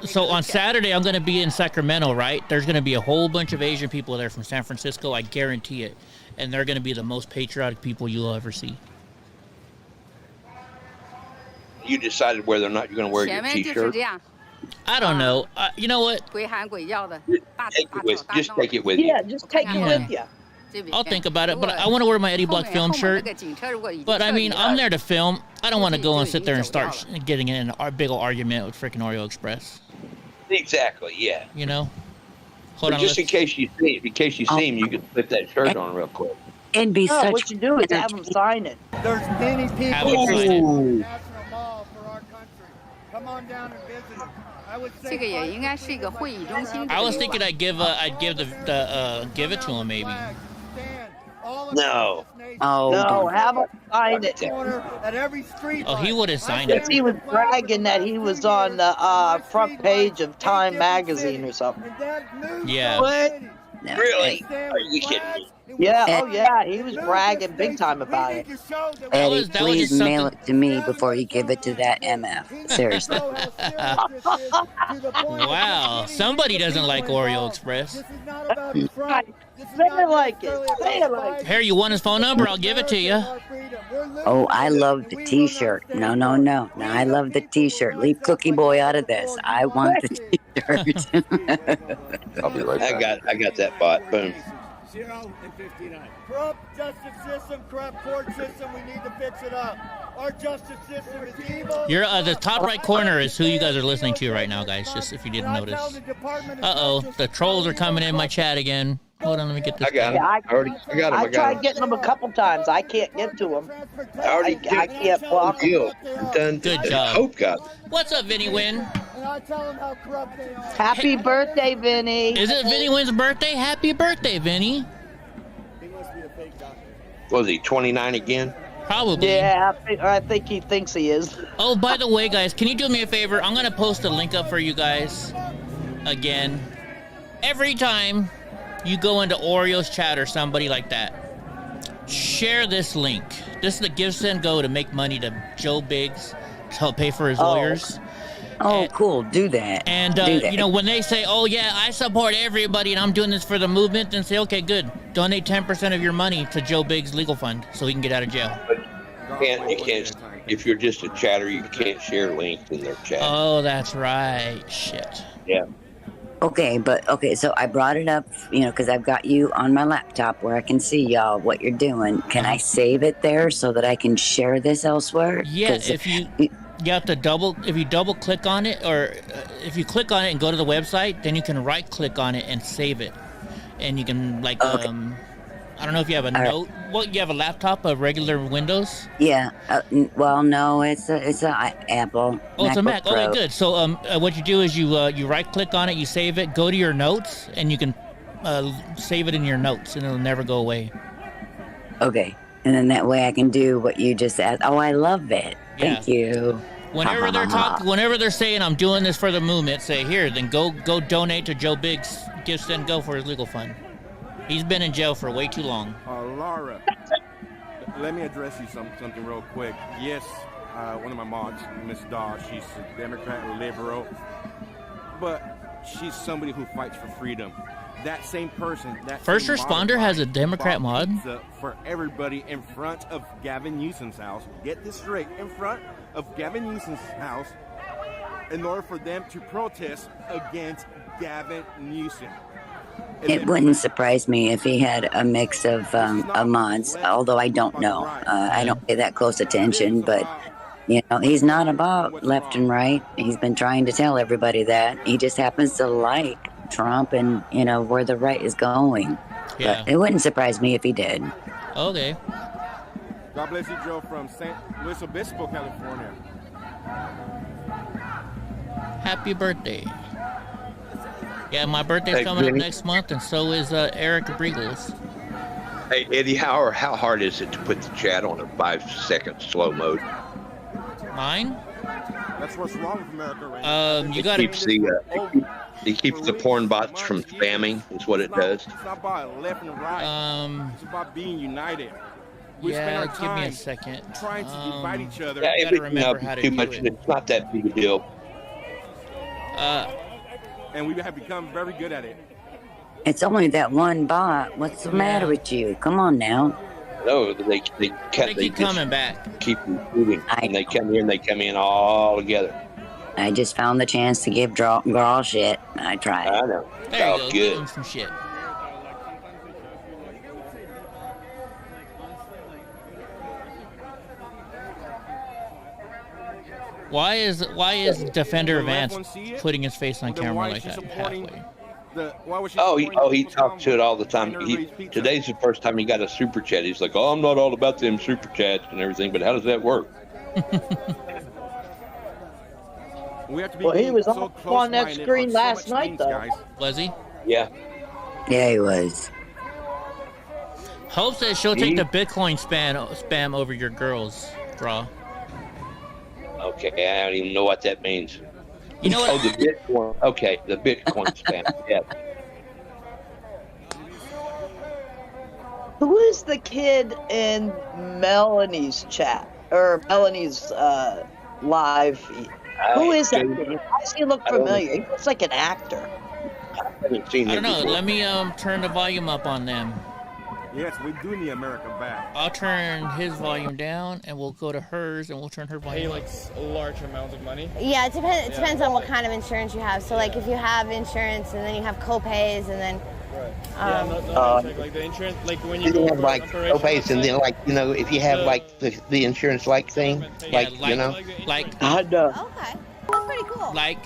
So on Saturday, I'm going to be in Sacramento, right? There's going to be a whole bunch of Asian people there from San Francisco. I guarantee it. And they're going to be the most patriotic people you'll ever see. You decided whether or not you're going to wear your T-shirt? I don't know. You know what? Just take it with you. Yeah, just take it with you. I'll think about it, but I want to wear my Eddie Block film shirt. But I mean, I'm there to film. I don't want to go and sit there and start getting in a big old argument with freaking Oreo Express. Exactly, yeah. You know? Hold on. Just in case you see him, you can put that shirt on real quick. It'd be such. What you do is have them sign it. There's many people Have them sign it. National Mall for our country. Come on down and visit us. I would say I was thinking I'd give it to him maybe. No. Oh, No, have them sign it. at every street. Oh, he would have signed it. He was bragging that he was on the front page of Time magazine or something. Yeah. What? Really? Are you kidding me? Yeah, oh yeah, he was bragging big time about it. Eddie, please mail it to me before you give it to that MF. Seriously. Wow, somebody doesn't like Oreo Express. Say it like it. Say it like it. Here, you want his phone number? I'll give it to you. Oh, I love the T-shirt. No. No, I love the T-shirt. Leave Cookie Boy out of this. I want the T-shirt. I'll be right back. I got that bot. Boom. 0 and 59. Corrupt justice system, corrupt court system. We need to fix it up. Our justice system is evil. You're the top right corner is who you guys are listening to right now, guys. Just if you didn't notice. The trolls are coming in my chat again. Hold on, let me get this. I got him. I got him. I tried getting them a couple times. I can't get to them. I can't block them. Good job. Hope got it. What's up, Vinny Win? And I tell them how corrupt they are. Happy birthday, Vinny. Is it Vinny Win's birthday? Happy birthday, Vinny. He must be a fake doctor. Was he 29 again? Probably. Yeah, I think he thinks he is. Oh, by the way, guys, can you do me a favor? I'm going to post a link up for you guys again. Every time you go into Oreo's chat or somebody like that, share this link. This is the Give, Send, Go to make money to Joe Biggs to help pay for his lawyers. Oh, cool. Do that. And, Do that. you know, when they say, oh, yeah, I support everybody and I'm doing this for the movement, then say, okay, good. Donate 10% of your money to Joe Biggs' legal fund so he can get out of jail. You can't, if you're just a chatter, you can't share links in their chat. Oh, that's right. Shit. Yeah. Okay, so I brought it up, you know, because I've got you on my laptop where I can see y'all what you're doing. Can I save it there so that I can share this elsewhere? Yeah, if you have to if you double click on it, or if you click on it and go to the website, then you can right click on it and save it. And you can I don't know if you have a note. What, you have a laptop of regular Windows? Yeah. Well, no, it's a Apple. Oh, it's a Mac. Pro. Okay, good. So what you do is you right click on it, you save it, go to your notes, and you can save it in your notes, and it'll never go away. Okay, and then that way I can do what you just asked. Oh, I love it. Thank you. Whenever whenever they're saying I'm doing this for the movement, say here, then go donate to Joe Biggs' Give, Send, Go for his legal fund. He's been in jail for way too long. Laura, let me address you something real quick. Yes, one of my mods, Miss Daw, she's a Democrat, liberal, but she's somebody who fights for freedom. That same person, First Responder has a Democrat mod? For everybody in front of Gavin Newsom's house. Get this straight, in front of Gavin Newsom's house, in order for them to protest against Gavin Newsom. It wouldn't surprise me if he had a mix of mods, although I don't know. I don't pay that close attention, but, you know, he's not about left and right. He's been trying to tell everybody that. He just happens to like Trump and, you know, where the right is going. Yeah. But it wouldn't surprise me if he did. Okay. God bless you, Joe, from St. Luis Obispo, California. Happy birthday. Yeah, my birthday's coming up next month, and so is Eric Briegel's. Hey, Eddie, how hard is it to put the chat on a 5-second slow mode? Mine? That's what's wrong with America right now. You gotta... It keeps the porn bots from spamming, is what it does. It's not about left and right. It's about being united. We spend our time give me a second. Trying to divide each other. Yeah, if it's too much, it's not that big a deal. And we have become very good at it. It's only that one bot. What's the matter with you? Come on now. No, they keep coming back. Keep moving, and they come here and they come in all together. I just found the chance to give girl shit. I tried. I know. There you go. Give him some shit. Why is Defender Vance putting his face on camera like that halfway? He talks to it all the time. Today's the first time he got a super chat. He's like, oh, I'm not all about them super chats and everything, but how does that work? Well, he was on that screen last night, though. Was he? Yeah. Yeah, he was. Hope says she'll take the Bitcoin spam over your girls, Draw. Okay, I don't even know what that means. You know what? Oh, the Bitcoin. Okay, the Bitcoin spam. Yeah. Who is the kid in Melanie's chat or Melanie's live? Who is that kid? Why does he look familiar? He looks like an actor. I haven't seen him. I don't know. Before. Let me turn the volume up on them. Yes, we do need America back. I'll turn his volume down, and we'll go to hers, and we'll turn her volume up. Pay, like, a large amount of money? Yeah, it depends on what kind of insurance you have. So, like, if you have insurance, and then you have co-pays, and then... like the insurance, like when you have like co-pays, and then like, you know, if you have like the insurance like thing, like, you know. Like I know. Okay, that's pretty cool. like.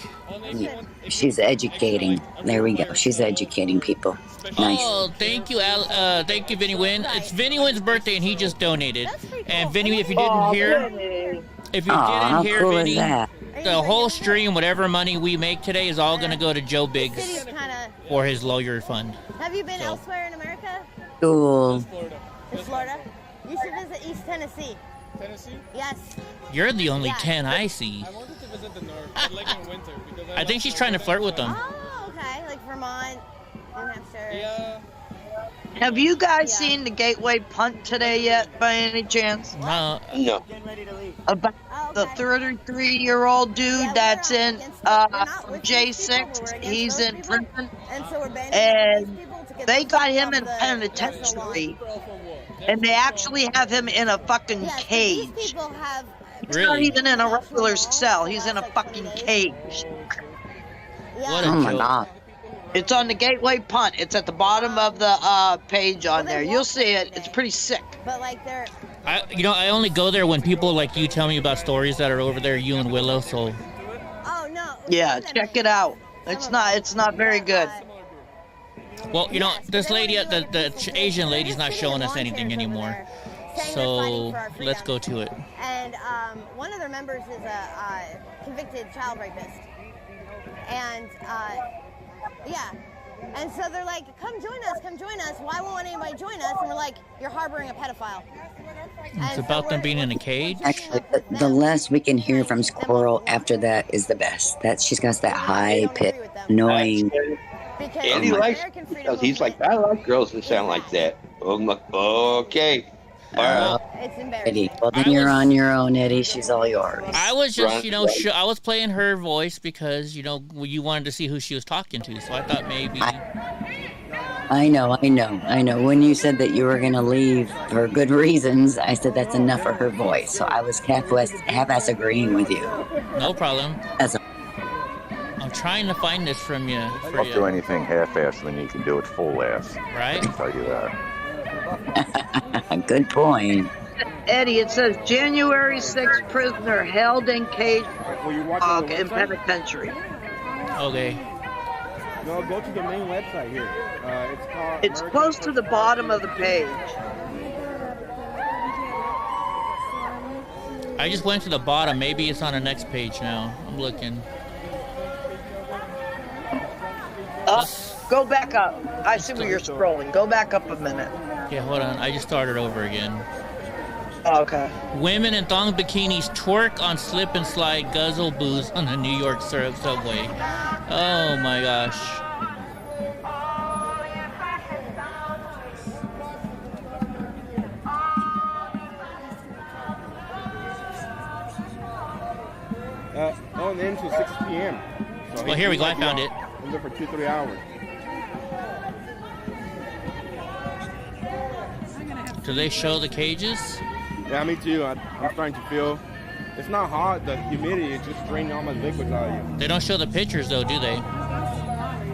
She's educating. There we go. She's educating people. Nice. Oh, thank you, thank you, Vinny Wynn. It's Vinny Wynn's birthday, and he just donated. And Vinny, if you didn't hear, How cool Vinny, is that? the whole stream, whatever money we make today, is all gonna go to Joe Biggs for his lawyer fund. Have you been elsewhere in America? Cool. In Florida? You should visit East Tennessee. Tennessee? Yes. You're the only 10 I see. I wanted to visit the north, like in winter. Because I think she's trying to flirt with them. Oh, okay. Like Vermont, New Hampshire. Yeah. Have you guys seen the Gateway Punt today yet, by any chance? No. About the 33-year-old dude that's in J6. He's in prison, and they got him in penitentiary, and they actually have him in a fucking cage. He's not even in a regular cell. He's in a fucking cage. Oh my God. It's on the Gateway Punt. It's at the bottom of the page on there. You'll see it. It's pretty sick. But like they're. I only go there when people like you tell me about stories that are over there, you and Willow. So. Oh no. Yeah, check it out. It's not very good. Well, this lady, the Asian lady's not showing us anything anymore. So let's go to it. And one of their members is a convicted child rapist. And yeah. And so they're like, come join us. Why won't anybody join us? And we're like, you're harboring a pedophile. It's about them being in a cage? Actually, the less we can hear from Squirrel after that is the best. She's got that high pitch, annoying. Eddie likes because he's like, I like girls that sound like that. I'm like, okay. All right. It's embarrassing. Eddie, well then you're on your own, Eddie. She's all yours. I was just, I was playing her voice because, you wanted to see who she was talking to. So I thought maybe. I know. When you said that you were going to leave for good reasons, I said that's enough for her voice. So I was half-ass agreeing with you. No problem. I'm trying to find this from you. Don't do anything half-assed when you can do it full-ass. Right? I can tell you that. Good point. Eddie, it says January 6th prisoner held in cage in penitentiary. Okay. No, go to the main website here. It's called. It's close to the bottom of the page. I just went to the bottom. Maybe it's on the next page now. I'm looking. Go back up. I see where you're scrolling. Go back up a minute. Yeah, hold on. I just started over again. Oh, okay. Women in thong bikinis twerk on slip and slide, guzzle booze on the New York subway. Oh my gosh. On into 6 p.m. So well, here we go. I found it. I'm there for 2-3 hours. Do they show the cages? Yeah, me too. I'm starting to feel. It's not hot. The humidity is just draining all my liquids out of you. They don't show the pictures though, do they?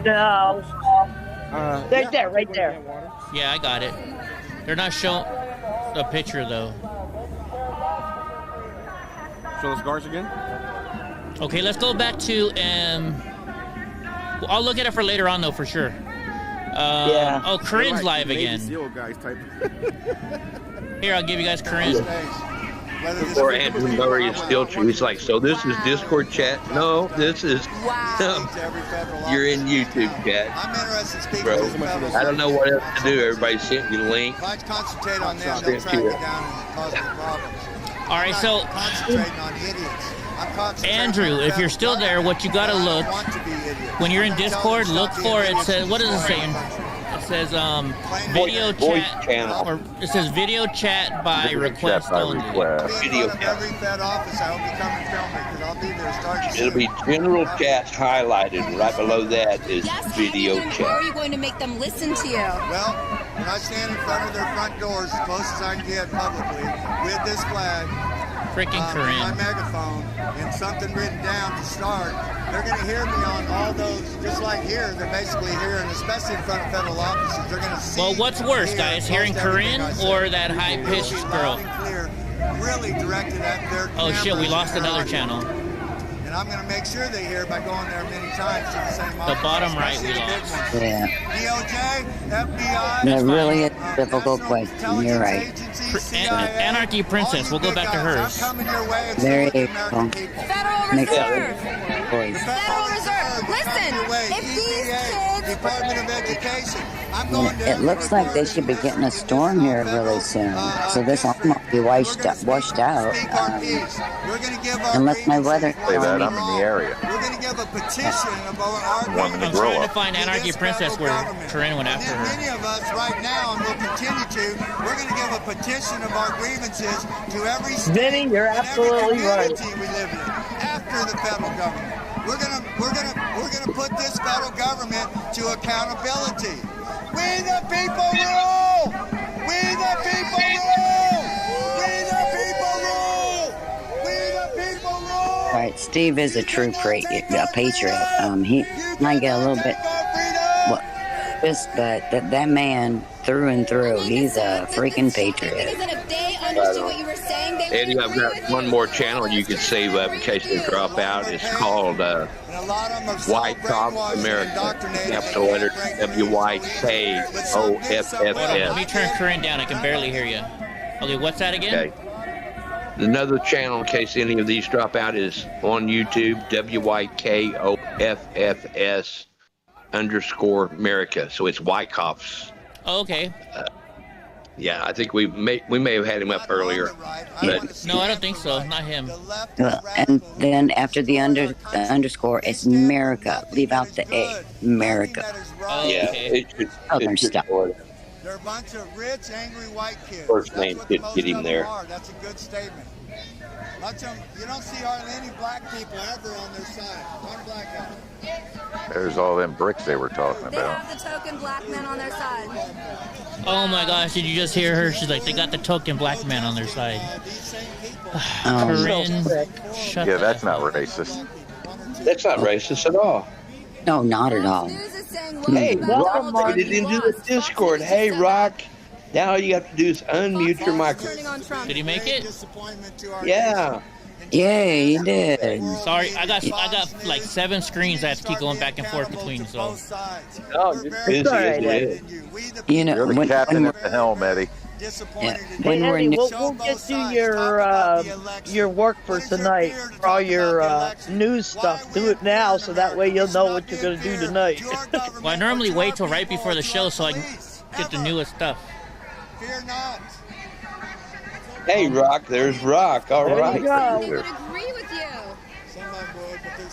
No. Right there. Yeah, I got it. They're not showing the picture though. Show the scars again? Okay, let's go back to I'll look at it for later on though, for sure. Yeah. Oh, Corinne's live again. Here, I'll give you guys Corinne. Before Andrew Murray is still true. He's like, so this is Discord chat? No, this is. You're in YouTube chat. I'm interested in speaking bro. I don't know what else to do. Everybody sent me the link. If I concentrate on them, they'll track me down and cause me problems. All right, so concentrating on idiots. Andrew, if you're still there, what you gotta look when you're in Discord, look for it. Says, what is it saying? It says video chat channel, or it says video chat by request only. Video chat. Every Fed office, I hope you come and film me because I'll be there starting. It'll be general chats highlighted, and right below that is video chat. How are you going to make them listen to you? Well, when I stand in front of their front doors as close as I can get publicly with this flag. Freaking Corinne. My megaphone and something written down to start. They're going to hear me on all those, just like here. They're basically here, and especially in front of federal offices, they're going to see. Well, what's worse, guys, hearing Corinne or that high-pitched girl? Clear, really directed at their oh shit, we lost another channel. And I'm going to make sure they hear by going there many times to the same office. The bottom right we lost. Yeah. DOJ, FBI. That really is a difficult question. You're right. Anarchy Princess. We'll go back to hers. There you go. Federal Reserve. Federal Reserve. Listen, if these kids... Department of Education. It looks like they should be getting a storm here really soon. So this all might be washed out. Unless my weather... Say that, I'm in the area. We're going to give a petition about our I'm trying to find Anarchy Princess where Corinne went after her. Many of us right now, and we'll continue to, we're going to give a petition of our grievances to every state Vinny, you're absolutely right. we live in after the federal government. We're gonna put this federal government to accountability. We the people rule! We the people rule! We the people rule! We the people rule! All right, Steve is a true patriot. He might get a little bit pissed, but that man through and through, he's a freaking patriot. Eddie, I've got one more channel you can save up in case they drop out. It's called White Cops America. Capital letter WYKOFFS. Let me turn Corinne down. I can barely hear you. Okay, what's that again? Okay. Another channel, in case any of these drop out, is on YouTube, WYKOFFS_America. So it's White Cops. Oh, okay. Yeah, I think we may have had him up earlier. But no, I don't think so. Not him. And then after the underscore, it's America. Leave out the A. America. Oh, yeah, okay. Other stuff. They're a bunch of rich, angry white kids. First name could get him there. That's a good statement. You don't see hardly any black people ever on their side. One black guy. There's all them bricks they were talking They about. have the token black men on their side. Oh my gosh, did you just hear her? She's like, they got the token black man on their side. Corinne, shut Yeah, that's not racist. That's not racist at all. No, not at all. Hey, Rock made it into the Discord. Hey, Rock. Now all you have to do is unmute your microphone. Did he make it? Yeah. Yeah, he did. Sorry, I got like 7 screens I have to keep going back and forth between. So. Oh, you're busy, isn't it? You know, You're the captain at the helm, Eddie. Yeah, Hey, Eddie, we'll get you your work for tonight. For all your news stuff. Do it now, so that way you'll know what you're going to do tonight. Well, I normally wait till right before the show so I can get the newest stuff. Fear not. Hey, Rock, there's Rock. All right. They would agree with you.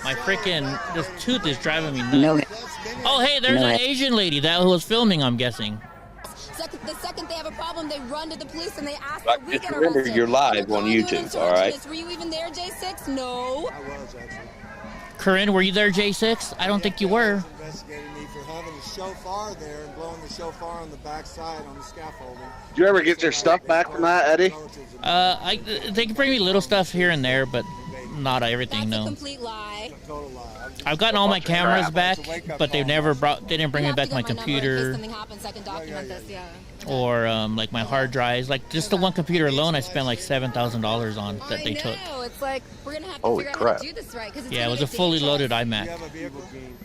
My freaking this tooth is driving me nuts. No. Oh, hey, there's an Asian lady that was filming, I'm guessing. The second they have a problem, they run to the police and they ask Rock, that we just get remember arrested. you're live on YouTube, all right? Were you even there, J6? No. I was actually. Corinne, were you there, J6? I don't think you were. Investigating me for having a shofar there and blowing the shofar on the backside on the scaffolding. Did you ever get your stuff back from that, Eddie? They can bring me little stuff here and there, but not everything. That's No. a complete lie. I've gotten all my cameras back, but they didn't bring me back my computer Something happens, I can document this. Yeah. or like my hard drives. Like just the one computer alone, I spent like $7,000 on that they took. No, it's like we're gonna have to Holy figure out how crap. to do this right. Yeah, it was a fully loaded iMac.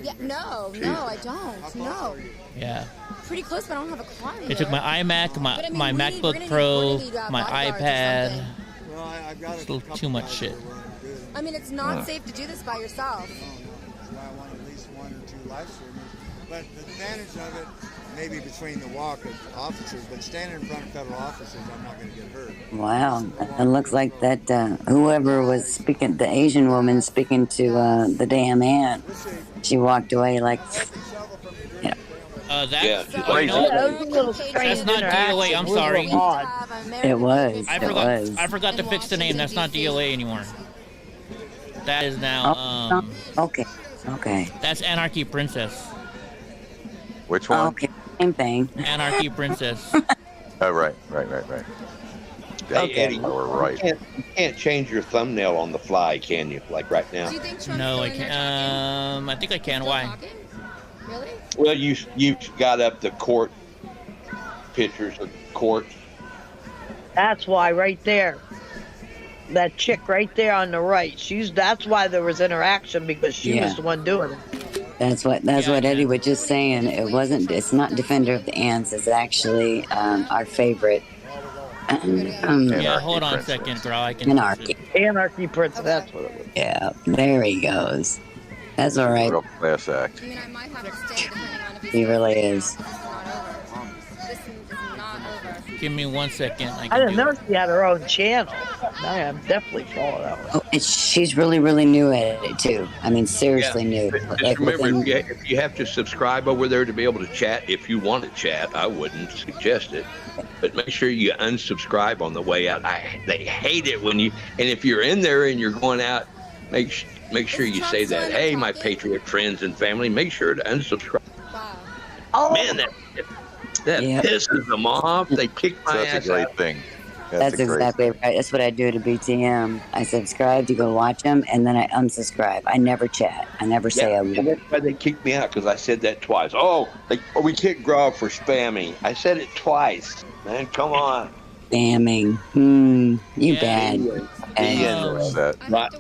Yeah, no, I don't. No. Yeah. Pretty close, but I don't have a car. They took my iMac, my But I mean, my we're MacBook gonna Pro, need, my bodyguards or iPad. something. Well, I've got It's a little too much shit. I mean, it's not safe to do this by yourself. That's why I want at least 1 or 2 live streamers. But the advantage of it, maybe between the walk of officers, but standing in front of federal officers, I'm not going to get hurt. Wow, it looks like that whoever was speaking, the Asian woman speaking to the damn ant, she walked away like, yeah. Yeah, That's not DOA. I'm sorry. It was. I forgot to fix the name. That's not DOA anymore. That is now. Okay. That's Anarchy Princess. Which one? Okay, same thing. Anarchy Princess. Oh, right. Hey, Eddie, we're right. You can't change your thumbnail on the fly, can you? Like right now? No, I can't. I think I can. Why? Really? Well, you got up the court pictures of court. That's why, right there. that chick right there on the right. That's why there was interaction, because she was the one doing it. That's what Eddie was just saying. It's not Defender of the Ants. It's actually our favorite. Yeah, hold on a second, girl. I can. Anarchy Prince. That's what it was. Yeah, there he goes. That's all right. Real class act. He really is. Give me 1 second. I didn't know she had her own channel. I am definitely follow that one. Oh, and she's really, really new at it too. I mean, seriously new. Just remember, if you have to subscribe over there to be able to chat, if you want to chat, I wouldn't suggest it. But make sure you unsubscribe on the way out. They hate it when you, and if you're in there and you're going out, make sure you say that. Hey, my Patriot friends and family, make sure to unsubscribe. Wow. Oh. Man, that pisses them off. They kick my ass. That's a great thing. That's exactly right. That's what I do to BTM. I subscribe to go watch them, and then I unsubscribe. I never chat. I never say a word. And that's why they kicked me out, because I said that twice. Oh, we kicked Grog for spamming. I said it twice. Man, come on. Spamming. You bad.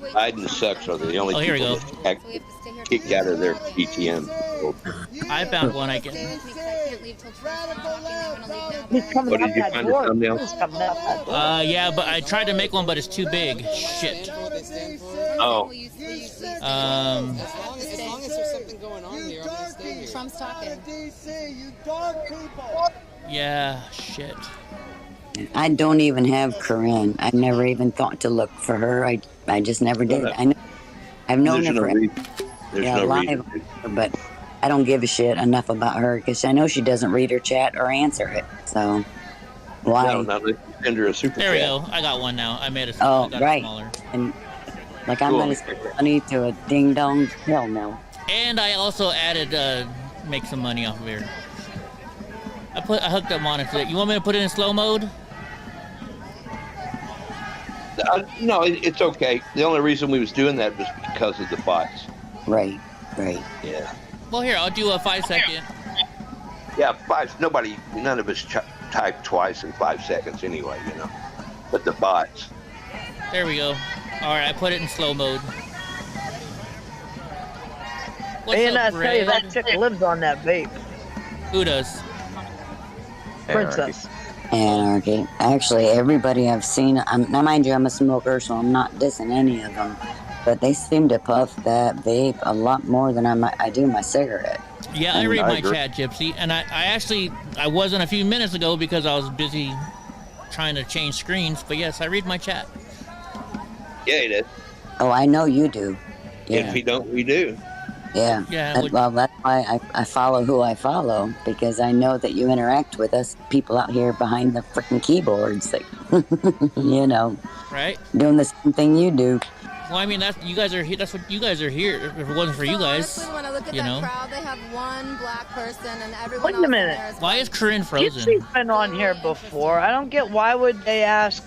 Biden sucks are the only people that kicked out of their BTM. I found one I can. What, did you find a thumbnail? Yeah, but I tried to make one, but it's too big. Shit. Oh. As long as there's something going on here, I'm gonna stay here. Trump's talking. Yeah, shit. I don't even have Corinne. I never even thought to look for her. I just never did. I've known her for live, but I don't give a shit enough about her because I know she doesn't read her chat or answer it. So why? No, not send her a super There we chat. go. I got one now. I made a. Oh, I got right. It smaller. And like I'm gonna spend money to a ding dong. Hell no. And I also added make some money off of here. I hooked up monitor. You want me to put it in slow mode? No, it's okay. The only reason we was doing that was because of the bots. Right. Yeah. Well, here, I'll do a 5 second. Yeah, none of us type twice in 5 seconds anyway, you know. But the bots. There we go. All right, I put it in slow mode. And I tell you, that chick lives on that vape. Who does? Princess. Anarchy. Actually, everybody I've seen, now mind you, I'm a smoker, so I'm not dissing any of them, but they seem to puff that vape a lot more than I do my cigarette. Yeah, I read my chat, Gypsy, and I wasn't a few minutes ago because I was busy trying to change screens, but yes, I read my chat. Yeah, he did. Oh, I know you do. Yeah. If we don't, we do. Yeah. Well, that's why I follow who I follow, because I know that you interact with us people out here behind the freaking keyboards, that, you know, right? Doing the same thing you do. Well, I mean, that's what you guys are here. If it wasn't for you guys, honestly, when I look at that crowd, they have one black person and everyone Wait else a minute. there is Why is Corinne frozen? She's been on here before. I don't get why would they ask.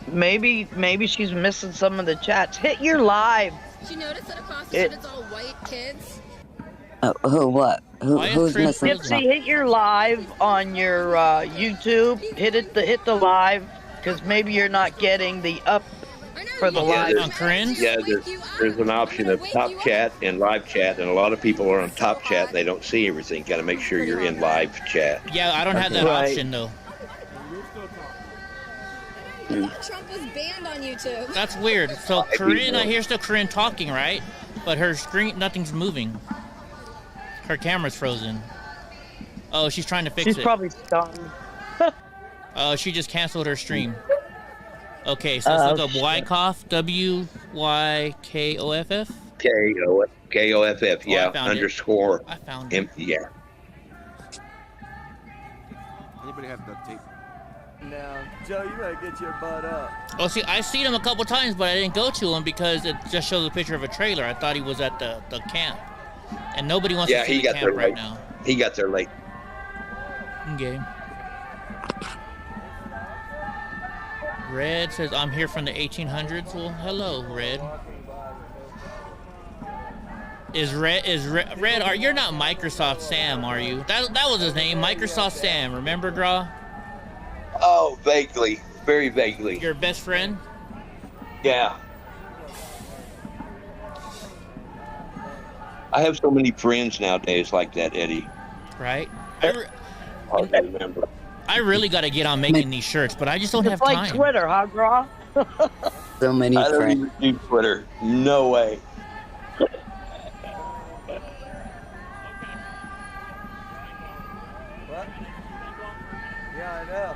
Maybe she's missing some of the chats. Hit your live. Did you notice that across the street it's all white kids? Who? What? Who's missing? Gypsy, hit your live on your YouTube. Hit the live, because maybe you're not getting the up for the live. On Corinne? Yeah, there's an option of top chat and live chat, and a lot of people are on top chat and they don't see everything. Got to make sure you're in live chat. Yeah, I don't have that option though. Trump was banned on YouTube. That's weird. So Corinne, I hear still Corinne talking, right? But her screen, nothing's moving. Her camera's frozen. Oh, she's trying to fix it. She's probably stunned. Oh, she just canceled her stream. Okay, so let's look up Wyckoff, W-Y-K-O-F-F? K-O-F-F, yeah, underscore. I found it. Yeah. Anybody have duct tape? Now, Joe, you better get your butt up. Oh, see, I've seen him a couple times, but I didn't go to him because it just shows a picture of a trailer. I thought he was at the camp. And nobody wants to see the camp right now. He got there late. Okay. Red says, I'm here from the 1800s. Well, hello, Red. Is Red, you're not Microsoft Sam, are you? That was his name, Microsoft Sam. Remember, Draw? Oh, vaguely. Very vaguely. Your best friend? Yeah. I have so many friends nowadays like that, Eddie. Right? Hard to remember. I really got to get on making these shirts, but I just don't have It's like time. Twitter, huh, Gra? So many I don't friends. even do Twitter. No way. Yeah, I know.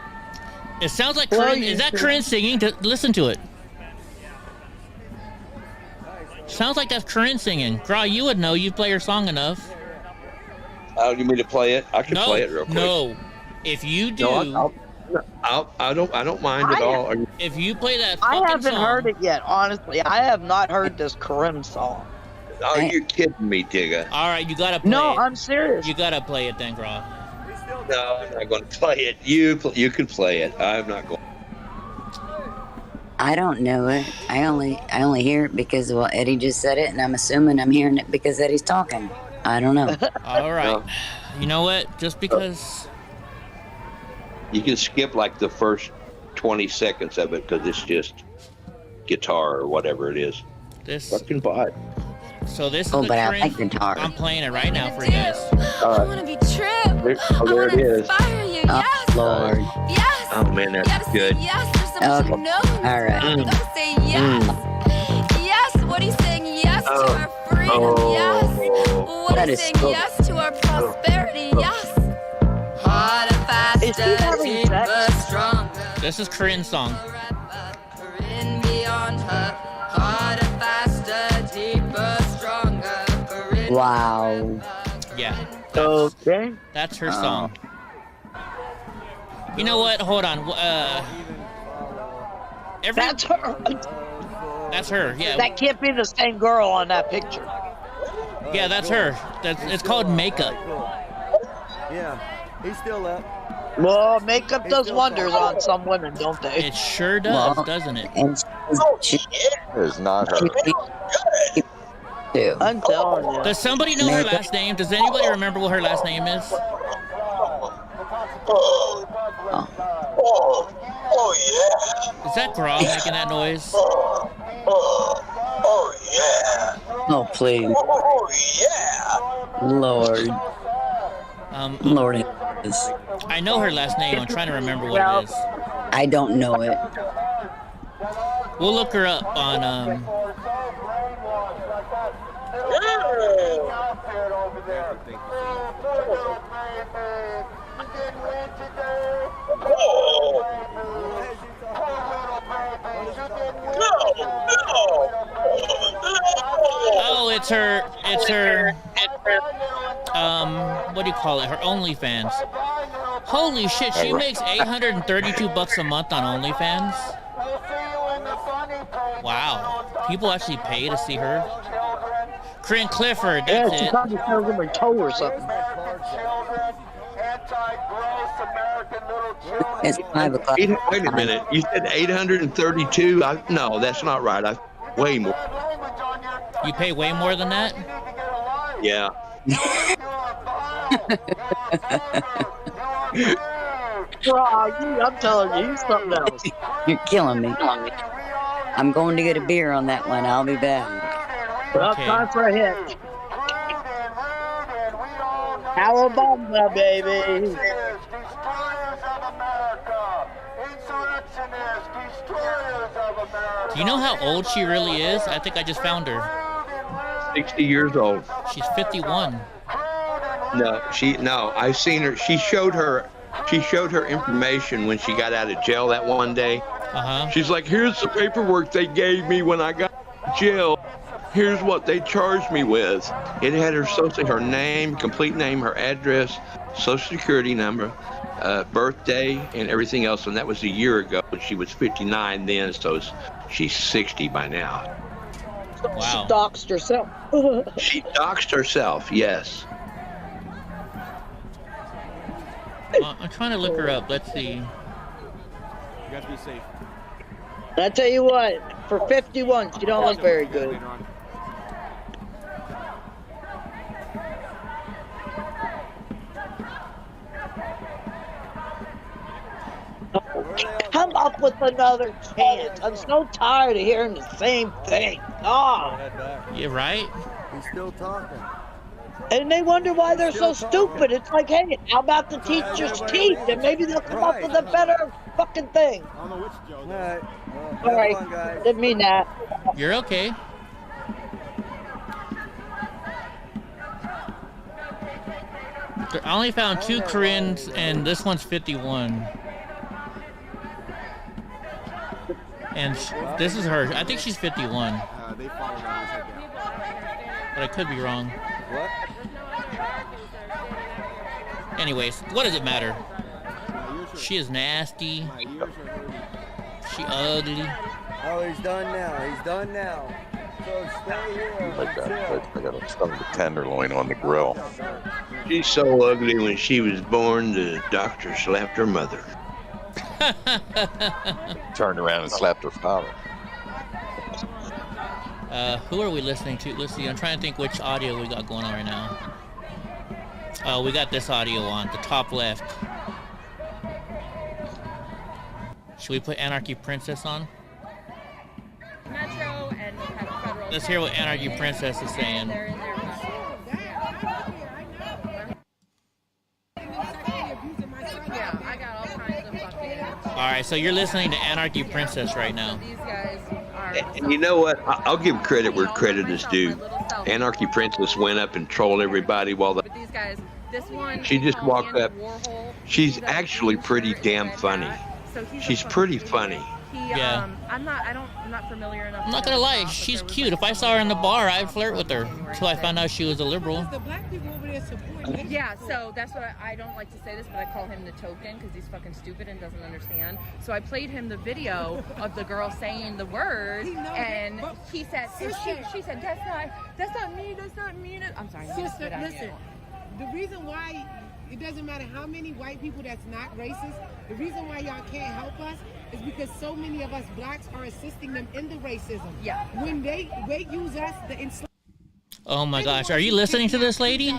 It sounds like Corinne. Is that Corinne singing? Listen to it. Sounds like that's Corinne singing. Gra, you would know. You play her song enough. You want me to play it? I can play it real quick. No. If you do, No, I don't mind at all. If you play that, I haven't heard it yet. Honestly, I have not heard this Karim song. Oh, you're kidding me, Tigga. All right, you gotta play No, it. I'm serious. You gotta play it then, Gra. No, I'm not going to play it. You can play it. I'm not going. I don't know it. I only hear it because, well, Eddie just said it, and I'm assuming I'm hearing it because Eddie's talking. I don't know. All right. You know what? Just because. You can skip like the first 20 seconds of it because it's just guitar or whatever it is. This fucking bot. So this is Oh, the but I Corinne. like guitar. I'm playing it right now for you guys. All right. There it is. Oh, Lord. Oh man, that's good. Okay. All right. Say yes. Yes. What he's saying yes to our freedom. Yes. What That he's is saying so- yes to our prosperity. Yes. Harder, faster, deeper, stronger. This is Corinne's song. Corinne beyond her. Harder, faster, deeper, stronger. Corinne. Wow. Yeah. Okay. That's her song. You know what? Hold on. That's her. That's her. Yeah. That can't be the same girl on that picture. Yeah, that's her. It's called Makeup. Yeah, he's still up. Well, makeup does wonders on some women, don't they? It sure does, doesn't it? And she is not her. I'm telling you. Does somebody know her last name? Does anybody remember what her last name is? Oh yeah. Is that Gra making that noise? Oh yeah. Oh, please. Oh yeah. Lord. Lord it is. I know her last name. I'm trying to remember what it is. I don't know it. We'll look her up on Oh, it's her what do you call it? Her OnlyFans. Holy shit, she makes $832 a month on OnlyFans. Wow. People actually pay to see her. Corinne Clifford, that's she it. probably shows them her toe or something. It's 5 o'clock. Wait a minute. You said 832? No, that's not right. Way more. You pay way more than that? Yeah. I'm telling you, he's something else. You're killing me. I'm going to get a beer on that one. I'll be back. Well, time for a hit. Alabama, baby. Do you know how old she really is? I think I just found her. 60 years old. She's 51. No, I've seen her. She showed her information when she got out of jail that one day. She's like, here's the paperwork they gave me when I got out of jail. Here's what they charged me with. It had her name, complete name, her address, social security number, birthday, and everything else. And that was a year ago. She was 59 then, so she's 60 by now. Wow. She doxed herself. She doxed herself, yes. I'm trying to look her up. Let's see. You guys be safe. I tell you what, for 51, she don't look very good. Come up with another chance. I'm so tired of hearing the same thing. God. Yeah, right? He's still talking. And they wonder why they're so stupid. It's like, hey, how about the teacher's teeth? And maybe they'll come up with a better fucking thing. I don't know which Joe. All right. Didn't mean that. You're okay. I only found 2 Koreans, and this one's 51. And this is her. I think she's 51. They follow that. But I could be wrong. What? Anyways, what does it matter? She is nasty. She ugly. Oh, he's done now. He's done now. So stay here. I got a stomach tenderloin on the grill. She's so ugly when she was born, the doctor slapped her mother. Turned around and slapped her father. Who are we listening to? Let's see. I'm trying to think which audio we got going on right now. Oh, we got this audio on the top left. Should we put Anarchy Princess on? Metro and federal. Let's hear what Anarchy Princess is saying. They're in their yeah, I got all kinds of fucking. Alright, so you're listening to Anarchy Princess right now. These guys are. And you know what? I'll give credit where credit is due. Anarchy Princess went up and trolled everybody while the. But these guys, this one. She just walked up. She's actually pretty damn funny. She's pretty funny. Yeah. I'm not familiar enough. I'm not gonna lie, she's cute. If I saw her in the bar, I'd flirt with her. Until I found out she was a liberal. Yeah, so that's what I don't like to say this, but I call him the token because he's fucking stupid and doesn't understand. So I played him the video of the girl saying the word, and he said, she said, that's not me. I'm sorry. Sister, listen. The reason why it doesn't matter how many white people that's not racist, the reason why y'all can't help us is because so many of us blacks are assisting them in the racism. Yeah. When they use us, the enslaved. Oh my gosh, are you listening to this lady?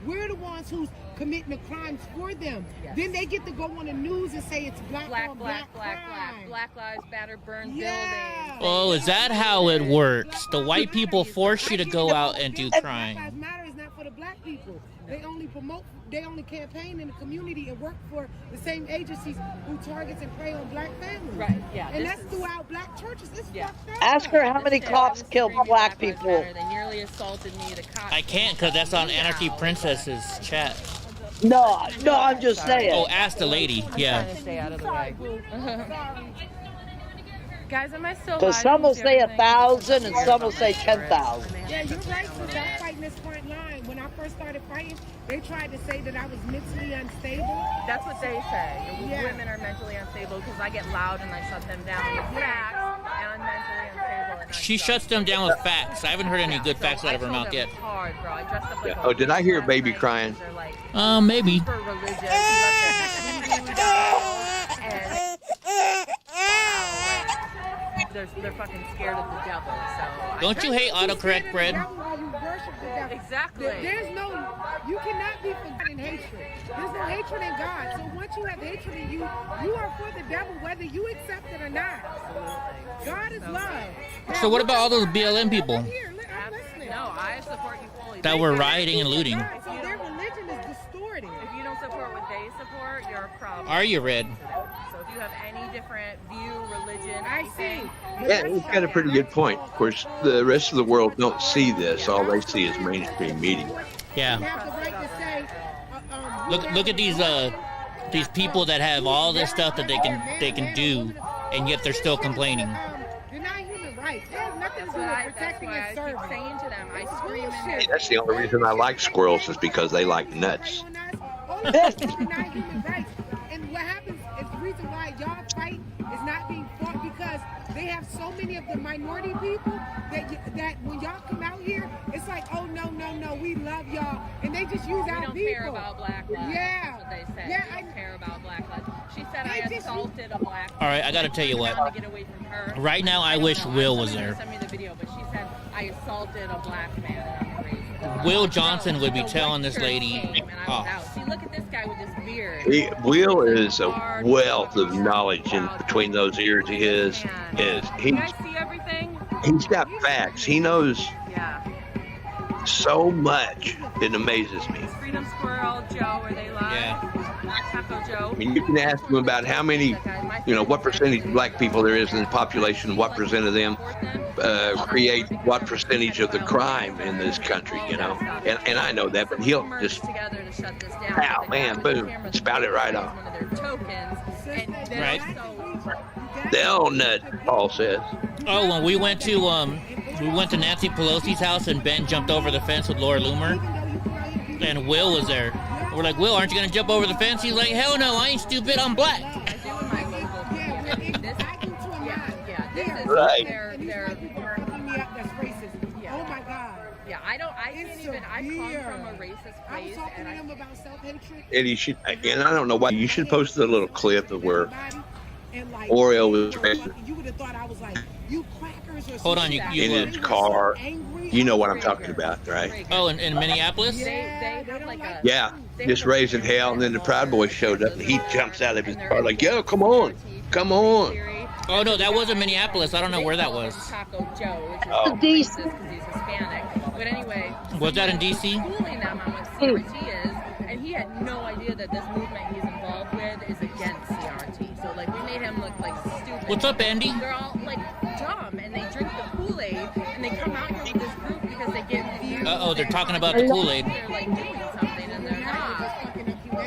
We're the ones who's committing the crimes for them. Yes. Then they get to go on the news and say it's black lives matter, burn buildings. Oh, is that how it works? The white people force you to go out and do crime. Black Lives Matter is not for the black people. They only campaign in the community and work for the same agencies who targets and prey on black families. Right, yeah. And that's throughout black churches. It's fucked up. Ask her how many cops killed black people. They nearly assaulted me. The cops. I can't because that's on Anarchy Princess's chat. No, I'm just saying. Oh, ask the lady. Yeah. I'm trying to stay out of the way. Guys, am I still? Because some will say 1,000 and some will say 10,000. Yeah, you're right. So I'm fighting this front line. When I first started fighting, they tried to say that I was mentally unstable. That's what they say. Yeah. Women are mentally unstable because I get loud and I shut them down with facts, and I'm mentally unstable. And she shuts them down with facts. I haven't heard any good facts out of her mouth yet. Hard, bro. I dressed up like Oh, did I hear a baby crying? Maybe. Super religious. They're fucking scared of the devil. So don't you hate autocorrect, Fred? Exactly. You cannot be forgetting hatred. There's no hatred in God. So once you have hatred in you, you are for the devil, whether you accept it or not. God is love. So what about all those BLM people? No, I support you fully. That were rioting and looting. So their religion is distorted. If you don't support what they support, you're a problem. Are you, Red? So if you have any different view, religion, I see. Yeah, he's got a pretty good point. Of course, the rest of the world don't see this. All they see is mainstream media. Yeah. Look at these people that have all this stuff that they can do, and yet they're still complaining. They're not human rights. They have nothing to do with protecting and serving. I keep saying to them, I scream in their Hey, that's the only reason I like squirrels is because they like nuts. All of these things are not human rights. And what happens is the reason why y'all fight is not being fought because they have so many of the minority people that when y'all come out here, it's like, oh, no, we love y'all. And they just use our people. We don't care about black lives. Yeah. That's what they say. Yeah, I don't care about black lives. She said I assaulted a black All right, I got to tell you what. Get away from her. Right now, I wish Will was there. Send me the video, but she said I assaulted a black man. Will Johnson would be telling this lady off. See, look at this guy with this beard. weird. Will is a wealth of knowledge in between those ears. He is. Can I see everything? He's got facts. He knows Yeah. so much. It amazes me. Freedom Squirrel, Joe, are they live? Yeah. Taco Joe. I mean, you can ask him about how many, what percentage of black people there is in the population, what percent of them create what percentage of the crime in this country, And I know that, but he'll just, pow, man, boom, spout it right off. Right. They'll nut, Paul says. Oh, when we went to Nancy Pelosi's house and Ben jumped over the fence with Laura Loomer, and Will was there. We're like, Will, aren't you gonna jump over the fence? He's like, hell no, I ain't stupid, I'm black. Right. Oh my God. Yeah, I can't even, I come from a racist place. And I about self-hatred. Eddie, you should, and I don't know why, you should post a little clip of where Oriole was You would have thought I was like, you crackers or Hold on, you in his car. You know what I'm talking about, right? Oh, in Minneapolis? They have like a... Yeah, just raising hell, and then the Proud Boys showed up, and he jumps out of his car like, yo, come on. Oh, no, that wasn't Minneapolis. I don't know where that was. Taco Joe, which is Oh. racist because he's Hispanic. But anyway... Was that in D.C.? ...schooling them on what CRT is, and he had no idea that this movement he's involved with is against CRT. So, like, we made him look, like, stupid. What's up, Andy? They're all, like, dumb, and they drink the Kool-Aid, and they come out here with this group because they get views. Uh-oh, they're talking about the Kool-Aid. They're, like, doing something, and they're not. They're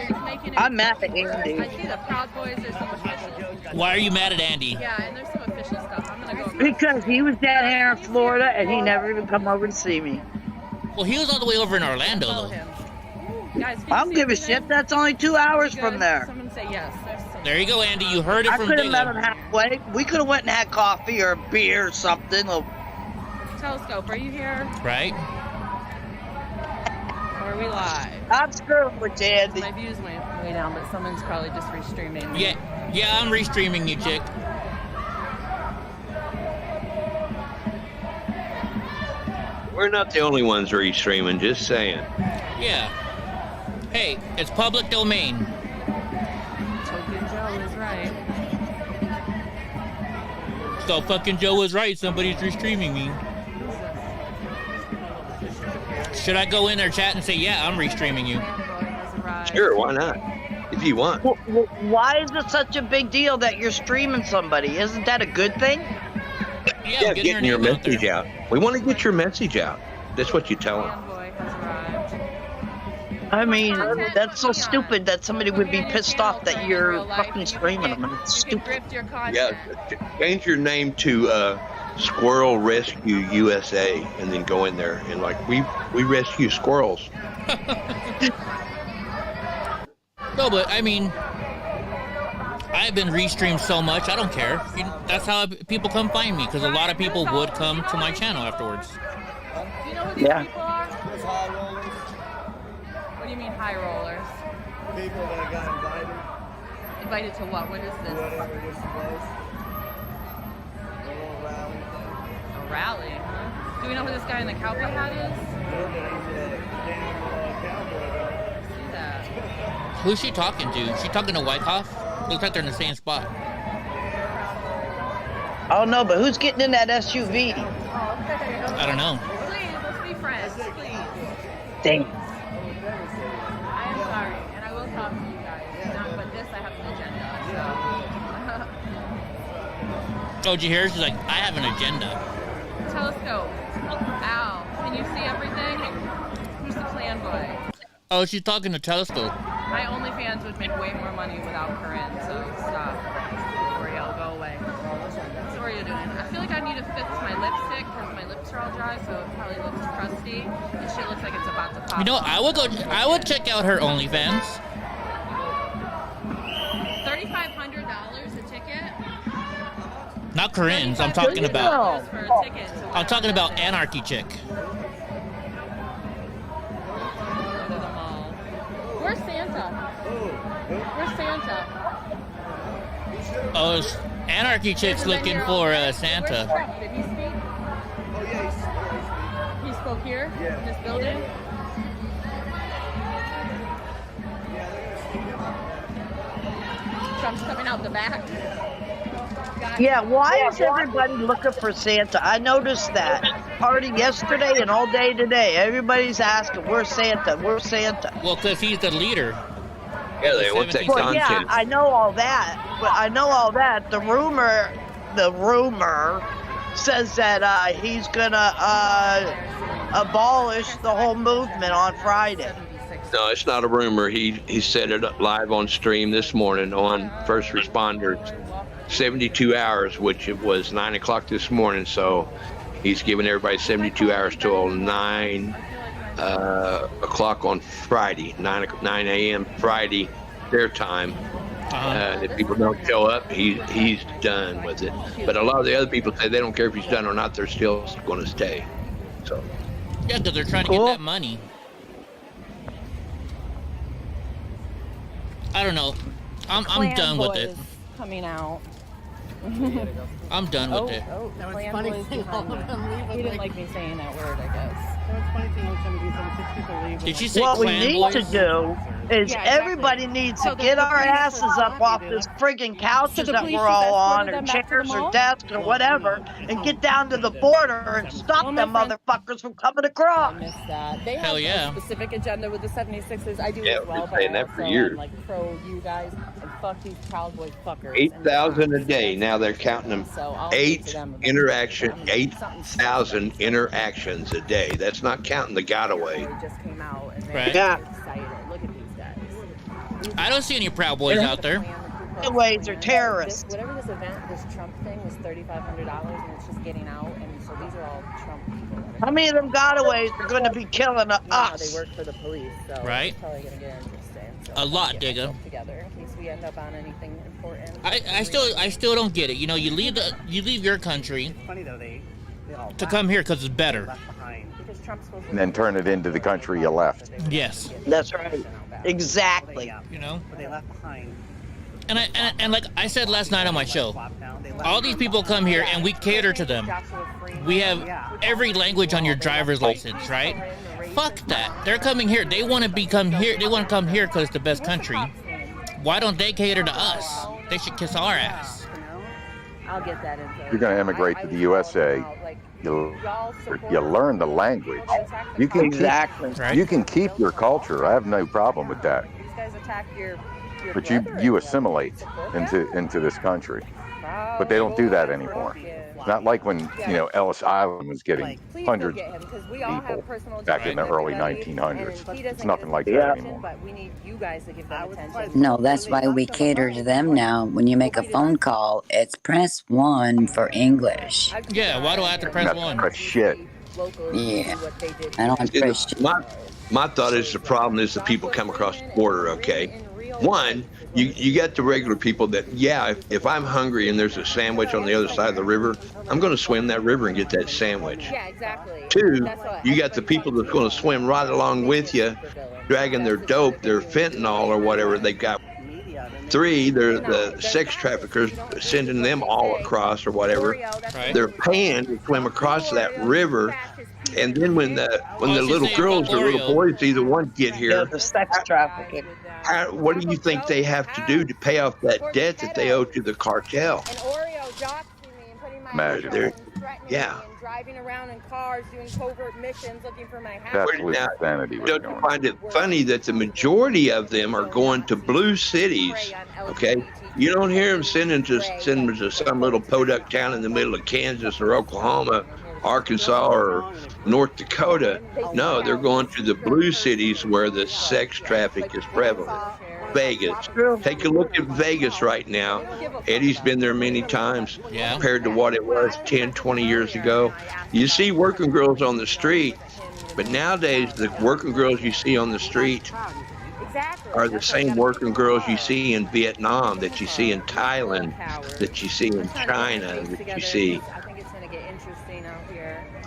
just making it I'm mad at worse. Andy. I see the Proud Boys, there's some official. Why are you mad at Andy? Yeah, and there's some official stuff. I'm gonna go. Because he was down here in Florida and he never even come over to see me. Well, he was all the way over in Orlando, though. Guys, I don't give a shit. That's only 2 hours from there. Someone say yes. There you go, Andy. You heard it I from could have met Dilla. him halfway. We could have went and had coffee or a beer or something. Telescope, are you here? Right? Or are we live? I'm screwing with Andy. My views went way down, but someone's probably just restreaming. Yeah, I'm restreaming you, chick. We're not the only ones restreaming, just saying. Yeah. Hey, it's public domain. Token Joe is right. So fucking Joe was right. Somebody's restreaming me. Should I go in their chat and say, yeah, I'm restreaming you? Sure, why not? If you want. Why is it such a big deal that you're streaming somebody? Isn't that a good thing? Yeah, getting your message out. We want to get your message out. That's what you tell them. I mean, that's so stupid that somebody would be pissed off that you're fucking streaming them. It's stupid. Yeah, change your name to Squirrel Rescue USA, and then go in there and like we rescue squirrels. No, but I mean, I've been restreamed so much, I don't care. That's how people come find me, because a lot of people would come to my channel afterwards. Do you know who these people are? What do you mean high rollers? People that got invited. Invited to what? What is this? Whatever this was. A little rally. A rally, huh? Do we know who this guy in the cowboy hat is? See that? Who's she talking to? Is she talking to Wyckoff? Looks like they're in the same spot. Oh no, but who's getting in that SUV? I don't know. Please, let's be friends, please. Dang. I am sorry, and I will talk to you guys. But this, I have an agenda. Oh, did you hear? She's like, I have an agenda. Telescope. Ow. Can you see everything? Who's the clan boy? Oh, she's talking to Telescope. My OnlyFans would make way more money without Corinne, so stop. L'Oreal, go away. So what are you doing? I feel like I need to fix my lipstick because my lips are all dry, so it probably looks crusty. And shit looks like it's about to pop. You know, I would check out her OnlyFans. $3,500 a ticket? Not Corinne's. I'm talking about. I'm talking about Anarchy Chick. Where's Santa? Where's Santa? Oh, Anarchy Chick's looking for Santa. Did he speak? Oh yeah, he spoke here? Yeah. In this building? Yeah, they're gonna sneak him. Trump's coming out the back. Yeah, why is everybody looking for Santa? I noticed that. Party yesterday and all day today. Everybody's asking, where's Santa? Where's Santa? Well, because he's the leader. Yeah, they want that Well, yeah, content. I know all that. But I know all that. The rumor says that he's gonna abolish the whole movement on Friday. No, it's not a rumor. He said it live on stream this morning on First Responders. 72 hours, which it was 9 o'clock this morning. So he's giving everybody 72 hours till 9 o'clock on Friday, 9 a.m. Friday, their time. If people don't show up, he's done with it. But a lot of the other people say they don't care if he's done or not. They're still going to stay. So yeah, because they're trying to get that money. I don't know. I'm done with it. Coming out. I'm done with it. That was funny thing. He didn't like me saying that word, I guess. Did she say what we clan need boys? to do is everybody needs to get our asses up off this friggin' couches that we're all on, or chairs, or desks, or whatever, and get down to the border and stop them motherfuckers from coming across. I missed that. They Hell have yeah. a specific agenda with the 76ers. I do Yeah, as well, we've but been saying that for years. I'm like pro you guys and fuck these Proud Boy fuckers. 8,000 a day. Now they're counting them. 8,000 interactions a day. That's not counting the got-away. Just came out and Right. Yeah. excited. Look at these guys. I don't see any Proud Boys out there. The ways are terrorists. Whatever this event, this Trump thing was $3,500, and it's just getting out. And so these are all Trump people. How many of them gotaways are going to be killing They us? work for the police, so Right. it's probably gonna get interesting. So A lot, get Digga. myself together in case we end up on anything important. I still don't get it. You know, you leave your country Funny though, they all to come here because it's better. Because Trump's supposed to And then turn it into the country you left. Yes. That's right. Exactly. You know. But they left behind. And like I said last night on my show, all these people come here and we cater to them. We have every language on your driver's license, right? Fuck that. They're coming here. They want to come here. They want to come here because it's the best country. Why don't they cater to us? They should kiss our ass. I'll get that info. If you're going to immigrate to the USA, you learn the language. You can you can keep your culture. I have no problem with that. These guys attack your But you assimilate into this country. But they don't do that anymore. Not like when Ellis Island was getting hundreds of people back in the early 1900s. It's nothing like that anymore. But we need you guys to give them attention. No, that's why we cater to them now. When you make a phone call, it's press 1 for English. Yeah, why do I have to press 1? Press shit. Yeah, I don't press shit. My thought is the problem is the people come across the border, okay? One, you got the regular people that, if I'm hungry and there's a sandwich on the other side of the river, I'm going to swim that river and get that sandwich. Yeah, exactly. Two, you got the people that's going to swim right along with you, dragging their dope, their fentanyl or whatever they got. Three, they're the sex traffickers sending them all across or whatever. They're paying to swim across that river. And then when the little girls or little boys see the one get here, The sex trafficking. what do you think they have to do to pay off that debt that they owe to the cartel? Imagine. Yeah. Driving around in cars, doing covert missions, looking for my house. Absolute insanity. Don't you find it funny that the majority of them are going to blue cities? Okay, you don't hear them sending to some little podunk town in the middle of Kansas or Oklahoma, Arkansas or North Dakota. No, they're going to the blue cities where the sex traffic is prevalent. Vegas. Take a look at Vegas right now. Eddie's been there many times compared to what it was 10, 20 years ago. You see working girls on the street, but nowadays the working girls you see on the street are the same working girls you see in Vietnam, that you see in Thailand, that you see in China, that you see.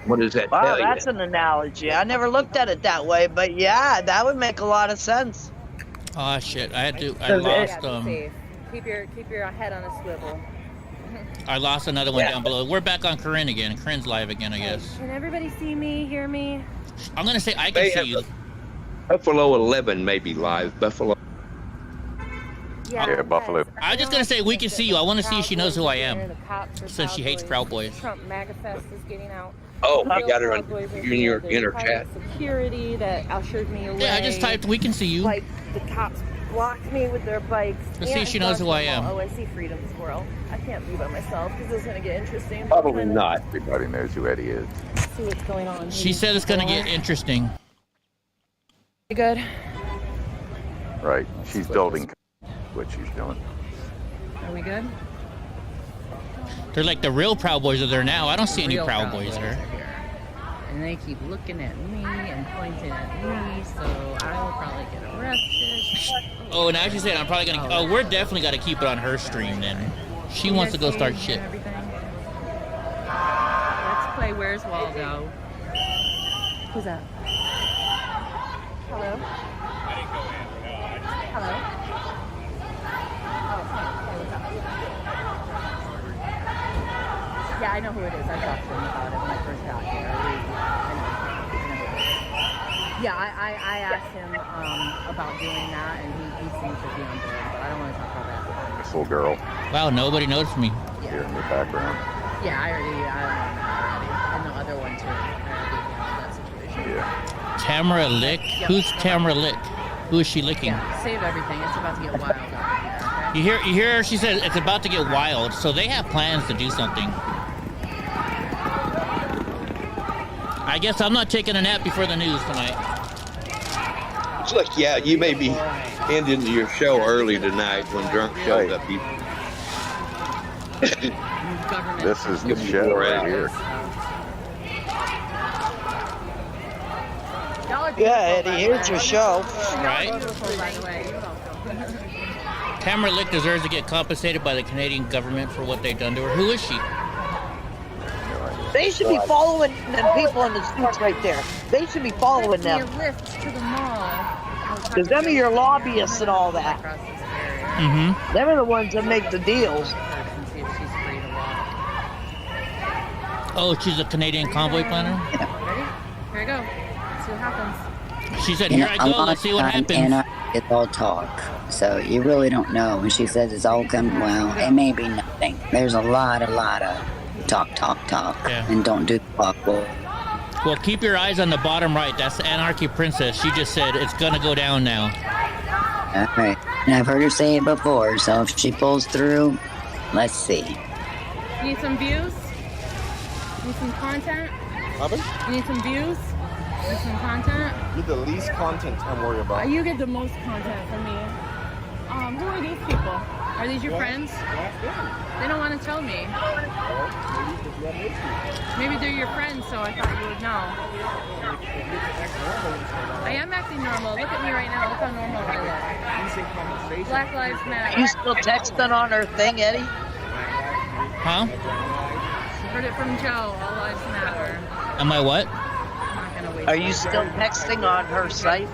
What does that tell Wow, you? that's an analogy. I never looked at it that way, but yeah, that would make a lot of sense. Oh shit! I lost Keep your head on a swivel. I lost another one down below. We're back on Corinne again. Corinne's live again, I guess. Can everybody see me, hear me? I'm gonna say I can see you. Buffalo 11 may be live. Buffalo. Yeah, Buffalo. I'm just gonna say we can see you. I want to see if she knows who I am, since she hates Proud Boys. Trump MAGA Fest is getting out. Oh, I got her in her chat. Security that ushered me away. Yeah, I just typed we can see you. Like the cops blocked me with their bikes. Let's see if she knows who I am. Oh, I see Freedom Squirrel. I can't be by myself because it's gonna get interesting. Probably not. Everybody knows who Eddie is. See what's going on. She said it's gonna get interesting. You good? Right. She's building what she's doing. Are we good? They're like the real Proud Boys are there now. I don't see any Real Proud Boys there. And they keep looking at me and pointing at me, so I will probably get arrested. Oh, now she's saying I'm probably gonna. Oh, we're definitely gotta keep it on her stream then. She wants to go start shit. Let's play Where's Waldo. Who's that? Hello? Hello? Yeah, I know who it is. I talked to him about it when I first got here. Yeah, I asked him about doing that, and he seems to be on board, but I don't want to talk about that. This little girl Wow, nobody noticed me. here in the background. Yeah, I already, and the other one too. I already handled that situation. Yeah. Tamara Lick? Yep. Who's Tamara Lick? Who is she licking? Yeah, save everything. It's about to get wild out here. You hear her? She says it's about to get wild, so they have plans to do something. I guess I'm not taking a nap before the news tonight. It's like, yeah, you may be ending your show early tonight when drunk shows up. This is the show right here. Yeah, Eddie, here's your show. Right? Tamara Lick deserves to get compensated by the Canadian government for what they've done to her. Who is she? They should be following them people in the streets right there. They should be following them. Lift to the mall. Because them are your lobbyists and all that. Mm-hmm. Them are the ones that make the deals. Oh, she's a Canadian convoy planner? Ready? Here we go. Let's see what happens. She said, here I go, let's see what happens. It's all talk, so you really don't know. When she says it's all come, well, it may be nothing. There's a lot of talk, Yeah. and don't do the talk. Well, keep your eyes on the bottom right. That's the Anarchy Princess. She just said it's gonna go down now. All right, and I've heard her say it before, so if she pulls through, let's see. You need some views? You need some content? You need some views? You need some content? You're the least content I'm worried about. You get the most content from me. Who are these people? Are these your friends? They don't want to tell me. Maybe they're your friends, so I thought you would know. I am acting normal. Look at me right now. Look how normal I look. Black Lives Matter. Are you still texting on her thing, Eddie? Huh? Heard it from Joe. All lives matter. Am I what? Are you still texting on her site?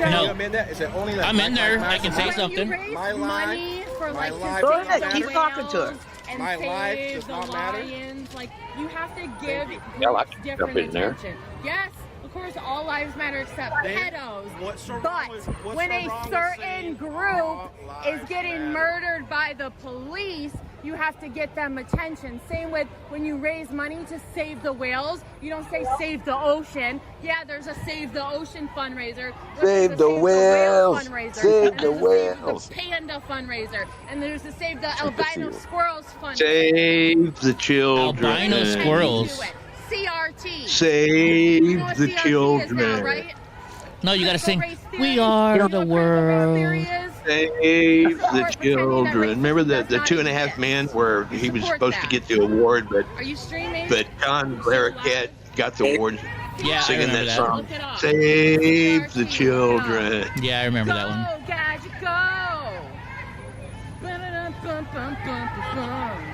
No. I'm in there. Is it only like I'm in there. I can say something. My life. For like Go ahead, keep talking to her. And My life save does the not matter. lions. Like, you have to give Yeah, I groups can different jump in there. attention. Yes, of course, all lives matter except pedos. What's so But wrong with- what's when so a wrong with certain saying group all is lives getting matter? murdered by the police, you have to get them attention. Same with when you raise money to save the whales, you don't say save the ocean. Yeah, there's a Save the Ocean fundraiser. Save the whales. Fundraiser. Save And the there's a whales. Save the Panda fundraiser. And there's a Save the Albino Squirrels fundraiser. Save the children. Albino squirrels. CRT. Save You know what the CRT is now, children. right? No, you gotta sing, we are the world. Save the children. Remember the 2.5 Men where he was supposed to get the award, but Are you streaming? John Larroquette got the award Yeah, I singing remember that that. song. Save the children. Yeah, I remember that one. Go, Gadget, go! Ba-da-dum-bum-bum-bum-bum-bum.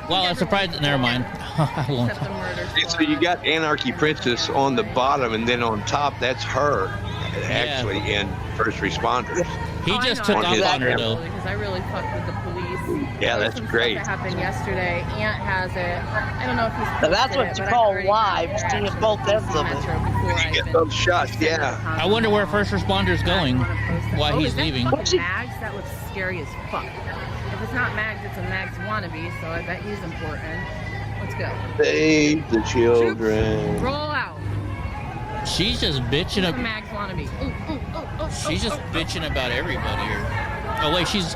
Well, I'm surprised. Never mind. I won't. Except the murder And so you got Anarchy Princess on the bottom, and then on top, that's her, actually, in First Responders. He just took On off his on her, camera. though. Because I really fucked with the police. Yeah, that's Some great. Stuff that happened yesterday. Aunt has it. I don't know if he's Now that's posted what it, you but call I already live, have it. seeing both ends of it. Metro before You I've get been- those shots, yeah. I wonder where First Responders going, why Oh, he's is that leaving. fucking Mags? That looks scary as fuck. If it's not Mags, it's a Mags wannabe, so I bet he's important. Let's go. Save the children. Roll out. She's just bitching up. Mags wannabe. She's just bitching about everybody here. Oh wait, she's.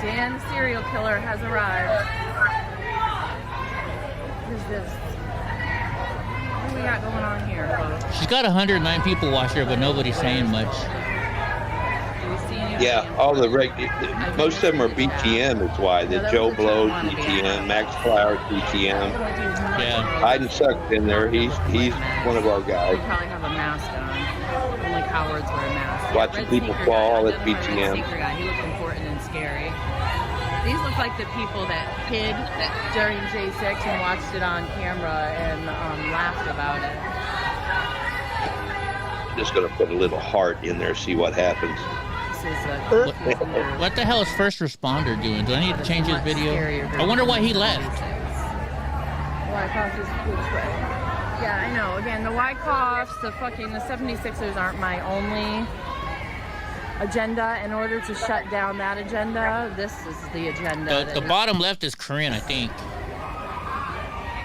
Dan the serial killer has arrived. What is this? What do we got going on here, folks? She's got 109 people watch her, but nobody's saying much. Yeah, all the most of them are BTM. Is why the Joe Blow's BTM, Max Flowers BTM. Yeah, Hayden Suck's in there. He's one of our guys. They probably have a mask on. Only cowards wear masks. Watching people fall. That's BTM. He looked important and scary. These look like the people that hid during J6 and watched it on camera and laughed about it. Just gonna put a little heart in there, see what happens. What the hell is first responder doing? Do I need to change his video? I wonder why he left. Wyckoff is which way? Yeah, I know. Again, the Wyckoffs, the 76ers aren't my only agenda. In order to shut down that agenda, this is the agenda. The bottom left is Korean, I think.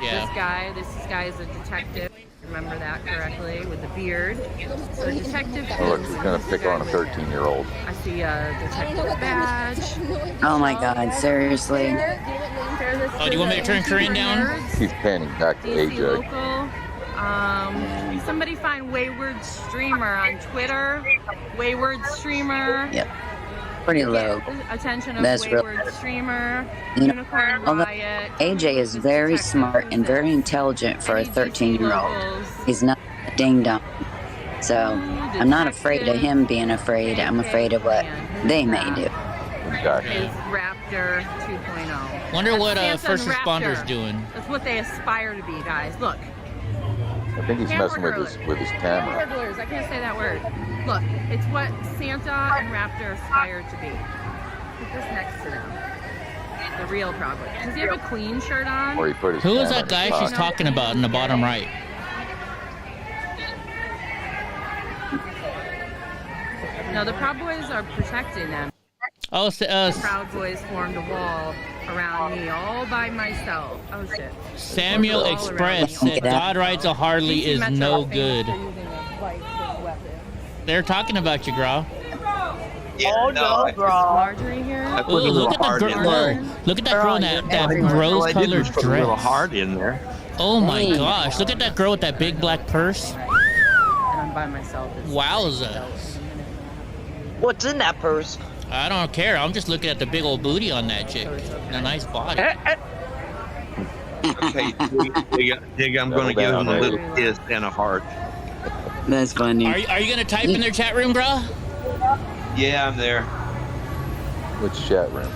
Yeah. This guy is a detective. Remember that correctly, with the beard. So detective. Oh, look, he's gonna pick on a 13-year-old. I see a detective badge. Oh my God, seriously. Oh, do you want me to turn Corinne down? He's panning back to AJ. Somebody find Wayward Streamer on Twitter. Wayward Streamer. Yep. Pretty low. Attention of That's Wayward real. Streamer. You know, Unicorn although Riot. AJ is very smart and very intelligent for a 13-year-old. He's not a ding-dong. So I'm not afraid of him being afraid. I'm afraid of what they may do. Is Raptor 2.0. Wonder what That's first Santa and responders Raptor. doing. That's what they aspire to be, guys. Look. I think he's messing with his camera. Hamburglers, I can't say that word. Look, it's what Santa and Raptor aspire to be. Put this next to them. The real problem. Does he have a clean shirt on? Or he put his Who is camera that in his guy she's pocket. talking about in the bottom right? No, the Proud Boys are protecting them. Oh, The Proud Boys formed a wall around me all by myself. Oh shit. Samuel All Express around me. said God Rides a Harley DC is Metro no famous good. for using a bike as a weapon. They're talking about you, Gra. Marjorie here. I put a little heart in there. Look at that girl in that rose-colored Put a little dress. heart in there. Oh my gosh! Look at that girl with that big black purse. And I'm by myself. Wowza! What's in that purse? I don't care. I'm just looking at the big old booty on that chick. And a nice body. Okay, Dig, I'm going to give him a little kiss and a heart. That's funny. Are you going to type in their chat room, bro? Yeah, I'm there. Which chat room?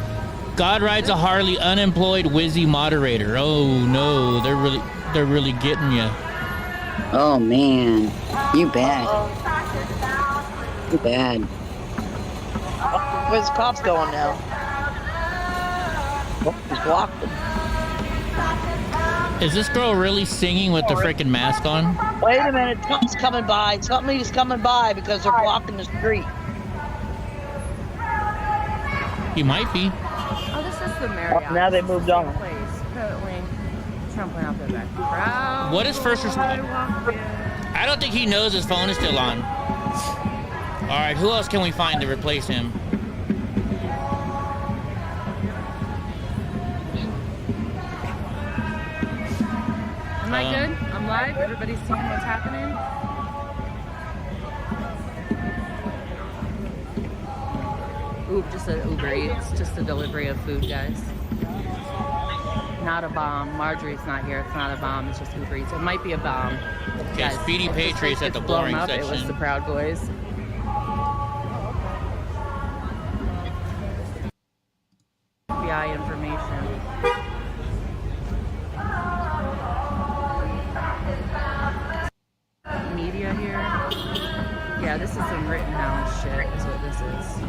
God Rides a Harley, unemployed Wizzy moderator. Oh no, they're really getting you. Oh man, you bad. You bad. Where's the cops going now? Oh, he's blocked them. Is this girl really singing with the freaking mask on? Wait a minute, something's coming by. Somebody's coming by because they're blocking the street. He might be. Oh, this is the Marriott. Now they moved on. Place. Apparently, Trump went out there back. Proud What is first responder? I don't think he knows his phone is still on. All right, who else can we find to replace him? Am I good? I'm live. Everybody's seeing what's happening. Ooh, just an Uber Eats, just a delivery of food, guys. Not a bomb. Marjorie's not here. It's not a bomb. It's just Uber Eats. It might be a bomb. Okay, Guys, Speedy if this Patriots place at the gets blown boring up, It was section. the Proud Boys. FBI information. Media here. Yeah, this is some Rittenhouse shit. Is what this is.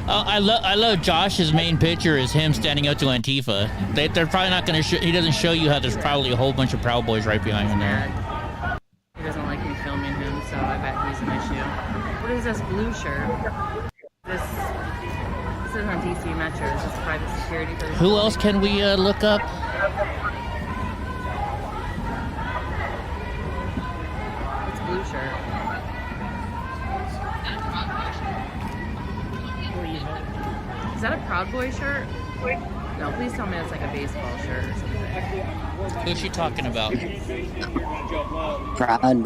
I love Josh's main picture is him standing up to Antifa. They're probably not going to. He doesn't show you how there's probably a whole bunch of Proud Boys right behind him there. He doesn't like me filming him, so I bet he's an issue. this blue shirt? This is on DC Metro. Is this private security for this? Who else can we look up? It's blue shirt. Is that a Proud Boy shirt? No, please tell me it's like a baseball shirt or something. Who's she talking about? Proud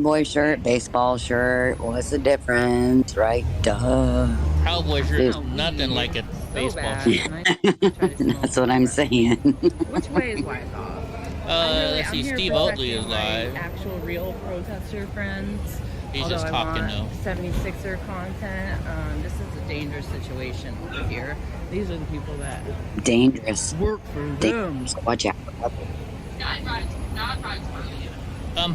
Boy shirt, baseball shirt. What's the difference, right? Duh. Proud Boy shirt is nothing like a baseball shirt. That's what I'm saying. Which way is live off? Let's see. Steve Oatley is live. Actual real protester friends. He's just talking now. 76er content. This is a dangerous situation over here. These are the people that Dangerous. work for them. Watch out.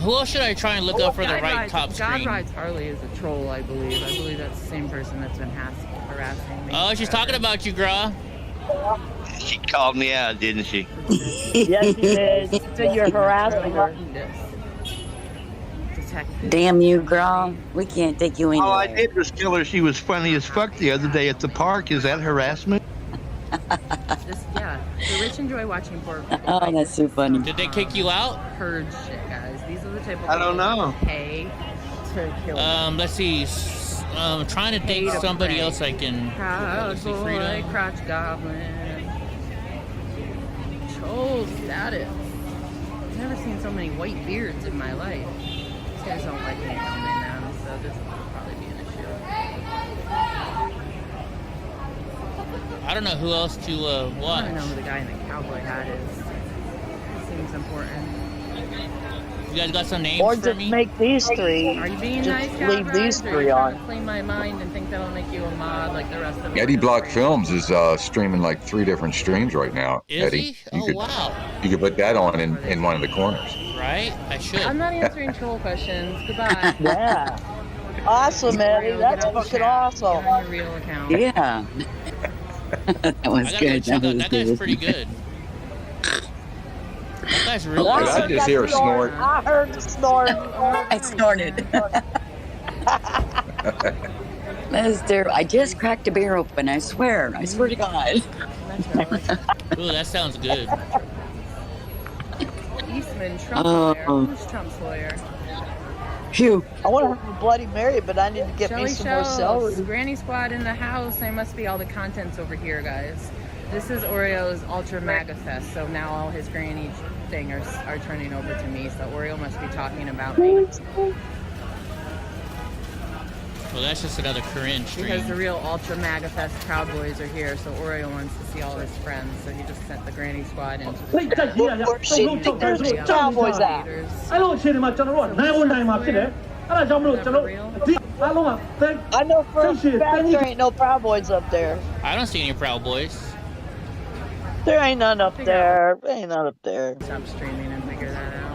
Who else should I try and look up for the right top God screen? Rides Harley is a troll, I believe. I believe that's the same person that's been harassing me. Oh, she's talking about you, Gra. She called me out, didn't she? Yes, she did. So you're harassing her. Damn you, girl. We can't take you anywhere. All I did was tell her she was funny as fuck the other day at the park. Is that harassment? Yeah, the rich enjoy watching poor people. Oh, that's so funny. Did they kick you out? Purge shit, guys. These are the type of I don't know. Pay to kill. Let's see. Trying to date somebody else I can. Proud Let's see, boy, Freedom. crotch goblin. Troll status. I've never seen so many white beards in my life. These guys don't like me filming them, so this will probably be an issue. I don't know who else to I watch. don't know who the guy in the cowboy hat is. It seems important. You guys got some names Or for just me? make these three. Are you being just nice, leave guys? these Or are three you on. trying to clean my mind and think that'll make you a mod like the rest of them? EddieBlockFilms is streaming like 3 different streams right now. Is Eddie, he? Oh, wow. You could put that on in one of the corners. Right? I should. I'm not answering troll questions. Goodbye. Yeah. Awesome, Eddie. That's fucking awesome. Get on your real account. Yeah. That was I gotta good. check out. was That guy's good. pretty good. That guy's really Did I good. just hear a snort? I heard the snort. I snorted. That's terrible. I just cracked a beer open. I swear to God. Ooh, that sounds good. Eastman, Trump's lawyer. Who's Trump's lawyer? Phew. I want to have a Bloody Mary, but I need to get me Shelly some more Shells, celery. Granny Squad in the house. There must be all the contents over here, guys. This is Oreo's Ultra Maga Fest, so now all his granny thing are turning over to me, so Oreo must be talking about me. Well, that's just another Corinne stream. Because the real Ultra Maga Fest Proud Boys are here, so Oreo wants to see all his friends, so he just sent the Granny Squad into the chat. There's the Cowboys out. I know for a fact there ain't no Proud Boys up there. I don't see any Proud Boys. There ain't none up there. There ain't none up there. Stop streaming and figure that out.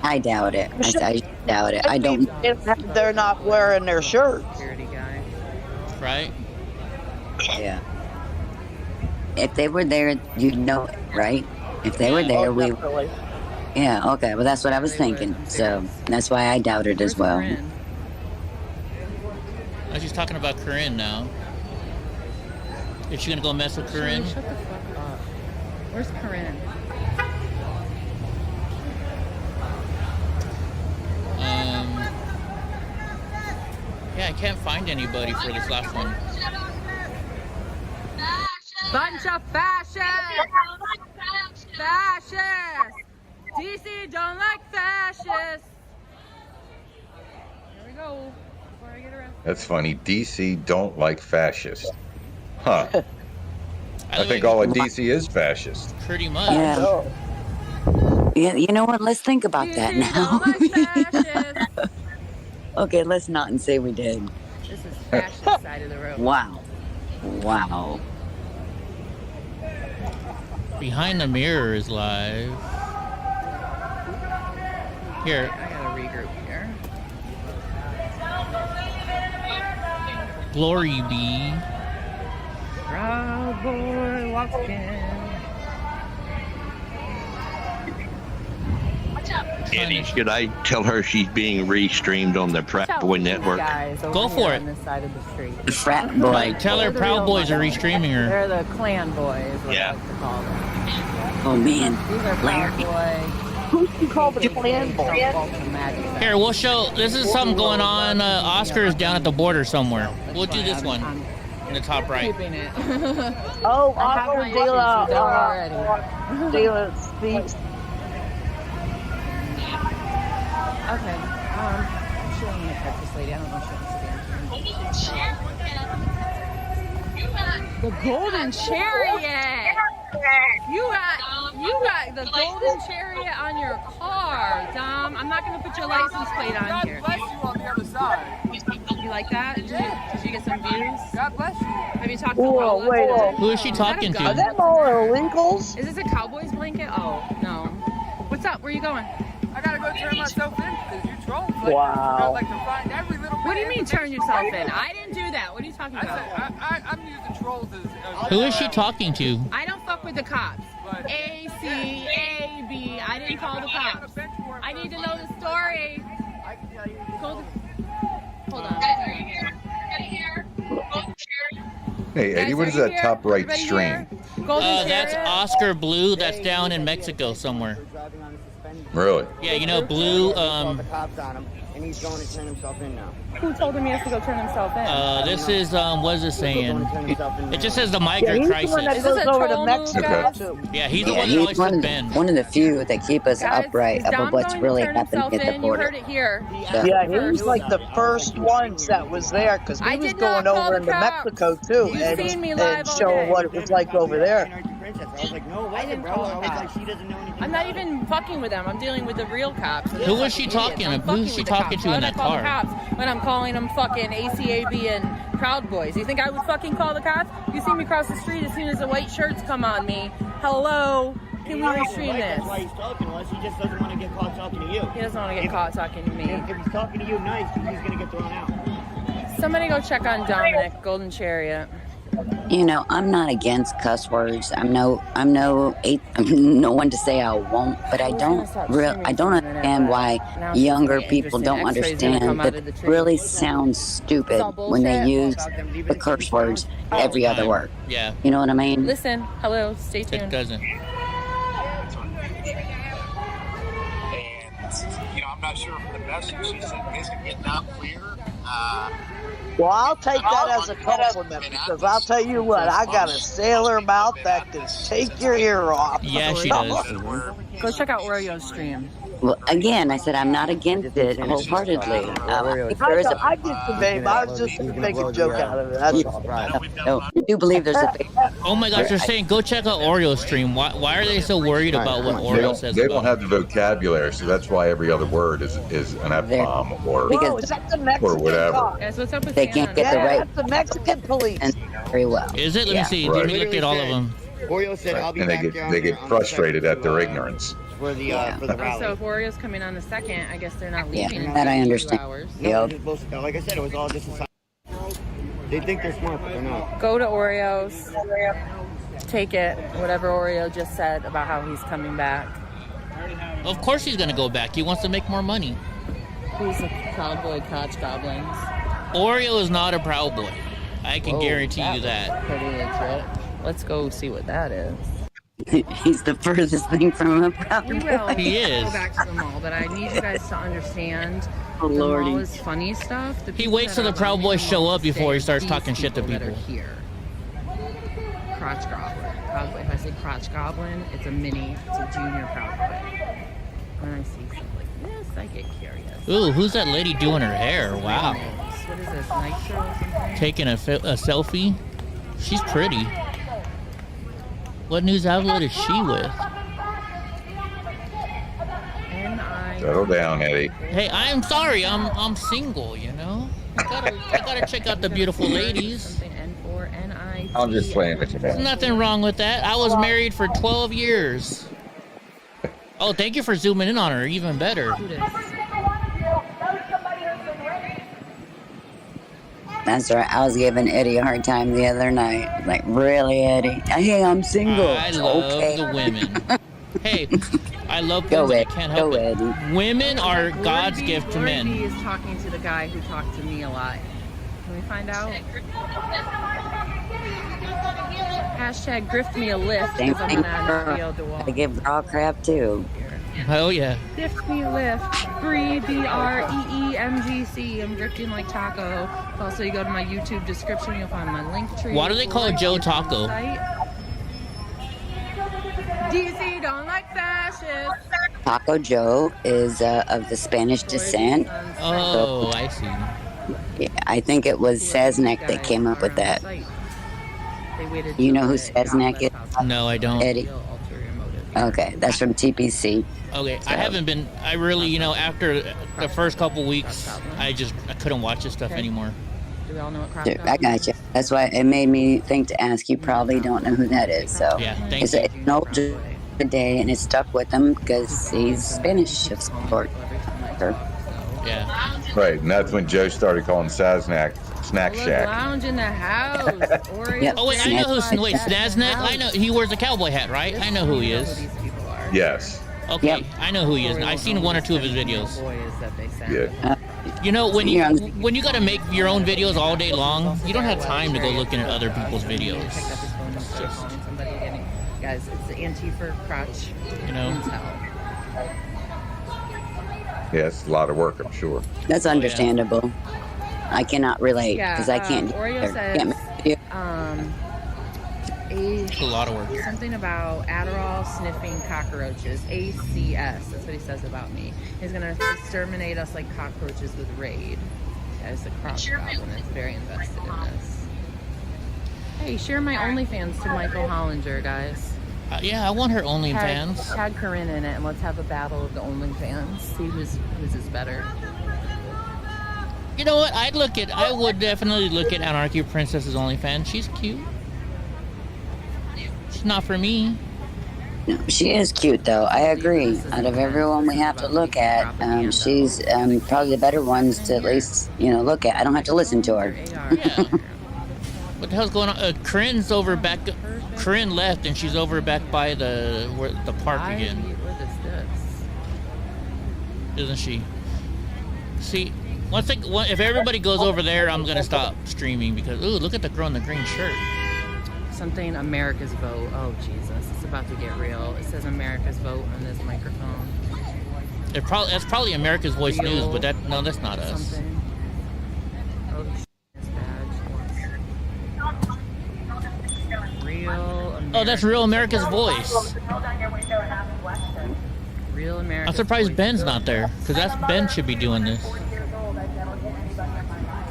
I doubt it. I doubt it. I don't. If they're not wearing their shirts. Security guy. Right? Yeah. If they were there, you'd know it, right? If they were there, we. Definitely. Yeah. Okay. Well, that's what I was thinking. So that's why I doubt it as well. Oh, she's talking about Corinne now. Is she gonna go mess with Corinne? Shut the fuck up. Where's Corinne? Yeah, I can't find anybody for this last one. Bunch of fascists! Fascists! DC don't like fascists! Here we go. Before I get arrested. That's funny. DC don't like fascists. Huh. I think all of DC is fascist. Pretty much. Yeah. Yeah. You know what? Let's think about that now. Okay, let's not and say we did. This is fascist side of the road. Wow. Wow. Behind the Mirror is live. Here. I gotta regroup here. Glory be. Proud boy walking. Eddie, should I tell her she's being re-streamed on the Proud Boy Network? Go for it. On this side of the street. The frat boy. Like, tell her Proud Boys are re-streaming her. They're the clan boys, what I like to call them. Oh man, These are Proud Boy. Who's you call the clan boy? Here, we'll show. This is something going on. Oscar is down at the border somewhere. We'll do this one in the top right. Keeping it. Oh, I have Oscar my De La issues Okay. I'm sure I'm gonna catch this lady. I don't know if she wants to be on the Golden Chariot. You got the Golden Chariot on your car, Dom. I'm not gonna put your license plate on here. God bless you on the other side. You like that? Did you get some views? God bless you. Have you talked to Whoa, Lola? wait a minute. Who is she talking Are to? them all illegals? Is this a Cowboys blanket? Oh, no. What's up? Where you going? I gotta go turn myself in because you trolls like, Wow. like to find every little What do you bit mean of turn yourself in? information. I didn't do that. What are you talking about? I'm using trolls as Who is she talking to? I don't fuck with the cops. A, C, A, B. I didn't call the cops. I need to know the story. Hold on. Hey, Eddie, what is that top right stream? That's Oscar Blue. That's down in Mexico somewhere. Really? Yeah, you know Blue. The cops on him, and he's going to turn himself in now. Who told him he has to go turn himself in? This is what is it saying? It just says the Yeah, migrant he's the one that crisis. goes over to troll Mexico move, too. Yeah, he's the Yeah, one that he's likes to bend. one of the few that keep us Guys, upright is about Dom what's going to really turn happening himself at the in? You border. heard it here. Yeah, he was like the first ones that was there because I we was did not going call over the into cops. Mexico too You've seen me live and all showing day. what it was like over there. I was like, no way, I didn't bro. call I the was like, cops. she doesn't know anything. I'm not even fucking with them. I'm dealing with the real cops. Who was she talking to? Who is she talking to in that I call the car? cops when I'm calling them fucking ACAB and Proud Boys. You think I would fucking call the cops? You see me cross the street as soon as the white shirts come on me. Hello? Can we restream this? That's why he's talking to us. He just doesn't want to get caught talking to you. He doesn't want to get caught talking to me. If he's talking to you nice, he's going to get thrown out. Somebody go check on Dominic, Golden Chariot. You know, I'm not against cuss words. I'm no one to say I won't, but I don't understand why younger people don't understand that it really sounds stupid when they use the curse words every other word. Yeah. You know what I mean? Listen, hello, stay tuned. It doesn't. And, you know, I'm not sure if the message isn't getting out clear. Well, I'll take that as a compliment because I'll tell you what, I got a sailor mouth that can take your ear off. Yeah, she does. Go check out Oreo's stream. Well, again, I said I'm not against it wholeheartedly. I get the babe. I was just making a joke out of it. That's all. No, I do believe there's a Oh my gosh, they're saying go check out Oreo's stream. Why are they so worried about what Oreo says? They don't have the vocabulary, so that's why every other word is an F-bomb or Is that the Mexican or whatever. cop? Guys, what's up with They can't get the Yeah, right that's the Mexican police. and very well. Is it? Let me see. Right. Let me look at all of them. Oreo said, I'll be And back down they there get on the frustrated second at their to, ignorance. for the rally. So if Oreo's coming on the second, I guess they're not leaving in that I 2 understand. hours. No, they're supposed to- like I said, it was all just a sign. They think they're smart, but they're not. Go to Oreo's. Take it. Whatever Oreo just said about how he's coming back. Of course he's gonna go back. He wants to make more money. Who's the Proud Boy Crotch Goblins? Oreo is not a Proud Boy. I can guarantee you that. Pretty legit. Let's go see what that is. He's the furthest thing from a proud We will. boy. He is. Go back to the mall, but I need you guys to understand. Oh, the Lordy. mall is funny stuff. The He people waits that till are the Proud running Boys the show mall up before he say starts these talking shit to that are people. here. Crotch Goblin. Proud Boy. If I say Crotch Goblin, it's a mini, it's a junior Proud Boy. When I see something like this, I get curious. Ooh, who's that lady doing her hair? Wow. What is this, Nitro or something? Taking a selfie. She's pretty. What news outlet is she with? Settle down, Eddie. Hey, I'm sorry. I'm single. You know. I gotta check out the beautiful ladies. I'm just playing with you, There's man. nothing wrong with that. I was married for 12 years. Oh, thank you for zooming in on her. Even better. That's right. I was giving Eddie a hard time the other night. Like, really, Eddie? Hey, I'm single. I love okay. the women. Hey, I love Go women. I Ed. can't help Go it. Eddie. Women are God's gift to Lori B men. is talking to the guy who talked to me a lot. Can we find out? Hashtag grift me a lift Same because I'm thing. gonna be able to walk. I give girl crap too. Oh yeah. Gift me a lift. BREEMGC. I'm drifting like taco. Also, you go to my YouTube description, you'll find my link tree. Why do they call Joe Taco? DC don't like fascists. Taco Joe is of the Spanish descent. Oh, I see. Yeah, I think it was Saznek that came up with that. You know who Saznek is? No, I don't. Eddie. Okay, that's from TPC. Okay, So- I haven't been. I really, after the first couple weeks, I couldn't watch this stuff anymore. Do we all know what crop Dude, I got you. That's why it made me think to ask. You probably don't know who that is. So Yeah, thank it's you. an older day, and it stuck with him because he's Spanish of sport. Yeah. Right, and that's when Joe started calling Saznak Snack Shack. Lounge in the house. Yep. Oh wait, I know who's. Wait, Snaznak. I know he wears a cowboy hat, right? I know who he is. Yes. Okay, Yep. I know who he is. I've seen one or two of his videos. Yeah. When you gotta make your own videos all day long, you don't have time to go looking at other people's videos. It's just, Guys, it's the Antifa crotch. Intel. Yeah, it's a lot of work, I'm sure. That's understandable. I cannot relate because I can't. Oreo says, can't make it's a lot of work. Something about Adderall sniffing cockroaches. ACS. That's what he says about me. He's gonna exterminate us like cockroaches with Raid. As the crop goblin is very invested in this. Hey, share my OnlyFans to Michael Hollinger, guys. Yeah, I want her OnlyFans. Tag Corinne in it, and let's have a battle of the OnlyFans. See who's is better. You know what? I would definitely look at Anarchy Princess's OnlyFans. She's cute. She's not for me. No, she is cute though. I agree. Out of everyone we have to look at, she's probably the better ones to at least look at. I don't have to listen to her. Yeah. What the hell's going on? Corinne's over back. Corinne left, and she's over back by the park again. Isn't she? See, if everybody goes over there, I'm gonna stop streaming because look at the girl in the green shirt. Something America's Vote. Oh Jesus, it's about to get real. It says America's Vote on this microphone. That's probably America's Voice News, but that's not us. Something. Oh, this badge. Real America's Oh, that's Real America's Voice. Real America's I'm surprised Voice. Ben's not there, because Ben should be doing this.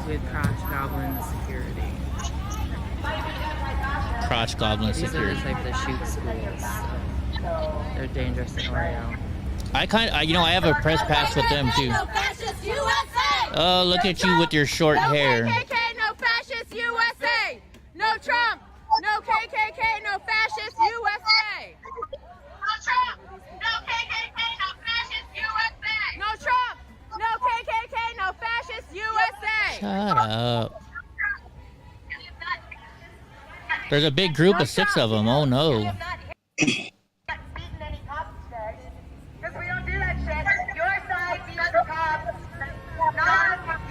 With Crotch Goblin Security. Crotch Goblin These Security. are the type that shoot schools. They're dangerous in Oreo. I have a press pass with them too. Oh, look at you with your short hair. No KKK, no fascist USA. No Trump. No KKK, no fascist USA. No Trump. No KKK, no fascist USA. No Trump. No KKK, no fascist USA. Shut up. There's a big group of 6 of them. Oh no.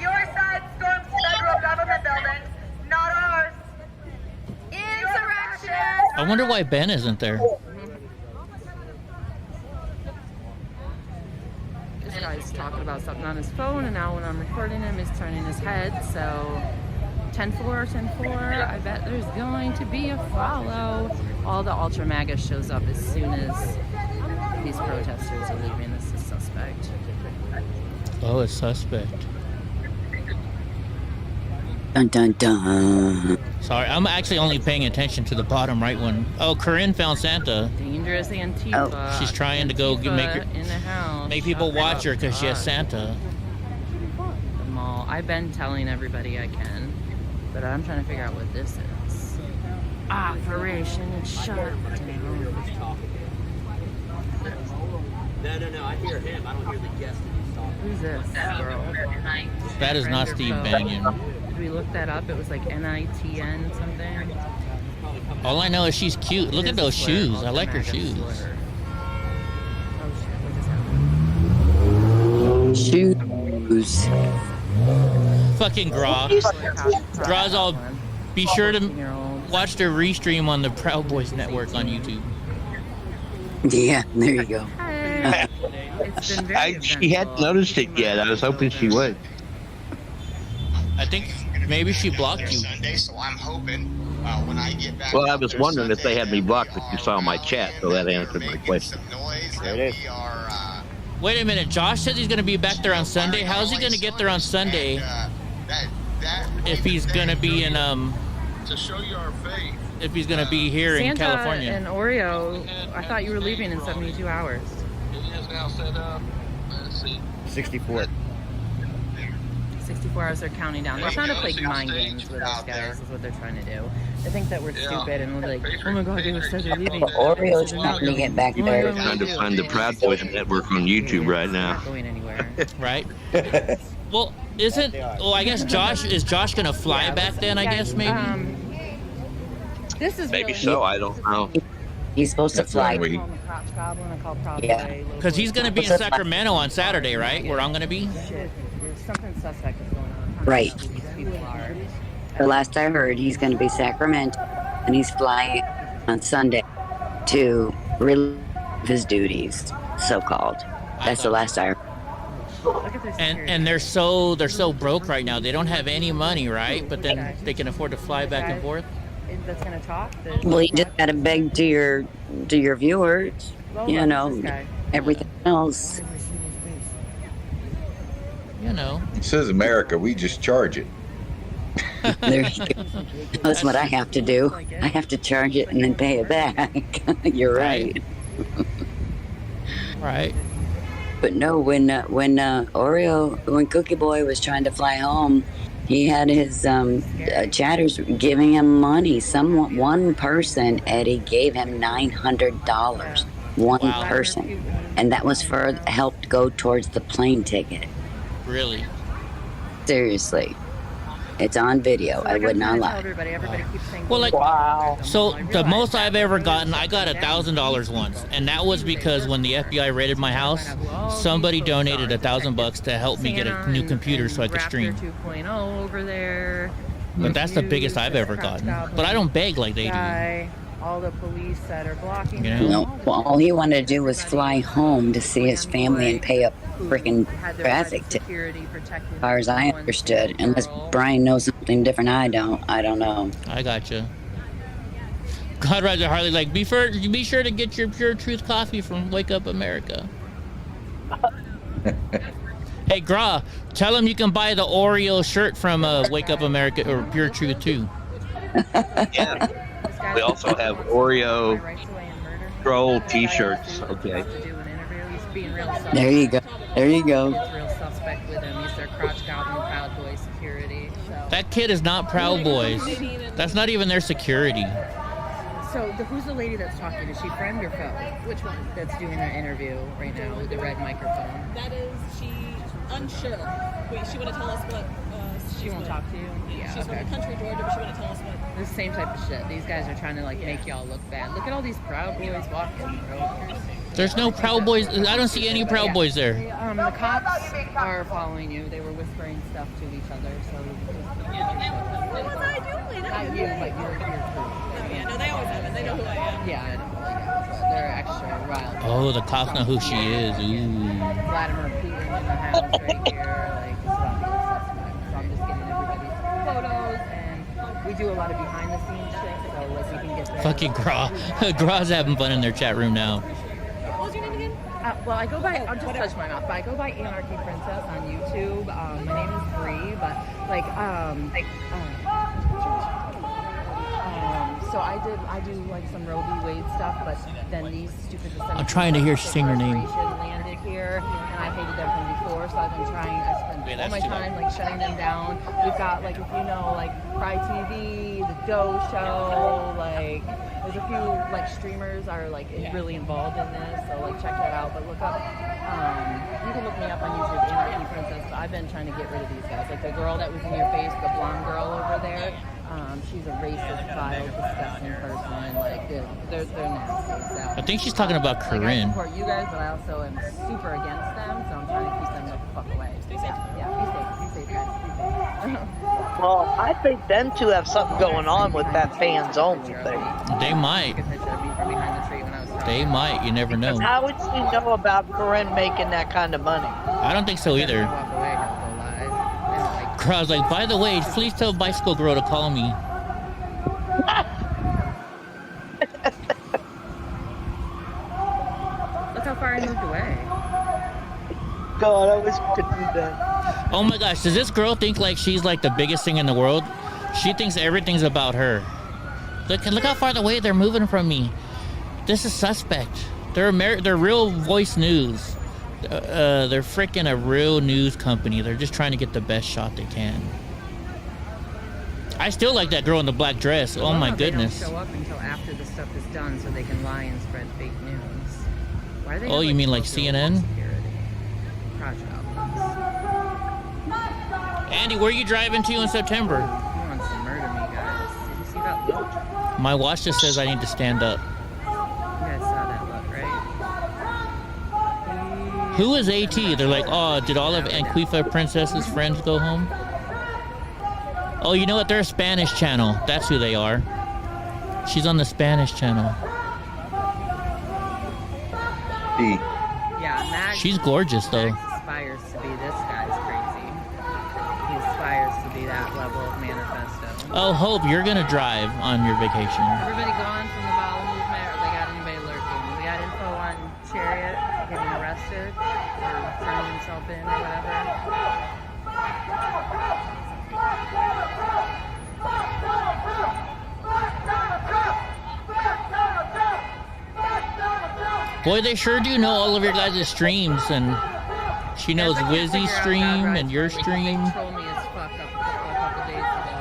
Your side storms federal government buildings, not ours. Insurrection. I wonder why Ben isn't there. This guy's talking about something on his phone, and now when I'm recording him, he's turning his head. So 10-4, 10-4. I bet there's going to be a follow. All the Ultra MAGA shows up as soon as these protesters are leaving. This is suspect. Oh, it's suspect. Dun dun dun. Sorry, I'm actually only paying attention to the bottom right one. Oh, Corinne found Santa. Dangerous Antifa. She's trying to go Antifa make people watch her because she has Santa. The mall. I've been telling everybody I can, but I'm trying to figure out what this is. Operation Shutdown. No, I hear him. I don't hear the guest that he's talking. Who's this girl? That is not Steve Banyan. Did we look that up? It was like NITN something. All I know is she's cute. Look at those shoes. I like her shoes. Fucking Gra. Gra's all. Be sure to watch the restream on the Proud Boys Network on YouTube. Yeah, there you go. She hadn't noticed it yet. I was hoping she would. I think maybe she blocked you. Sunday, so I'm hoping when I get back. Well, I was wondering if they had me blocked, but you saw my chat, so that answered my question. There it is. Wait a minute. Josh says he's going to be back there on Sunday. How's he going to get there on Sunday if he's going to be in to show you our faith. If he's going to be here in California? And Oreo, I thought you were leaving in 72 hours. It is now set up. Let's see. 64. 64 hours they're counting down. They're trying to play mind games with us, guys, is what they're trying to do. They think that we're stupid and we're like, oh my god, they said they're leaving. Oreo's trying to get back there. Trying to find the Proud Boys Network on YouTube right now. Not going anywhere. Right? Well, I guess is Josh going to fly back then, I guess, maybe? This is maybe really so, I don't know. He's supposed to fly. Yeah. Because he's going to be in Sacramento on Saturday, right? Where I'm going to be? Shit, there's something suspect is going on. Right. The last I heard, he's going to be Sacramento, and he's flying on Sunday to relieve his duties, so-called. That's the last I heard. And they're so broke right now. They don't have any money, right? But then they can afford to fly back and forth. That's gonna talk. Well, you just gotta beg to your viewers, you know, everything else. You know. It says America, we just charge it. There you go. That's what I have to do. I have to charge it and then pay it back. You're right. Right. But no, when Cookie Boy was trying to fly home, he had his chatters giving him money. One person, Eddie, gave him $900. One person, and that was for help to go towards the plane ticket. Really? Seriously, it's on video. I would not lie. Well, like, wow. So the most I've ever gotten, I got $1,000 once, and that was because when the FBI raided my house, somebody donated $1,000 to help me get a new computer so I could stream. 2.0 over there. But that's the biggest I've ever gotten. But I don't beg like they do. All the police that are blocking him. No, well, all he wanted to do was fly home to see his family and pay up freaking traffic ticket. As far as I understood, unless Brian knows something different, I don't know. I gotcha. God Rider Harley, like, be sure to get your Pure Truth coffee from Wake Up America. Hey, Gra, tell him you can buy the Oreo shirt from Wake Up America or Pure Truth too. Yeah. We also have Oreo Troll T-shirts. Okay. There you go. There you go. Real suspect with him. He's their crotch goblin Proud Boy security. So. That kid is not Proud Boys. That's not even their security. So who's the lady that's talking? Is she friend or foe? Which one? That's doing her interview right now with the red microphone. That is she unsure. Wait, she want to tell us what? She won't talk to you? Yeah, she's from the country, Georgia, but she want to tell us what. It's the same type of shit. These guys are trying to like make y'all look bad. Look at all these Proud Boys walking, bro. There's no Proud Boys. I don't see any Proud Boys there. The cops are following you. They were whispering stuff to each other. So. What was I doing? Not you, but your crew. Yeah, no, they always have it. They know who I am. Yeah, I know. But they're extra riled. Oh, the cops know who she is. Ooh. Vladimir Putin in the house right here. Like, this is obviously suspect. So I'm just getting everybody's photos, and we do a lot of behind the scenes shit. So like we can get there. Fucking Gra. Gra's having fun in their chat room now. What was your name again? Well, I go by, I'll just touch my mouth, but I go by Anarchy Princess on YouTube. My name is Bree, but like, so I do like some Roe v. Wade stuff, but then these stupid. I'm trying to hear she sing her name. Landed here, and I hated them from before, so I've been trying. I spend all my time like shutting them down. We've got like, if you know, like Cry TV, the Doe Show, like there's a few like streamers are like really involved in this, so like check that out. But look up, you can look me up on YouTube, Anarchy Princess. But I've been trying to get rid of these guys, like the girl that was in your face, the blonde girl over there. She's a racist, vile, disgusting person. Like they're nasty. So I think she's talking about Corinne. Like, I support you guys, but I also am super against them. So I'm trying to keep them the fuck away. Stay safe. Yeah, be safe. Well, I think them two have something going on with that fans only thing. They might. They might. You never know. How would she know about Corinne making that kind of money? I don't think so either. I was like, by the way, please tell Bicycle Girl to call me. Look how far I moved away. God, I wish we could do that. Oh my gosh, does this girl think like she's like the biggest thing in the world? She thinks everything's about her. Look how far away they're moving from me. This is suspect. They're Real Voice News. They're freaking a real news company. They're just trying to get the best shot they can. I still like that girl in the black dress. Oh my goodness. They don't show up until after the stuff is done so they can lie and spread fake news. Why are they? Oh, you mean like CNN? Andy, where are you driving to in September? He wants to murder me, guys. Did you see that look? My watch just says I need to stand up. You guys saw that look, right? Who is AT? They're like, oh, did all of Antifa Princess's friends go home? Oh, you know what? They're a Spanish channel. That's who they are. She's on the Spanish channel. Yeah, Max. She's gorgeous, though. Max aspires to be this guy's crazy. He aspires to be that level of manifesto. Oh, Hope, you're gonna drive on your vacation. Everybody gone from the bowel movement, or they got anybody lurking? We got info on Chariot getting arrested or turning himself in or whatever. Boy, they sure do know all of your guys' streams, and she knows Wizzy's stream and your stream. They told me as fuck up a couple days ago.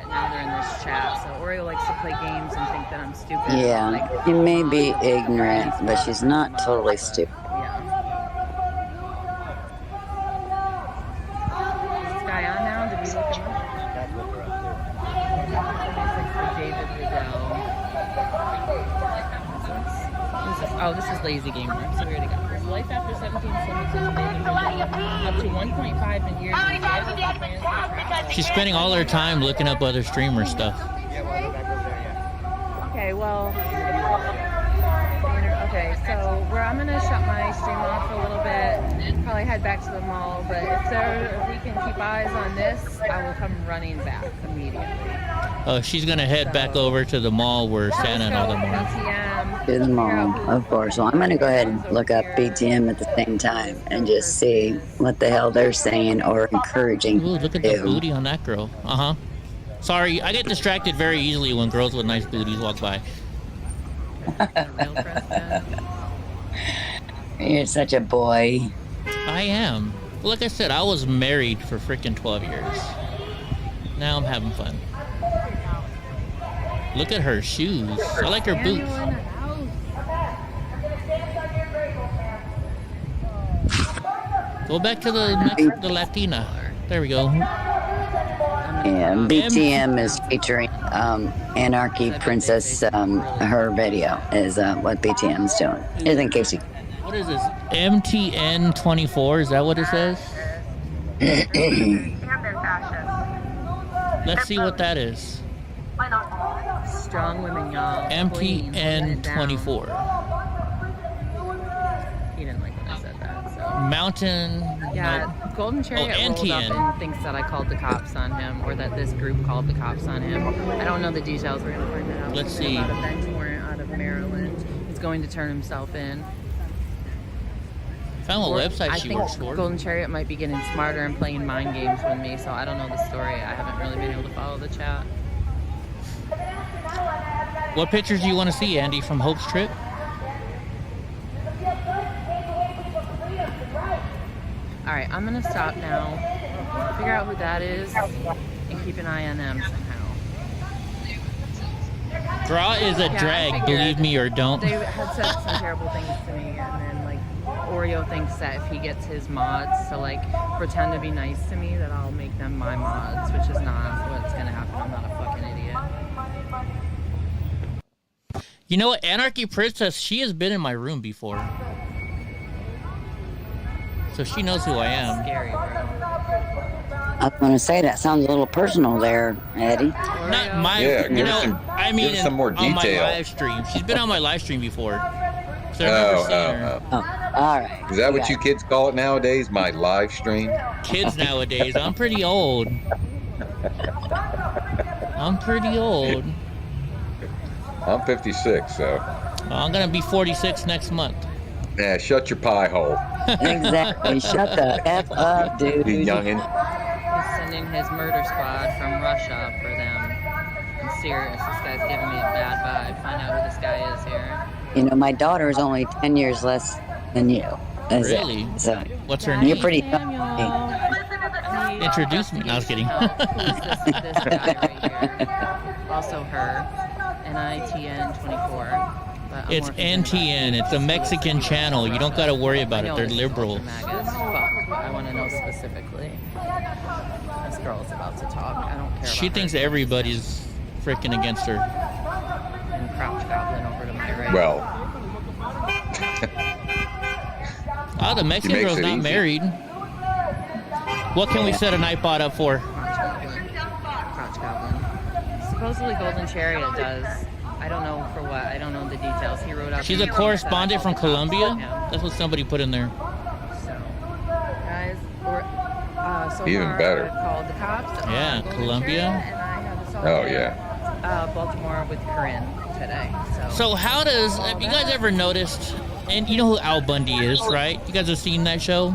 Now they're in this chat, so Oreo likes to play games and think that I'm stupid. Yeah, Like, she may be ignorant, but she's not totally stupid. Is this guy on now? Did we look him up? David Riddell. Oh, this is Lazy Gamer, so we already got this. Life after 17 up to 1.5 in years. She's spending all her time looking up other streamer stuff. Okay, well, okay, so I'm gonna shut my stream off for a little bit, probably head back to the mall, but if we can keep eyes on this, I will come running back immediately. Oh, she's gonna head back over to the mall where Santa and all them are. To the mall, of course. Well, I'm going to go ahead and look up BTM at the same time and just see what the hell they're saying or encouraging. Ooh, look at the booty on that girl. Uh-huh. Sorry, I get distracted very easily when girls with nice booties walk by. You're such a boy. I am. Like I said, I was married for freaking 12 years. Now I'm having fun. Look at her shoes. I like her boots. Go back to the Latina. There we go. Yeah, BTM is featuring Anarchy Princess. Her video is what BTM is doing. Just in case you. What is this? MTN 24? Is that what it says? Let's see what that is. Strong women, y'all. MTN 24. He didn't like when I said that. So. Mountain. Yeah, no. Golden Chariot rolled NTN. up and thinks that I called the cops on him, or that this group called the cops on him. I don't know the details. We're gonna find that out. Let's see. About a bench warrant out of Maryland. He's going to turn himself in. Found what website she works I for. think Golden Chariot might be getting smarter and playing mind games with me, so I don't know the story. I haven't really been able to follow the chat. What pictures do you want to see, Andy, from Hope's trip? All right, I'm gonna stop now, figure out who that is, and keep an eye on them somehow. Draw is a drag, believe me or don't. They had said some terrible things to me, and then like Oreo thinks that if he gets his mods to like pretend to be nice to me, that I'll make them my mods, which is not what's gonna happen. I'm not a fucking idiot. You know what? Anarchy Princess, she has been in my room before. So she knows who I am. Scary, bro. I was going to say that sounds a little personal there, Eddie. Not my, Yeah, you give know, some- I mean, give some more on my detail. live stream. She's been on my live stream before. So I've never seen her. All right. Is that what you kids call it nowadays? My live stream? Kids nowadays. I'm pretty old. I'm pretty old. I'm 56, so. I'm going to be 46 next month. Yeah, shut your pie hole. Exactly. Shut the F up, dude. You youngin'. He's sending his murder squad from Russia for them. I'm serious. This guy's giving me a bad vibe. Find out who this guy is here. You know, my daughter is only 10 years less than you. That's it. Really? So What's her name? you're pretty young. Introduce me. No, I was kidding. Who's this guy right here? Also her. NITN 24. But I'm It's more concerned NTN. It's a Mexican channel. You don't got to worry about it. They're liberal. MAGA as fuck, but I want to know specifically. This girl's about to talk. I don't care She about thinks her. everybody's freaking against her. And Crouch Goblin over to my right. Well, Oh, the Mexican makes girl's it not easy. married. What can we set a Nightbot up for? Crouch Goblin. Supposedly Golden Chariot does. I don't know for what. I don't know the details. He wrote out. She's a the correspondent from Colombia? Yeah. That's what somebody put in there. So, guys, so Even far better. I've called the cops. on Yeah, Golden Colombia. Chariot, and I have assaulted, oh, yeah. Baltimore with Corinne today. So how does, have you guys ever noticed, and you know who Al Bundy is, right? You guys have seen that show?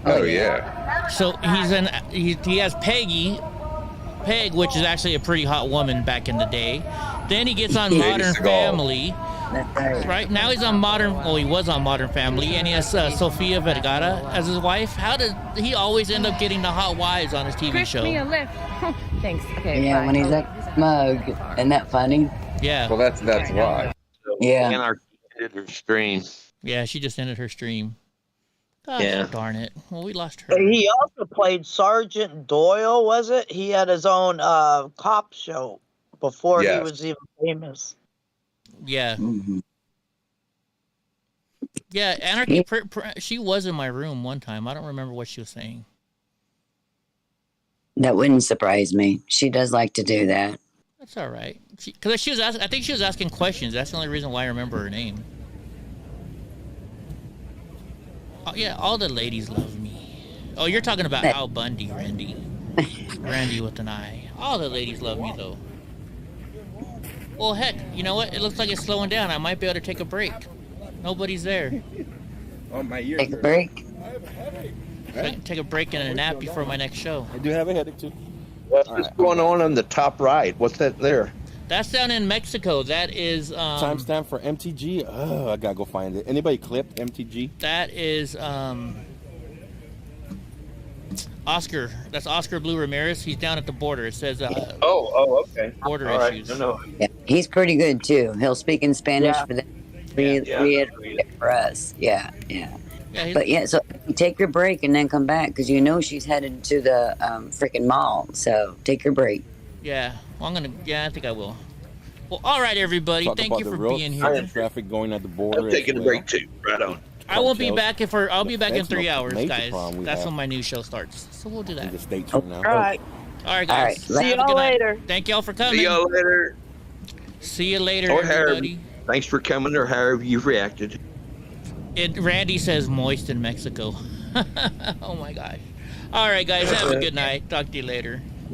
Oh, yeah. So he has Peg, which is actually a pretty hot woman back in the day. Then he gets on Lady Modern Seagal. Family. Right now he's on Modern, well, he was on Modern Family, and he has Sofia Vergara as his wife. How does he always end up getting the hot wives on his TV Chris, show? me a lift. Thanks. Okay. Yeah, bye. when he's that smug. Isn't that funny? Yeah. Well, that's why. Yeah. Anarchy ended her stream. Yeah, she just ended her stream. Gosh, Yeah. darn it. Well, we lost her. He also played Sergeant Doyle, was it? He had his own cop show before he Yes. was even famous. Yeah. Mm-hmm. Yeah, Anarchy, she was in my room one time. I don't remember what she was saying. That wouldn't surprise me. She does like to do that. That's all right. Because she was asking, I think she was asking questions. That's the only reason why I remember her name. Oh, yeah, all the ladies love me. Oh, you're talking about Al Bundy, Randy. Randy with an I. All the ladies love me, though. Well, heck, you know what? It looks like it's slowing down. I might be able to take a break. Nobody's there. Oh, my ears. Take a break. Take a break and a nap before my next show. I do have a headache too. What's going on the top right? What's that there? That's down in Mexico. That is Timestamp for MTG. Oh, I gotta go find it. Anybody clipped MTG? that is Oscar. That's Oscar Blue Ramirez. He's down at the border. It says okay. border All right. issues. No. Yeah, he's pretty good too. He'll speak in Spanish Yeah. for them. Reiterate it for us. Yeah. But yeah, so you take your break and then come back because you know she's headed to the freaking mall. So take your break. Yeah. Well, I think I will. Well, all right, everybody. Talk Thank about you the for real being here. traffic going at the border. I'm taking a break too. Right on. I won't be back I'll be back in That's 3 no hours, major guys. problem we That's have. when my new show starts. So we'll do that. In the States right now. All right. All right, All guys. right. Have See a y'all good night. later. Thank y'all for coming. See y'all later. See you later, Or however, everybody. thanks for coming or however you've reacted. Randy says moist in Mexico. Oh my gosh. All right, guys. Have a good night. Talk to you later.